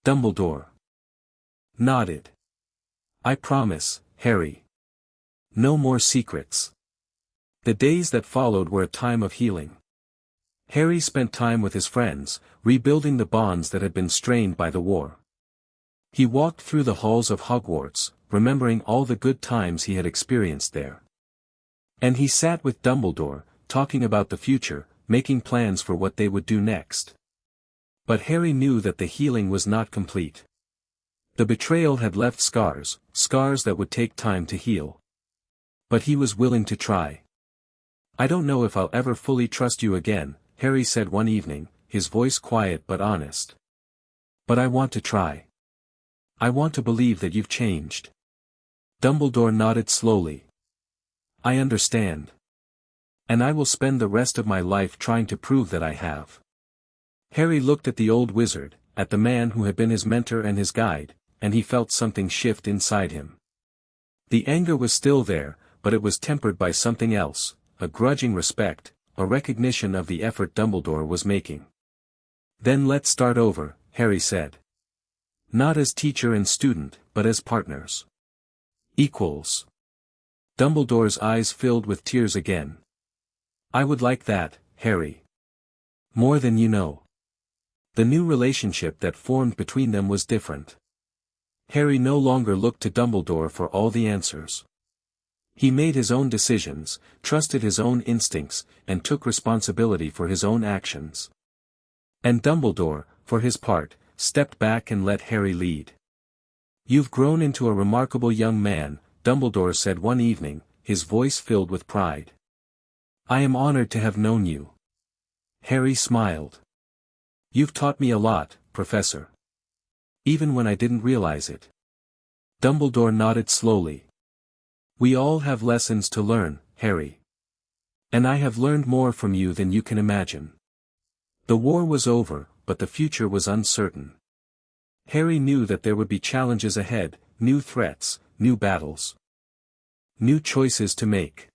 Dumbledore nodded. I promise, Harry. No more secrets. The days that followed were a time of healing. Harry spent time with his friends, rebuilding the bonds that had been strained by the war. He walked through the halls of Hogwarts, remembering all the good times he had experienced there. And he sat with Dumbledore, talking about the future, making plans for what they would do next. But Harry knew that the healing was not complete. The betrayal had left scars, scars that would take time to heal. But he was willing to try. I don't know if I'll ever fully trust you again, Harry said one evening, his voice quiet but honest. But I want to try. I want to believe that you've changed. Dumbledore nodded slowly. I understand. And I will spend the rest of my life trying to prove that I have. Harry looked at the old wizard, at the man who had been his mentor and his guide, and he felt something shift inside him. The anger was still there, but it was tempered by something else, a grudging respect, a recognition of the effort Dumbledore was making. Then let's start over, Harry said. Not as teacher and student, but as partners. Equals. Dumbledore's eyes filled with tears again. I would like that, Harry. More than you know. The new relationship that formed between them was different. Harry no longer looked to Dumbledore for all the answers. He made his own decisions, trusted his own instincts, and took responsibility for his own actions. And Dumbledore, for his part, stepped back and let Harry lead. You've grown into a remarkable young man, Dumbledore said one evening, his voice filled with pride. I am honored to have known you. Harry smiled. You've taught me a lot, Professor. Even when I didn't realize it. Dumbledore nodded slowly. We all have lessons to learn, Harry. And I have learned more from you than you can imagine. The war was over, but the future was uncertain. Harry knew that there would be challenges ahead, new threats, new battles. New choices to make.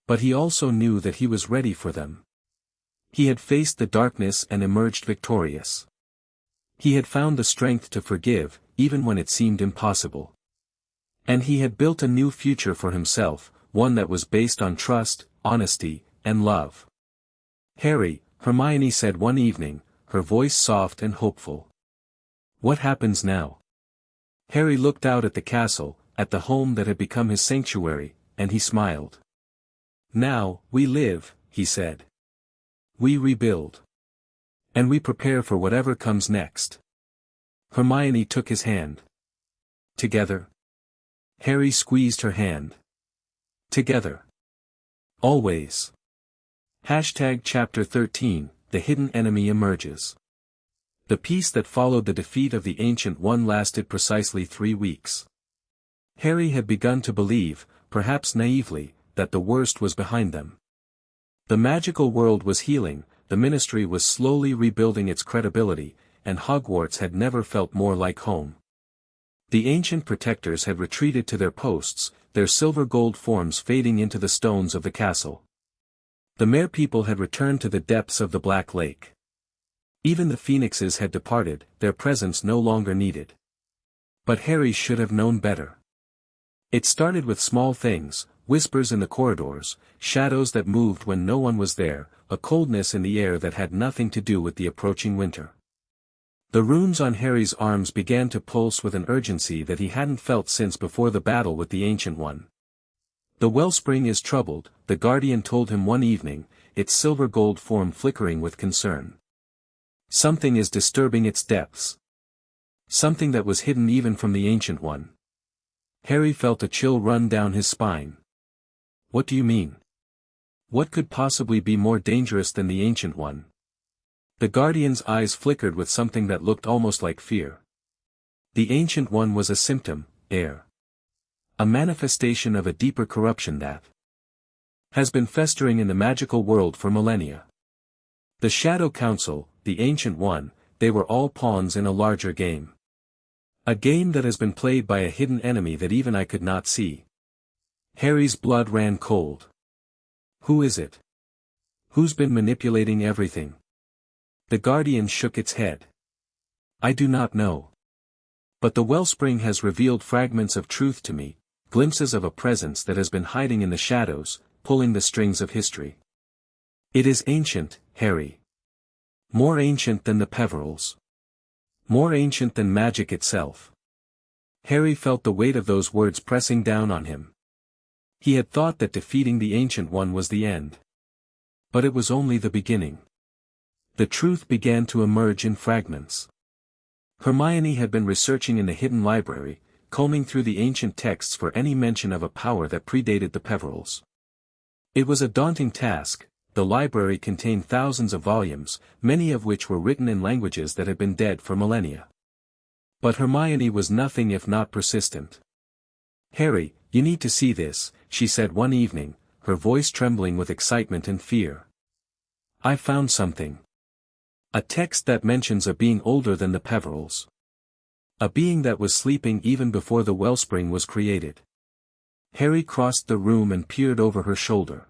But he also knew that he was ready for them. He had faced the darkness and emerged victorious. He had found the strength to forgive, even when it seemed impossible. And he had built a new future for himself, one that was based on trust, honesty, and love. Harry, Hermione said one evening, her voice soft and hopeful. What happens now? Harry looked out at the castle, at the home that had become his sanctuary, and he smiled. Now, we live, he said. We rebuild. And we prepare for whatever comes next. Hermione took his hand. Together. Harry squeezed her hand. Together. Always. Chapter 13, The Hidden Enemy Emerges. The peace that followed the defeat of the Ancient One lasted precisely 3 weeks. Harry had begun to believe, perhaps naively, that the worst was behind them. The magical world was healing, the Ministry was slowly rebuilding its credibility, and Hogwarts had never felt more like home. The ancient protectors had retreated to their posts, their silver-gold forms fading into the stones of the castle. The Mere-people had returned to the depths of the Black Lake. Even the Phoenixes had departed, their presence no longer needed. But Harry should have known better. It started with small things, whispers in the corridors, shadows that moved when no one was there, a coldness in the air that had nothing to do with the approaching winter. The runes on Harry's arms began to pulse with an urgency that he hadn't felt since before the battle with the Ancient One. The wellspring is troubled, the Guardian told him one evening, its silver-gold form flickering with concern. Something is disturbing its depths. Something that was hidden even from the Ancient One. Harry felt a chill run down his spine. What do you mean? What could possibly be more dangerous than the Ancient One? The Guardian's eyes flickered with something that looked almost like fear. The Ancient One was a symptom, air. A manifestation of a deeper corruption that has been festering in the magical world for millennia. The Shadow Council, the Ancient One, they were all pawns in a larger game. A game that has been played by a hidden enemy that even I could not see. Harry's blood ran cold. Who is it? Who's been manipulating everything? The Guardian shook its head. I do not know. But the wellspring has revealed fragments of truth to me, glimpses of a presence that has been hiding in the shadows, pulling the strings of history. It is ancient, Harry. More ancient than the Peverils. More ancient than magic itself. Harry felt the weight of those words pressing down on him. He had thought that defeating the Ancient One was the end. But it was only the beginning. The truth began to emerge in fragments. Hermione had been researching in the hidden library, combing through the ancient texts for any mention of a power that predated the Peverils. It was a daunting task. The library contained thousands of volumes, many of which were written in languages that had been dead for millennia. But Hermione was nothing if not persistent. Harry, you need to see this, she said one evening, her voice trembling with excitement and fear. I found something. A text that mentions a being older than the Peverils. A being that was sleeping even before the wellspring was created. Harry crossed the room and peered over her shoulder.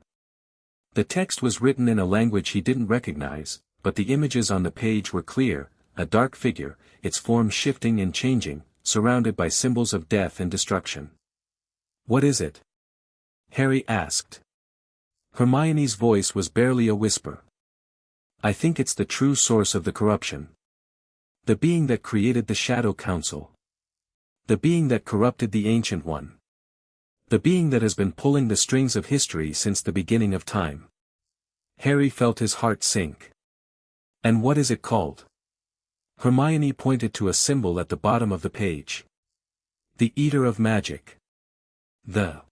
The text was written in a language he didn't recognize, but the images on the page were clear, a dark figure, its form shifting and changing, surrounded by symbols of death and destruction. What is it? Harry asked. Hermione's voice was barely a whisper. I think it's the true source of the corruption. The being that created the Shadow Council. The being that corrupted the Ancient One. The being that has been pulling the strings of history since the beginning of time. Harry felt his heart sink. And what is it called? Hermione pointed to a symbol at the bottom of the page. The Eater of Magic. The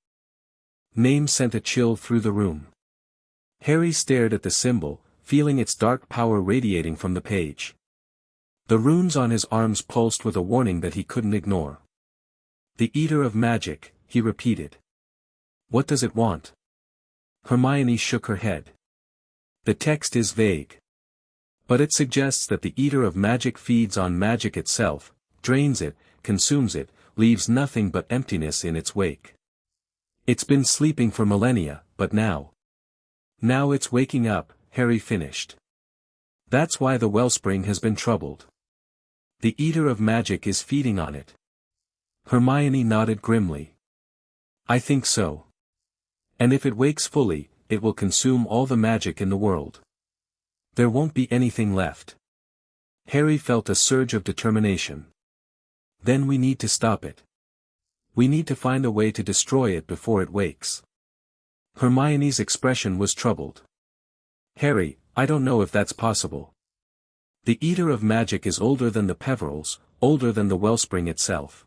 name sent a chill through the room. Harry stared at the symbol, feeling its dark power radiating from the page. The runes on his arms pulsed with a warning that he couldn't ignore. The Eater of Magic, he repeated. What does it want? Hermione shook her head. The text is vague. But it suggests that the Eater of Magic feeds on magic itself, drains it, consumes it, leaves nothing but emptiness in its wake. It's been sleeping for millennia, but now it's waking up, Harry finished. That's why the wellspring has been troubled. The Eater of Magic is feeding on it. Hermione nodded grimly. I think so. And if it wakes fully, it will consume all the magic in the world. There won't be anything left. Harry felt a surge of determination. Then we need to stop it. We need to find a way to destroy it before it wakes. Hermione's expression was troubled. Harry, I don't know if that's possible. The Eater of Magic is older than the Peverils, older than the wellspring itself.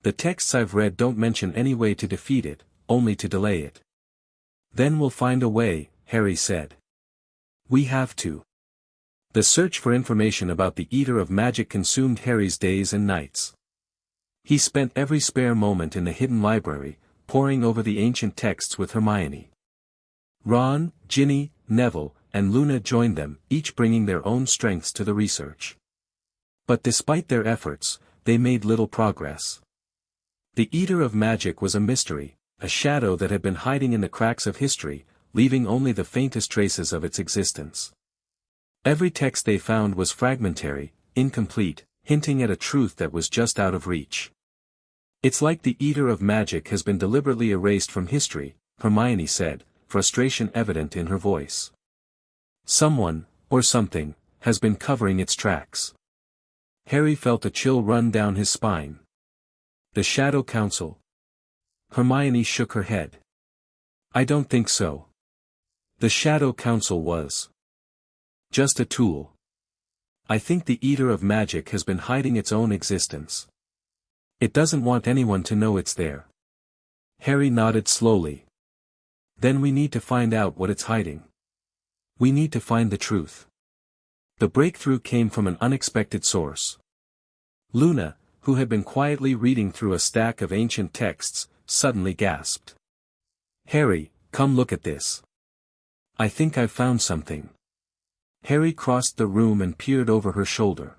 The texts I've read don't mention any way to defeat it, only to delay it. Then we'll find a way, Harry said. We have to. The search for information about the Eater of Magic consumed Harry's days and nights. He spent every spare moment in the hidden library, poring over the ancient texts with Hermione. Ron, Ginny, Neville, and Luna joined them, each bringing their own strengths to the research. But despite their efforts, they made little progress. The Eater of Magic was a mystery, a shadow that had been hiding in the cracks of history, leaving only the faintest traces of its existence. Every text they found was fragmentary, incomplete, hinting at a truth that was just out of reach. It's like the Eater of Magic has been deliberately erased from history, Hermione said, frustration evident in her voice. Someone, or something, has been covering its tracks. Harry felt a chill run down his spine. The Shadow Council. Hermione shook her head. I don't think so. The Shadow Council was just a tool. I think the Eater of Magic has been hiding its own existence. It doesn't want anyone to know it's there. Harry nodded slowly. Then we need to find out what it's hiding. We need to find the truth. The breakthrough came from an unexpected source. Luna, who had been quietly reading through a stack of ancient texts, suddenly gasped. "Harry, come look at this. I think I've found something." Harry crossed the room and peered over her shoulder.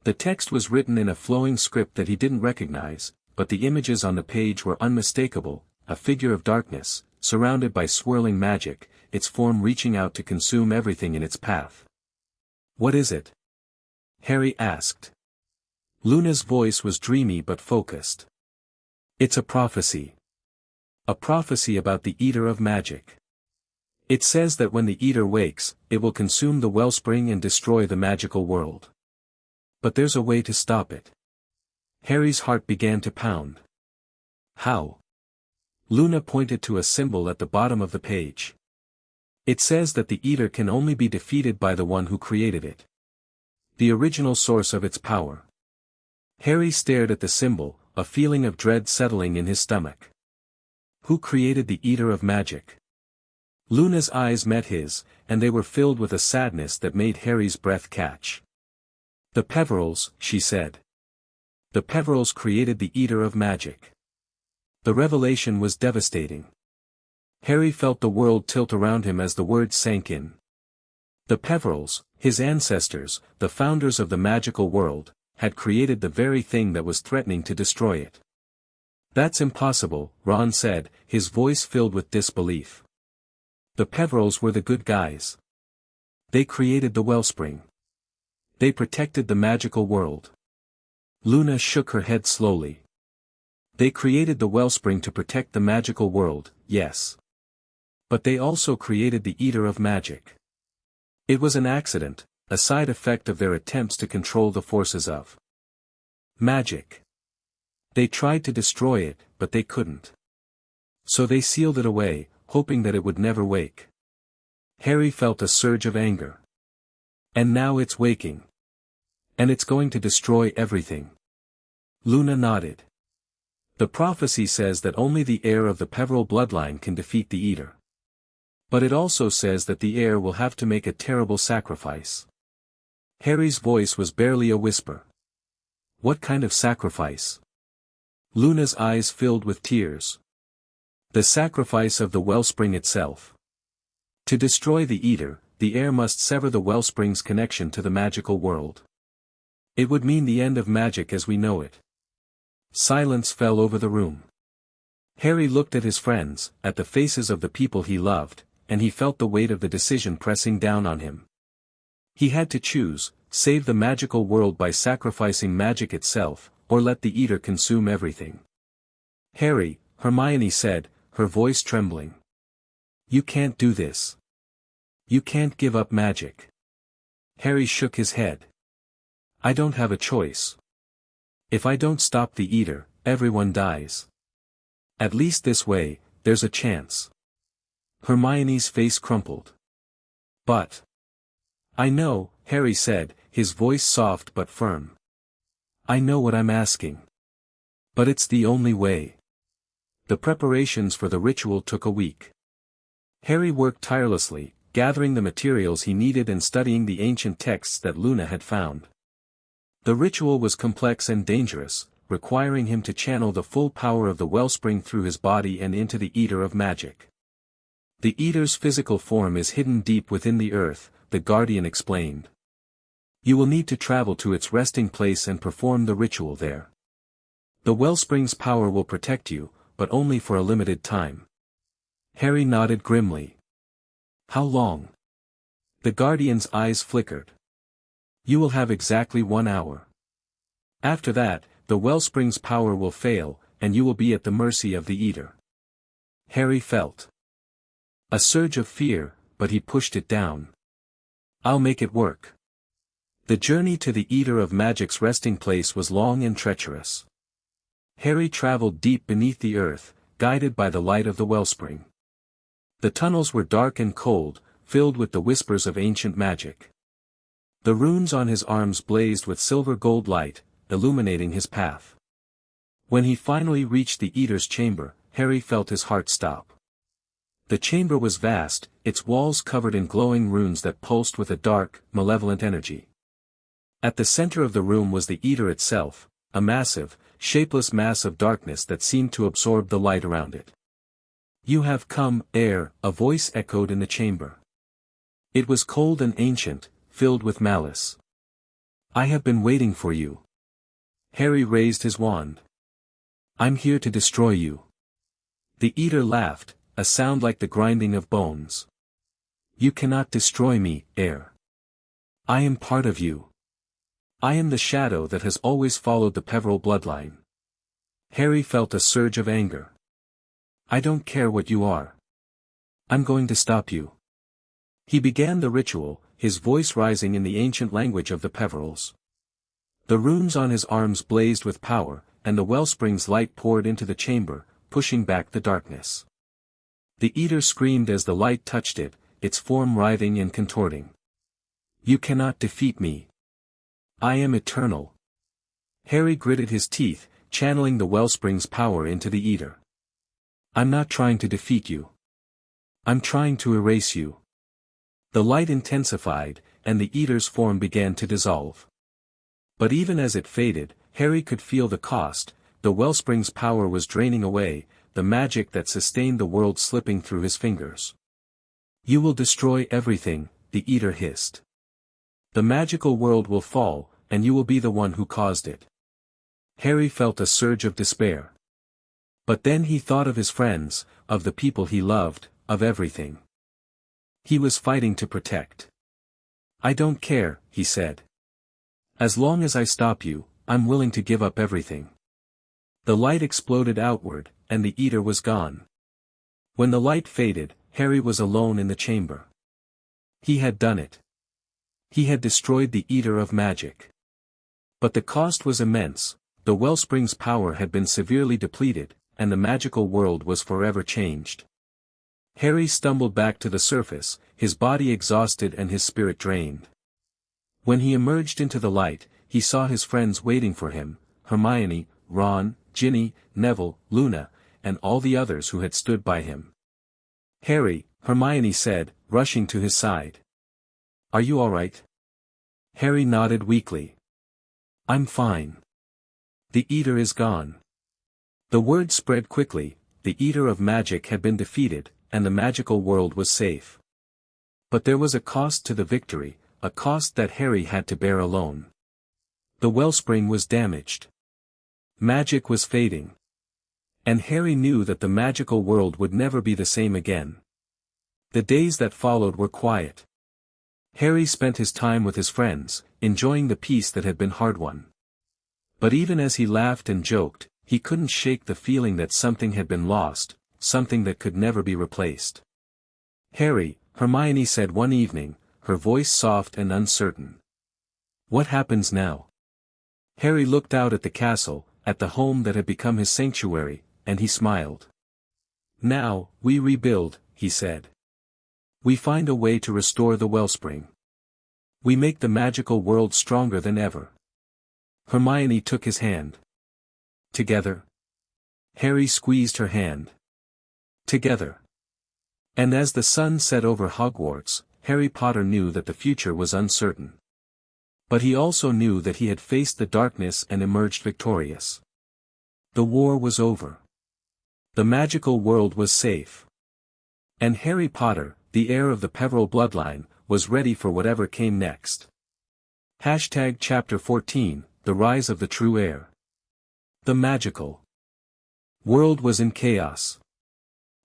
The text was written in a flowing script that he didn't recognize, but the images on the page were unmistakable: a figure of darkness, surrounded by swirling magic, its form reaching out to consume everything in its path. "What is it?" Harry asked. Luna's voice was dreamy but focused. "It's a prophecy. A prophecy about the Eater of Magic. It says that when the Eater wakes, it will consume the wellspring and destroy the magical world. But there's a way to stop it." Harry's heart began to pound. "How?" Luna pointed to a symbol at the bottom of the page. "It says that the Eater can only be defeated by the one who created it. The original source of its power." Harry stared at the symbol, a feeling of dread settling in his stomach. Who created the Eater of Magic? Luna's eyes met his, and they were filled with a sadness that made Harry's breath catch. "The Peverils," she said. "The Peverils created the Eater of Magic." The revelation was devastating. Harry felt the world tilt around him as the words sank in. The Peverils, his ancestors, the founders of the magical world, had created the very thing that was threatening to destroy it. "That's impossible," Ron said, his voice filled with disbelief. "The Peverils were the good guys. They created the wellspring. They protected the magical world." Luna shook her head slowly. "They created the wellspring to protect the magical world, yes. But they also created the Eater of Magic. It was an accident, a side effect of their attempts to control the forces of magic. They tried to destroy it, but they couldn't. So they sealed it away, hoping that it would never wake." Harry felt a surge of anger. "And now it's waking. And it's going to destroy everything." Luna nodded. "The prophecy says that only the heir of the Peveril bloodline can defeat the Eater. But it also says that the heir will have to make a terrible sacrifice." Harry's voice was barely a whisper. "What kind of sacrifice?" Luna's eyes filled with tears. "The sacrifice of the wellspring itself. To destroy the Eater, the heir must sever the wellspring's connection to the magical world. It would mean the end of magic as we know it." Silence fell over the room. Harry looked at his friends, at the faces of the people he loved, and he felt the weight of the decision pressing down on him. He had to choose: save the magical world by sacrificing magic itself, or let the Eater consume everything. "Harry," Hermione said, her voice trembling. "You can't do this. You can't give up magic." Harry shook his head. "I don't have a choice. If I don't stop the Eater, everyone dies. At least this way, there's a chance." Hermione's face crumpled. "But I know," Harry said, his voice soft but firm. "I know what I'm asking. But it's the only way." The preparations for the ritual took a week. Harry worked tirelessly, gathering the materials he needed and studying the ancient texts that Luna had found. The ritual was complex and dangerous, requiring him to channel the full power of the wellspring through his body and into the Eater of Magic. "The Eater's physical form is hidden deep within the earth," the Guardian explained. "You will need to travel to its resting place and perform the ritual there. The wellspring's power will protect you, but only for a limited time." Harry nodded grimly. "How long?" The Guardian's eyes flickered. "You will have exactly 1 hour. After that, the wellspring's power will fail, and you will be at the mercy of the Eater." Harry felt a surge of fear, but he pushed it down. "I'll make it work." The journey to the Eater of Magic's resting place was long and treacherous. Harry traveled deep beneath the earth, guided by the light of the wellspring. The tunnels were dark and cold, filled with the whispers of ancient magic. The runes on his arms blazed with silver-gold light, illuminating his path. When he finally reached the Eater's chamber, Harry felt his heart stop. The chamber was vast, its walls covered in glowing runes that pulsed with a dark, malevolent energy. At the center of the room was the Eater itself, a massive, shapeless mass of darkness that seemed to absorb the light around it. "You have come, heir," a voice echoed in the chamber. It was cold and ancient, filled with malice. "I have been waiting for you." Harry raised his wand. "I'm here to destroy you." The Eater laughed, a sound like the grinding of bones. "You cannot destroy me, heir. I am part of you. I am the shadow that has always followed the Peveril bloodline." Harry felt a surge of anger. "I don't care what you are. I'm going to stop you." He began the ritual, his voice rising in the ancient language of the Peverils. The runes on his arms blazed with power, and the wellspring's light poured into the chamber, pushing back the darkness. The Eater screamed as the light touched it, its form writhing and contorting. "You cannot defeat me. I am eternal." Harry gritted his teeth, channeling the wellspring's power into the Eater. "I'm not trying to defeat you. I'm trying to erase you." The light intensified, and the Eater's form began to dissolve. But even as it faded, Harry could feel the cost. The wellspring's power was draining away, the magic that sustained the world slipping through his fingers. "You will destroy everything," the Eater hissed. "The magical world will fall, and you will be the one who caused it." Harry felt a surge of despair. But then he thought of his friends, of the people he loved, of everything he was fighting to protect. "I don't care," he said. "As long as I stop you, I'm willing to give up everything." The light exploded outward, and the Eater was gone. When the light faded, Harry was alone in the chamber. He had done it. He had destroyed the Eater of Magic. But the cost was immense. The wellspring's power had been severely depleted, and the magical world was forever changed. Harry stumbled back to the surface, his body exhausted and his spirit drained. When he emerged into the light, he saw his friends waiting for him, Hermione, Ron, Ginny, Neville, Luna, and all the others who had stood by him. "Harry," Hermione said, rushing to his side. "Are you all right?" Harry nodded weakly. "I'm fine. The Eater is gone." The word spread quickly, the Eater of Magic had been defeated, and the magical world was safe. But there was a cost to the victory, a cost that Harry had to bear alone. The wellspring was damaged. Magic was fading. And Harry knew that the magical world would never be the same again. The days that followed were quiet. Harry spent his time with his friends, enjoying the peace that had been hard-won. But even as he laughed and joked, he couldn't shake the feeling that something had been lost, something that could never be replaced. "Harry," Hermione said one evening, her voice soft and uncertain. "What happens now?" Harry looked out at the castle, at the home that had become his sanctuary, and he smiled. "Now, we rebuild," he said. "We find a way to restore the wellspring. We make the magical world stronger than ever." Hermione took his hand. "Together?" Harry squeezed her hand. "Together." And as the sun set over Hogwarts, Harry Potter knew that the future was uncertain. But he also knew that he had faced the darkness and emerged victorious. The war was over. The magical world was safe. And Harry Potter, the heir of the Peveril bloodline, was ready for whatever came next. Chapter 14, The Rise of the True Heir. The magical world was in chaos.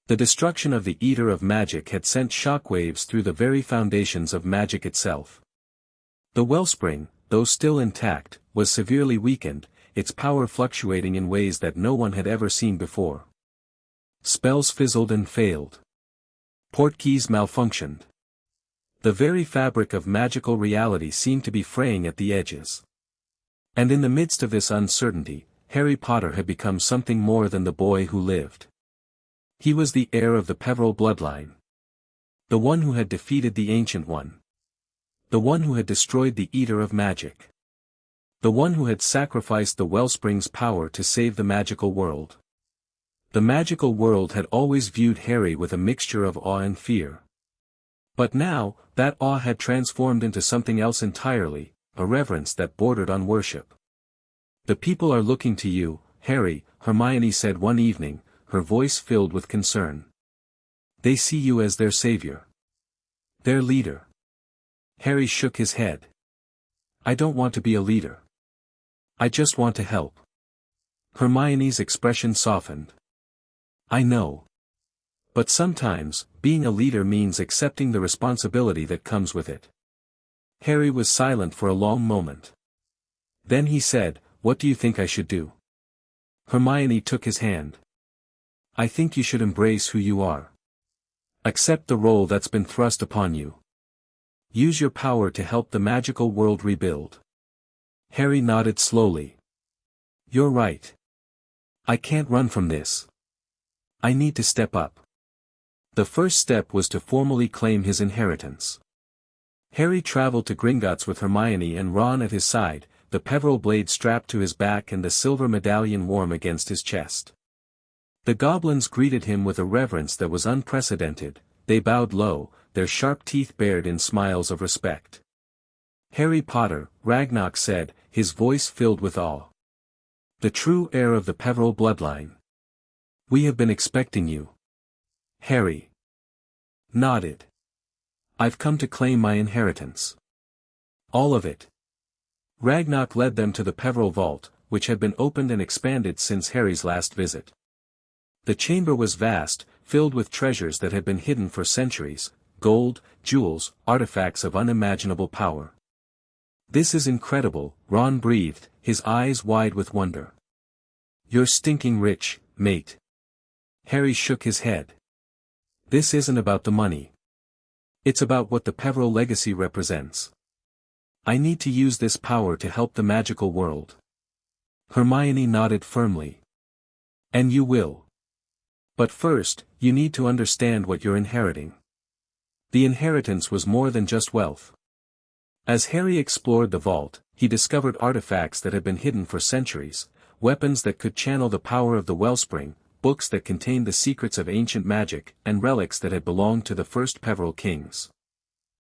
The destruction of the Eater of Magic had sent shockwaves through the very foundations of magic itself. The wellspring, though still intact, was severely weakened, its power fluctuating in ways that no one had ever seen before. Spells fizzled and failed. Portkeys malfunctioned. The very fabric of magical reality seemed to be fraying at the edges. And in the midst of this uncertainty, Harry Potter had become something more than the boy who lived. He was the heir of the Peveril bloodline. The one who had defeated the Ancient One. The one who had destroyed the Eater of Magic. The one who had sacrificed the wellspring's power to save the magical world. The magical world had always viewed Harry with a mixture of awe and fear. But now, that awe had transformed into something else entirely, a reverence that bordered on worship. The people are looking to you, Harry, Hermione said one evening, her voice filled with concern. They see you as their savior. Their leader. Harry shook his head. I don't want to be a leader. I just want to help. Hermione's expression softened. I know. But sometimes, being a leader means accepting the responsibility that comes with it. Harry was silent for a long moment. Then he said, What do you think I should do? Hermione took his hand. I think you should embrace who you are. Accept the role that's been thrust upon you. Use your power to help the magical world rebuild. Harry nodded slowly. You're right. I can't run from this. I need to step up. The first step was to formally claim his inheritance. Harry traveled to Gringotts with Hermione and Ron at his side, the Peveril blade strapped to his back and the silver medallion warm against his chest. The goblins greeted him with a reverence that was unprecedented. They bowed low, their sharp teeth bared in smiles of respect. Harry Potter, Ragnarok said, his voice filled with awe. The true heir of the Peveril bloodline. We have been expecting you. Harry nodded. I've come to claim my inheritance. All of it. Ragnarok led them to the Peveril vault, which had been opened and expanded since Harry's last visit. The chamber was vast, filled with treasures that had been hidden for centuries, gold, jewels, artifacts of unimaginable power. This is incredible, Ron breathed, his eyes wide with wonder. You're stinking rich, mate. Harry shook his head. This isn't about the money. It's about what the Peveril legacy represents. I need to use this power to help the magical world. Hermione nodded firmly. And you will. But first, you need to understand what you're inheriting. The inheritance was more than just wealth. As Harry explored the vault, he discovered artifacts that had been hidden for centuries, weapons that could channel the power of the wellspring, books that contained the secrets of ancient magic, and relics that had belonged to the first Peveril kings.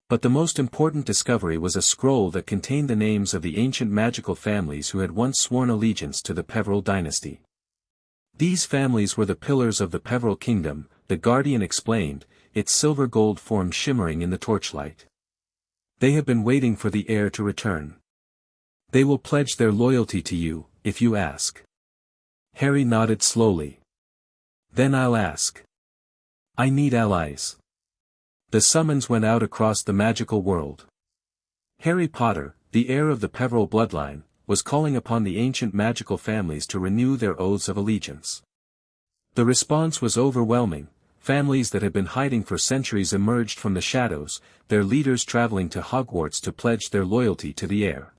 But the most important discovery was a scroll that contained the names of the ancient magical families who had once sworn allegiance to the Peveril dynasty. These families were the pillars of the Peveril kingdom, the Guardian explained, its silver gold form shimmering in the torchlight. They have been waiting for the heir to return. They will pledge their loyalty to you, if you ask. Harry nodded slowly. Then I'll ask. I need allies. The summons went out across the magical world. Harry Potter, the heir of the Peveril bloodline, was calling upon the ancient magical families to renew their oaths of allegiance. The response was overwhelming. Families that had been hiding for centuries emerged from the shadows, their leaders traveling to Hogwarts to pledge their loyalty to the heir.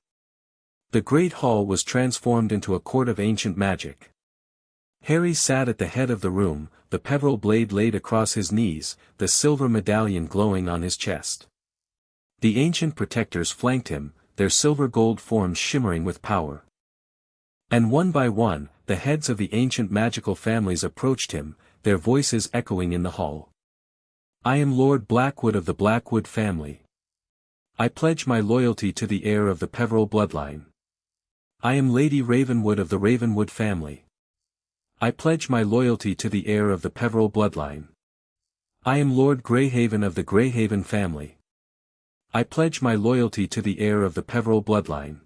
The Great Hall was transformed into a court of ancient magic. Harry sat at the head of the room, the Peveril blade laid across his knees, the silver medallion glowing on his chest. The ancient protectors flanked him, their silver gold forms shimmering with power. And one by one, the heads of the ancient magical families approached him, their voices echoing in the hall. I am Lord Blackwood of the Blackwood family. I pledge my loyalty to the heir of the Peveril bloodline. I am Lady Ravenwood of the Ravenwood family. I pledge my loyalty to the heir of the Peveril bloodline. I am Lord Greyhaven of the Greyhaven family. I pledge my loyalty to the heir of the Peveril bloodline.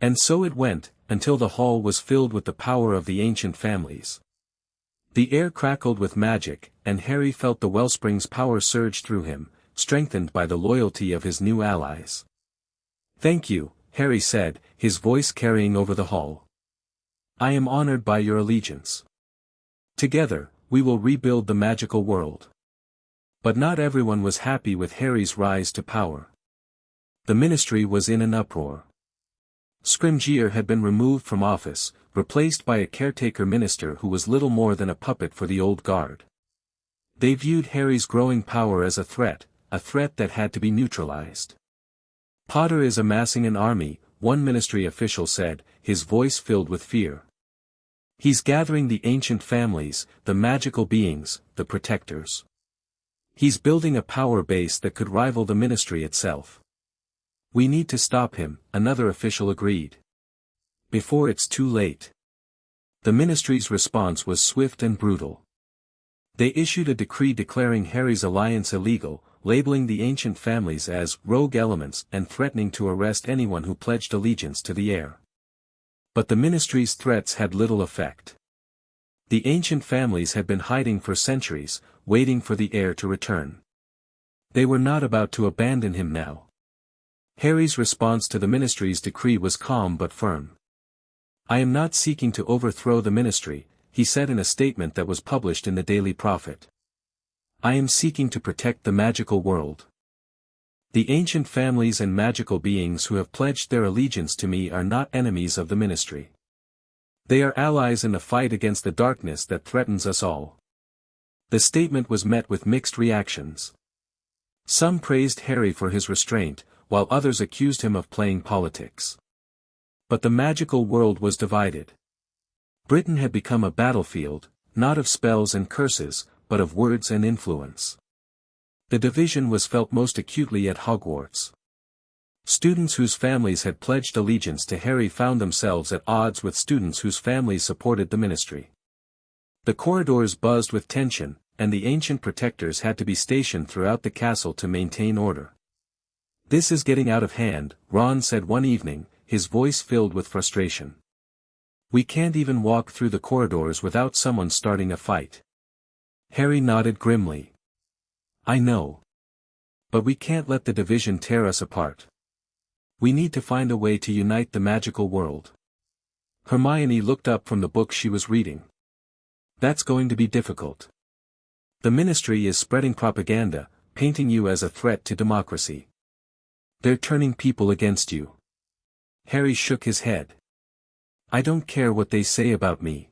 And so it went, until the hall was filled with the power of the ancient families. The air crackled with magic, and Harry felt the wellspring's power surge through him, strengthened by the loyalty of his new allies. Thank you, Harry said, his voice carrying over the hall. I am honored by your allegiance. Together, we will rebuild the magical world. But not everyone was happy with Harry's rise to power. The ministry was in an uproar. Scrimgeour had been removed from office, replaced by a caretaker minister who was little more than a puppet for the old guard. They viewed Harry's growing power as a threat that had to be neutralized. Potter is amassing an army, one ministry official said, his voice filled with fear. He's gathering the ancient families, the magical beings, the protectors. He's building a power base that could rival the ministry itself. We need to stop him, another official agreed. before it's too late. The ministry's response was swift and brutal. They issued a decree declaring Harry's alliance illegal, labeling the ancient families as rogue elements and threatening to arrest anyone who pledged allegiance to the heir. But the ministry's threats had little effect. The ancient families had been hiding for centuries, waiting for the heir to return. They were not about to abandon him now. Harry's response to the ministry's decree was calm but firm. "I am not seeking to overthrow the ministry," he said in a statement that was published in the Daily Prophet. "I am seeking to protect the magical world. The ancient families and magical beings who have pledged their allegiance to me are not enemies of the ministry. They are allies in the fight against the darkness that threatens us all." The statement was met with mixed reactions. Some praised Harry for his restraint, while others accused him of playing politics. But the magical world was divided. Britain had become a battlefield, not of spells and curses, but of words and influence. The division was felt most acutely at Hogwarts. Students whose families had pledged allegiance to Harry found themselves at odds with students whose families supported the ministry. The corridors buzzed with tension, and the ancient protectors had to be stationed throughout the castle to maintain order. "This is getting out of hand," Ron said one evening, his voice filled with frustration. "We can't even walk through the corridors without someone starting a fight." Harry nodded grimly. "I know. But we can't let the division tear us apart. We need to find a way to unite the magical world." Hermione looked up from the book she was reading. "That's going to be difficult. The ministry is spreading propaganda, painting you as a threat to democracy. They're turning people against you." Harry shook his head. "I don't care what they say about me.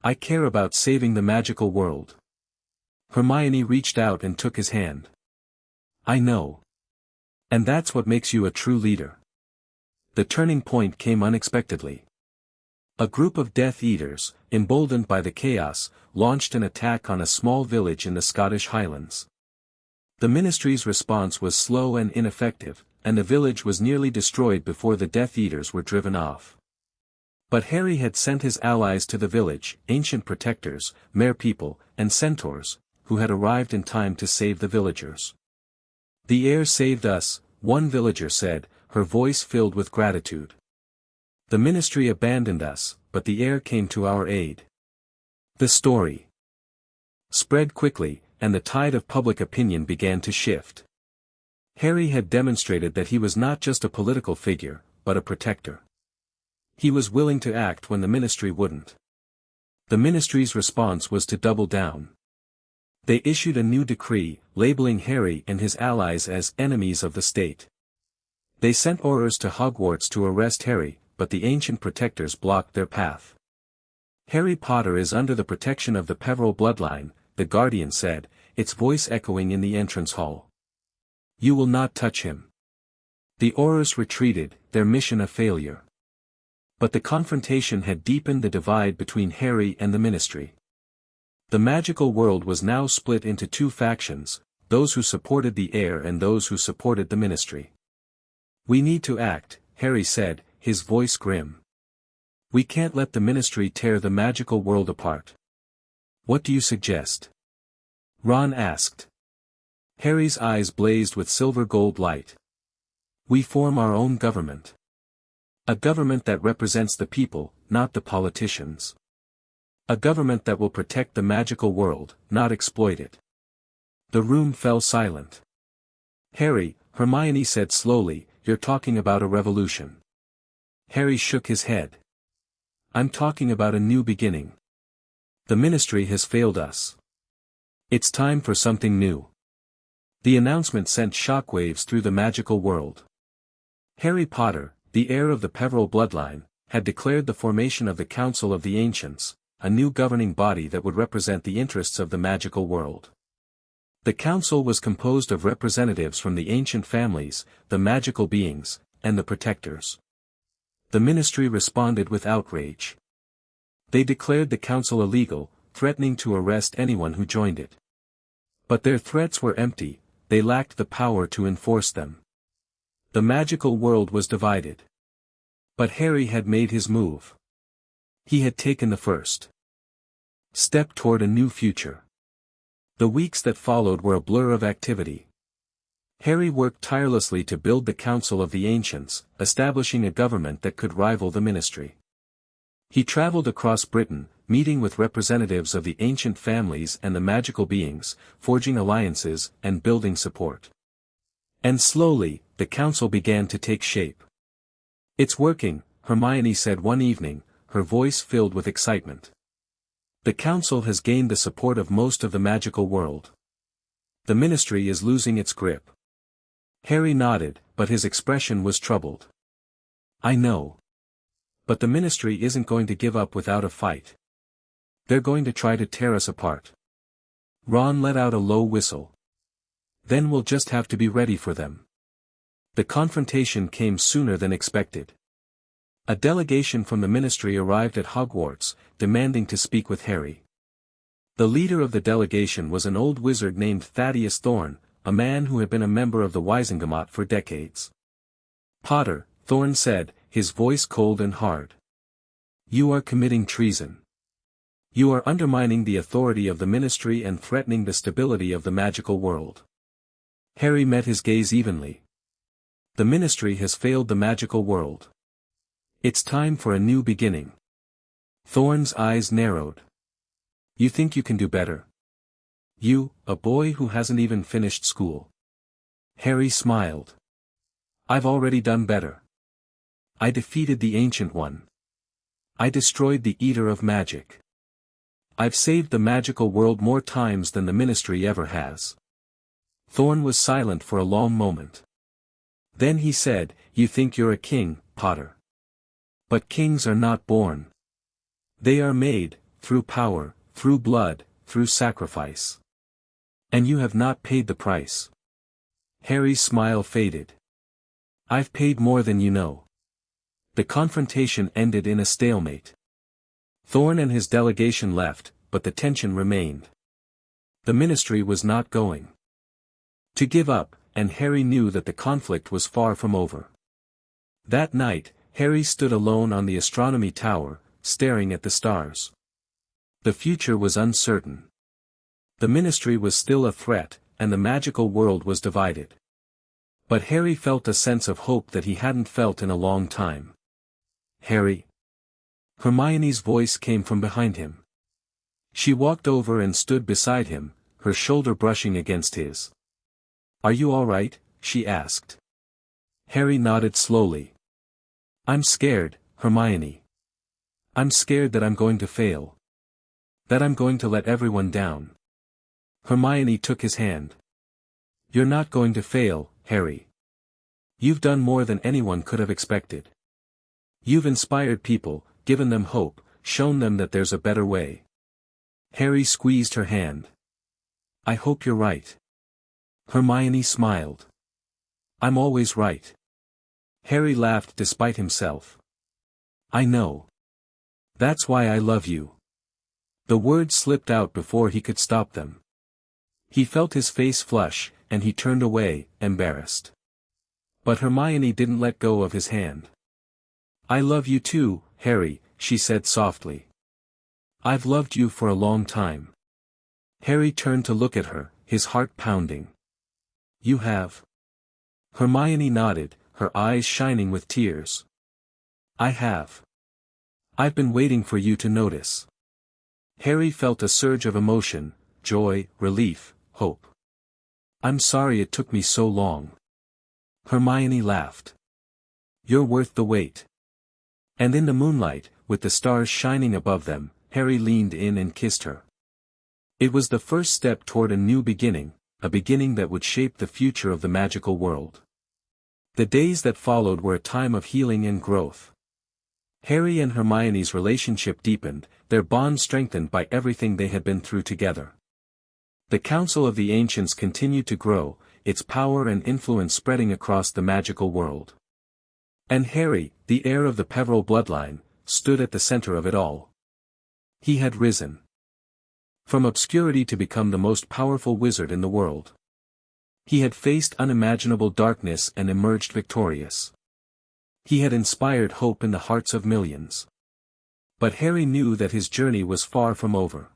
I care about saving the magical world." Hermione reached out and took his hand. "I know. And that's what makes you a true leader." The turning point came unexpectedly. A group of Death Eaters, emboldened by the chaos, launched an attack on a small village in the Scottish Highlands. The ministry's response was slow and ineffective, and the village was nearly destroyed before the Death Eaters were driven off. But Harry had sent his allies to the village, ancient protectors, mere people, and centaurs, who had arrived in time to save the villagers. "The heir saved us," one villager said, her voice filled with gratitude. "The ministry abandoned us, but the heir came to our aid." The story spread quickly, and the tide of public opinion began to shift. Harry had demonstrated that he was not just a political figure, but a protector. He was willing to act when the ministry wouldn't. The ministry's response was to double down. They issued a new decree, labeling Harry and his allies as enemies of the state. They sent Aurors to Hogwarts to arrest Harry, but the ancient protectors blocked their path. "Harry Potter is under the protection of the Peveril bloodline," the Guardian said, its voice echoing in the entrance hall. "You will not touch him." The Aurors retreated, their mission a failure. But the confrontation had deepened the divide between Harry and the ministry. The magical world was now split into two factions, those who supported the heir and those who supported the ministry. "We need to act," Harry said, his voice grim. "We can't let the ministry tear the magical world apart." "What do you suggest?" Ron asked. Harry's eyes blazed with silver-gold light. "We form our own government. A government that represents the people, not the politicians. A government that will protect the magical world, not exploit it." The room fell silent. "Harry," Hermione said slowly, "you're talking about a revolution." Harry shook his head. "I'm talking about a new beginning. The ministry has failed us. It's time for something new." The announcement sent shockwaves through the magical world. Harry Potter, the heir of the Peveril bloodline, had declared the formation of the Council of the Ancients, a new governing body that would represent the interests of the magical world. The council was composed of representatives from the ancient families, the magical beings, and the protectors. The ministry responded with outrage. They declared the council illegal, threatening to arrest anyone who joined it. But their threats were empty, they lacked the power to enforce them. The magical world was divided. But Harry had made his move. He had taken the first step toward a new future. The weeks that followed were a blur of activity. Harry worked tirelessly to build the Council of the Ancients, establishing a government that could rival the Ministry. He traveled across Britain, meeting with representatives of the ancient families and the magical beings, forging alliances and building support. And slowly, the council began to take shape. "It's working," Hermione said one evening, her voice filled with excitement. "The council has gained the support of most of the magical world. The Ministry is losing its grip." Harry nodded, but his expression was troubled. "I know. But the Ministry isn't going to give up without a fight. They're going to try to tear us apart." Ron let out a low whistle. "Then we'll just have to be ready for them." The confrontation came sooner than expected. A delegation from the Ministry arrived at Hogwarts, demanding to speak with Harry. The leader of the delegation was an old wizard named Thaddeus Thorn, a man who had been a member of the Wizengamot for decades. "Potter," Thorn said, his voice cold and hard. "You are committing treason. You are undermining the authority of the Ministry and threatening the stability of the magical world." Harry met his gaze evenly. "The Ministry has failed the magical world. It's time for a new beginning." Thorn's eyes narrowed. "You think you can do better? You, a boy who hasn't even finished school." Harry smiled. "I've already done better. I defeated the Ancient One. I destroyed the Eater of Magic. I've saved the magical world more times than the Ministry ever has." Thorn was silent for a long moment. Then he said, "You think you're a king, Potter. But kings are not born. They are made, through power, through blood, through sacrifice. And you have not paid the price." Harry's smile faded. "I've paid more than you know." The confrontation ended in a stalemate. Thorn and his delegation left, but the tension remained. The Ministry was not going to give up, and Harry knew that the conflict was far from over. That night, Harry stood alone on the astronomy tower, staring at the stars. The future was uncertain. The Ministry was still a threat, and the magical world was divided. But Harry felt a sense of hope that he hadn't felt in a long time. "Harry?" Hermione's voice came from behind him. She walked over and stood beside him, her shoulder brushing against his. "Are you all right?" she asked. Harry nodded slowly. "I'm scared, Hermione. I'm scared that I'm going to fail. That I'm going to let everyone down." Hermione took his hand. "You're not going to fail, Harry. You've done more than anyone could have expected. You've inspired people, given them hope, shown them that there's a better way." Harry squeezed her hand. "I hope you're right." Hermione smiled. "I'm always right." Harry laughed despite himself. "I know. That's why I love you." The words slipped out before he could stop them. He felt his face flush, and he turned away, embarrassed. But Hermione didn't let go of his hand. "I love you too, Harry," she said softly. "I've loved you for a long time." Harry turned to look at her, his heart pounding. "You have?" Hermione nodded, her eyes shining with tears. "I have. I've been waiting for you to notice." Harry felt a surge of emotion, joy, relief, hope. "I'm sorry it took me so long." Hermione laughed. "You're worth the wait." And in the moonlight, with the stars shining above them, Harry leaned in and kissed her. It was the first step toward a new beginning, a beginning that would shape the future of the magical world. The days that followed were a time of healing and growth. Harry and Hermione's relationship deepened, their bond strengthened by everything they had been through together. The Council of the Ancients continued to grow, its power and influence spreading across the magical world. And Harry, the heir of the Peveril bloodline, stood at the center of it all. He had risen from obscurity to become the most powerful wizard in the world. He had faced unimaginable darkness and emerged victorious. He had inspired hope in the hearts of millions. But Harry knew that his journey was far from over.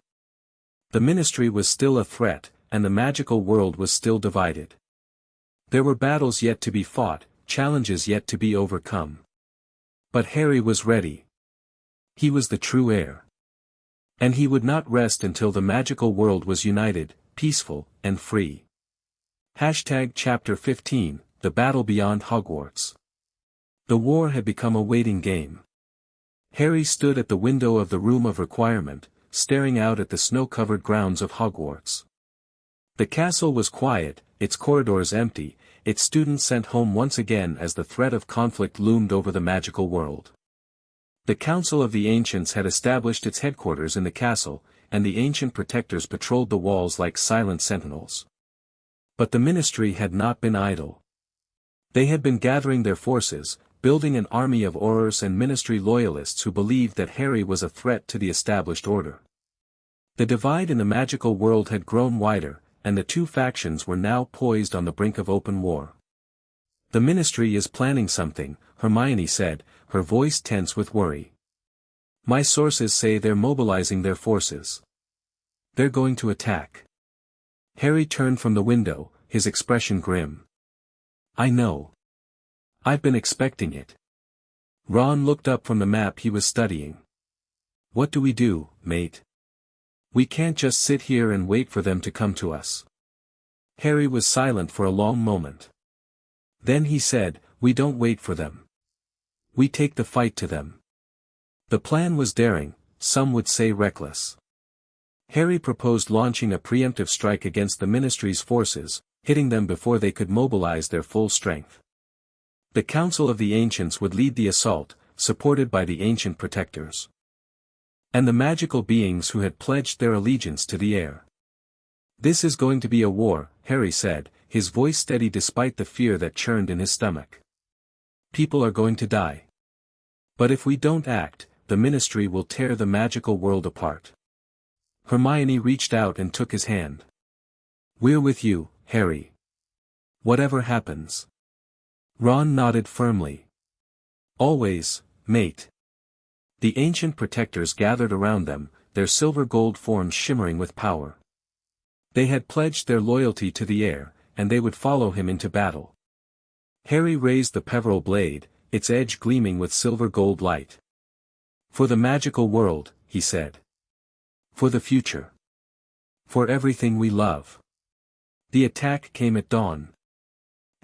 The Ministry was still a threat, and the magical world was still divided. There were battles yet to be fought, challenges yet to be overcome. But Harry was ready. He was the true heir. And he would not rest until the magical world was united, peaceful, and free. Chapter 15, The Battle Beyond Hogwarts. The war had become a waiting game. Harry stood at the window of the Room of Requirement, staring out at the snow-covered grounds of Hogwarts. The castle was quiet, its corridors empty, its students sent home once again as the threat of conflict loomed over the magical world. The Council of the Ancients had established its headquarters in the castle, and the ancient protectors patrolled the walls like silent sentinels. But the Ministry had not been idle. They had been gathering their forces, building an army of Aurors and Ministry loyalists who believed that Harry was a threat to the established order. The divide in the magical world had grown wider, and the two factions were now poised on the brink of open war. "The Ministry is planning something," Hermione said, her voice tense with worry. "My sources say they're mobilizing their forces. They're going to attack." Harry turned from the window, his expression grim. "I know. I've been expecting it." Ron looked up from the map he was studying. "What do we do, mate? We can't just sit here and wait for them to come to us." Harry was silent for a long moment. Then he said, "We don't wait for them. We take the fight to them." The plan was daring, some would say reckless. Harry proposed launching a preemptive strike against the Ministry's forces, hitting them before they could mobilize their full strength. The Council of the Ancients would lead the assault, supported by the ancient protectors. And the magical beings who had pledged their allegiance to the heir. "This is going to be a war," Harry said, his voice steady despite the fear that churned in his stomach. "People are going to die. But if we don't act, the Ministry will tear the magical world apart." Hermione reached out and took his hand. "We're with you, Harry. Whatever happens." Ron nodded firmly. "Always, mate." The ancient protectors gathered around them, their silver-gold forms shimmering with power. They had pledged their loyalty to the heir, and they would follow him into battle. Harry raised the Peveril blade, its edge gleaming with silver-gold light. "For the magical world," he said. "For the future. For everything we love." The attack came at dawn.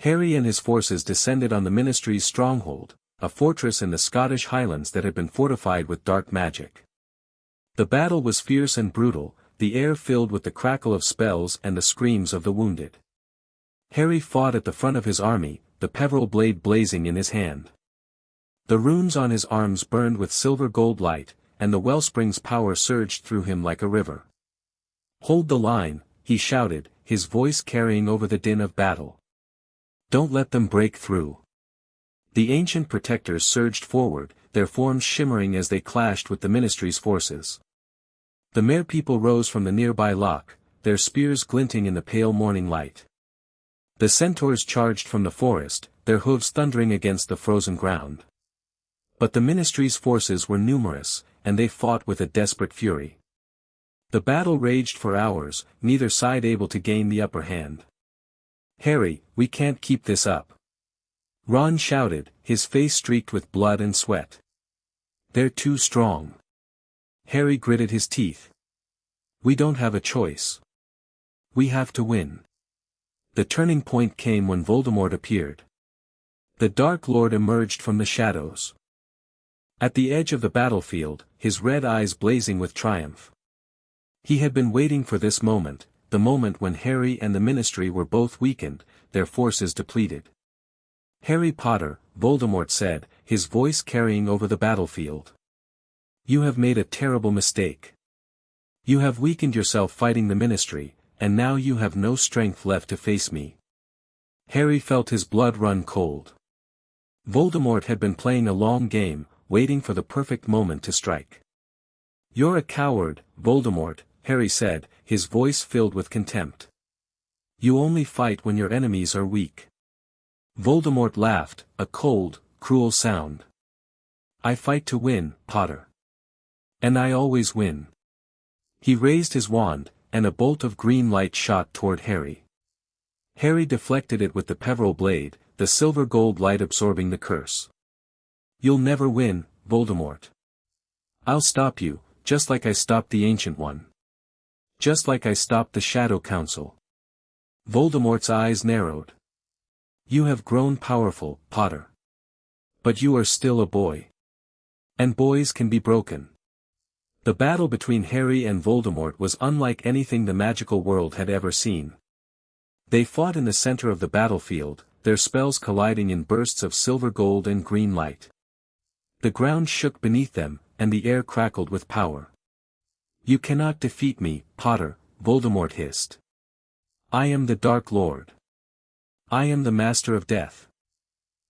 Harry and his forces descended on the Ministry's stronghold, a fortress in the Scottish Highlands that had been fortified with dark magic. The battle was fierce and brutal, the air filled with the crackle of spells and the screams of the wounded. Harry fought at the front of his army, the Peveril blade blazing in his hand. The runes on his arms burned with silver-gold light, and the wellspring's power surged through him like a river. "Hold the line," he shouted, his voice carrying over the din of battle. "Don't let them break through." The ancient protectors surged forward, their forms shimmering as they clashed with the Ministry's forces. The merpeople rose from the nearby loch, their spears glinting in the pale morning light. The centaurs charged from the forest, their hooves thundering against the frozen ground. But the Ministry's forces were numerous, and they fought with a desperate fury. The battle raged for hours, neither side able to gain the upper hand. "Harry, we can't keep this up." Ron shouted, his face streaked with blood and sweat. "They're too strong." Harry gritted his teeth. "We don't have a choice. We have to win." The turning point came when Voldemort appeared. The Dark Lord emerged from the shadows. At the edge of the battlefield, his red eyes blazing with triumph. He had been waiting for this moment, the moment when Harry and the Ministry were both weakened, their forces depleted. "Harry Potter," Voldemort said, his voice carrying over the battlefield. "You have made a terrible mistake. You have weakened yourself fighting the Ministry, and now you have no strength left to face me." Harry felt his blood run cold. Voldemort had been playing a long game, waiting for the perfect moment to strike. "You're a coward, Voldemort," Harry said, his voice filled with contempt. "You only fight when your enemies are weak." Voldemort laughed, a cold, cruel sound. I fight to win, Potter. And I always win. He raised his wand, and a bolt of green light shot toward Harry. Harry deflected it with the peveril blade, the silver gold light absorbing the curse. You'll never win, Voldemort. I'll stop you, just like I stopped the Ancient One. Just like I stopped the Shadow Council. Voldemort's eyes narrowed. You have grown powerful, Potter. But you are still a boy. And boys can be broken. The battle between Harry and Voldemort was unlike anything the magical world had ever seen. They fought in the center of the battlefield, their spells colliding in bursts of silver gold and green light. The ground shook beneath them, and the air crackled with power. You cannot defeat me, Potter, Voldemort hissed. I am the Dark Lord. I am the Master of Death.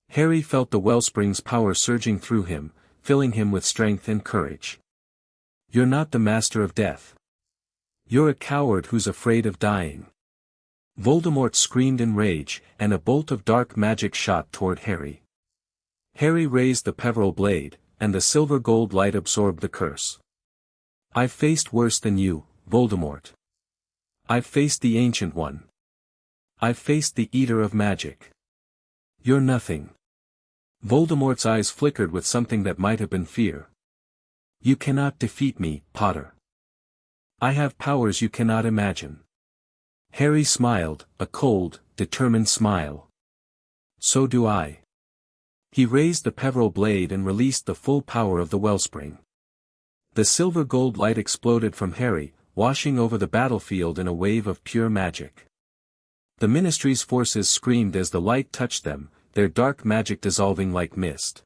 Harry felt the wellspring's power surging through him, filling him with strength and courage. You're not the Master of Death. You're a coward who's afraid of dying. Voldemort screamed in rage, and a bolt of dark magic shot toward Harry. Harry raised the peveril blade, and the silver gold light absorbed the curse. I've faced worse than you, Voldemort. I've faced the Ancient One. I've faced the Eater of Magic. You're nothing. Voldemort's eyes flickered with something that might have been fear. You cannot defeat me, Potter. I have powers you cannot imagine. Harry smiled, a cold, determined smile. So do I. He raised the peveril blade and released the full power of the wellspring. The silver gold light exploded from Harry, washing over the battlefield in a wave of pure magic. The Ministry's forces screamed as the light touched them, their dark magic dissolving like mist.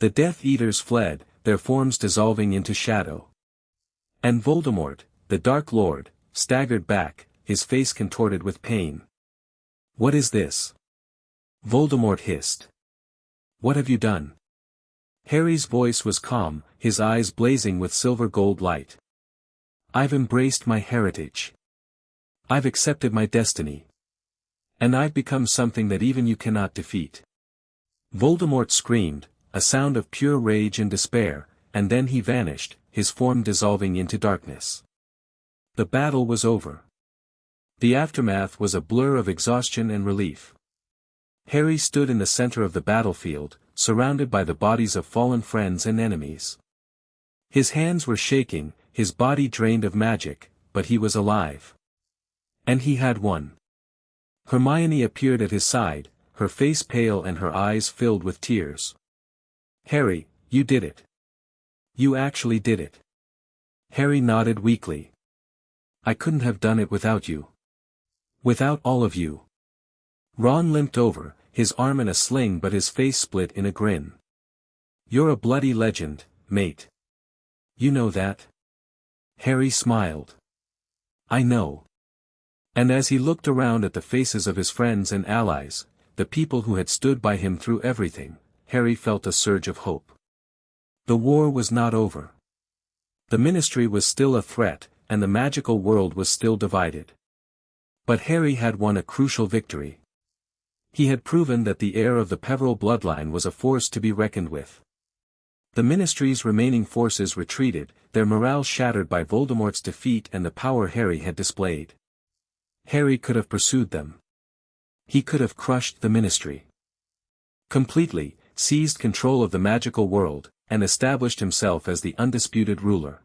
The Death Eaters fled, their forms dissolving into shadow. And Voldemort, the Dark Lord, staggered back, his face contorted with pain. What is this? Voldemort hissed. What have you done? Harry's voice was calm, his eyes blazing with silver gold light. I've embraced my heritage. I've accepted my destiny. And I've become something that even you cannot defeat. Voldemort screamed, a sound of pure rage and despair, and then he vanished, his form dissolving into darkness. The battle was over. The aftermath was a blur of exhaustion and relief. Harry stood in the center of the battlefield, surrounded by the bodies of fallen friends and enemies. His hands were shaking, his body drained of magic, but he was alive. And he had won. Hermione appeared at his side, her face pale and her eyes filled with tears. Harry, you did it. You actually did it. Harry nodded weakly. I couldn't have done it without you. Without all of you. Ron limped over, his arm in a sling but his face split in a grin. You're a bloody legend, mate. You know that? Harry smiled. I know. And as he looked around at the faces of his friends and allies, the people who had stood by him through everything, Harry felt a surge of hope. The war was not over. The Ministry was still a threat, and the magical world was still divided. But Harry had won a crucial victory. He had proven that the heir of the Peveril bloodline was a force to be reckoned with. The Ministry's remaining forces retreated, their morale shattered by Voldemort's defeat and the power Harry had displayed. Harry could have pursued them. He could have crushed the Ministry completely, seized control of the magical world, and established himself as the undisputed ruler.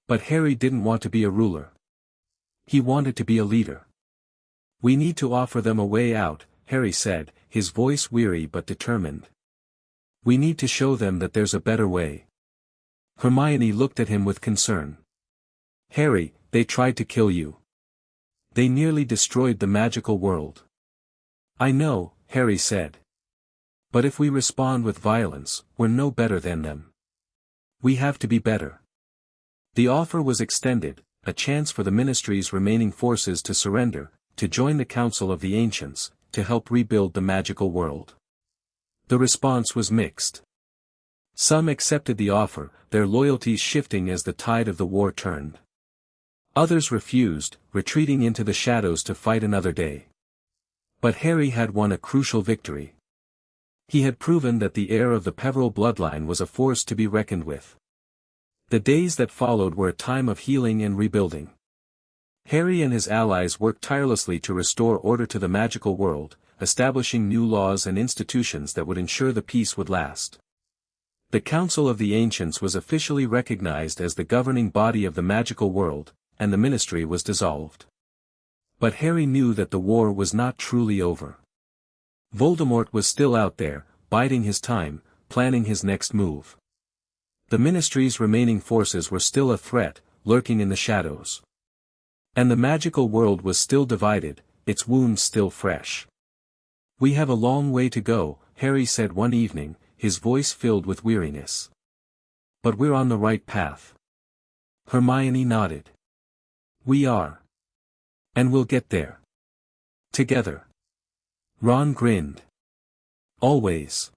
But Harry didn't want to be a ruler. He wanted to be a leader. We need to offer them a way out, Harry said, his voice weary but determined. We need to show them that there's a better way. Hermione looked at him with concern. Harry, they tried to kill you. They nearly destroyed the magical world. I know, Harry said. But if we respond with violence, we're no better than them. We have to be better. The offer was extended, a chance for the Ministry's remaining forces to surrender, to join the Council of the Ancients, to help rebuild the magical world. The response was mixed. Some accepted the offer, their loyalties shifting as the tide of the war turned. Others refused, retreating into the shadows to fight another day. But Harry had won a crucial victory. He had proven that the heir of the Peveril bloodline was a force to be reckoned with. The days that followed were a time of healing and rebuilding. Harry and his allies worked tirelessly to restore order to the magical world, establishing new laws and institutions that would ensure the peace would last. The Council of the Ancients was officially recognized as the governing body of the magical world, and the ministry was dissolved. But Harry knew that the war was not truly over. Voldemort was still out there, biding his time, planning his next move. The ministry's remaining forces were still a threat, lurking in the shadows. And the magical world was still divided, its wounds still fresh. "We have a long way to go," Harry said one evening, his voice filled with weariness. "But we're on the right path." Hermione nodded. "We are. And we'll get there. Together." Ron grinned. "Always."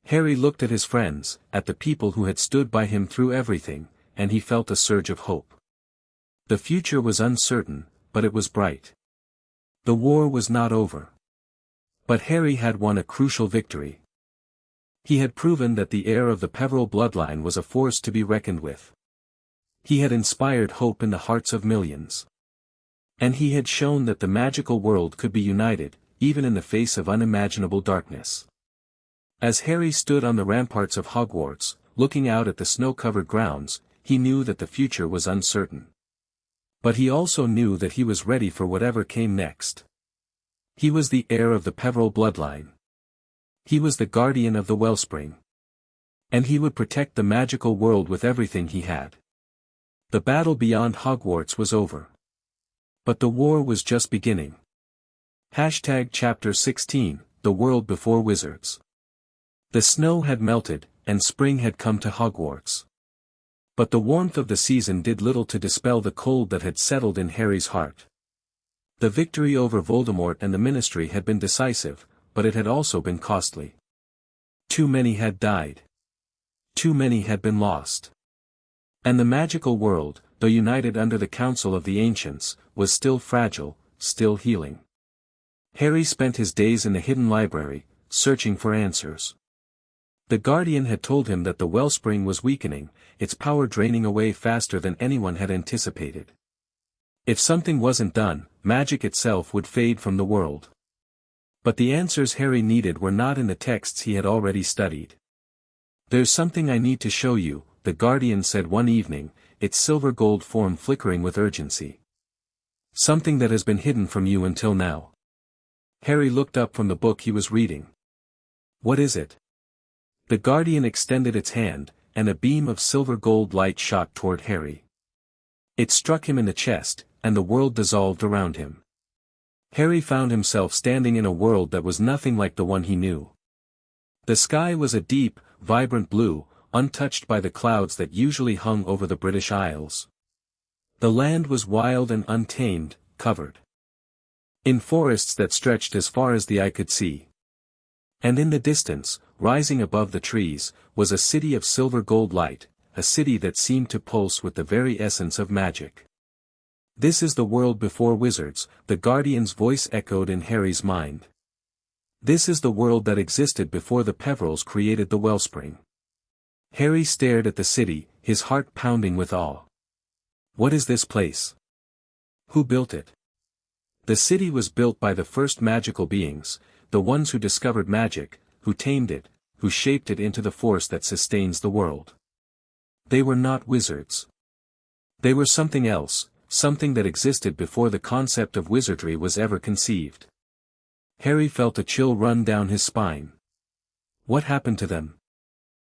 Harry looked at his friends, at the people who had stood by him through everything, and he felt a surge of hope. The future was uncertain, but it was bright. The war was not over. But Harry had won a crucial victory. He had proven that the heir of the Peveril bloodline was a force to be reckoned with. He had inspired hope in the hearts of millions. And he had shown that the magical world could be united, even in the face of unimaginable darkness. As Harry stood on the ramparts of Hogwarts, looking out at the snow-covered grounds, he knew that the future was uncertain. But he also knew that he was ready for whatever came next. He was the heir of the Peveril bloodline. He was the guardian of the wellspring. And he would protect the magical world with everything he had. The battle beyond Hogwarts was over. But the war was just beginning. Chapter 16, The World Before Wizards. The snow had melted, and spring had come to Hogwarts. But the warmth of the season did little to dispel the cold that had settled in Harry's heart. The victory over Voldemort and the Ministry had been decisive, but it had also been costly. Too many had died. Too many had been lost. And the magical world, though united under the Council of the Ancients, was still fragile, still healing. Harry spent his days in the hidden library, searching for answers. The Guardian had told him that the wellspring was weakening, its power draining away faster than anyone had anticipated. If something wasn't done, magic itself would fade from the world. But the answers Harry needed were not in the texts he had already studied. "There's something I need to show you," the Guardian said one evening, its silver-gold form flickering with urgency. "Something that has been hidden from you until now." Harry looked up from the book he was reading. "What is it?" The Guardian extended its hand, and a beam of silver-gold light shot toward Harry. It struck him in the chest, and the world dissolved around him. Harry found himself standing in a world that was nothing like the one he knew. The sky was a deep, vibrant blue, untouched by the clouds that usually hung over the British Isles. The land was wild and untamed, covered in forests that stretched as far as the eye could see. And in the distance, rising above the trees, was a city of silver-gold light, a city that seemed to pulse with the very essence of magic. "This is the world before wizards," the Guardian's voice echoed in Harry's mind. "This is the world that existed before the Peverils created the wellspring." Harry stared at the city, his heart pounding with awe. What is this place? Who built it? The city was built by the first magical beings, the ones who discovered magic, who tamed it, who shaped it into the force that sustains the world. They were not wizards. They were something else, something that existed before the concept of wizardry was ever conceived. Harry felt a chill run down his spine. What happened to them?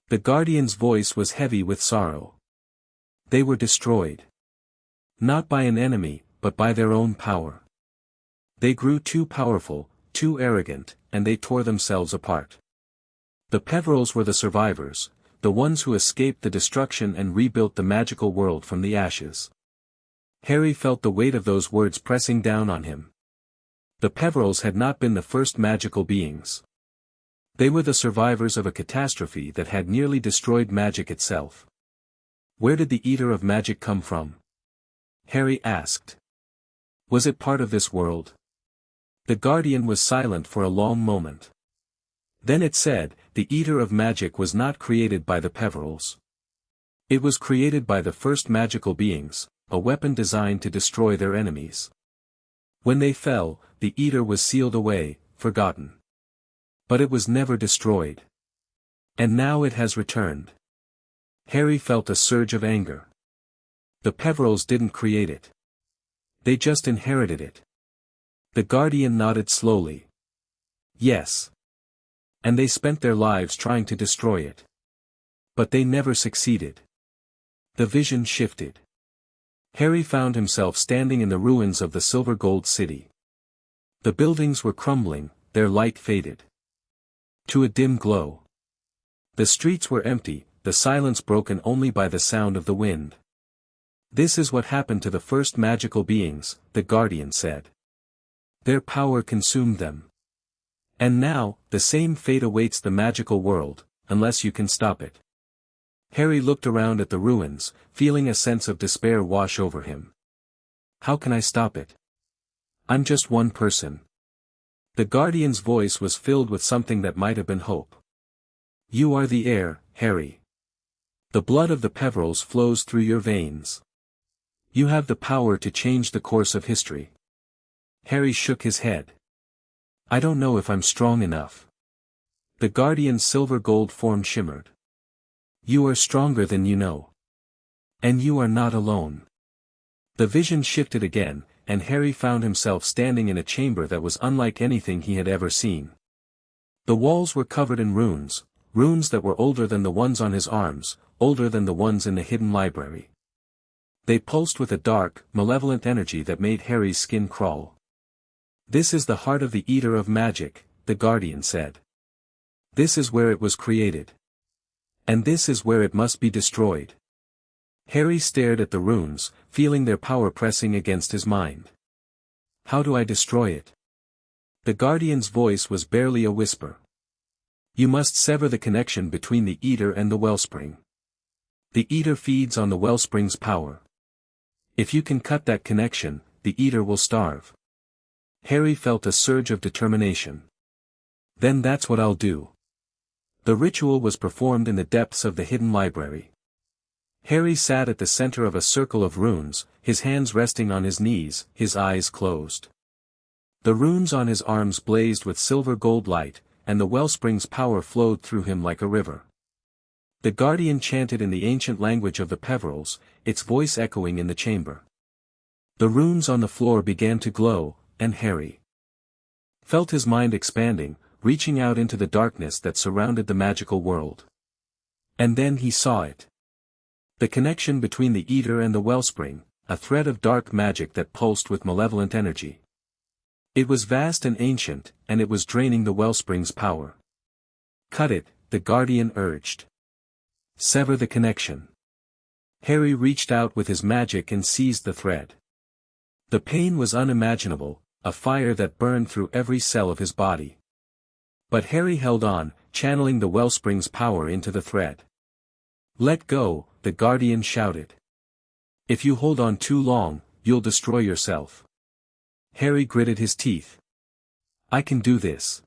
The Guardian's voice was heavy with sorrow. They were destroyed. Not by an enemy, but by their own power. They grew too powerful, too arrogant, and they tore themselves apart. The Peverils were the survivors, the ones who escaped the destruction and rebuilt the magical world from the ashes. Harry felt the weight of those words pressing down on him. The Peverils had not been the first magical beings. They were the survivors of a catastrophe that had nearly destroyed magic itself. Where did the Eater of Magic come from? Harry asked. Was it part of this world? The Guardian was silent for a long moment. Then it said, the Eater of Magic was not created by the Peverils. It was created by the first magical beings, a weapon designed to destroy their enemies. When they fell, the Eater was sealed away, forgotten. But it was never destroyed. And now it has returned. Harry felt a surge of anger. The Peverils didn't create it. They just inherited it. The Guardian nodded slowly. Yes. And they spent their lives trying to destroy it. But they never succeeded. The vision shifted. Harry found himself standing in the ruins of the Silver Gold City. The buildings were crumbling, their light faded to a dim glow. The streets were empty, the silence broken only by the sound of the wind. This is what happened to the first magical beings, the Guardian said. Their power consumed them. And now, the same fate awaits the magical world, unless you can stop it. Harry looked around at the ruins, feeling a sense of despair wash over him. How can I stop it? I'm just one person. The Guardian's voice was filled with something that might have been hope. You are the heir, Harry. The blood of the Peverils flows through your veins. You have the power to change the course of history. Harry shook his head. I don't know if I'm strong enough. The Guardian's silver-gold form shimmered. You are stronger than you know. And you are not alone. The vision shifted again, and Harry found himself standing in a chamber that was unlike anything he had ever seen. The walls were covered in runes, runes that were older than the ones on his arms, older than the ones in the hidden library. They pulsed with a dark, malevolent energy that made Harry's skin crawl. This is the heart of the Eater of Magic, the Guardian said. This is where it was created. And this is where it must be destroyed. Harry stared at the runes, feeling their power pressing against his mind. How do I destroy it? The Guardian's voice was barely a whisper. You must sever the connection between the Eater and the Wellspring. The Eater feeds on the Wellspring's power. If you can cut that connection, the Eater will starve. Harry felt a surge of determination. Then that's what I'll do. The ritual was performed in the depths of the hidden library. Harry sat at the center of a circle of runes, his hands resting on his knees, his eyes closed. The runes on his arms blazed with silver-gold light, and the Wellspring's power flowed through him like a river. The Guardian chanted in the ancient language of the Peverils, its voice echoing in the chamber. The runes on the floor began to glow, and Harry felt his mind expanding, reaching out into the darkness that surrounded the magical world. And then he saw it. The connection between the Eater and the Wellspring, a thread of dark magic that pulsed with malevolent energy. It was vast and ancient, and it was draining the Wellspring's power. Cut it, the Guardian urged. Sever the connection. Harry reached out with his magic and seized the thread. The pain was unimaginable, a fire that burned through every cell of his body. But Harry held on, channeling the Wellspring's power into the thread. Let go, the Guardian shouted. If you hold on too long, you'll destroy yourself. Harry gritted his teeth. I can do this.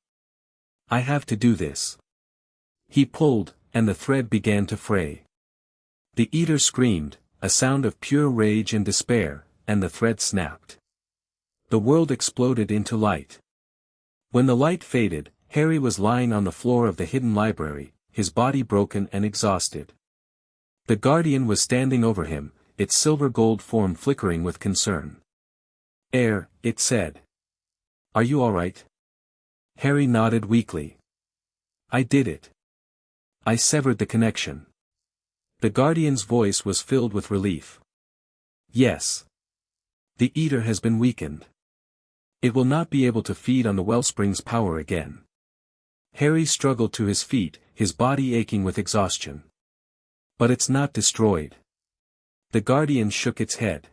I have to do this. He pulled, and the thread began to fray. The Eater screamed, a sound of pure rage and despair, and the thread snapped. The world exploded into light. When the light faded, Harry was lying on the floor of the hidden library, his body broken and exhausted. The Guardian was standing over him, its silver-gold form flickering with concern. Heir, it said. Are you all right? Harry nodded weakly. I did it. I severed the connection. The Guardian's voice was filled with relief. Yes. The Eater has been weakened. It will not be able to feed on the Wellspring's power again. Harry struggled to his feet, his body aching with exhaustion. But it's not destroyed. The Guardian shook its head.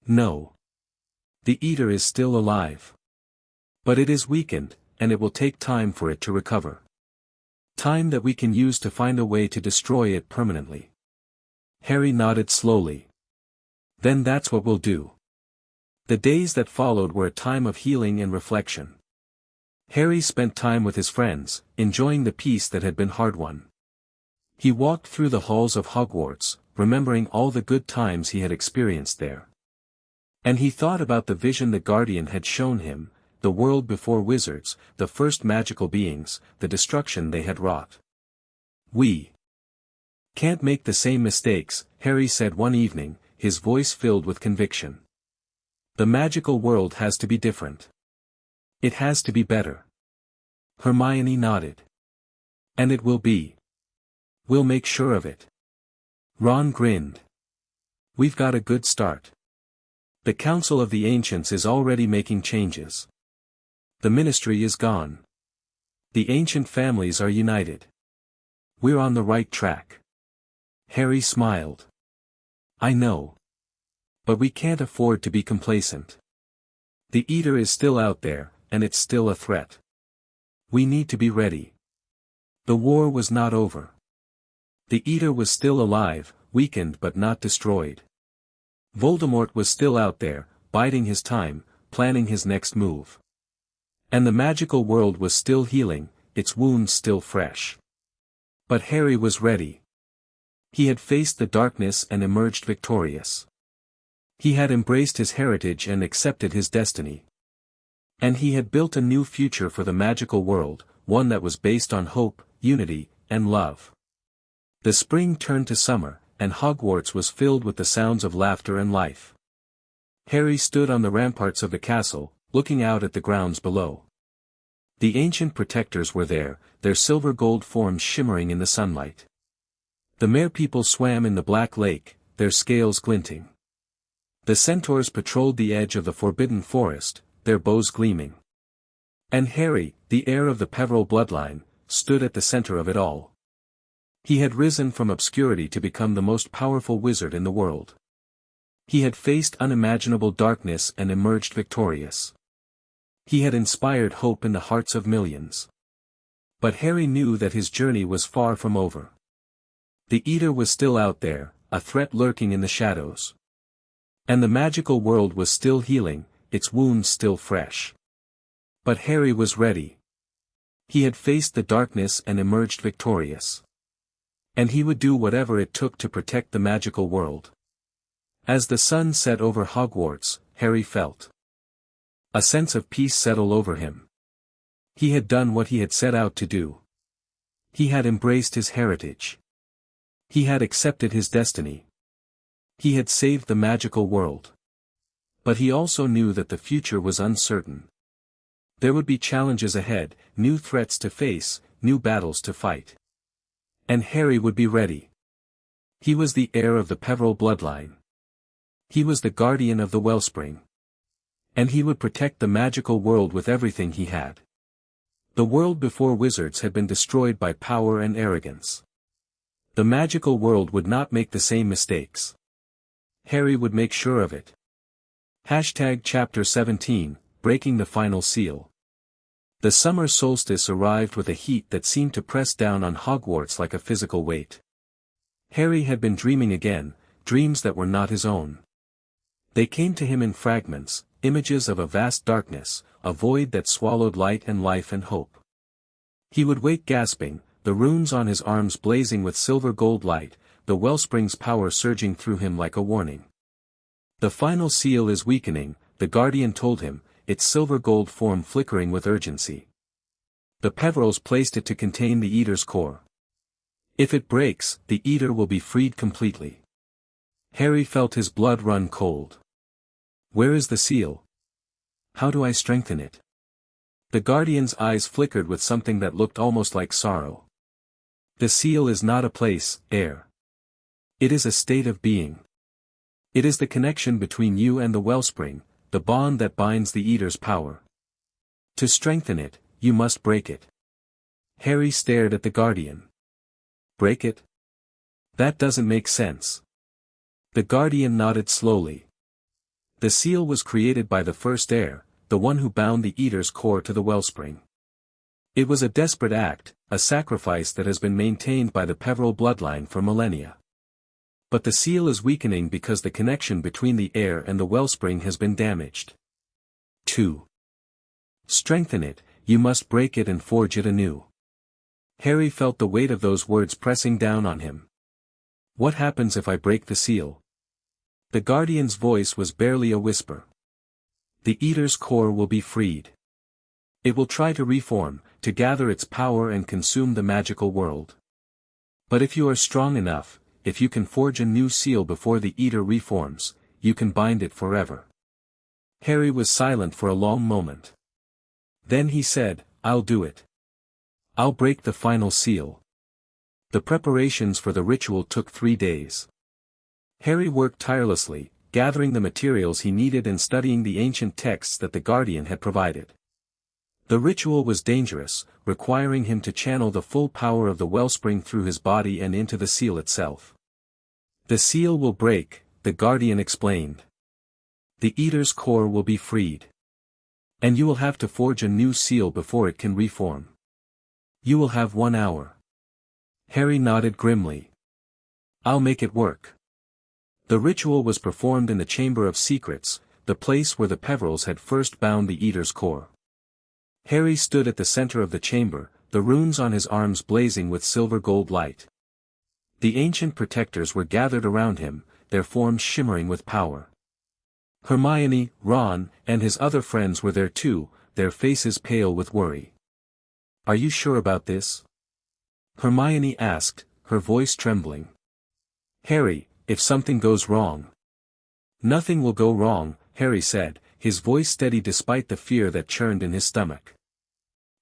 No. The Eater is still alive. But it is weakened, and it will take time for it to recover. Time that we can use to find a way to destroy it permanently. Harry nodded slowly. Then that's what we'll do. The days that followed were a time of healing and reflection. Harry spent time with his friends, enjoying the peace that had been hard-won. He walked through the halls of Hogwarts, remembering all the good times he had experienced there. And he thought about the vision the Guardian had shown him, the world before wizards, the first magical beings, the destruction they had wrought. "We can't make the same mistakes," Harry said one evening, his voice filled with conviction. "The magical world has to be different. It has to be better." Hermione nodded. "And it will be. We'll make sure of it." Ron grinned. "We've got a good start. The Council of the Ancients is already making changes. The Ministry is gone. The ancient families are united. We're on the right track." Harry smiled. "I know. But we can't afford to be complacent. The Eater is still out there, and it's still a threat. We need to be ready." The war was not over. The Eater was still alive, weakened but not destroyed. Voldemort was still out there, biding his time, planning his next move. And the magical world was still healing, its wounds still fresh. But Harry was ready. He had faced the darkness and emerged victorious. He had embraced his heritage and accepted his destiny. And he had built a new future for the magical world, one that was based on hope, unity, and love. The spring turned to summer, and Hogwarts was filled with the sounds of laughter and life. Harry stood on the ramparts of the castle, looking out at the grounds below. The ancient protectors were there, their silver-gold forms shimmering in the sunlight. The merpeople swam in the black lake, their scales glinting. The centaurs patrolled the edge of the forbidden forest, their bows gleaming. And Harry, the heir of the Peveril bloodline, stood at the center of it all. He had risen from obscurity to become the most powerful wizard in the world. He had faced unimaginable darkness and emerged victorious. He had inspired hope in the hearts of millions. But Harry knew that his journey was far from over. The Eater was still out there, a threat lurking in the shadows. And the magical world was still healing, its wounds still fresh. But Harry was ready. He had faced the darkness and emerged victorious. And he would do whatever it took to protect the magical world. As the sun set over Hogwarts, Harry felt a sense of peace settle over him. He had done what he had set out to do. He had embraced his heritage. He had accepted his destiny. He had saved the magical world. But he also knew that the future was uncertain. There would be challenges ahead, new threats to face, new battles to fight. And Harry would be ready. He was the heir of the Peveril bloodline. He was the guardian of the wellspring. And he would protect the magical world with everything he had. The world before wizards had been destroyed by power and arrogance. The magical world would not make the same mistakes. Harry would make sure of it. Chapter 17, Breaking the Final Seal. The summer solstice arrived with a heat that seemed to press down on Hogwarts like a physical weight. Harry had been dreaming again, dreams that were not his own. They came to him in fragments, images of a vast darkness, a void that swallowed light and life and hope. He would wake gasping, the runes on his arms blazing with silver-gold light, the wellspring's power surging through him like a warning. "The final seal is weakening," the Guardian told him, its silver-gold form flickering with urgency. "The Peverils placed it to contain the Eater's core. If it breaks, the Eater will be freed completely." Harry felt his blood run cold. "Where is the seal? How do I strengthen it?" The Guardian's eyes flickered with something that looked almost like sorrow. "The seal is not a place, heir. It is a state of being. It is the connection between you and the wellspring, the bond that binds the Eater's power. To strengthen it, you must break it." Harry stared at the Guardian. "Break it? That doesn't make sense." The Guardian nodded slowly. "The seal was created by the first heir, the one who bound the Eater's core to the wellspring. It was a desperate act, a sacrifice that has been maintained by the Peveril bloodline for millennia. But the seal is weakening because the connection between the heir and the wellspring has been damaged. To strengthen it, you must break it and forge it anew. Harry felt the weight of those words pressing down on him. What happens if I break the seal? The Guardian's voice was barely a whisper. The Eater's core will be freed. It will try to reform, to gather its power and consume the magical world. But if you are strong enough, if you can forge a new seal before the Eater reforms, you can bind it forever. Harry was silent for a long moment. Then he said, I'll do it. I'll break the final seal. The preparations for the ritual took 3 days. Harry worked tirelessly, gathering the materials he needed and studying the ancient texts that the Guardian had provided. The ritual was dangerous, requiring him to channel the full power of the wellspring through his body and into the seal itself. The seal will break, the Guardian explained. The Eater's core will be freed. And you will have to forge a new seal before it can reform. You will have 1 hour. Harry nodded grimly. I'll make it work. The ritual was performed in the Chamber of Secrets, the place where the Peverils had first bound the Eater's core. Harry stood at the center of the chamber, the runes on his arms blazing with silver-gold light. The ancient protectors were gathered around him, their forms shimmering with power. Hermione, Ron, and his other friends were there too, their faces pale with worry. Are you sure about this? Hermione asked, her voice trembling. Harry, if something goes wrong. Nothing will go wrong, Harry said, his voice steady despite the fear that churned in his stomach.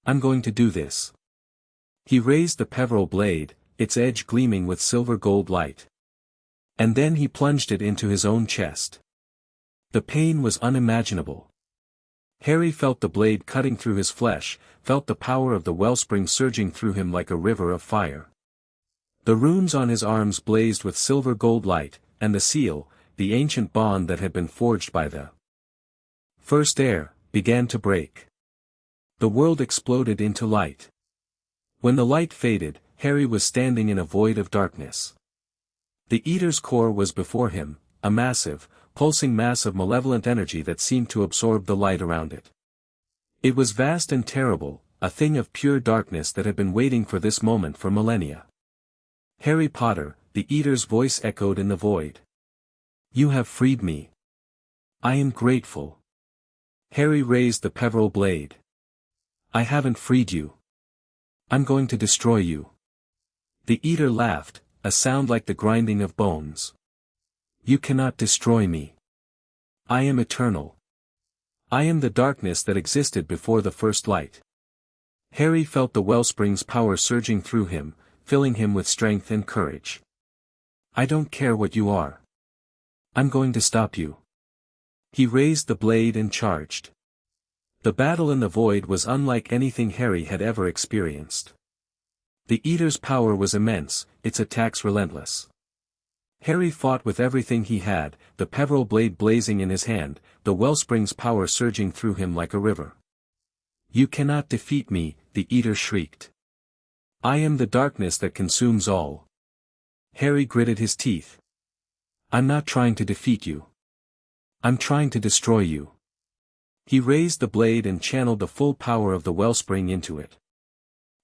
I'm going to do this. He raised the Peveril blade, its edge gleaming with silver-gold light. And then he plunged it into his own chest. The pain was unimaginable. Harry felt the blade cutting through his flesh, felt the power of the wellspring surging through him like a river of fire. The runes on his arms blazed with silver-gold light, and the seal, the ancient bond that had been forged by the first air, began to break. The world exploded into light. When the light faded, Harry was standing in a void of darkness. The Eater's core was before him, a massive, pulsing mass of malevolent energy that seemed to absorb the light around it. It was vast and terrible, a thing of pure darkness that had been waiting for this moment for millennia. Harry Potter, the Eater's voice echoed in the void. You have freed me. I am grateful. Harry raised the Peveril blade. I haven't freed you. I'm going to destroy you. The Eater laughed, a sound like the grinding of bones. You cannot destroy me. I am eternal. I am the darkness that existed before the first light. Harry felt the wellspring's power surging through him, filling him with strength and courage. I don't care what you are. I'm going to stop you. He raised the blade and charged. The battle in the void was unlike anything Harry had ever experienced. The Eater's power was immense, its attacks relentless. Harry fought with everything he had, the Peveril blade blazing in his hand, the wellspring's power surging through him like a river. You cannot defeat me, the Eater shrieked. I am the darkness that consumes all. Harry gritted his teeth. I'm not trying to defeat you. I'm trying to destroy you. He raised the blade and channeled the full power of the wellspring into it.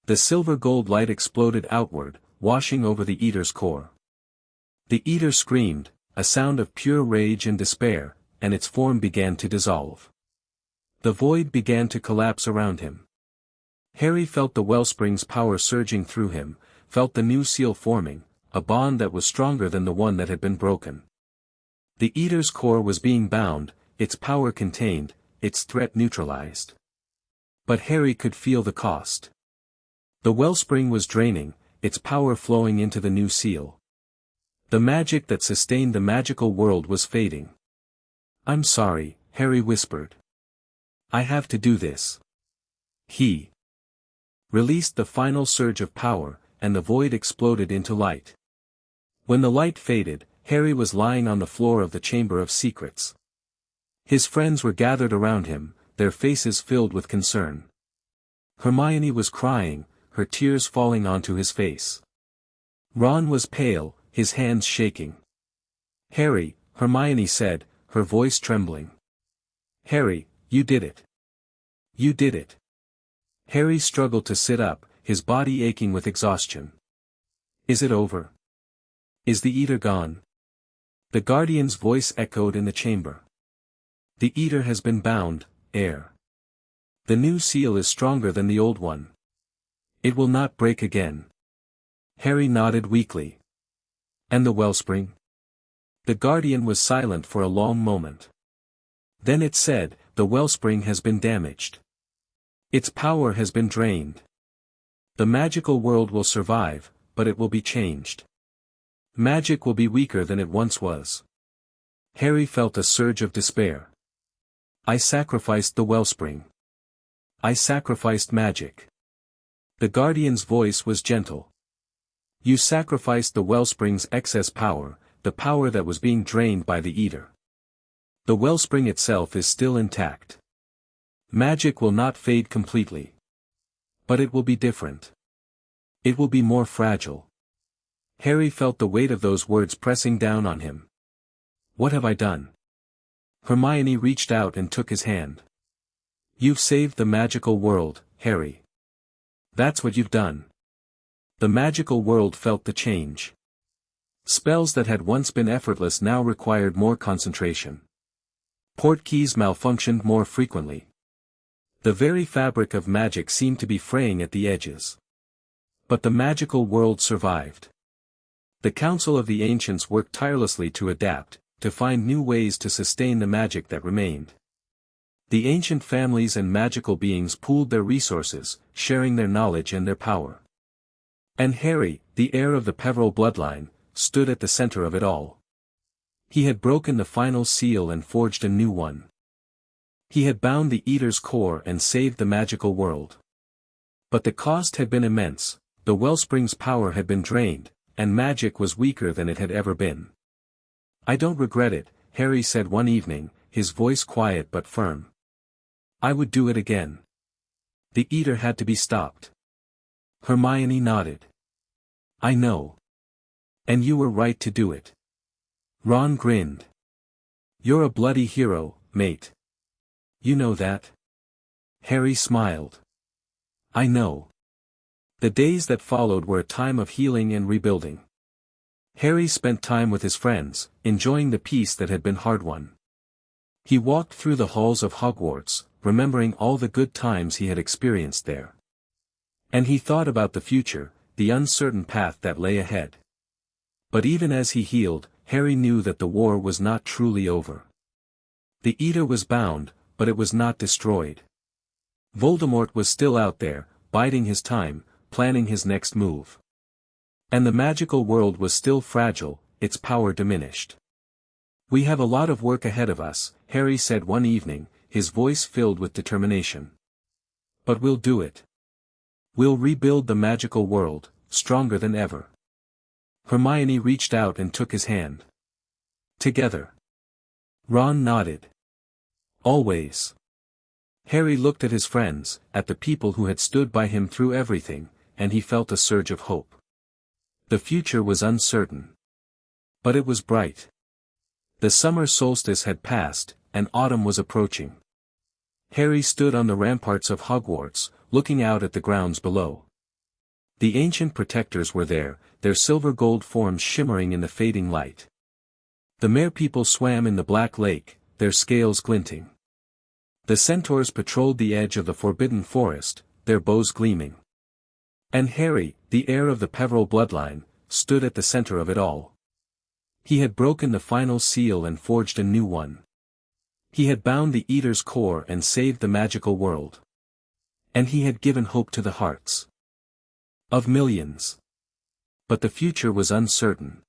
The silver-gold light exploded outward, washing over the Eater's core. The Eater screamed, a sound of pure rage and despair, and its form began to dissolve. The void began to collapse around him. Harry felt the wellspring's power surging through him, felt the new seal forming, a bond that was stronger than the one that had been broken. The Eater's core was being bound, its power contained, its threat neutralized. But Harry could feel the cost. The wellspring was draining, its power flowing into the new seal. The magic that sustained the magical world was fading. I'm sorry, Harry whispered. I have to do this. He released the final surge of power, and the void exploded into light. When the light faded, Harry was lying on the floor of the Chamber of Secrets. His friends were gathered around him, their faces filled with concern. Hermione was crying, her tears falling onto his face. Ron was pale, his hands shaking. Harry, Hermione said, her voice trembling. Harry, you did it. You did it. Harry struggled to sit up, his body aching with exhaustion. Is it over? Is the Eater gone? The Guardian's voice echoed in the chamber. The Eater has been bound, heir. The new seal is stronger than the old one. It will not break again. Harry nodded weakly. And the wellspring? The Guardian was silent for a long moment. Then it said, the wellspring has been damaged. Its power has been drained. The magical world will survive, but it will be changed. Magic will be weaker than it once was. Harry felt a surge of despair. I sacrificed the wellspring. I sacrificed magic. The Guardian's voice was gentle. You sacrificed the wellspring's excess power, the power that was being drained by the Eater. The wellspring itself is still intact. Magic will not fade completely. But it will be different. It will be more fragile. Harry felt the weight of those words pressing down on him. What have I done? Hermione reached out and took his hand. You've saved the magical world, Harry. That's what you've done. The magical world felt the change. Spells that had once been effortless now required more concentration. Portkeys malfunctioned more frequently. The very fabric of magic seemed to be fraying at the edges. But the magical world survived. The Council of the Ancients worked tirelessly to adapt, to find new ways to sustain the magic that remained. The ancient families and magical beings pooled their resources, sharing their knowledge and their power. And Harry, the heir of the Peveril bloodline, stood at the center of it all. He had broken the final seal and forged a new one. He had bound the Eater's core and saved the magical world. But the cost had been immense, the wellspring's power had been drained, and magic was weaker than it had ever been. I don't regret it, Harry said one evening, his voice quiet but firm. I would do it again. The Eater had to be stopped. Hermione nodded. I know. And you were right to do it. Ron grinned. You're a bloody hero, mate. You know that? Harry smiled. I know. The days that followed were a time of healing and rebuilding. Harry spent time with his friends, enjoying the peace that had been hard-won. He walked through the halls of Hogwarts, remembering all the good times he had experienced there. And he thought about the future, the uncertain path that lay ahead. But even as he healed, Harry knew that the war was not truly over. The Eater was bound, but it was not destroyed. Voldemort was still out there, biding his time, planning his next move. And the magical world was still fragile, its power diminished. We have a lot of work ahead of us, Harry said one evening, his voice filled with determination. But we'll do it. We'll rebuild the magical world, stronger than ever. Hermione reached out and took his hand. Together. Ron nodded. Always. Harry looked at his friends, at the people who had stood by him through everything, and he felt a surge of hope. The future was uncertain. But it was bright. The summer solstice had passed, and autumn was approaching. Harry stood on the ramparts of Hogwarts, looking out at the grounds below. The ancient protectors were there, their silver-gold forms shimmering in the fading light. The merpeople swam in the black lake, their scales glinting. The centaurs patrolled the edge of the forbidden forest, their bows gleaming. And Harry, the heir of the Peveril bloodline, stood at the center of it all. He had broken the final seal and forged a new one. He had bound the Eater's core and saved the magical world. And he had given hope to the hearts of millions. But the future was uncertain.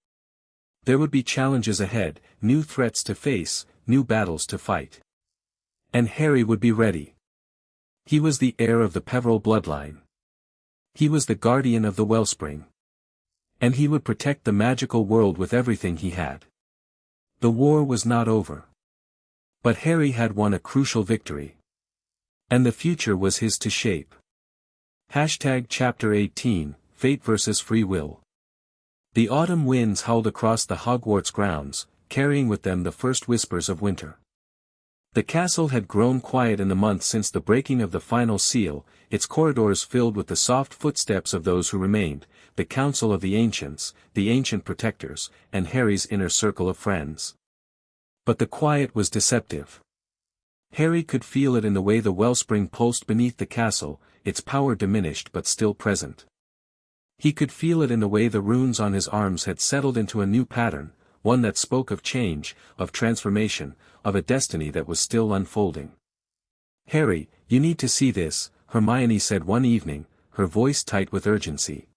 There would be challenges ahead, new threats to face, new battles to fight. And Harry would be ready. He was the heir of the Peveril bloodline. He was the guardian of the wellspring. And he would protect the magical world with everything he had. The war was not over. But Harry had won a crucial victory. And the future was his to shape. Chapter 18, Fate vs. Free Will. The autumn winds howled across the Hogwarts grounds, carrying with them the first whispers of winter. The castle had grown quiet in the months since the breaking of the final seal, its corridors filled with the soft footsteps of those who remained, the council of the ancients, the ancient protectors, and Harry's inner circle of friends. But the quiet was deceptive. Harry could feel it in the way the wellspring pulsed beneath the castle, its power diminished but still present. He could feel it in the way the runes on his arms had settled into a new pattern, one that spoke of change, of transformation, of a destiny that was still unfolding. "Harry, you need to see this," Hermione said one evening, her voice tight with urgency.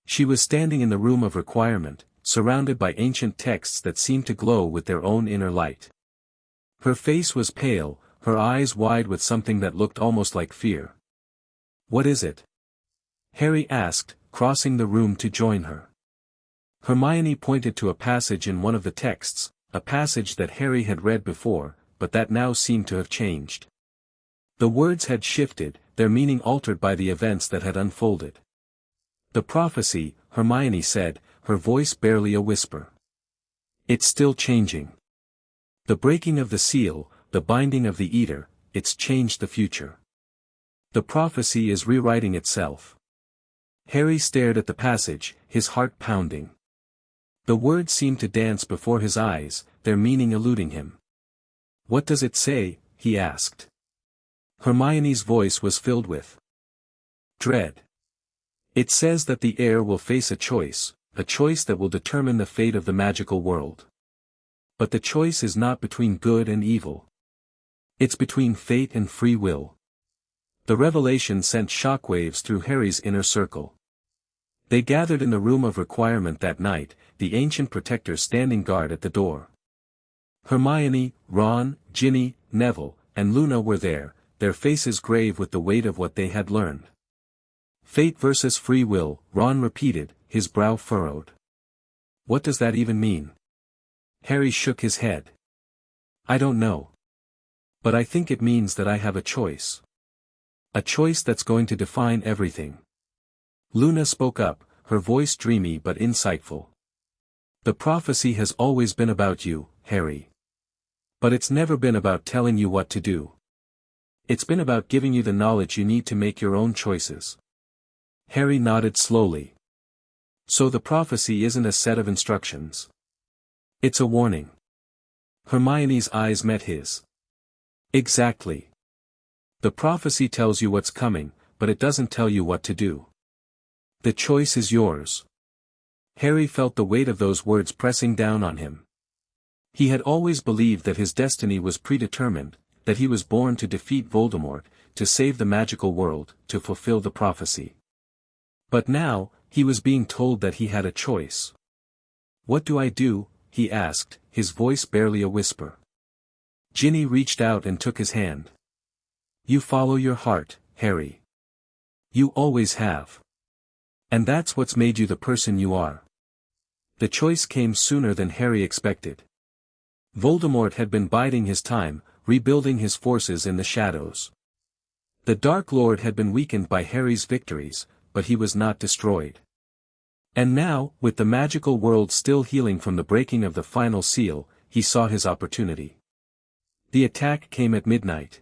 She was standing in the room of requirement, surrounded by ancient texts that seemed to glow with their own inner light. Her face was pale, her eyes wide with something that looked almost like fear. "What is it?" Harry asked, crossing the room to join her. Hermione pointed to a passage in one of the texts, a passage that Harry had read before, but that now seemed to have changed. The words had shifted, their meaning altered by the events that had unfolded. "The prophecy," Hermione said, her voice barely a whisper. "It's still changing. The breaking of the seal, the binding of the eater, it's changed the future. The prophecy is rewriting itself." Harry stared at the passage, his heart pounding. The words seemed to dance before his eyes, their meaning eluding him. "What does it say?" he asked. Hermione's voice was filled with dread. "It says that the heir will face a choice that will determine the fate of the magical world. But the choice is not between good and evil. It's between fate and free will." The revelation sent shockwaves through Harry's inner circle. They gathered in the room of requirement that night, the ancient protectors standing guard at the door. Hermione, Ron, Ginny, Neville, and Luna were there, their faces grave with the weight of what they had learned. "Fate versus free will," Ron repeated, his brow furrowed. "What does that even mean?" Harry shook his head. "I don't know. But I think it means that I have a choice. A choice that's going to define everything." Luna spoke up, her voice dreamy but insightful. "The prophecy has always been about you, Harry. But it's never been about telling you what to do. It's been about giving you the knowledge you need to make your own choices." Harry nodded slowly. "So the prophecy isn't a set of instructions. It's a warning." Hermione's eyes met his. "Exactly. The prophecy tells you what's coming, but it doesn't tell you what to do. The choice is yours." Harry felt the weight of those words pressing down on him. He had always believed that his destiny was predetermined, that he was born to defeat Voldemort, to save the magical world, to fulfill the prophecy. But now, he was being told that he had a choice. "What do I do?" he asked, his voice barely a whisper. Ginny reached out and took his hand. "You follow your heart, Harry. You always have. And that's what's made you the person you are." The choice came sooner than Harry expected. Voldemort had been biding his time, rebuilding his forces in the shadows. The Dark Lord had been weakened by Harry's victories, but he was not destroyed. And now, with the magical world still healing from the breaking of the final seal, he saw his opportunity. The attack came at midnight.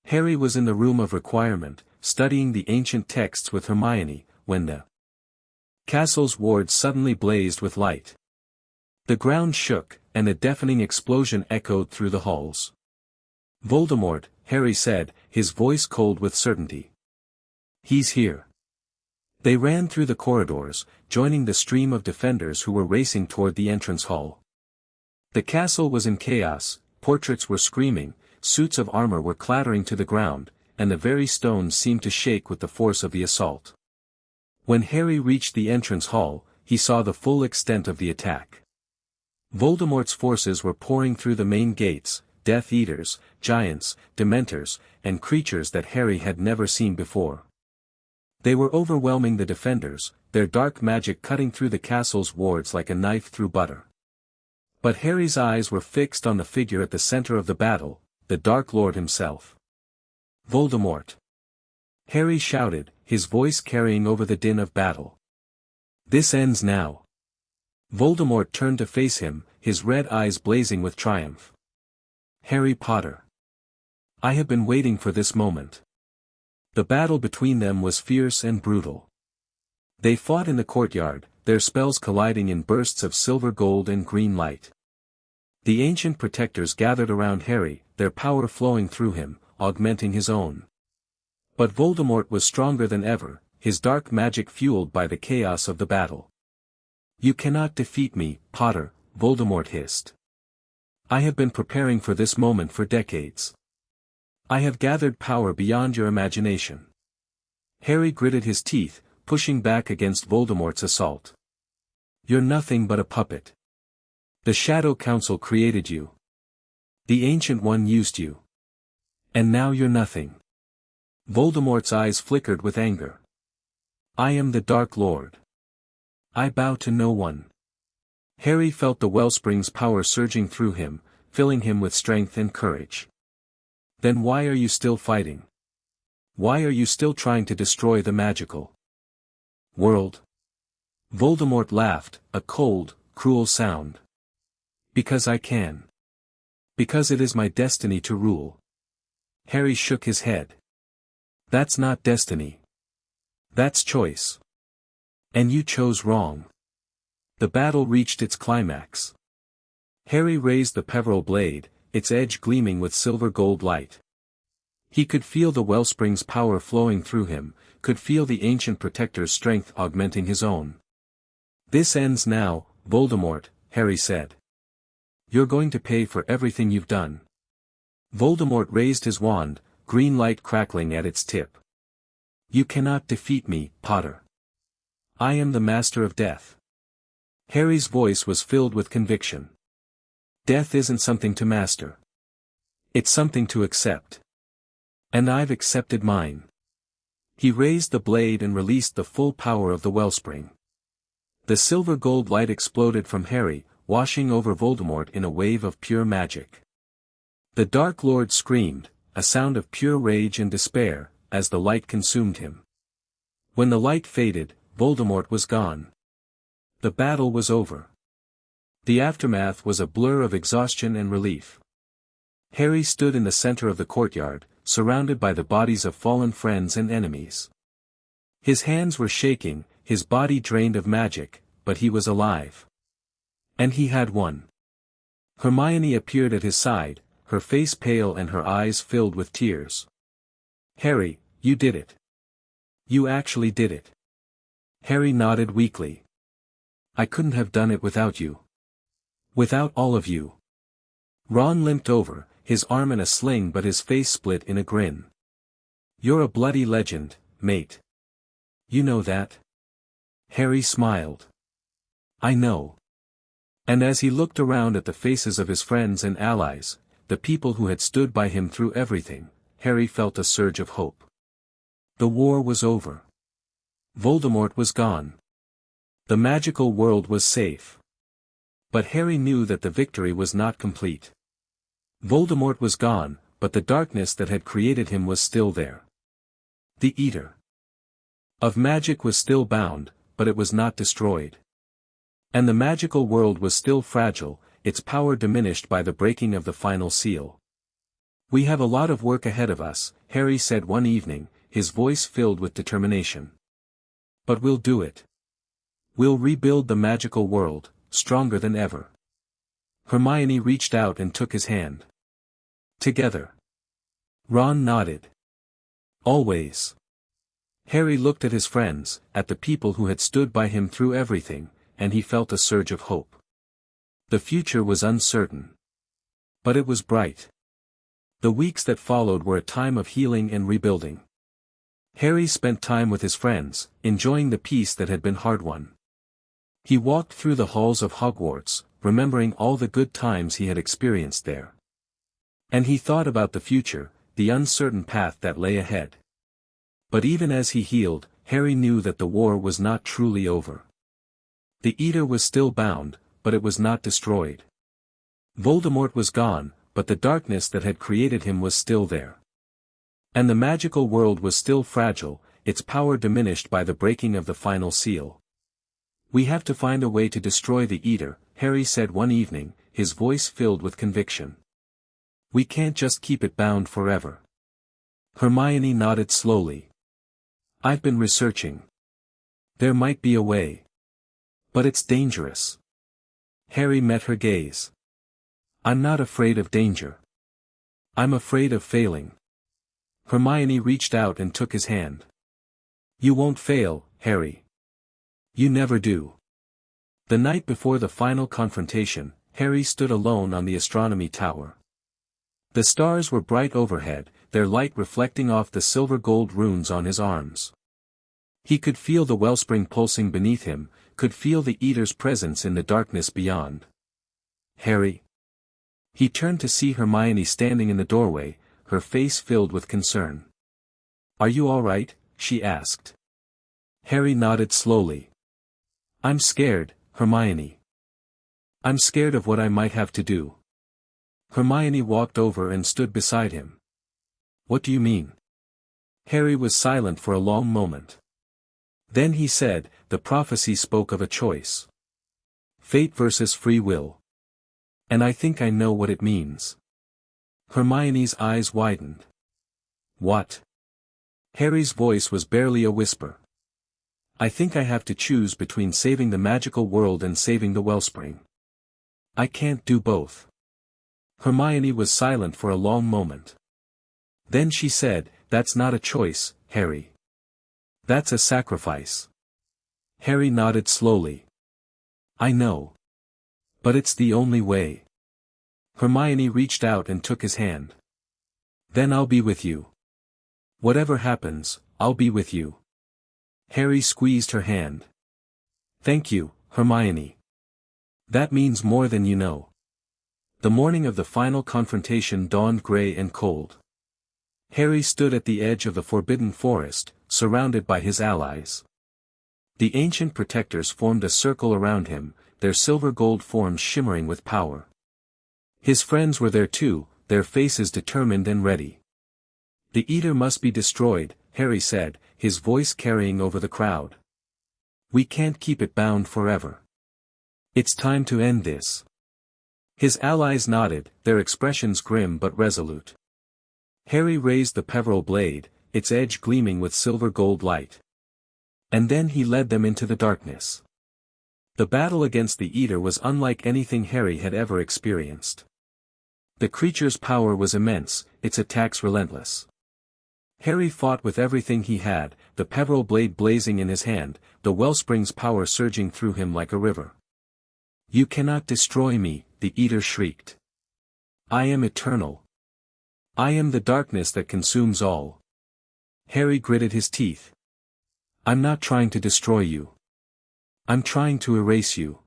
Harry was in the room of requirement, studying the ancient texts with Hermione, when the castle's wards suddenly blazed with light. The ground shook, and a deafening explosion echoed through the halls. "Voldemort," Harry said, his voice cold with certainty. "He's here." They ran through the corridors, joining the stream of defenders who were racing toward the entrance hall. The castle was in chaos, portraits were screaming, suits of armor were clattering to the ground, and the very stones seemed to shake with the force of the assault. When Harry reached the entrance hall, he saw the full extent of the attack. Voldemort's forces were pouring through the main gates, Death Eaters, giants, Dementors, and creatures that Harry had never seen before. They were overwhelming the defenders, their dark magic cutting through the castle's wards like a knife through butter. But Harry's eyes were fixed on the figure at the center of the battle, the Dark Lord himself. "Voldemort!" Harry shouted, his voice carrying over the din of battle. "This ends now." Voldemort turned to face him, his red eyes blazing with triumph. Harry Potter. I have been waiting for this moment. The battle between them was fierce and brutal. They fought in the courtyard, their spells colliding in bursts of silver, gold and green light. The ancient protectors gathered around Harry, their power flowing through him, augmenting his own. But Voldemort was stronger than ever, his dark magic fueled by the chaos of the battle. "You cannot defeat me, Potter," Voldemort hissed. "I have been preparing for this moment for decades. I have gathered power beyond your imagination." Harry gritted his teeth, pushing back against Voldemort's assault. "You're nothing but a puppet. The Shadow Council created you. The Ancient One used you. And now you're nothing." Voldemort's eyes flickered with anger. "I am the Dark Lord. I bow to no one." Harry felt the wellspring's power surging through him, filling him with strength and courage. "Then why are you still fighting? Why are you still trying to destroy the magical world?" Voldemort laughed, a cold, cruel sound. "Because I can. Because it is my destiny to rule." Harry shook his head. "That's not destiny. That's choice. And you chose wrong." The battle reached its climax. Harry raised the Peveril blade, its edge gleaming with silver-gold light. He could feel the wellspring's power flowing through him, could feel the ancient protector's strength augmenting his own. "This ends now, Voldemort," Harry said. "You're going to pay for everything you've done." Voldemort raised his wand, green light crackling at its tip. "You cannot defeat me, Potter. I am the Master of Death." Harry's voice was filled with conviction. "Death isn't something to master. It's something to accept. And I've accepted mine." He raised the blade and released the full power of the wellspring. The silver-gold light exploded from Harry, washing over Voldemort in a wave of pure magic. The Dark Lord screamed, a sound of pure rage and despair, as the light consumed him. When the light faded, Voldemort was gone. The battle was over. The aftermath was a blur of exhaustion and relief. Harry stood in the center of the courtyard, surrounded by the bodies of fallen friends and enemies. His hands were shaking, his body drained of magic, but he was alive. And he had won. Hermione appeared at his side, her face pale and her eyes filled with tears. "Harry, you did it. You actually did it." Harry nodded weakly. "I couldn't have done it without you. Without all of you." Ron limped over, his arm in a sling but his face split in a grin. "You're a bloody legend, mate. You know that?" Harry smiled. "I know." And as he looked around at the faces of his friends and allies, the people who had stood by him through everything, Harry felt a surge of hope. The war was over. Voldemort was gone. The magical world was safe. But Harry knew that the victory was not complete. Voldemort was gone, but the darkness that had created him was still there. The Eater of Magic was still bound, but it was not destroyed. And the magical world was still fragile, its power diminished by the breaking of the final seal. "We have a lot of work ahead of us," Harry said one evening, his voice filled with determination. "But we'll do it. We'll rebuild the magical world, stronger than ever." Hermione reached out and took his hand. "Together." Ron nodded. "Always." Harry looked at his friends, at the people who had stood by him through everything, and he felt a surge of hope. The future was uncertain. But it was bright. The weeks that followed were a time of healing and rebuilding. Harry spent time with his friends, enjoying the peace that had been hard-won. He walked through the halls of Hogwarts, remembering all the good times he had experienced there. And he thought about the future, the uncertain path that lay ahead. But even as he healed, Harry knew that the war was not truly over. The Eater was still bound, but it was not destroyed. Voldemort was gone, but the darkness that had created him was still there. And the magical world was still fragile, its power diminished by the breaking of the final seal. "We have to find a way to destroy the Eater," Harry said one evening, his voice filled with conviction. We can't just keep it bound forever. Hermione nodded slowly. I've been researching. There might be a way. But it's dangerous. Harry met her gaze. I'm not afraid of danger. I'm afraid of failing. Hermione reached out and took his hand. You won't fail, Harry. You never do. The night before the final confrontation, Harry stood alone on the astronomy tower. The stars were bright overhead, their light reflecting off the silver-gold runes on his arms. He could feel the wellspring pulsing beneath him, could feel the Eater's presence in the darkness beyond. Harry. He turned to see Hermione standing in the doorway, her face filled with concern. Are you all right? She asked. Harry nodded slowly. I'm scared, Hermione. I'm scared of what I might have to do. Hermione walked over and stood beside him. What do you mean? Harry was silent for a long moment. Then he said, the prophecy spoke of a choice. Fate versus free will. And I think I know what it means. Hermione's eyes widened. What? Harry's voice was barely a whisper. I think I have to choose between saving the magical world and saving the wellspring. I can't do both. Hermione was silent for a long moment. Then she said, that's not a choice, Harry. That's a sacrifice. Harry nodded slowly. I know. But it's the only way. Hermione reached out and took his hand. Then I'll be with you. Whatever happens, I'll be with you. Harry squeezed her hand. Thank you, Hermione. That means more than you know. The morning of the final confrontation dawned gray and cold. Harry stood at the edge of the forbidden forest, surrounded by his allies. The ancient protectors formed a circle around him, their silver-gold forms shimmering with power. His friends were there too, their faces determined and ready. The Eater must be destroyed, Harry said, his voice carrying over the crowd. We can't keep it bound forever. It's time to end this. His allies nodded, their expressions grim but resolute. Harry raised the Peveril blade, its edge gleaming with silver-gold light. And then he led them into the darkness. The battle against the Eater was unlike anything Harry had ever experienced. The creature's power was immense, its attacks relentless. Harry fought with everything he had, the Peveril blade blazing in his hand, the wellspring's power surging through him like a river. You cannot destroy me, the Eater shrieked. I am eternal. I am the darkness that consumes all. Harry gritted his teeth. I'm not trying to destroy you. I'm trying to erase you.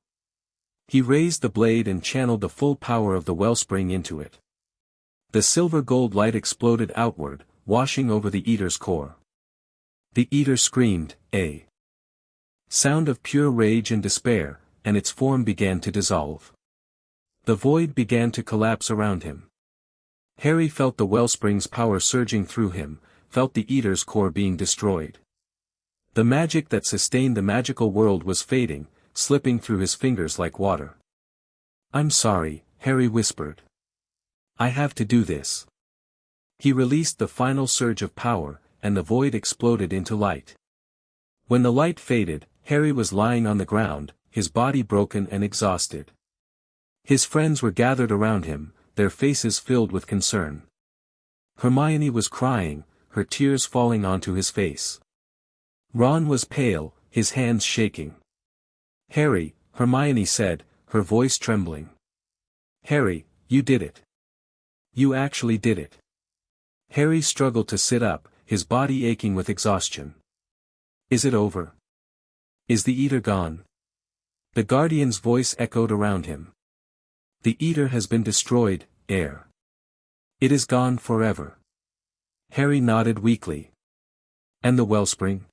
He raised the blade and channeled the full power of the wellspring into it. The silver-gold light exploded outward, washing over the Eater's core. The Eater screamed, a sound of pure rage and despair, and its form began to dissolve. The void began to collapse around him. Harry felt the wellspring's power surging through him, felt the Eater's core being destroyed. The magic that sustained the magical world was fading, slipping through his fingers like water. I'm sorry, Harry whispered. I have to do this. He released the final surge of power, and the void exploded into light. When the light faded, Harry was lying on the ground, his body broken and exhausted. His friends were gathered around him, their faces filled with concern. Hermione was crying, her tears falling onto his face. Ron was pale, his hands shaking. Harry, Hermione said, her voice trembling. Harry, you did it. You actually did it. Harry struggled to sit up, his body aching with exhaustion. Is it over? Is the Eater gone? The Guardian's voice echoed around him. The Eater has been destroyed, heir. It is gone forever. Harry nodded weakly. And the wellspring?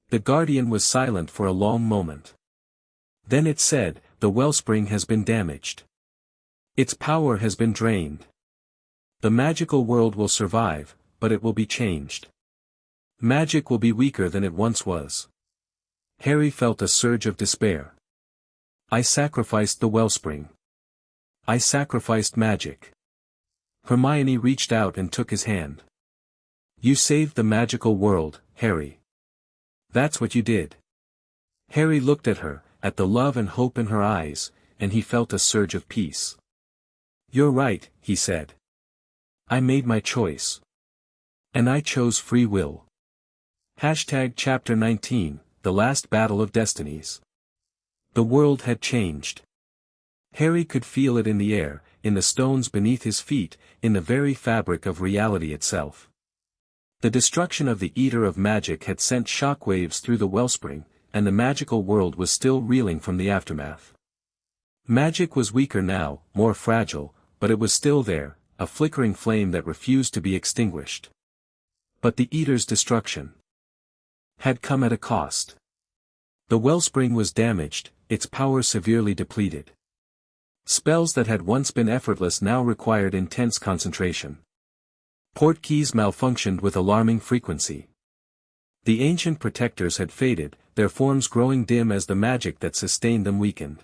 The Guardian was silent for a long moment. Then it said, the wellspring has been damaged. Its power has been drained. The magical world will survive, but it will be changed. Magic will be weaker than it once was. Harry felt a surge of despair. I sacrificed the wellspring. I sacrificed magic. Hermione reached out and took his hand. You saved the magical world, Harry. That's what you did. Harry looked at her, at the love and hope in her eyes, and he felt a surge of peace. You're right, he said. I made my choice. And I chose free will. Chapter 19, The Last Battle of Destinies. The world had changed. Harry could feel it in the air, in the stones beneath his feet, in the very fabric of reality itself. The destruction of the Eater of Magic had sent shockwaves through the wellspring, and the magical world was still reeling from the aftermath. Magic was weaker now, more fragile, but it was still there, a flickering flame that refused to be extinguished. But the Eater's destruction had come at a cost. The wellspring was damaged, its power severely depleted. Spells that had once been effortless now required intense concentration. Portkeys malfunctioned with alarming frequency. The ancient protectors had faded, their forms growing dim as the magic that sustained them weakened.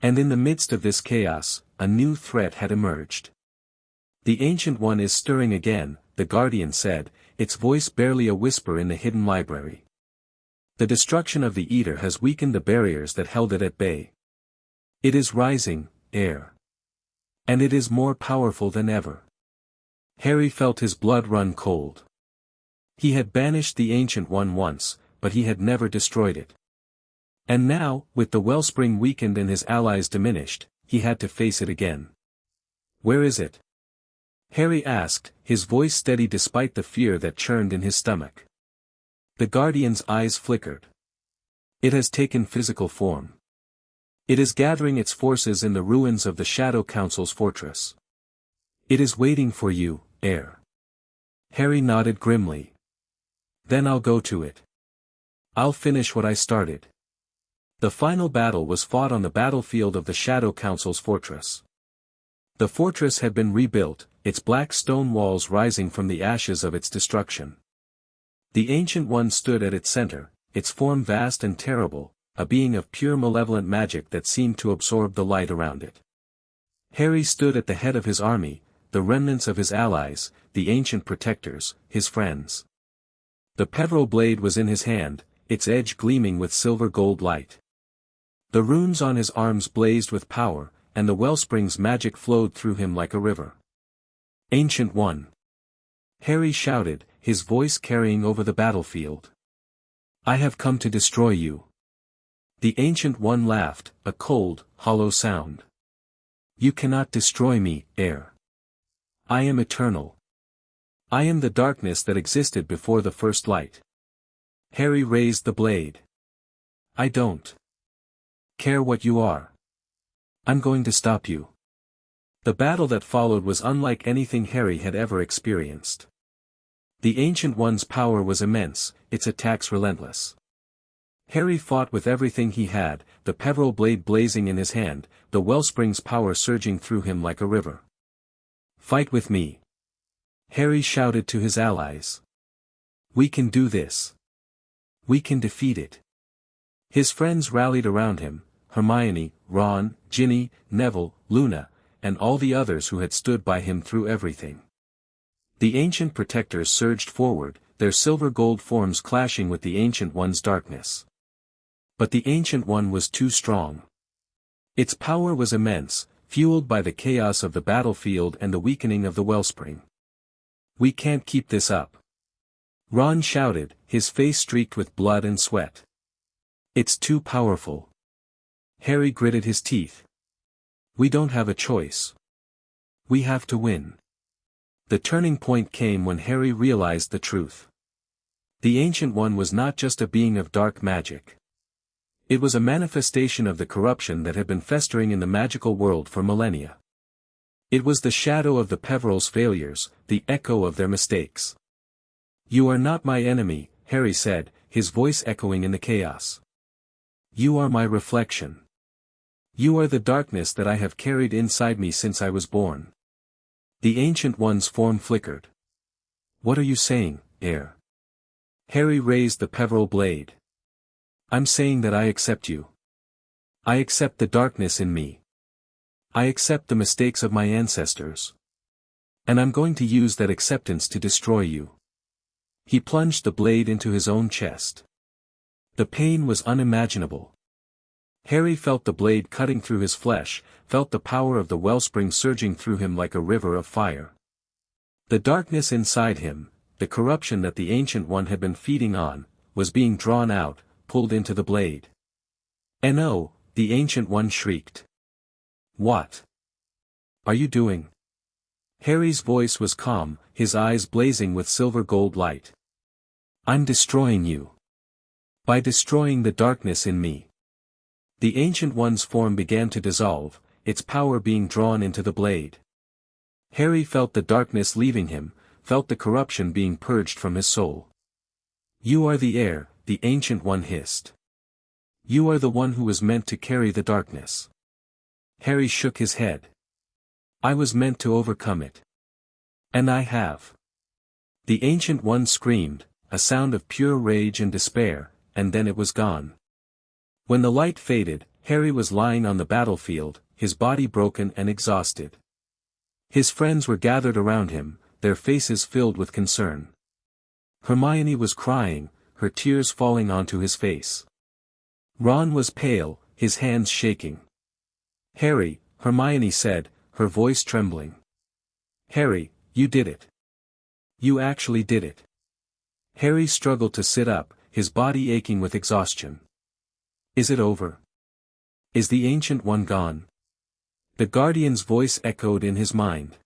And in the midst of this chaos, a new threat had emerged. The Ancient One is stirring again, the Guardian said, its voice barely a whisper in the hidden library. The destruction of the Eater has weakened the barriers that held it at bay. It is rising, heir. And it is more powerful than ever. Harry felt his blood run cold. He had banished the Ancient One once, but he had never destroyed it. And now, with the wellspring weakened and his allies diminished, he had to face it again. Where is it? Harry asked, his voice steady despite the fear that churned in his stomach. The Guardian's eyes flickered. It has taken physical form. It is gathering its forces in the ruins of the Shadow Council's fortress. It is waiting for you, heir. Harry nodded grimly. Then I'll go to it. I'll finish what I started. The final battle was fought on the battlefield of the Shadow Council's fortress. The fortress had been rebuilt, its black stone walls rising from the ashes of its destruction. The Ancient One stood at its center, its form vast and terrible, a being of pure malevolent magic that seemed to absorb the light around it. Harry stood at the head of his army, the remnants of his allies, the ancient protectors, his friends. The Peveril blade was in his hand, its edge gleaming with silver-gold light. The runes on his arms blazed with power, and the wellspring's magic flowed through him like a river. Ancient One! Harry shouted, his voice carrying over the battlefield. I have come to destroy you. The Ancient One laughed, a cold, hollow sound. You cannot destroy me, heir. I am eternal. I am the darkness that existed before the first light. Harry raised the blade. I don't care what you are. I'm going to stop you. The battle that followed was unlike anything Harry had ever experienced. The Ancient One's power was immense, its attacks relentless. Harry fought with everything he had, the Peveril blade blazing in his hand, the wellspring's power surging through him like a river. Fight with me. Harry shouted to his allies. We can do this. We can defeat it. His friends rallied around him, Hermione, Ron, Ginny, Neville, Luna, and all the others who had stood by him through everything. The ancient protectors surged forward, their silver-gold forms clashing with the Ancient One's darkness. But the Ancient One was too strong. Its power was immense, fueled by the chaos of the battlefield and the weakening of the wellspring. We can't keep this up. Ron shouted, his face streaked with blood and sweat. It's too powerful. Harry gritted his teeth. We don't have a choice. We have to win. The turning point came when Harry realized the truth. The Ancient One was not just a being of dark magic. It was a manifestation of the corruption that had been festering in the magical world for millennia. It was the shadow of the Peveril's failures, the echo of their mistakes. You are not my enemy, Harry said, his voice echoing in the chaos. You are my reflection. You are the darkness that I have carried inside me since I was born. The Ancient One's form flickered. What are you saying, heir? Harry raised the Peveril blade. I'm saying that I accept you. I accept the darkness in me. I accept the mistakes of my ancestors. And I'm going to use that acceptance to destroy you. He plunged the blade into his own chest. The pain was unimaginable. Harry felt the blade cutting through his flesh, felt the power of the wellspring surging through him like a river of fire. The darkness inside him, the corruption that the Ancient One had been feeding on, was being drawn out, pulled into the blade. "No!" the Ancient One shrieked. "What are you doing?" Harry's voice was calm, his eyes blazing with silver gold light. "I'm destroying you. By destroying the darkness in me." The Ancient One's form began to dissolve, its power being drawn into the blade. Harry felt the darkness leaving him, felt the corruption being purged from his soul. "You are the heir," the Ancient One hissed. "You are the one who was meant to carry the darkness." Harry shook his head. "I was meant to overcome it. And I have." The Ancient One screamed, a sound of pure rage and despair, and then it was gone. When the light faded, Harry was lying on the battlefield, his body broken and exhausted. His friends were gathered around him, their faces filled with concern. Hermione was crying, her tears falling onto his face. Ron was pale, his hands shaking. "Harry," Hermione said, her voice trembling. "Harry, you did it. You actually did it." Harry struggled to sit up, his body aching with exhaustion. "Is it over? Is the Ancient One gone?" The Guardian's voice echoed in his mind.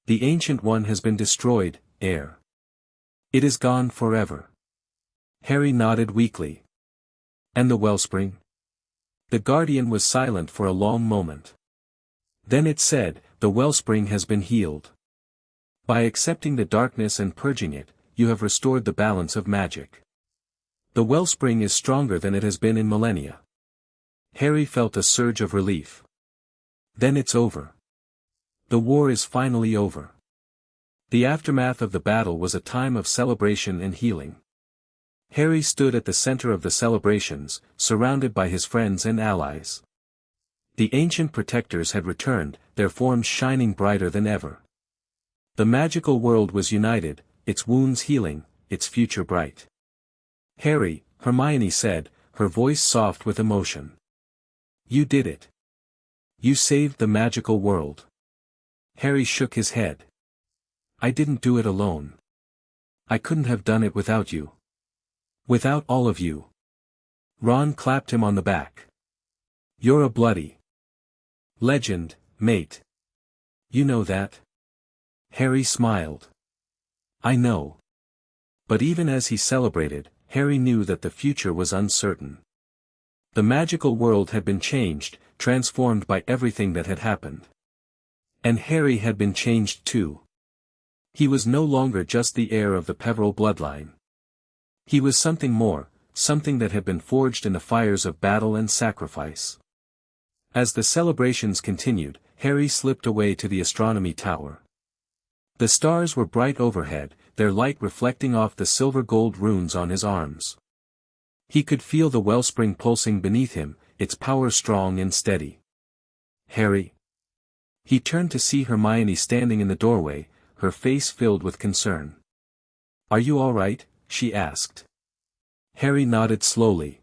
"The Ancient One has been destroyed, heir. It is gone forever." Harry nodded weakly. "And the wellspring?" The Guardian was silent for a long moment. Then it said, "The wellspring has been healed. By accepting the darkness and purging it, you have restored the balance of magic. The wellspring is stronger than it has been in millennia." Harry felt a surge of relief. "Then it's over. The war is finally over." The aftermath of the battle was a time of celebration and healing. Harry stood at the center of the celebrations, surrounded by his friends and allies. The ancient protectors had returned, their forms shining brighter than ever. The magical world was united, its wounds healing, its future bright. "Harry," Hermione said, her voice soft with emotion. "You did it. You saved the magical world." Harry shook his head. "I didn't do it alone. I couldn't have done it without you. Without all of you." Ron clapped him on the back. "You're a bloody legend, mate. You know that?" Harry smiled. "I know." But even as he celebrated, Harry knew that the future was uncertain. The magical world had been changed, transformed by everything that had happened. And Harry had been changed too. He was no longer just the heir of the Peveril bloodline. He was something more, something that had been forged in the fires of battle and sacrifice. As the celebrations continued, Harry slipped away to the astronomy tower. The stars were bright overhead, their light reflecting off the silver-gold runes on his arms. He could feel the wellspring pulsing beneath him, its power strong and steady. "Harry?" He turned to see Hermione standing in the doorway, her face filled with concern. "Are you all right?" she asked. Harry nodded slowly.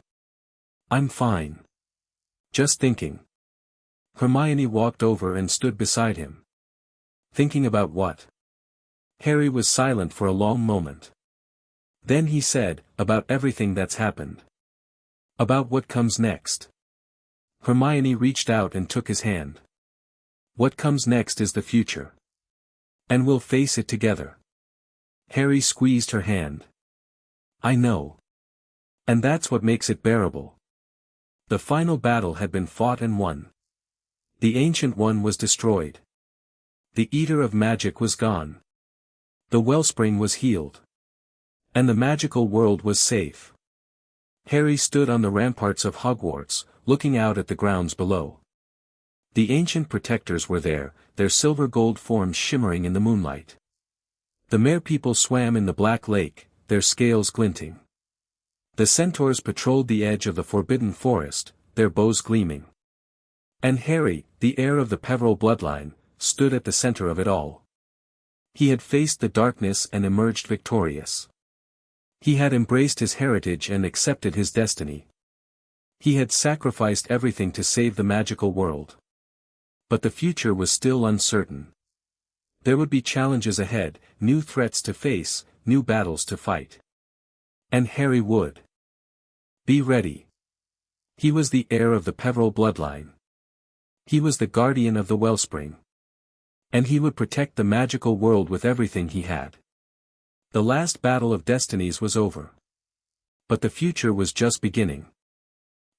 "I'm fine. Just thinking." Hermione walked over and stood beside him. "Thinking about what?" Harry was silent for a long moment. Then he said, "About everything that's happened. About what comes next." Hermione reached out and took his hand. "What comes next is the future. And we'll face it together." Harry squeezed her hand. "I know. And that's what makes it bearable." The final battle had been fought and won. The Ancient One was destroyed. The Eater of Magic was gone. The wellspring was healed. And the magical world was safe. Harry stood on the ramparts of Hogwarts, looking out at the grounds below. The ancient protectors were there, their silver-gold forms shimmering in the moonlight. The merpeople swam in the black lake, their scales glinting. The centaurs patrolled the edge of the forbidden forest, their bows gleaming. And Harry, the heir of the Peveril bloodline, stood at the center of it all. He had faced the darkness and emerged victorious. He had embraced his heritage and accepted his destiny. He had sacrificed everything to save the magical world. But the future was still uncertain. There would be challenges ahead, new threats to face, new battles to fight. And Harry would be ready. He was the heir of the Peveril bloodline. He was the guardian of the wellspring. And he would protect the magical world with everything he had. The last battle of destinies was over. But the future was just beginning.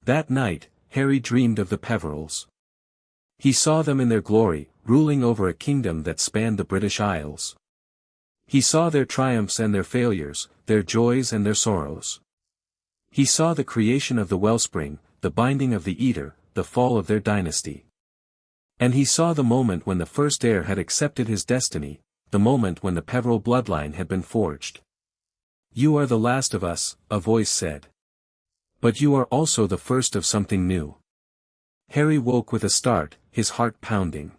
That night, Harry dreamed of the Peverils. He saw them in their glory, ruling over a kingdom that spanned the British Isles. He saw their triumphs and their failures, their joys and their sorrows. He saw the creation of the wellspring, the binding of the Eater, the fall of their dynasty. And he saw the moment when the first heir had accepted his destiny, the moment when the Peveril bloodline had been forged. "You are the last of us," a voice said. "But you are also the first of something new." Harry woke with a start, his heart pounding.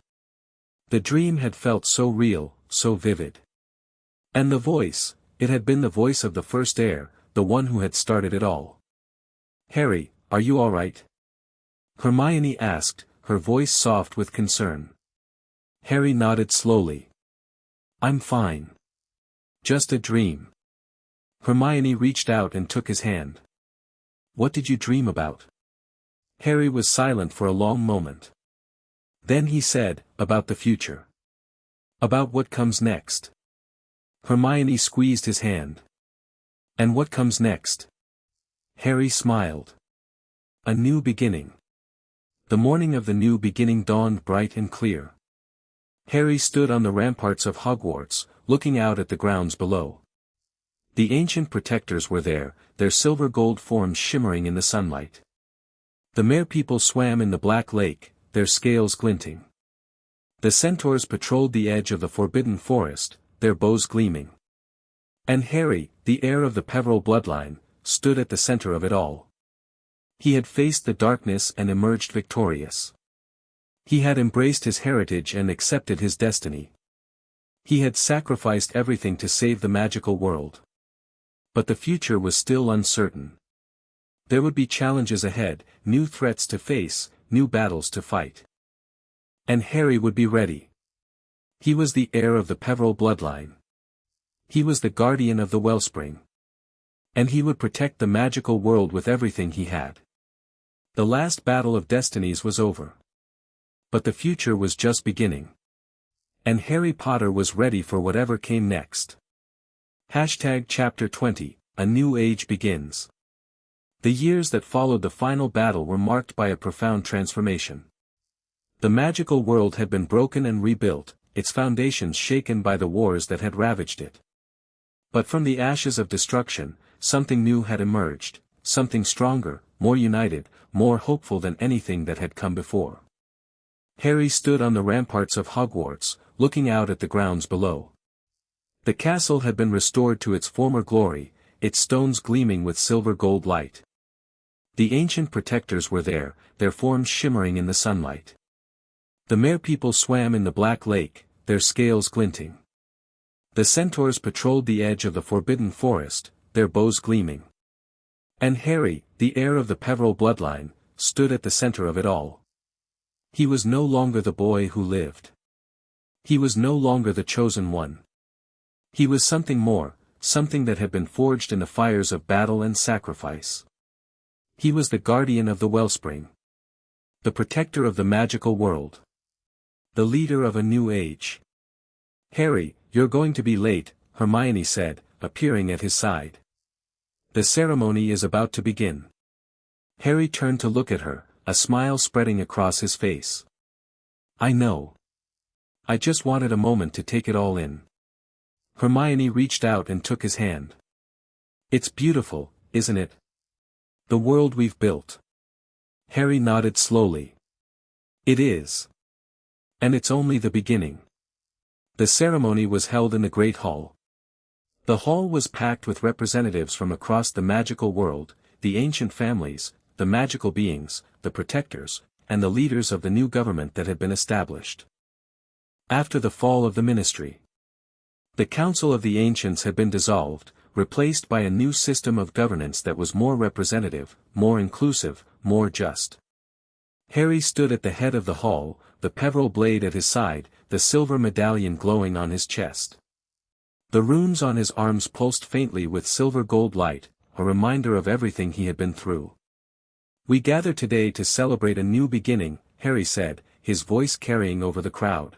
The dream had felt so real, so vivid. And the voice, it had been the voice of the first heir, the one who had started it all. "Harry, are you all right?" Hermione asked, her voice soft with concern. Harry nodded slowly. "I'm fine. Just a dream." Hermione reached out and took his hand. "What did you dream about?" Harry was silent for a long moment. Then he said, "About the future. About what comes next." Hermione squeezed his hand. "And what comes next?" Harry smiled. "A new beginning." The morning of the new beginning dawned bright and clear. Harry stood on the ramparts of Hogwarts, looking out at the grounds below. The ancient protectors were there, their silver-gold forms shimmering in the sunlight. The merpeople swam in the black lake, their scales glinting. The centaurs patrolled the edge of the forbidden forest, their bows gleaming. And Harry, the heir of the Peveril bloodline, stood at the center of it all. He had faced the darkness and emerged victorious. He had embraced his heritage and accepted his destiny. He had sacrificed everything to save the magical world. But the future was still uncertain. There would be challenges ahead, new threats to face, new battles to fight. And Harry would be ready. He was the heir of the Peveril bloodline. He was the guardian of the wellspring. And he would protect the magical world with everything he had. The last battle of destinies was over. But the future was just beginning. And Harry Potter was ready for whatever came next. Chapter 20, A New Age Begins. The years that followed the final battle were marked by a profound transformation. The magical world had been broken and rebuilt, its foundations shaken by the wars that had ravaged it. But from the ashes of destruction, something new had emerged, something stronger, more united, more hopeful than anything that had come before. Harry stood on the ramparts of Hogwarts, looking out at the grounds below. The castle had been restored to its former glory, its stones gleaming with silver-gold light. The ancient protectors were there, their forms shimmering in the sunlight. The merpeople swam in the black lake, their scales glinting. The centaurs patrolled the edge of the forbidden forest, their bows gleaming. And Harry, the heir of the Peveril bloodline, stood at the center of it all. He was no longer the boy who lived. He was no longer the chosen one. He was something more, something that had been forged in the fires of battle and sacrifice. He was the guardian of the wellspring. The protector of the magical world. The leader of a new age. "Harry, you're going to be late," Hermione said, appearing at his side. "The ceremony is about to begin." Harry turned to look at her, a smile spreading across his face. "I know. I just wanted a moment to take it all in." Hermione reached out and took his hand. "It's beautiful, isn't it? The world we've built." Harry nodded slowly. "It is. And it's only the beginning." The ceremony was held in the Great Hall. The hall was packed with representatives from across the magical world, the ancient families, the magical beings, the protectors, and the leaders of the new government that had been established. After the fall of the ministry. The Council of the Ancients had been dissolved, replaced by a new system of governance that was more representative, more inclusive, more just. Harry stood at the head of the hall, the peveril blade at his side, the silver medallion glowing on his chest. The runes on his arms pulsed faintly with silver-gold light, a reminder of everything he had been through. "We gather today to celebrate a new beginning," Harry said, his voice carrying over the crowd.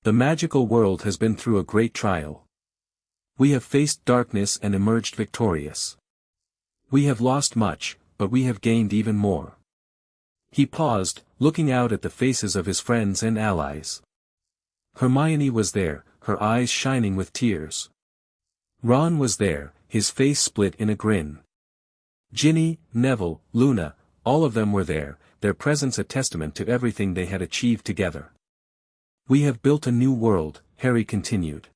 "The magical world has been through a great trial. We have faced darkness and emerged victorious. We have lost much, but we have gained even more." He paused, looking out at the faces of his friends and allies. Hermione was there, her eyes shining with tears. Ron was there, his face split in a grin. Ginny, Neville, Luna, all of them were there, their presence a testament to everything they had achieved together. "We have built a new world," Harry continued.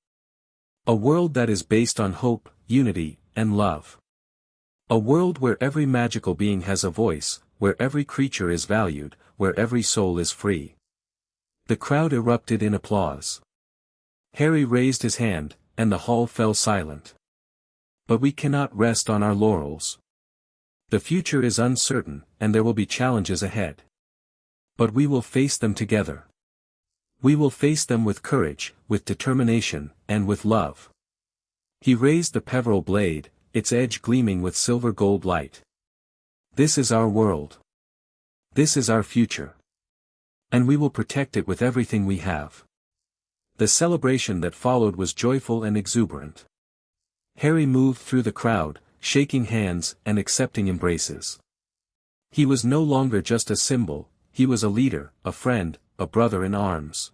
"A world that is based on hope, unity, and love. A world where every magical being has a voice, where every creature is valued, where every soul is free." The crowd erupted in applause. Harry raised his hand, and the hall fell silent. "But we cannot rest on our laurels. The future is uncertain, and there will be challenges ahead. But we will face them together. We will face them with courage, with determination, and with love." He raised the peveril blade, its edge gleaming with silver-gold light. "This is our world. This is our future. And we will protect it with everything we have." The celebration that followed was joyful and exuberant. Harry moved through the crowd, shaking hands and accepting embraces. He was no longer just a symbol, he was a leader, a friend, a brother in arms.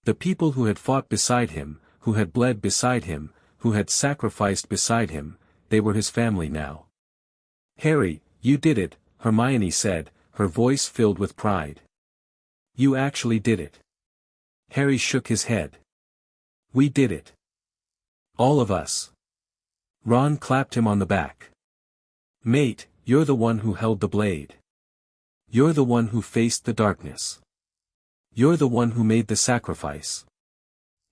The people who had fought beside him, who had bled beside him, who had sacrificed beside him, they were his family now. "Harry, you did it," Hermione said, her voice filled with pride. "You actually did it." Harry shook his head. "We did it. All of us." Ron clapped him on the back. "Mate, you're the one who held the blade. You're the one who faced the darkness. You're the one who made the sacrifice."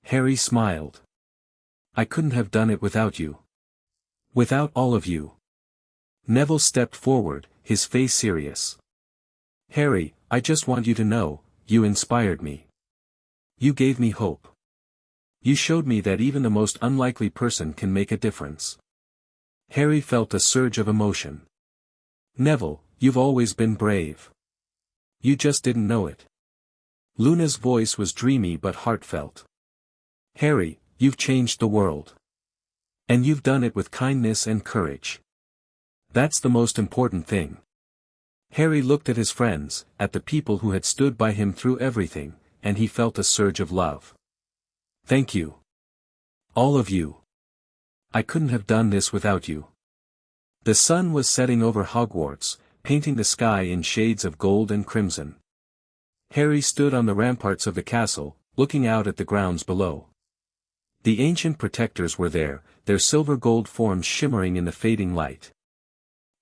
Harry smiled. "I couldn't have done it without you. Without all of you." Neville stepped forward, his face serious. "Harry, I just want you to know, you inspired me. You gave me hope. You showed me that even the most unlikely person can make a difference." Harry felt a surge of emotion. "Neville, you've always been brave. You just didn't know it." Luna's voice was dreamy but heartfelt. "Harry, you've changed the world. And you've done it with kindness and courage. That's the most important thing." Harry looked at his friends, at the people who had stood by him through everything, and he felt a surge of love. "Thank you. All of you. I couldn't have done this without you." The sun was setting over Hogwarts, painting the sky in shades of gold and crimson. Harry stood on the ramparts of the castle, looking out at the grounds below. The ancient protectors were there, their silver-gold forms shimmering in the fading light.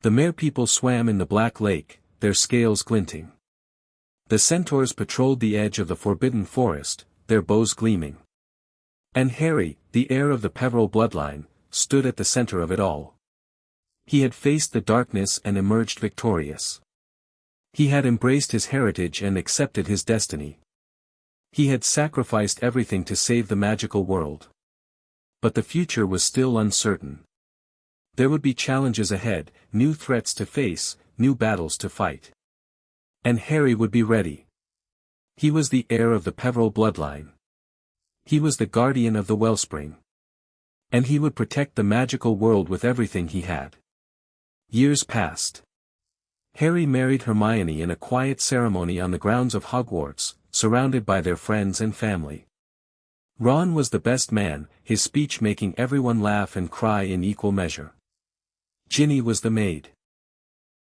The merpeople swam in the black lake, their scales glinting. The centaurs patrolled the edge of the forbidden forest, their bows gleaming. And Harry, the heir of the Peveril bloodline, stood at the center of it all. He had faced the darkness and emerged victorious. He had embraced his heritage and accepted his destiny. He had sacrificed everything to save the magical world. But the future was still uncertain. There would be challenges ahead, new threats to face, new battles to fight. And Harry would be ready. He was the heir of the Peveril bloodline. He was the guardian of the wellspring. And he would protect the magical world with everything he had. Years passed. Harry married Hermione in a quiet ceremony on the grounds of Hogwarts, surrounded by their friends and family. Ron was the best man, his speech making everyone laugh and cry in equal measure. Ginny was the maid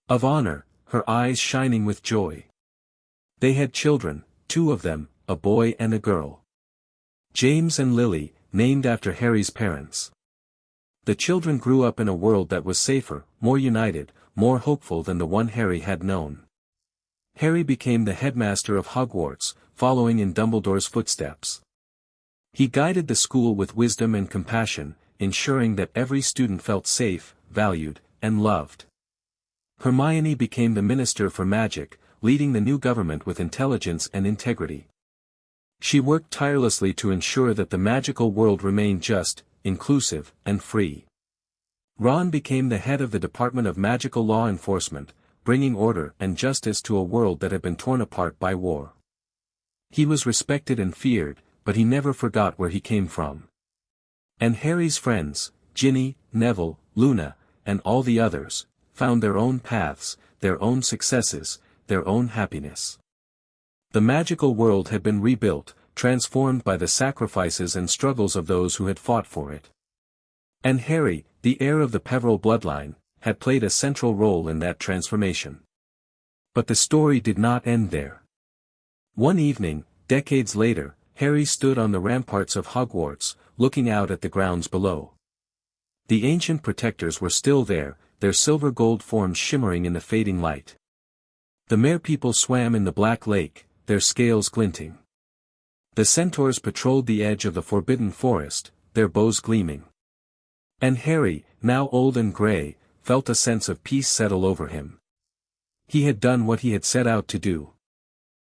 of honor, her eyes shining with joy. They had children, 2 of them, a boy and a girl. James and Lily, named after Harry's parents. The children grew up in a world that was safer, more united, more hopeful than the one Harry had known. Harry became the headmaster of Hogwarts, following in Dumbledore's footsteps. He guided the school with wisdom and compassion, ensuring that every student felt safe, valued, and loved. Hermione became the Minister for Magic, leading the new government with intelligence and integrity. She worked tirelessly to ensure that the magical world remained just, inclusive, and free. Ron became the head of the Department of Magical Law Enforcement, bringing order and justice to a world that had been torn apart by war. He was respected and feared, but he never forgot where he came from. And Harry's friends, Ginny, Neville, Luna, and all the others, found their own paths, their own successes, their own happiness. The magical world had been rebuilt, transformed by the sacrifices and struggles of those who had fought for it. And Harry, the heir of the Peveril bloodline, had played a central role in that transformation. But the story did not end there. One evening, decades later, Harry stood on the ramparts of Hogwarts, looking out at the grounds below. The ancient protectors were still there, their silver-gold forms shimmering in the fading light. The merpeople swam in the black lake, their scales glinting. The centaurs patrolled the edge of the forbidden forest, their bows gleaming. And Harry, now old and grey, felt a sense of peace settle over him. He had done what he had set out to do.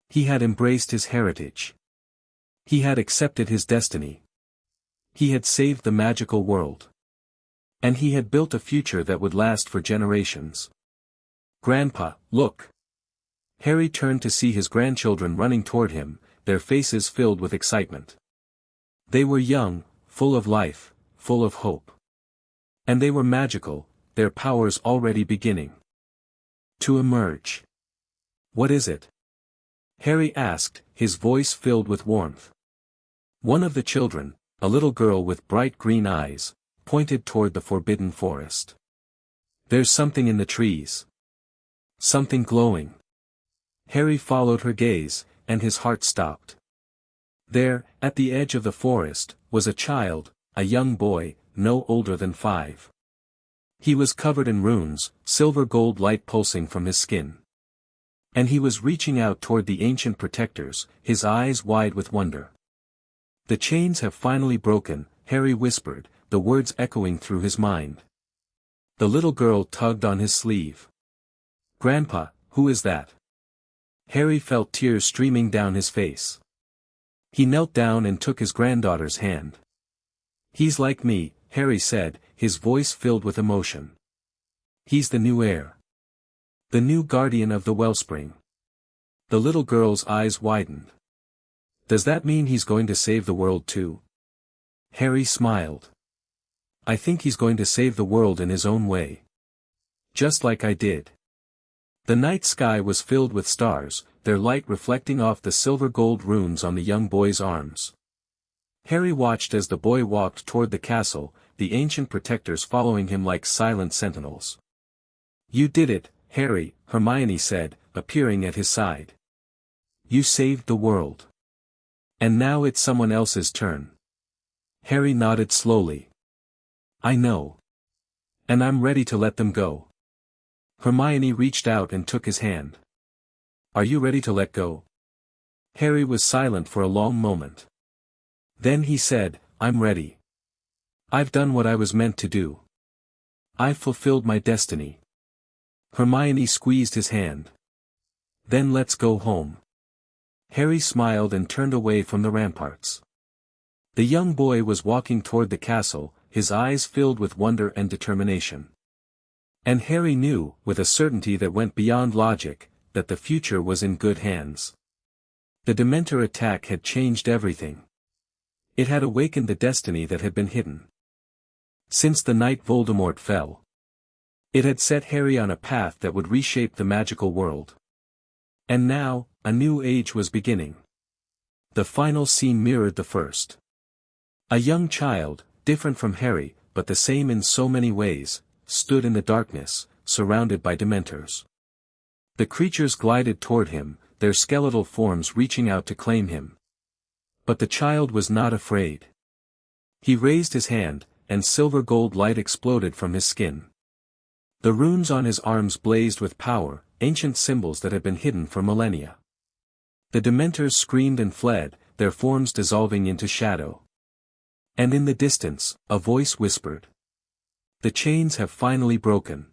He had embraced his heritage. He had accepted his destiny. He had saved the magical world. And he had built a future that would last for generations. "Grandpa, look!" Harry turned to see his grandchildren running toward him, their faces filled with excitement. They were young, full of life, full of hope. And they were magical, their powers already beginning to emerge. "What is it?" Harry asked, his voice filled with warmth. One of the children, a little girl with bright green eyes, pointed toward the forbidden forest. "There's something in the trees. Something glowing." Harry followed her gaze, and his heart stopped. There, at the edge of the forest, was a child, a young boy, no older than 5. He was covered in runes, silver-gold light pulsing from his skin. And he was reaching out toward the ancient protectors, his eyes wide with wonder. "The chains have finally broken," Harry whispered, the words echoing through his mind. The little girl tugged on his sleeve. "Grandpa, who is that?" Harry felt tears streaming down his face. He knelt down and took his granddaughter's hand. "He's like me," Harry said, his voice filled with emotion. "He's the new heir. The new guardian of the wellspring." The little girl's eyes widened. "Does that mean he's going to save the world too?" Harry smiled. "I think he's going to save the world in his own way. Just like I did." The night sky was filled with stars, their light reflecting off the silver-gold runes on the young boy's arms. Harry watched as the boy walked toward the castle, the ancient protectors following him like silent sentinels. "You did it, Harry," Hermione said, appearing at his side. "You saved the world. And now it's someone else's turn." Harry nodded slowly. "I know. And I'm ready to let them go." Hermione reached out and took his hand. "Are you ready to let go?" Harry was silent for a long moment. Then he said, "I'm ready. I've done what I was meant to do. I've fulfilled my destiny." Hermione squeezed his hand. "Then let's go home." Harry smiled and turned away from the ramparts. The young boy was walking toward the castle, his eyes filled with wonder and determination. And Harry knew, with a certainty that went beyond logic, that the future was in good hands. The Dementor attack had changed everything. It had awakened the destiny that had been hidden. Since the night Voldemort fell, it had set Harry on a path that would reshape the magical world. And now, a new age was beginning. The final scene mirrored the first. A young child, different from Harry, but the same in so many ways, stood in the darkness, surrounded by Dementors. The creatures glided toward him, their skeletal forms reaching out to claim him. But the child was not afraid. He raised his hand, and silver-gold light exploded from his skin. The runes on his arms blazed with power, ancient symbols that had been hidden for millennia. The Dementors screamed and fled, their forms dissolving into shadow. And in the distance, a voice whispered. The chains have finally broken.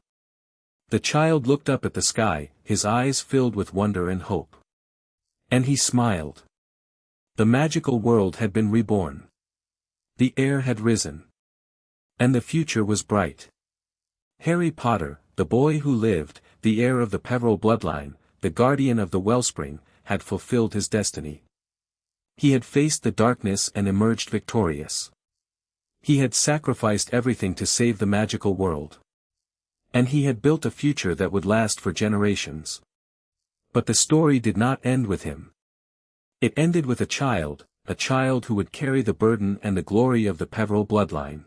The child looked up at the sky, his eyes filled with wonder and hope. And he smiled. The magical world had been reborn. The air had risen. And the future was bright. Harry Potter, the boy who lived, the heir of the Peveril bloodline, the guardian of the wellspring, had fulfilled his destiny. He had faced the darkness and emerged victorious. He had sacrificed everything to save the magical world. And he had built a future that would last for generations. But the story did not end with him. It ended with a child who would carry the burden and the glory of the Peveril bloodline.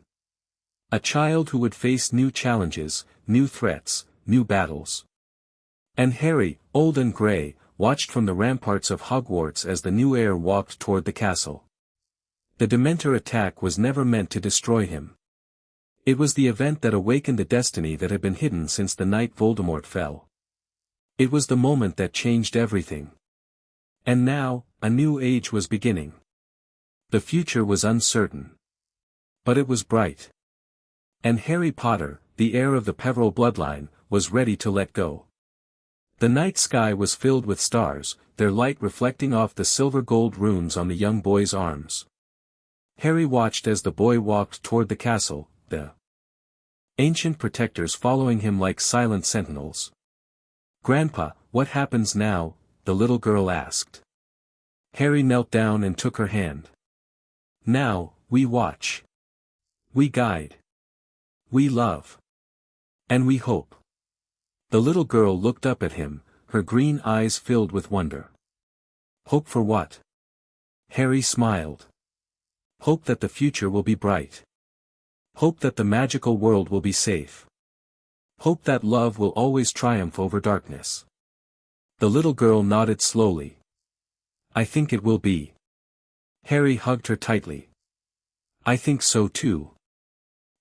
A child who would face new challenges, new threats, new battles. And Harry, old and grey, watched from the ramparts of Hogwarts as the new heir walked toward the castle. The Dementor attack was never meant to destroy him. It was the event that awakened the destiny that had been hidden since the night Voldemort fell. It was the moment that changed everything. And now, a new age was beginning. The future was uncertain. But it was bright. And Harry Potter, the heir of the Peveril bloodline, was ready to let go. The night sky was filled with stars, their light reflecting off the silver-gold runes on the young boy's arms. Harry watched as the boy walked toward the castle, the ancient protectors following him like silent sentinels. "Grandpa, what happens now?" the little girl asked. Harry knelt down and took her hand. "Now, we watch. We guide. We love. And we hope." The little girl looked up at him, her green eyes filled with wonder. "Hope for what?" Harry smiled. "Hope that the future will be bright. Hope that the magical world will be safe. Hope that love will always triumph over darkness." The little girl nodded slowly. "I think it will be." Harry hugged her tightly. "I think so too."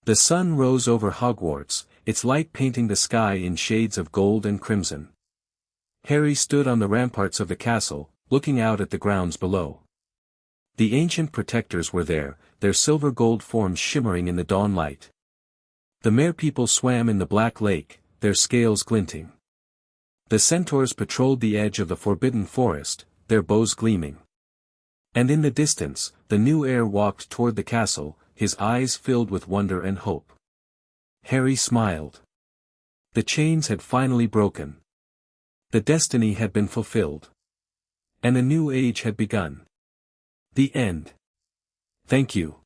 The sun rose over Hogwarts, its light painting the sky in shades of gold and crimson. Harry stood on the ramparts of the castle, looking out at the grounds below. The ancient protectors were there, their silver-gold forms shimmering in the dawn light. The merpeople swam in the black lake, their scales glinting. The centaurs patrolled the edge of the forbidden forest, their bows gleaming. And in the distance, the new heir walked toward the castle, his eyes filled with wonder and hope. Harry smiled. The chains had finally broken. The destiny had been fulfilled. And a new age had begun. The end. Thank you.